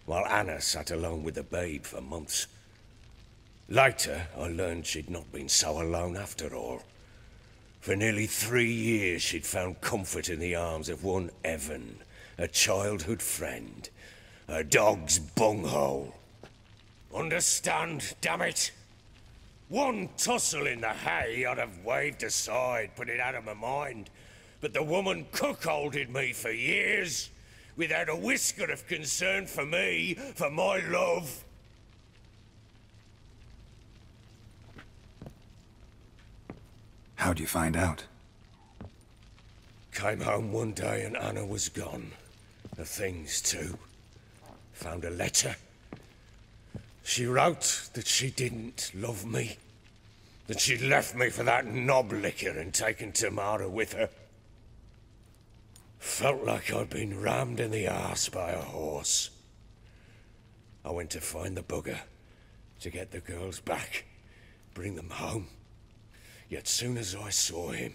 S16: while Anna sat alone with the babe for months. Later, I learned she'd not been so alone after all. For nearly 3 years, she'd found comfort in the arms of one Evan, a childhood friend, a dog's bunghole. Understand, damn it? One tussle in the hay I'd have waved aside, put it out of my mind. But the woman cuckolded me for years, without a whisker of concern for me, for my love.
S4: How'd you find out?
S16: Came home one day and Anna was gone. The things too. Found a letter. She wrote that she didn't love me. that she'd left me for that knob licker and taken Tamara with her. Felt like I'd been rammed in the arse by a horse. I went to find the bugger, to get the girls back, bring them home. Yet soon as I saw him,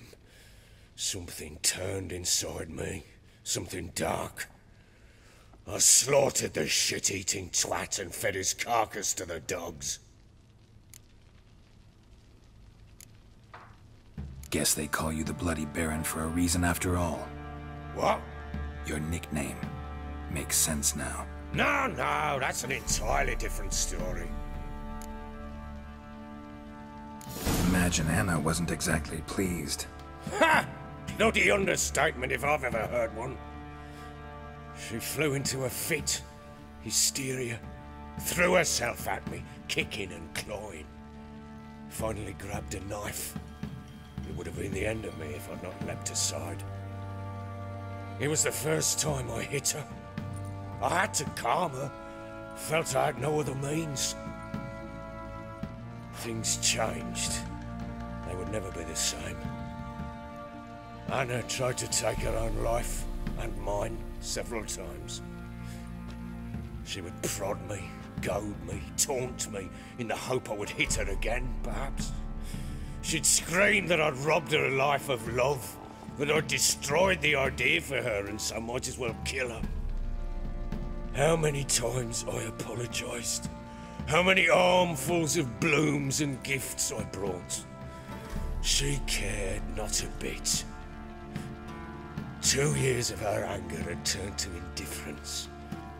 S16: something turned inside me, something dark. I slaughtered the shit-eating twat and fed his carcass to the dogs.
S4: Guess they call you the Bloody Baron for a reason after all.
S16: What?
S4: Your nickname. Makes sense now.
S16: No, that's an entirely different story.
S4: Imagine Anna wasn't exactly pleased.
S16: Ha! Bloody understatement if I've ever heard one. She flew into a fit, hysteria, threw herself at me, kicking and clawing. Finally grabbed a knife. It would have been the end of me if I'd not leapt aside. It was the first time I hit her. I had to calm her. Felt I had no other means. Things changed. They would never be the same. Anna tried to take her own life, and mine, several times. She would prod me, goad me, taunt me, in the hope I would hit her again, perhaps. She'd scream that I'd robbed her a life of love, that I'd destroyed the idea for her and so might as well kill her. How many times I apologized. How many armfuls of blooms and gifts I brought. She cared not a bit. 2 years of her anger had turned to indifference,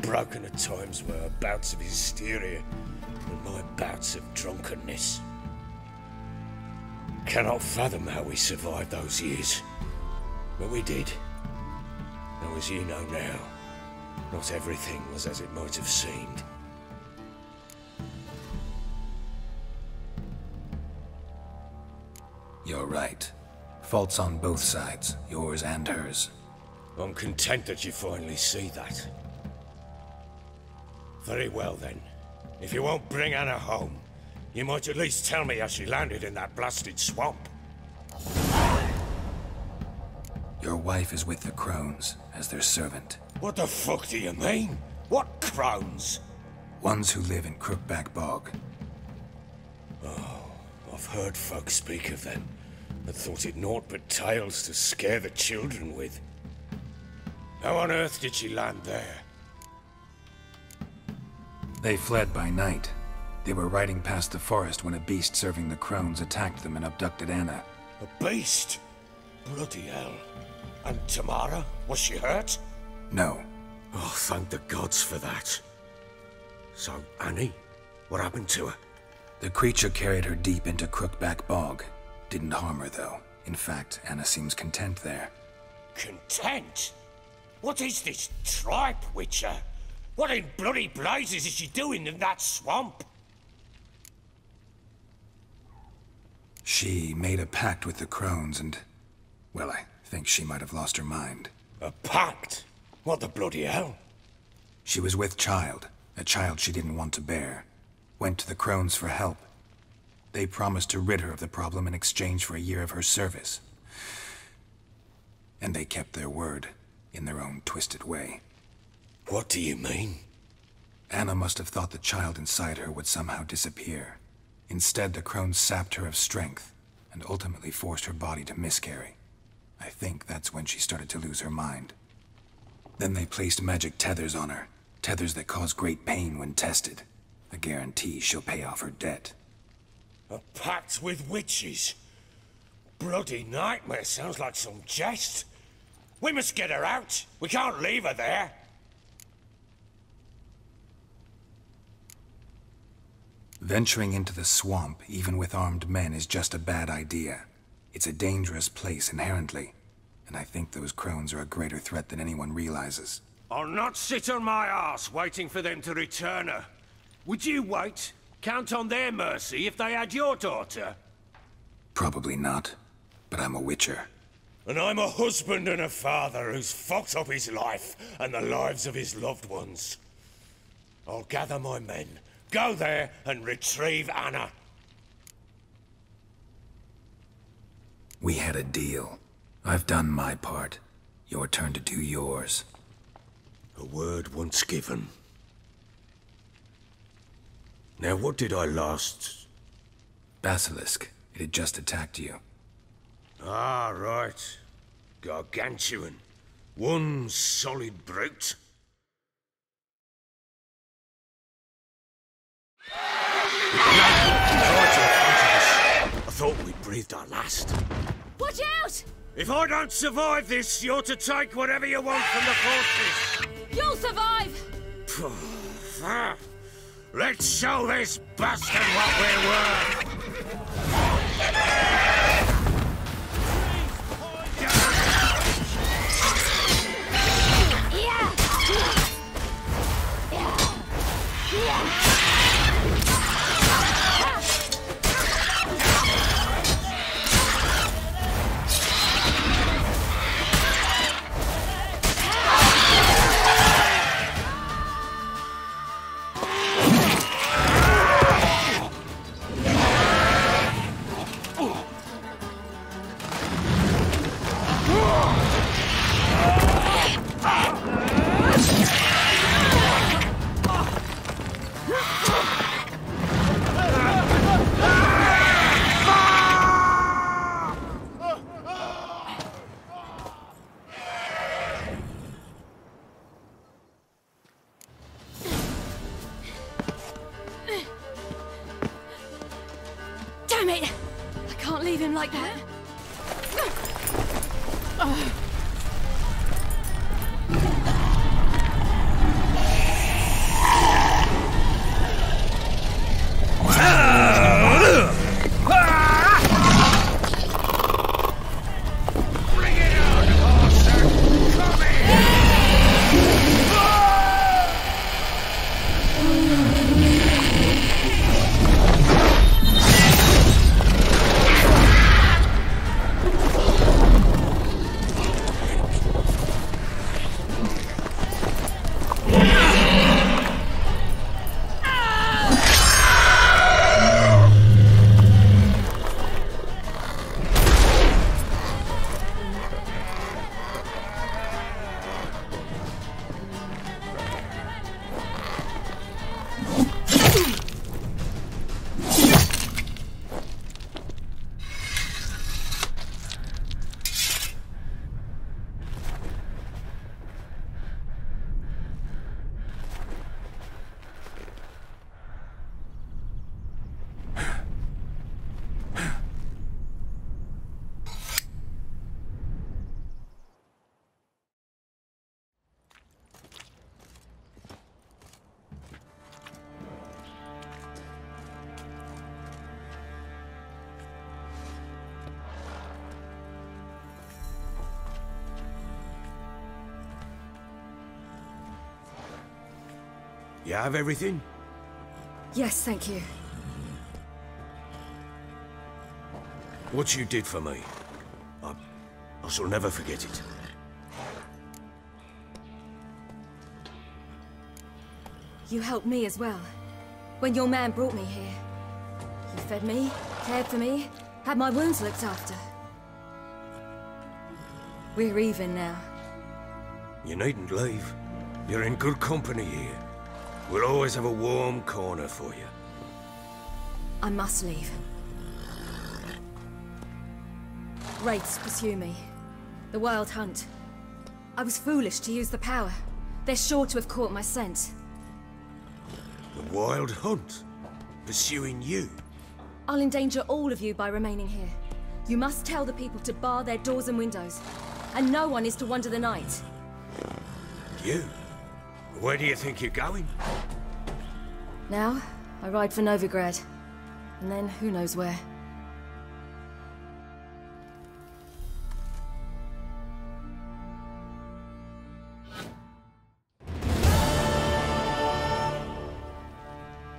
S16: broken at times by her bouts of hysteria and my bouts of drunkenness. Cannot fathom how we survived those years, but we did. Though as you know now, not everything was as it might have seemed.
S4: You're right. Faults on both sides, yours and hers.
S16: I'm content that you finally see that. Very well then. If you won't bring Anna home, you might at least tell me how she landed in that blasted swamp.
S4: Your wife is with the crones, as their servant.
S16: What the fuck do you mean? What crones?
S4: Ones who live in Crookback Bog.
S16: Oh, I've heard folk speak of them, and thought it naught but tales to scare the children with. How on earth did she land there?
S4: They fled by night. They were riding past the forest when a beast serving the crones attacked them and abducted Anna.
S16: A beast? Bloody hell. And Tamara? Was she hurt?
S4: No.
S16: Oh, thank the gods for that. So, Annie? What happened to her?
S4: The creature carried her deep into Crookback Bog. Didn't harm her, though. In fact, Anna seems content there.
S16: Content? What is this tripe, Witcher? What in bloody blazes is she doing in that swamp?
S4: She made a pact with the crones and... well, I think she might have lost her mind.
S16: A pact? What the bloody hell?
S4: She was with child, a child she didn't want to bear. Went to the crones for help. They promised to rid her of the problem in exchange for a year of her service. And they kept their word, in their own twisted way.
S16: What do you mean?
S4: Anna must have thought the child inside her would somehow disappear. Instead, the crones sapped her of strength, and ultimately forced her body to miscarry. I think that's when she started to lose her mind. Then they placed magic tethers on her, tethers that cause great pain when tested. A guarantee she'll pay off her debt.
S16: A pact with witches? Bloody nightmare, sounds like some jest. We must get her out. We can't leave her there.
S4: Venturing into the swamp, even with armed men, is just a bad idea. It's a dangerous place inherently, and I think those crones are a greater threat than anyone realizes.
S16: I'll not sit on my arse waiting for them to return her. Would you wait? Count on their mercy if they had your daughter?
S4: Probably not, but I'm a Witcher.
S16: And I'm a husband and a father who's fucked up his life and the lives of his loved ones. I'll gather my men, go there and retrieve Anna.
S4: We had a deal. I've done my part. Your turn to do yours.
S16: A word once given. Now, what did I last...
S4: Basilisk. It had just attacked you.
S16: Ah, right. Gargantuan. One solid brute. I thought we breathed our last.
S17: Watch out!
S16: If I don't survive this, you're to take whatever you want from the fortress.
S17: You'll survive!
S16: Let's show this bastard what we're worth!
S17: Damn it! I can't leave him like that.
S16: You have everything?
S17: Yes, thank you.
S16: What you did for me, I shall never forget it.
S17: You helped me as well. When your man brought me here. You fed me, cared for me, had my wounds looked after. We're even now.
S16: You needn't leave. You're in good company here. We'll always have a warm corner for you.
S17: I must leave. Wraiths pursue me. The Wild Hunt. I was foolish to use the power. They're sure to have caught my scent.
S16: The Wild Hunt? Pursuing you?
S17: I'll endanger all of you by remaining here. You must tell the people to bar their doors and windows. And no one is to wander the night.
S16: You? Where do you think you're going?
S17: Now, I ride for Novigrad. And then, who knows where.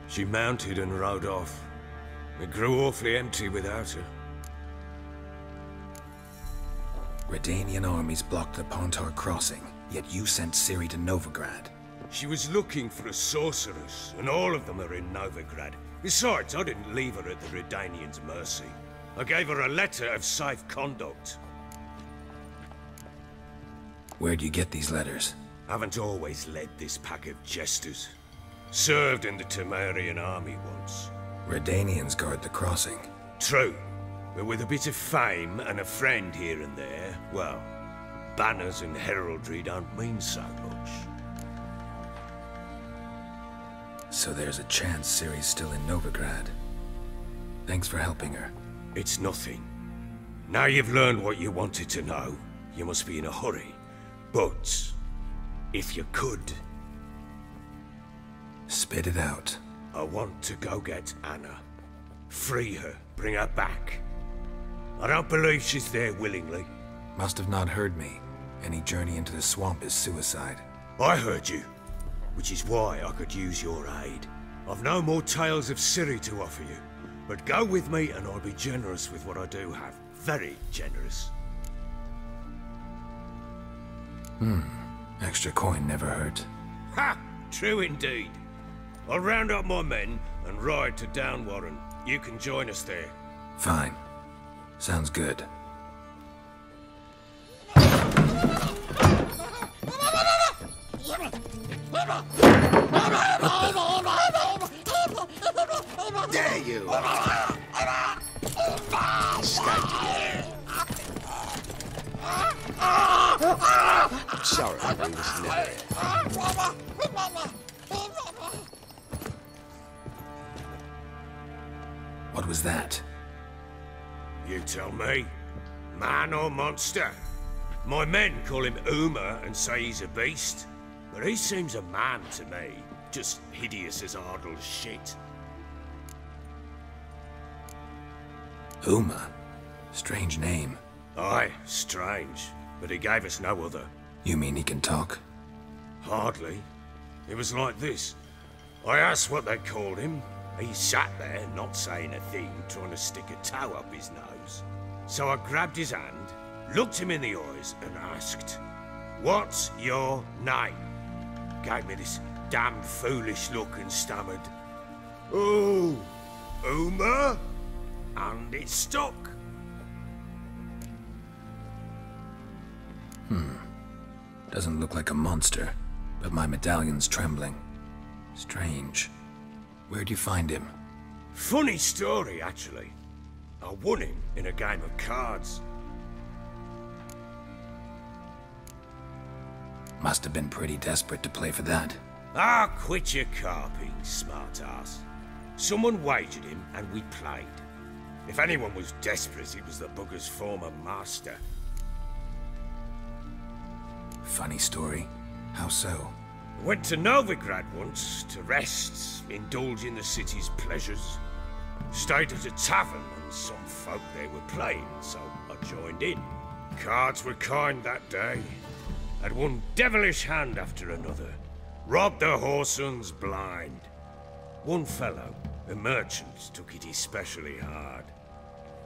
S16: She mounted and rode off. It grew awfully empty without her.
S4: Redanian armies blocked the Pontar crossing, yet you sent Ciri to Novigrad.
S16: She was looking for a sorceress, and all of them are in Novigrad. Besides, I didn't leave her at the Redanians' mercy. I gave her a letter of safe conduct.
S4: Where'd you get these letters?
S16: Haven't always led this pack of jesters. Served in the Temerian army once.
S4: Redanians guard the crossing.
S16: True, but with a bit of fame and a friend here and there, well, banners and heraldry don't mean so much.
S4: So there's a chance Ciri's still in Novigrad. Thanks for helping her.
S16: It's nothing. Now you've learned what you wanted to know, you must be in a hurry. But, if you could...
S4: Spit it out.
S16: I want to go get Anna. Free her, bring her back. I don't believe she's there willingly.
S4: Must have not heard me. Any journey into the swamp is suicide.
S16: I heard you, which is why I could use your aid. I've no more tales of Ciri to offer you, but go with me and I'll be generous with what I do have. Very generous.
S4: Extra coin never hurt.
S16: Ha! True indeed. I'll round up my men and ride to Downwarren. You can join us there.
S4: Fine. Sounds good.
S8: There you are. I'm sorry, I was never here.
S4: What was that?
S16: You tell me. Man or monster? My men call him Uma and say he's a beast, but he seems a man to me. Just hideous as Ardle's shit.
S4: Uma? Strange name.
S16: Aye, strange. But he gave us no other.
S4: You mean he can talk?
S16: Hardly. It was like this. I asked what they called him. He sat there, not saying a thing, trying to stick a toe up his nose. So I grabbed his hand, looked him in the eyes, and asked, "What's your name?" Gave me this damn foolish look and stammered, "Oh, Uma?" And it stuck.
S4: Doesn't look like a monster, but my medallion's trembling. Strange. Where'd you find him?
S16: Funny story, actually. I won him in a game of cards.
S4: Must have been pretty desperate to play for that.
S16: Ah, quit your carping, smart-ass. Someone wagered him, and we played. If anyone was desperate, it was the bugger's former master.
S4: Funny story. How so?
S16: Went to Novigrad once to rest, indulge in the city's pleasures. Stayed at a tavern and some folk there were playing, so I joined in. Cards were kind that day. Had one devilish hand after another. Robbed the whoresun's blind. One fellow, a merchant, took it especially hard.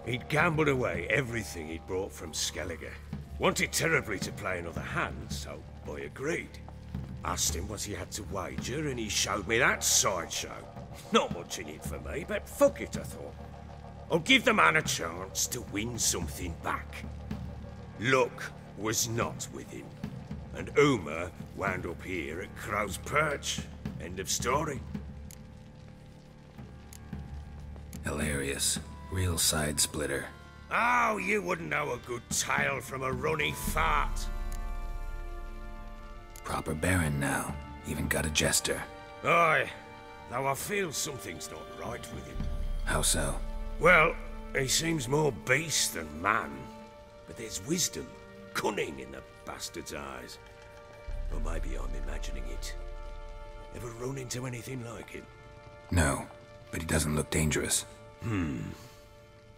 S16: He'd gambled away everything he'd brought from Skellige. Wanted terribly to play another hand, so I agreed. Asked him what he had to wager, and he showed me that sideshow. Not much in it for me, but fuck it, I thought. I'll give the man a chance to win something back. Luck was not with him, and Uma wound up here at Crow's Perch. End of story.
S4: Hilarious. Real side splitter.
S16: Oh, you wouldn't know a good tale from a runny fart.
S4: Proper baron now. Even got a jester.
S16: Aye, though I feel something's not right with him.
S4: How so?
S16: Well, he seems more beast than man. But there's wisdom, cunning in the bastard's eyes. Or maybe I'm imagining it. Ever run into anything like him?
S4: No, but he doesn't look dangerous.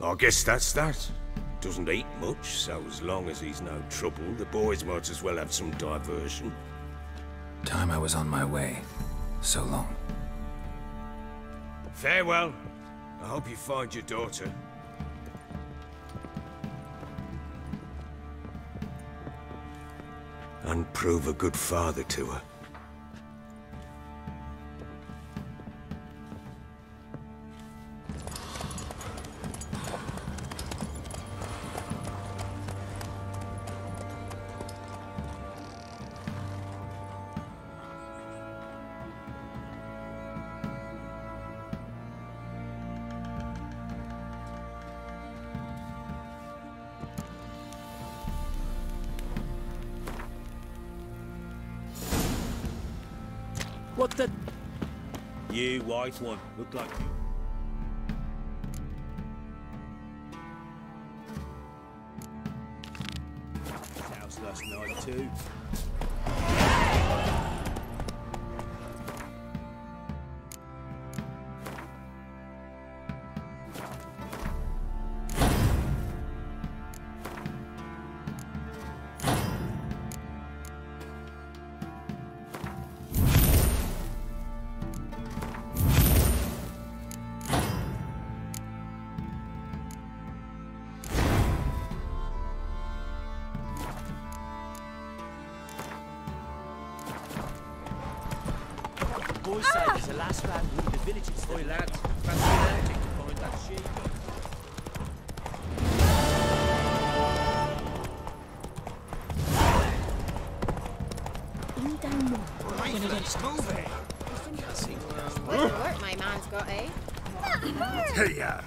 S16: I guess that's that. Doesn't eat much, so as long as he's no trouble, the boys might as well have some diversion.
S4: Time I was on my way. So long.
S16: Farewell. I hope you find your daughter. And prove a good father to her.
S15: What the... You white one, look like you. House last night too. Boys say there's a last round with the villages. Oi lads, fancy to find that sheep.
S14: Good work my man's got, eh?
S8: Hey-ya!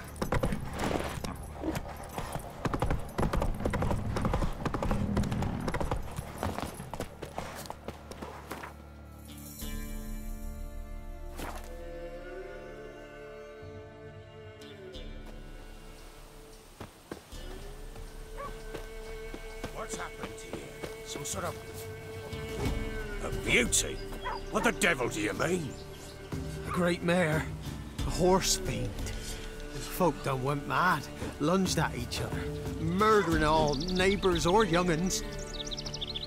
S16: What's happened here? Some sort of... a beauty? What the devil do you mean?
S10: A great mare. A horse fiend. The folk done went mad. Lunged at each other. Murdering all neighbours or young'uns.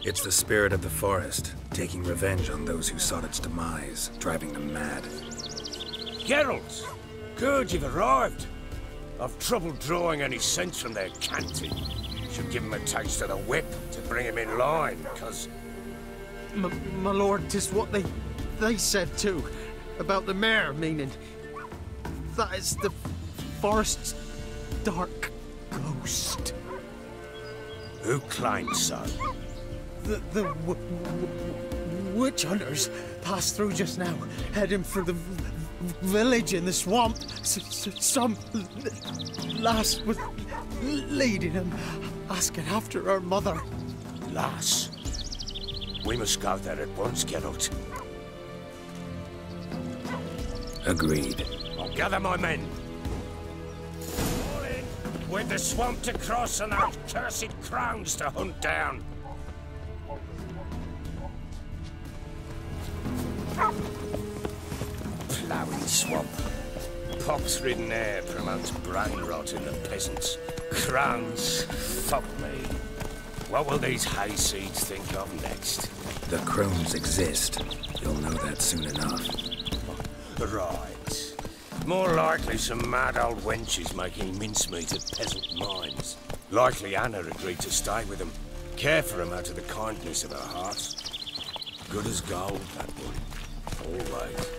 S4: It's the spirit of the forest, taking revenge on those who sought its demise, driving them mad.
S16: Geralt! Good, you've arrived. I've trouble drawing any sense from their canting. Should give him a taste of the whip to bring him in line, because...
S10: My lord, 'tis what they said too. About the mare, meaning... that is the forest's dark ghost.
S16: Who claims so?
S10: The witch hunters passed through just now, heading for the village in the swamp. Some lass was leading them, asking after her mother.
S16: Lass? We must go there at once, Geralt.
S4: Agreed.
S16: I'll gather my men. All in, with the swamp to cross and those cursed crowns to hunt down. Ploughing swamp. Pox-ridden air promotes brain rot in the peasants. Crowns, fuck me. What will these hayseeds think of next?
S4: The crones exist. You'll know that soon enough.
S16: Right. More likely some mad old wenches making mincemeat of peasant minds. Likely Anna agreed to stay with them. Care for them out of the kindness of her heart. Good as gold, that one. Always.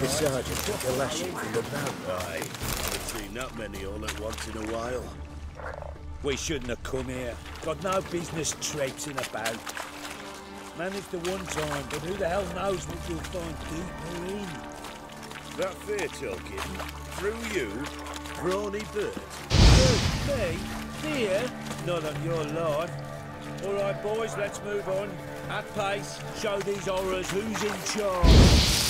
S15: Sergeant, got the lashing from the boat. Aye, haven't seen that many all at once in a while. We shouldn't have come here. Got no business traipsing about. Managed the one time, but who the hell knows what you'll find deeper in? That fair talking? Through you? Brawny bird? Who, me? Dear? Not on your life. All right, boys, let's move on. At pace, show these horrors who's in charge.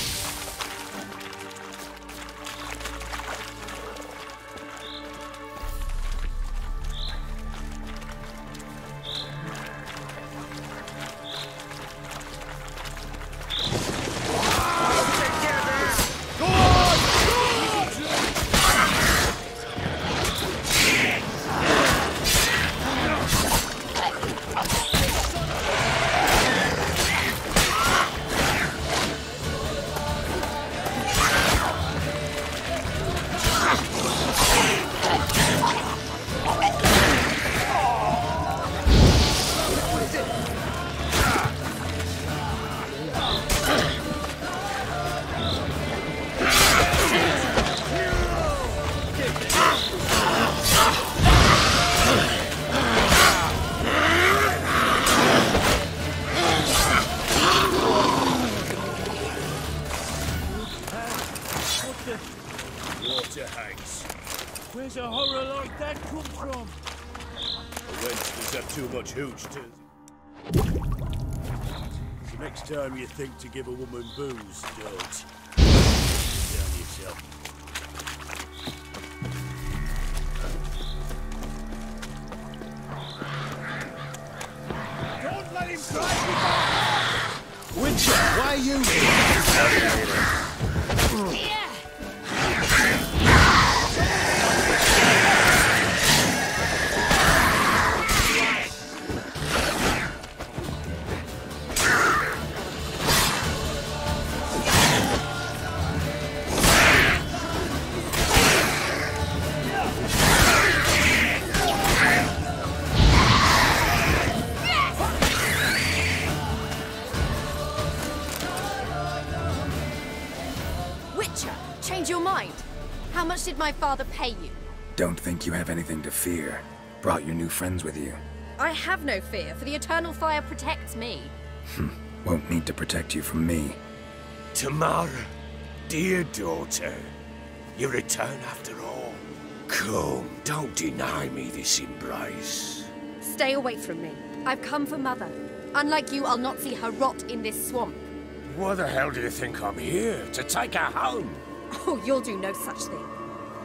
S12: from?
S15: The wench does have too much hooch to... So next time you think to give a woman booze, don't. Down yourself.
S12: Don't let him drive you back!
S10: Witcher, why are you here?
S21: Change your mind. How much did my father pay you?
S4: Don't think you have anything to fear. Brought your new friends with you.
S21: I have no fear, for the eternal fire protects me.
S4: Won't need to protect you from me.
S16: Tamara, dear daughter, you return after all. Come, don't deny me this embrace.
S21: Stay away from me. I've come for Mother. Unlike you, I'll not see her rot in this swamp.
S16: Why the hell do you think I'm here? To take her home?
S21: Oh, you'll do no such thing.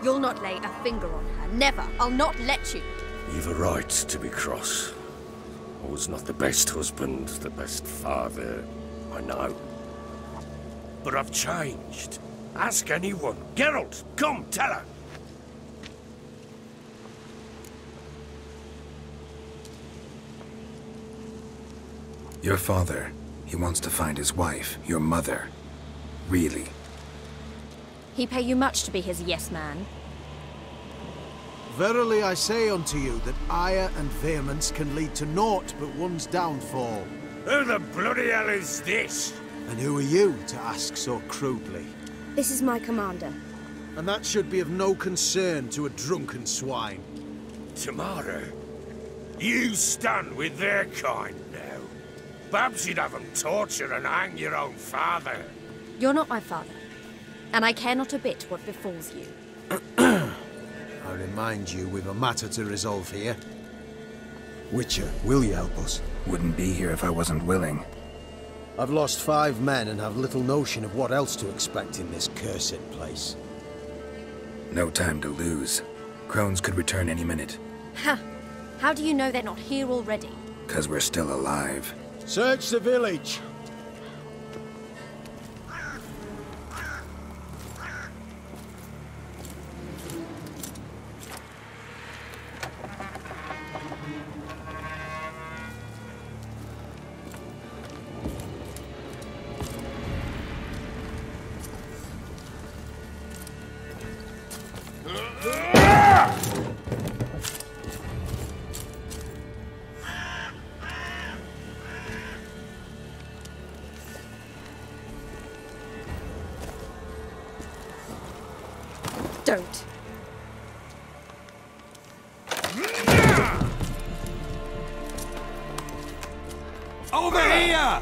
S21: You'll not lay a finger on her. Never. I'll not let you.
S16: You've a right to be cross. I was not the best husband, the best father, I know. But I've changed. Ask anyone. Geralt, come, tell her.
S4: Your father, he wants to find his wife, your mother. Really?
S21: He pay you much to be his yes-man.
S10: Verily I say unto you that ire and vehemence can lead to naught but one's downfall.
S16: Who the bloody hell is this?
S10: And who are you to ask so crudely?
S21: This is my commander.
S10: And that should be of no concern to a drunken swine.
S16: Tamara, you stand with their kind now. Perhaps you'd have them torture and hang your own father.
S21: You're not my father, and I care not a bit what befalls you.
S10: I remind you, we've a matter to resolve here. Witcher, will you help us?
S4: Wouldn't be here if I wasn't willing.
S10: I've lost 5 men and have little notion of what else to expect in this cursed place.
S4: No time to lose. Crones could return any minute.
S21: Ha! How do you know they're not here already?
S4: 'Cause we're still alive.
S10: Search the village!
S21: Don't.
S16: Over here!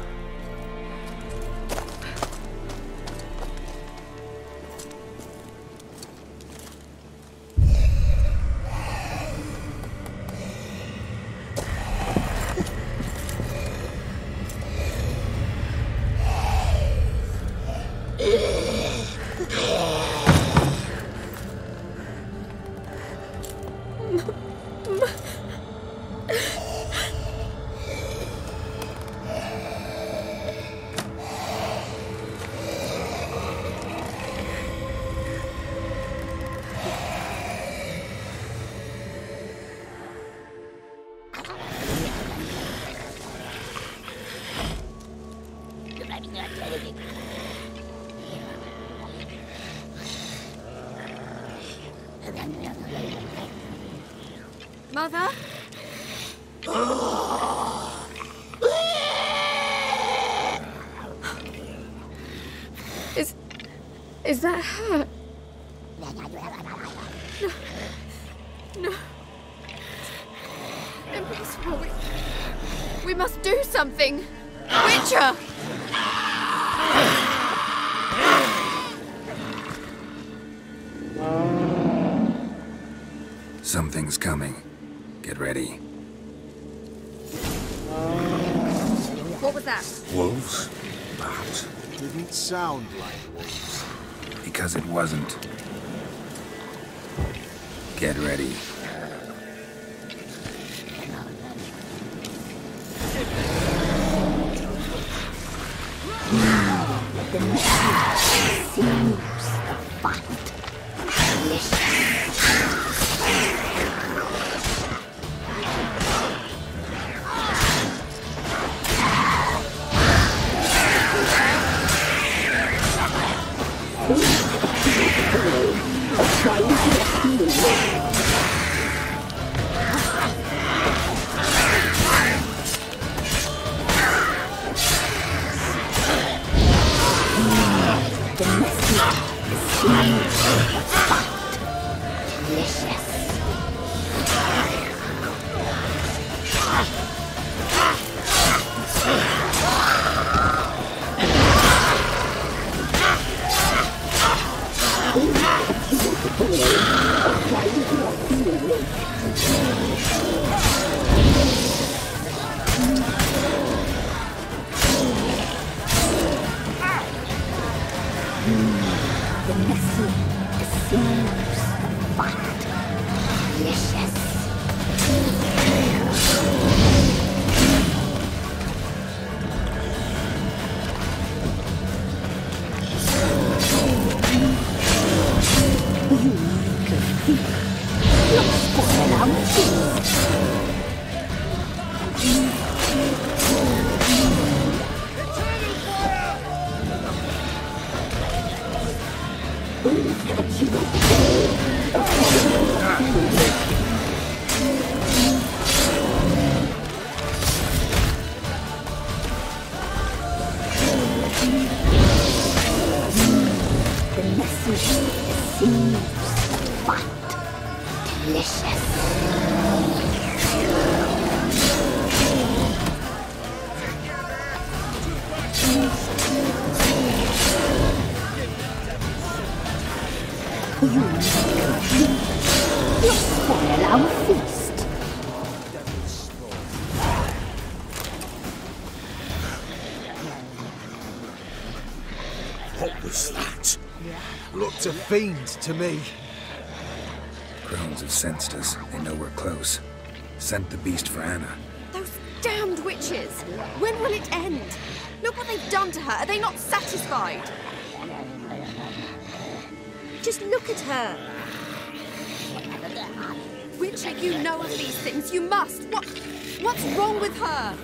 S21: Mother? Is that her? No. Impossible. We must do something. Witcher!
S4: Something's coming. Get ready.
S21: What was that?
S4: Wolves? Perhaps.
S9: Didn't sound like wolves.
S4: Because it wasn't. Get ready.
S2: The message seems the fight.
S9: What was that? Looked a fiend to me.
S4: Crones have sensed us. They know we're close. Sent the beast for Anna.
S21: Those damned witches! When will it end? Look what they've done to her. Are they not satisfied? Just look at her. Witcher, you know of these things. You must. What's wrong with her?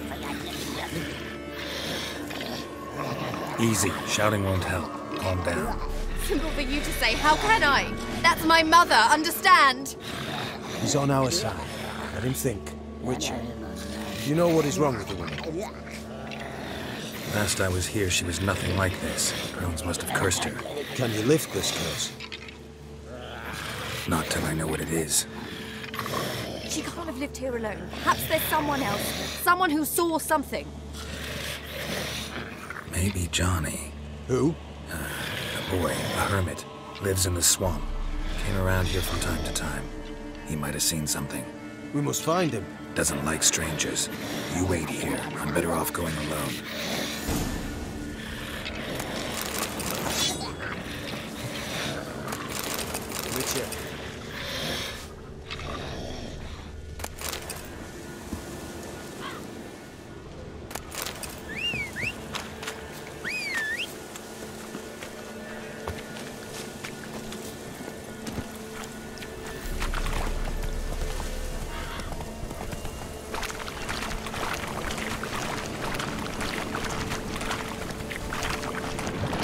S4: Easy. Shouting won't help. Calm down.
S21: Simple for you to say. How can I? That's my mother. Understand?
S10: He's on our side. Let him think. Witcher, you know what is wrong with the woman?
S4: Last I was here, she was nothing like this. Crones must have cursed her.
S10: Can you lift this curse?
S4: Not till I know what it is.
S21: She can't have lived here alone. Perhaps there's someone else. Someone who saw something.
S4: Maybe Johnny.
S10: Who?
S4: A boy, a hermit. Lives in the swamp. Came around here from time to time. He might have seen something.
S10: We must find him.
S4: Doesn't like strangers. You wait here. I'm better off going alone.
S10: Witcher.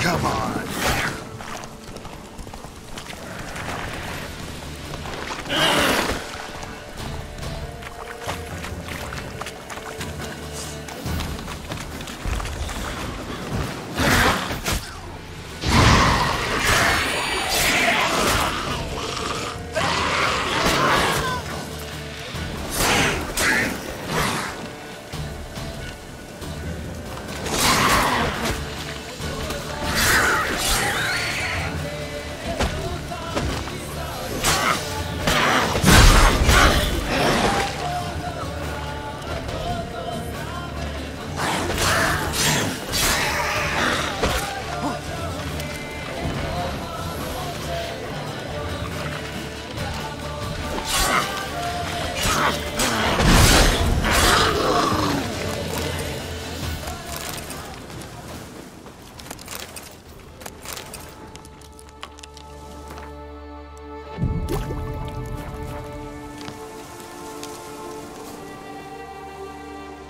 S9: Come on.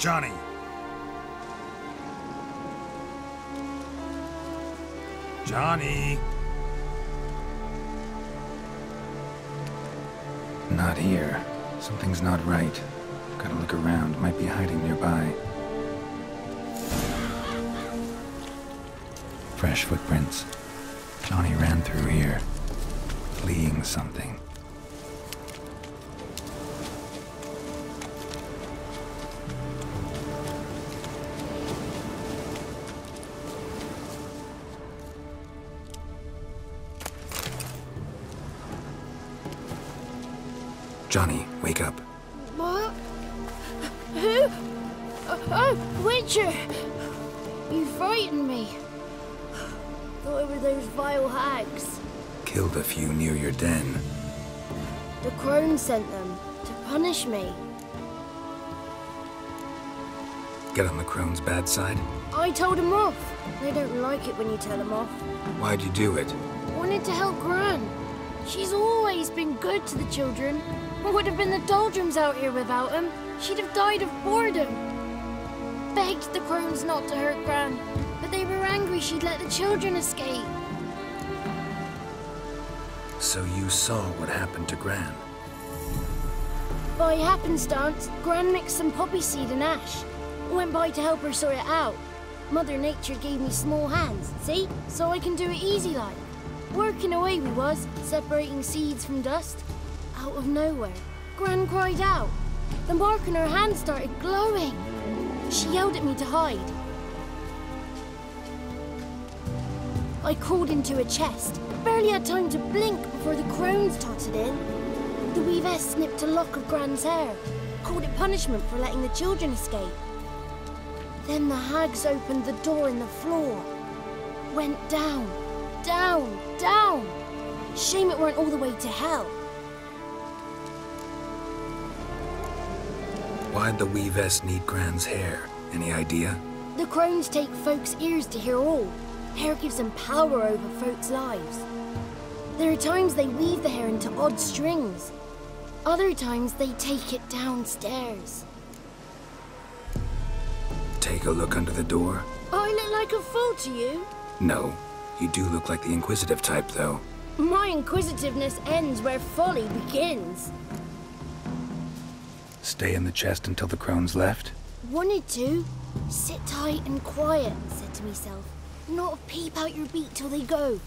S20: Johnny. Johnny.
S4: Not here. Something's not right. Gotta look around. Might be hiding nearby. Fresh footprints. Johnny ran through here, fleeing something. Johnny, wake up.
S1: What? Who? Oh, Witcher! You frightened me. Thought it were those vile hags.
S4: Killed a few near your den.
S1: The crone sent them to punish me.
S4: Get on the crone's bad side?
S1: I told them off. They don't like it when you tell them off.
S4: Why'd you do it?
S1: Wanted to help Gran. She's always been good to the children. What would have been the doldrums out here without him? She'd have died of boredom. Begged the crones not to hurt Gran, but they were angry she'd let the children escape.
S4: So you saw what happened to Gran?
S1: By happenstance, Gran mixed some poppy seed and ash. Went by to help her sort it out. Mother Nature gave me small hands, see? So I can do it easy like. Working away we was, separating seeds from dust. Out of nowhere, Gran cried out. The mark on her hand started glowing. She yelled at me to hide. I crawled into a chest. Barely had time to blink before the crones tottered in. The weavess snipped a lock of Gran's hair. Called it punishment for letting the children escape. Then the hags opened the door in the floor. Went down, down, down. Shame it weren't all the way to hell.
S4: Why'd the weavess need Gran's hair? Any idea?
S1: The crones take folks' ears to hear all. Hair gives them power over folks' lives. There are times they weave the hair into odd strings. Other times they take it downstairs.
S4: Take a look under the door?
S1: I look like a fool to you?
S4: No. You do look like the inquisitive type, though.
S1: My inquisitiveness ends where folly begins.
S4: Stay in the chest until the crones left?
S1: Wanted to. Sit tight and quiet, said to myself. Not peep out your beat till they go.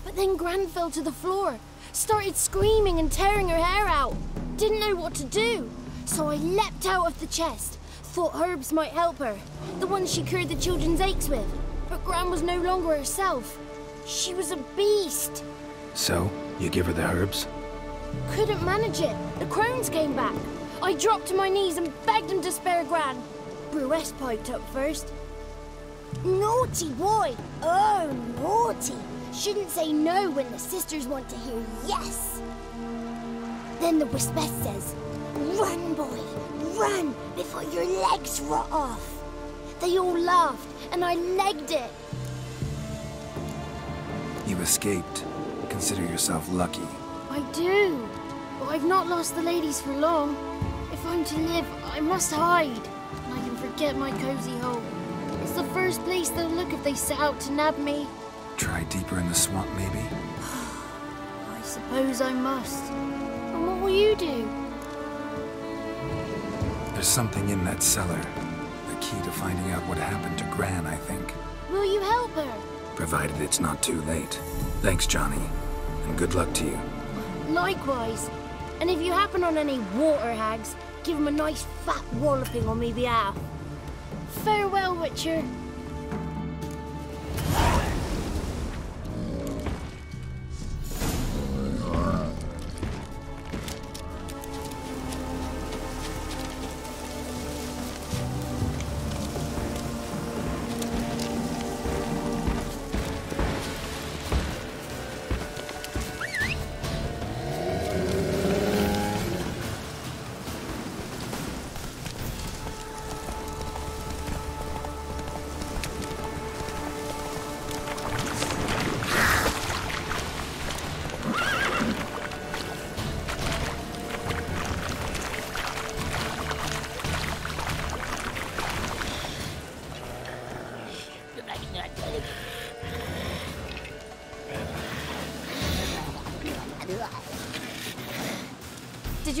S1: But then Gran fell to the floor. Started screaming and tearing her hair out. Didn't know what to do. So I leapt out of the chest. Thought herbs might help her. The ones she cured the children's aches with. But Gran was no longer herself. She was a beast.
S4: So, you give her the herbs?
S1: Couldn't manage it. The crones came back. I dropped to my knees and begged him to spare Gran. Brewess piped up first. Naughty boy! Oh, naughty! Shouldn't say no when the sisters want to hear yes. Then the Wispess says, run, boy, run before your legs rot off. They all laughed and I legged it.
S4: You escaped. Consider yourself lucky.
S1: I do. But I've not lost the ladies for long. If I'm to live, I must hide. And I can forget my cozy home. It's the first place they'll look if they set out to nab me.
S4: Try deeper in the swamp, maybe?
S1: I suppose I must. And what will you do?
S4: There's something in that cellar. The key to finding out what happened to Gran, I think.
S1: Will you help her?
S4: Provided it's not too late. Thanks, Johnny. And good luck to you.
S1: Likewise. And if you happen on any water hags, give them a nice fat walloping on me behalf. Farewell, Witcher.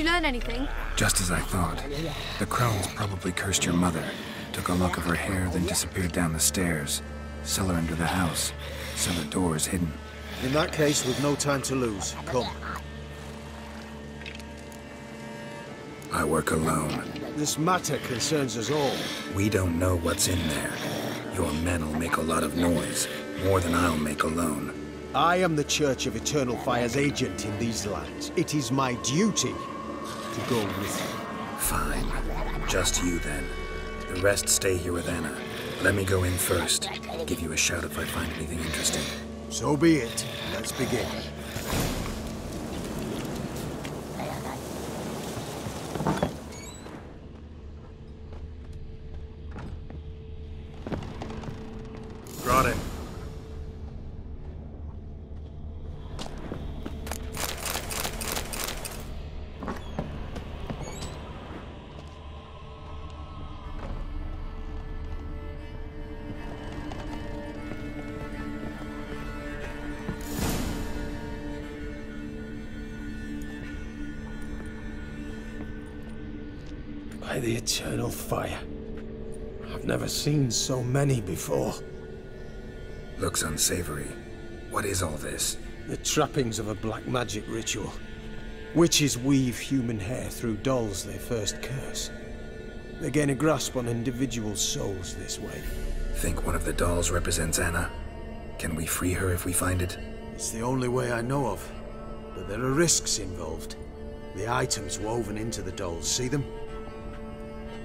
S17: you learn anything?
S4: Just as I thought. The crones probably cursed your mother, took a lock of her hair, then disappeared down the stairs. Cellar under the house. Cellar doors hidden.
S9: In that case, we've no time to lose. Come.
S4: I work alone.
S9: This matter concerns us all.
S4: We don't know what's in there. Your men'll make a lot of noise. More than I'll make alone.
S9: I am the Church of Eternal Fire's agent in these lands. It is my duty to go with you.
S4: Fine. Just you then. The rest stay here with Anna. Let me go in first. Give you a shout if I find anything interesting.
S9: So be it. Let's begin.
S20: Brought it.
S9: By the Eternal Fire. I've never seen so many before.
S4: Looks unsavory. What is all this?
S9: The trappings of a black magic ritual. Witches weave human hair through dolls they first curse. They gain a grasp on individual souls this way.
S4: Think one of the dolls represents Anna? Can we free her if we find it?
S9: It's the only way I know of. But there are risks involved. The items woven into the dolls, see them?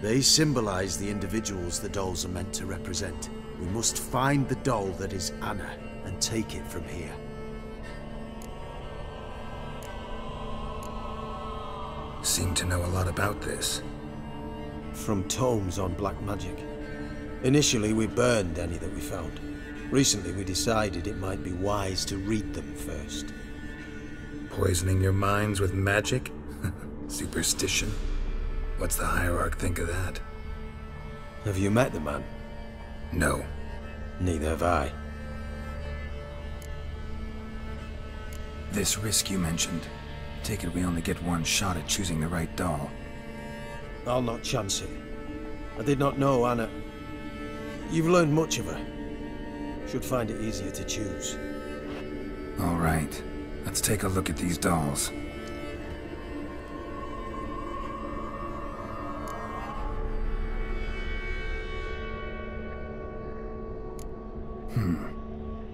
S9: They symbolize the individuals the dolls are meant to represent. We must find the doll that is Anna and take it from here.
S4: Seem to know a lot about this.
S9: From tomes on black magic. Initially, we burned any that we found. Recently, we decided it might be wise to read them first.
S4: Poisoning your minds with magic? Superstition? What's the hierarch think of that?
S9: Have you met the man?
S4: No.
S9: Neither have I.
S4: This risk you mentioned. Take it we only get one shot at choosing the right doll.
S9: I'll not chance it. I did not know Anna. You've learned much of her. Should find it easier to choose.
S4: All right. Let's take a look at these dolls.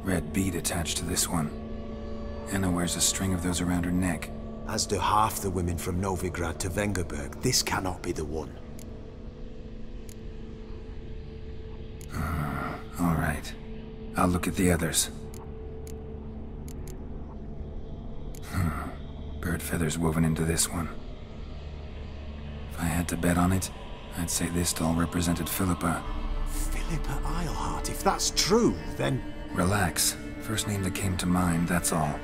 S4: Red bead attached to this one. Anna wears a string of those around her neck.
S9: As do half the women from Novigrad to Vengerberg. This cannot be the one.
S4: All right. I'll look at the others. Bird feathers woven into this one. If I had to bet on it, I'd say this doll represented Philippa.
S9: Philippa Eilhart, if that's true, then...
S4: Relax. First name that came to mind, that's all.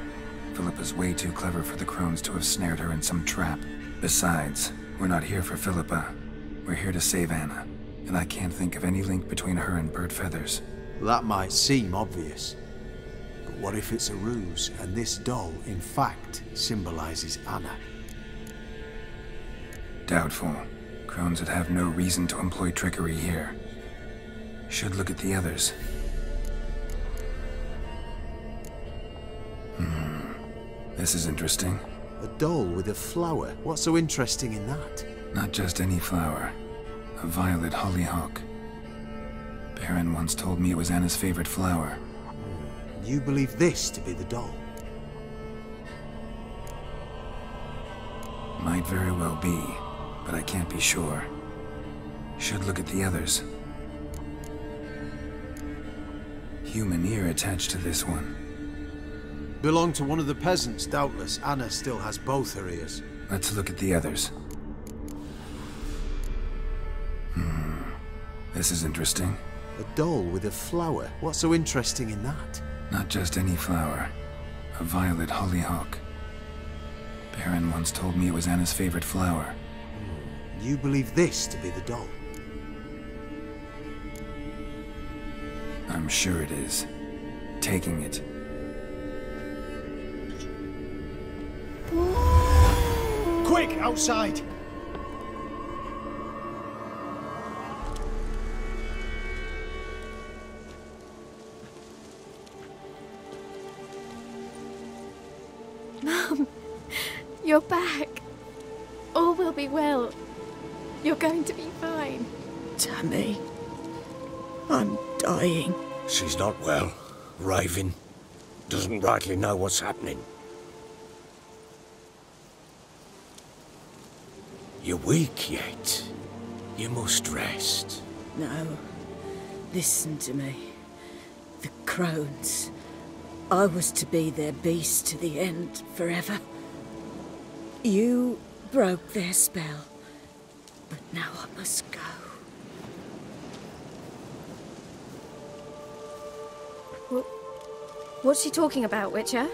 S4: Philippa's way too clever for the crones to have snared her in some trap. Besides, we're not here for Philippa. We're here to save Anna. And I can't think of any link between her and bird feathers.
S9: That might seem obvious. But what if it's a ruse, and this doll, in fact, symbolizes Anna?
S4: Doubtful. Crones would have no reason to employ trickery here. Should look at the others. This is interesting.
S9: A doll with a flower. What's so interesting in that?
S4: Not just any flower. A violet hollyhock. Baron once told me it was Anna's favorite flower.
S9: You believe this to be the doll?
S4: Might very well be, but I can't be sure. Should look at the others. Human ear attached to this one.
S9: Belonged to one of the peasants, doubtless. Anna still has both her ears.
S4: Let's look at the others. This is interesting.
S9: A doll with a flower. What's so interesting in that?
S4: Not just any flower. A violet hollyhock. Baron once told me it was Anna's favorite flower.
S9: You believe this to be the doll?
S4: I'm sure it is. Taking it.
S7: Quick, outside!
S21: Mum, you're back. All will be well. You're going to be fine.
S22: Tammy, I'm dying.
S16: She's not well. Raving. Doesn't rightly know what's happening. You're weak yet. You must rest.
S22: No. Listen to me. The crones. I was to be their beast to the end, forever. You broke their spell. But now I must go.
S21: What's she talking about, Witcher?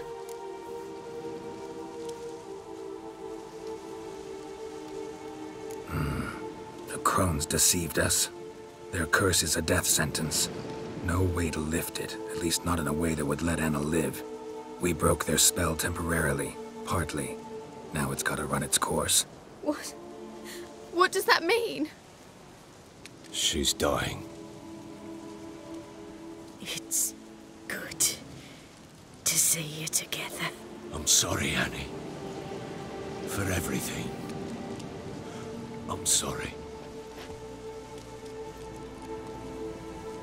S4: The crones deceived us. Their curse is a death sentence. No way to lift it, at least not in a way that would let Anna live. We broke their spell temporarily, partly. Now it's gotta run its course.
S21: What? What does that mean?
S16: She's dying.
S22: It's good to see you together.
S16: I'm sorry, Annie. For everything. I'm sorry.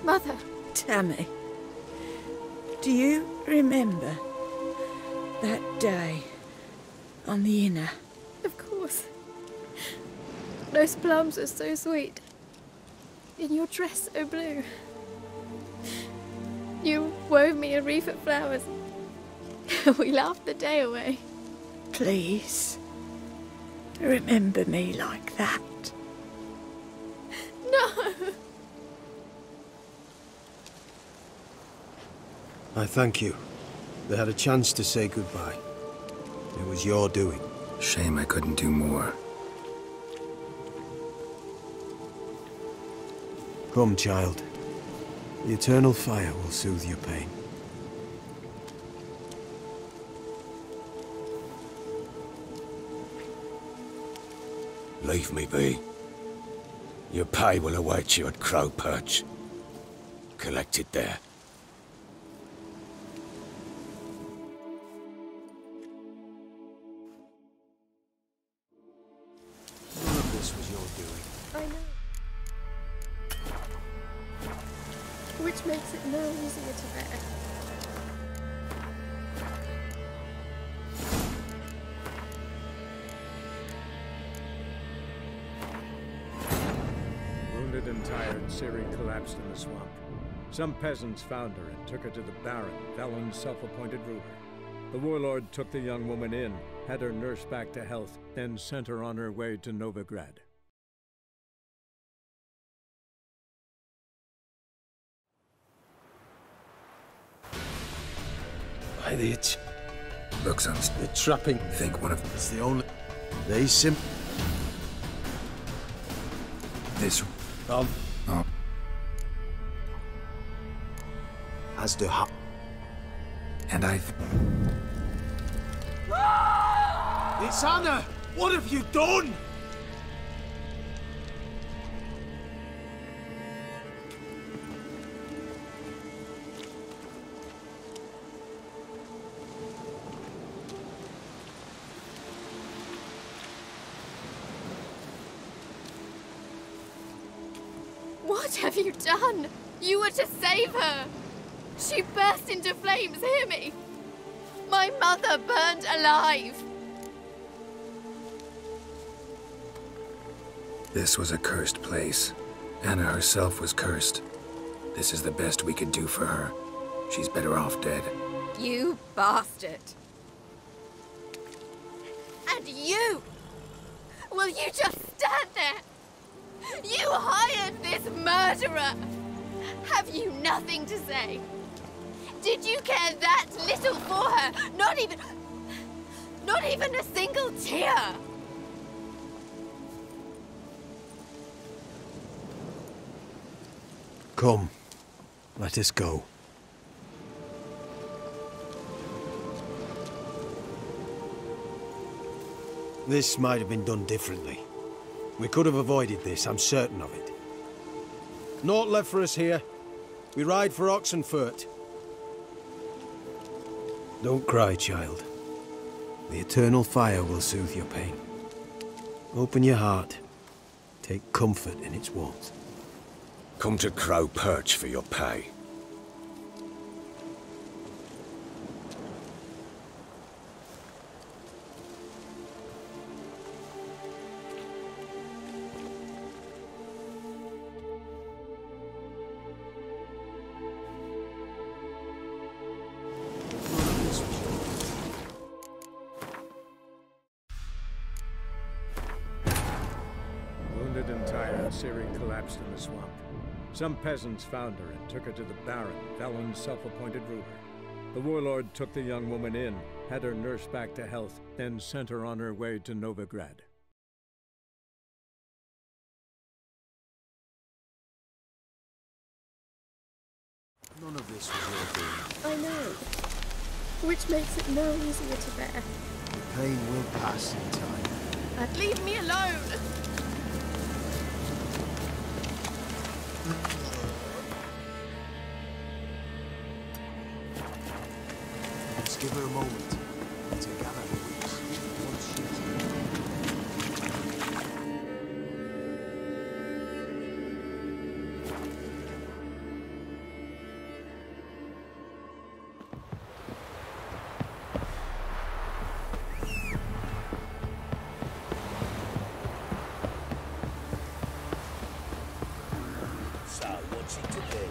S21: Mother.
S22: Tammy, do you remember that day on the inner?
S21: Of course. Those plums are so sweet. In your dress so blue. You wove me a wreath of flowers. We laughed the day away.
S22: Please, remember me like that.
S21: No!
S10: I thank you. They had a chance to say goodbye. It was your doing.
S4: Shame I couldn't do more.
S10: Come, child. The eternal fire will soothe your pain.
S16: Leave me be. Your pay will await you at Crow Perch. Collect it there.
S10: None of this was your doing.
S21: I know. Which makes it no easier to bear.
S18: Wounded and tired, Ciri collapsed in the swamp. Some peasants found her and took her to the Baron, Velen's self-appointed ruler. The warlord took the young woman in, had her nursed back to health, then sent her on her way to Novigrad.
S10: By the itch.
S4: Looks
S10: the trapping.
S4: Think one of...
S10: It's the only... They
S4: This...
S10: Oh.
S4: Oh.
S10: As do
S4: And I...
S10: It's Anna! What have you done?
S21: What have you done? You were to save her. She burst into flames, hear me? My mother burned alive.
S4: This was a cursed place. Anna herself was cursed. This is the best we could do for her. She's better off dead.
S21: You bastard. And you! Will you just stand there? You hired this murderer! Have you nothing to say? Did you care that little for her? Not even a single tear!
S10: Come, let us go.
S9: This might have been done differently. We could have avoided this, I'm certain of it. Naught left for us here. We ride for Oxenfurt. Don't cry, child. The eternal fire will soothe your pain. Open your heart. Take comfort in its warmth.
S16: Come to Crow Perch for your pay.
S18: Ciri collapsed in the swamp. Some peasants found her and took her to the Baron, Velen's self-appointed ruler. The warlord took the young woman in, had her nursed back to health, then sent her on her way to Novigrad.
S9: None of this was your doing.
S21: I know. Which makes it no easier to bear.
S9: The pain will pass in time.
S21: And leave me alone!
S9: Just give her a moment to gather her wits. Once she's
S15: So, what's it to be?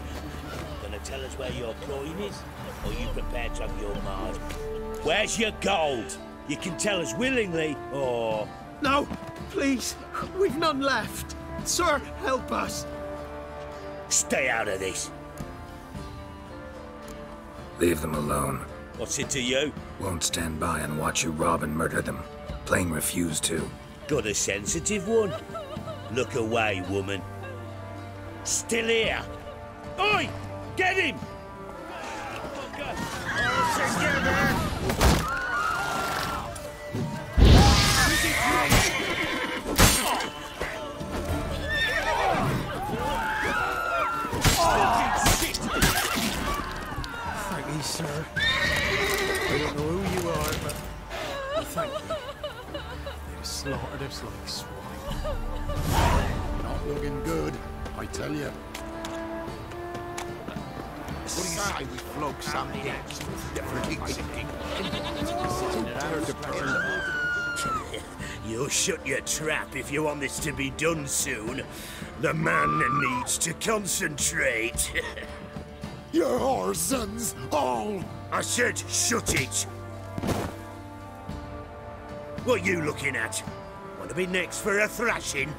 S15: Gonna tell us where your coin is? Or you prepared to have your mark? Where's your gold? You can tell us willingly, or...
S9: No! Please! We've none left! Sir, help us!
S15: Stay out of this!
S4: Leave them alone.
S15: What's it to you?
S4: Won't stand by and watch you rob and murder them. Plain refuse to.
S15: Got a sensitive one? Look away, woman. Still here! Oi! Get him!
S9: Thank you, sir. I don't know who you are, but thank you. They slaughtered us like swine.
S8: Not looking good, I tell you.
S9: What do you say we flog some dicks?
S15: You'll shut your trap if you want this to be done soon. The man needs to concentrate.
S8: Your whoresons, all!
S15: I said shut it! What you looking at? Want to be next for a thrashing?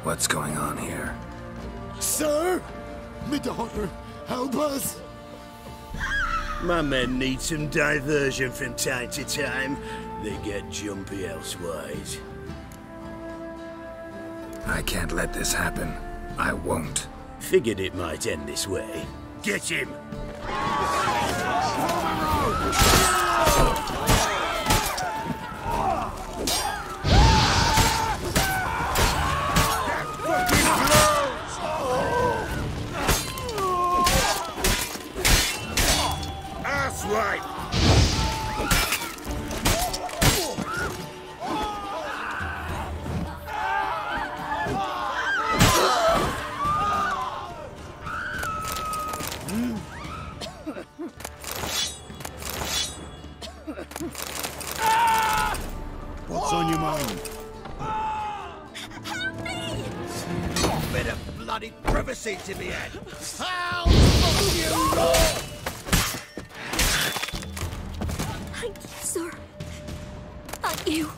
S4: What's going on here?
S8: Sir! Me daughter, help us!
S15: My men need some diversion from time to time. They get jumpy elsewise.
S4: I can't let this happen. I won't.
S15: Figured it might end this way. Get him! That's right!
S8: What's on your mind?
S21: Help me!
S9: Bit of bloody privacy to be had.
S8: How you!
S21: Thank you, sir. Thank you.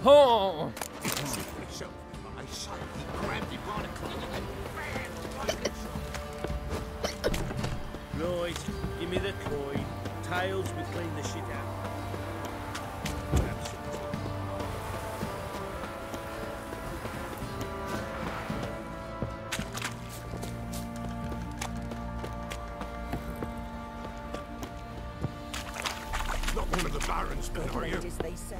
S11: Oh!
S15: Right, you me the coin. Tails will clean the shit out.
S8: Not one of the Baron's men, are you?
S22: As they say.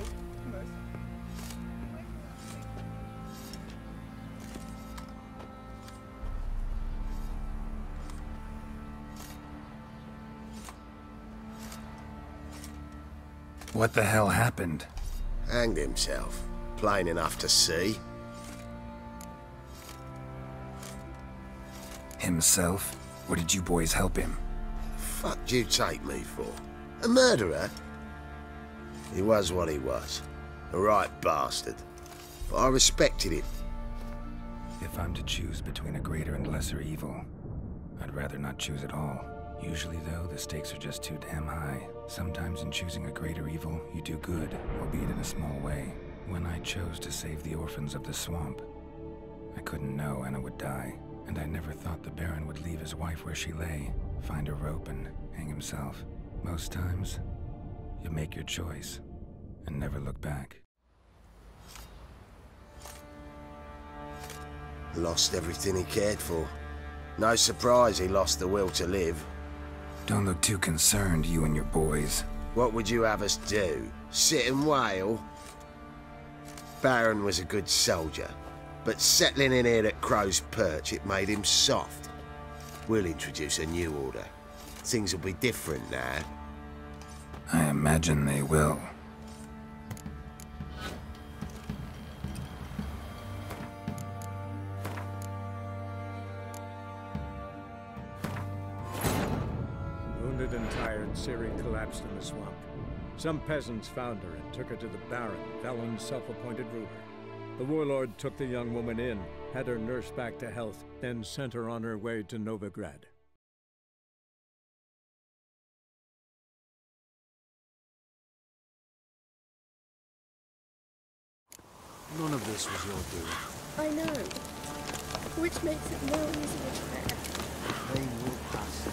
S4: What the hell happened?
S10: Hanged himself. Plain enough to see.
S4: Himself? Or did you boys help him?
S10: Fuck do you take me for? A murderer? He was what he was. A right bastard. But I respected him.
S4: If I'm to choose between a greater and lesser evil, I'd rather not choose at all. Usually, though, the stakes are just too damn high. Sometimes in choosing a greater evil, you do good, albeit in a small way. When I chose to save the orphans of the swamp, I couldn't know Anna would die, and I never thought the Baron would leave his wife where she lay, find a rope and hang himself. Most times, you make your choice and never look back.
S10: Lost everything he cared for. No surprise he lost the will to live.
S4: Don't look too concerned, you and your boys.
S10: What would you have us do? Sit and wail? Baron was a good soldier, but settling in here at Crow's Perch, it made him soft. We'll introduce a new order. Things will be different now.
S4: I imagine they will.
S18: Wounded and tired, Ciri collapsed in the swamp. Some peasants found her and took her to the Baron, Velen's self-appointed ruler. The warlord took the young woman in, had her nursed back to health, then sent her on her way to Novigrad.
S9: None of this was your doing.
S13: I know. Which makes it no easier to bear.
S9: Pain will pass.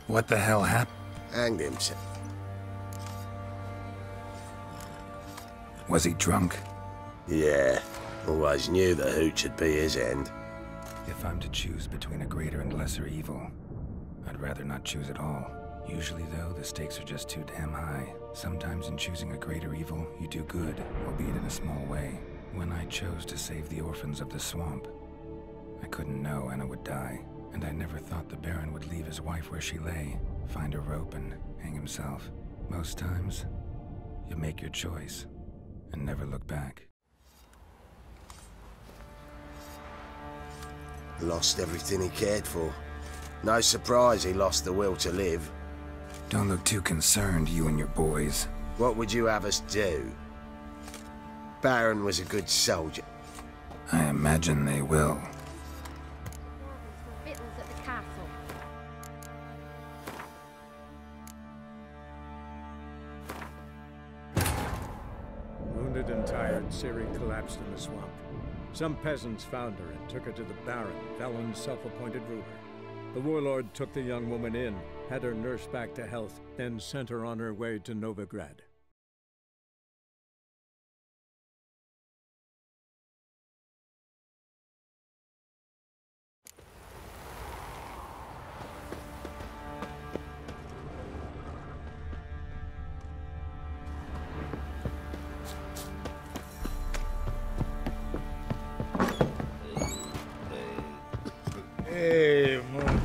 S4: What the hell happened?
S10: Hanged himself.
S4: Was he drunk?
S10: Yeah. Always knew the hooch would be his end.
S4: If I'm to choose between a greater and lesser evil, I'd rather not choose at all. Usually, though, the stakes are just too damn high. Sometimes in choosing a greater evil, you do good, albeit in a small way. When I chose to save the orphans of the swamp, I couldn't know Anna would die, and I never thought the Baron would leave his wife where she lay, find a rope and hang himself. Most times, you make your choice and never look back.
S10: Lost everything he cared for. No surprise he lost the will to live.
S4: Don't look too concerned, you and your boys.
S10: What would you have us do? Baron was a good soldier.
S4: I imagine they will.
S13: Victuals at the castle.
S18: Wounded and tired, Ciri collapsed in the swamp. Some peasants found her and took her to the Baron, Velen's self-appointed ruler. The warlord took the young woman in, had her nursed back to health, then sent her on her way to Novigrad.
S12: Hey, man.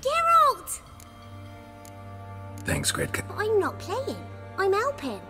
S1: Geralt!
S4: Thanks, Gredka.
S1: I'm not playing. I'm helping.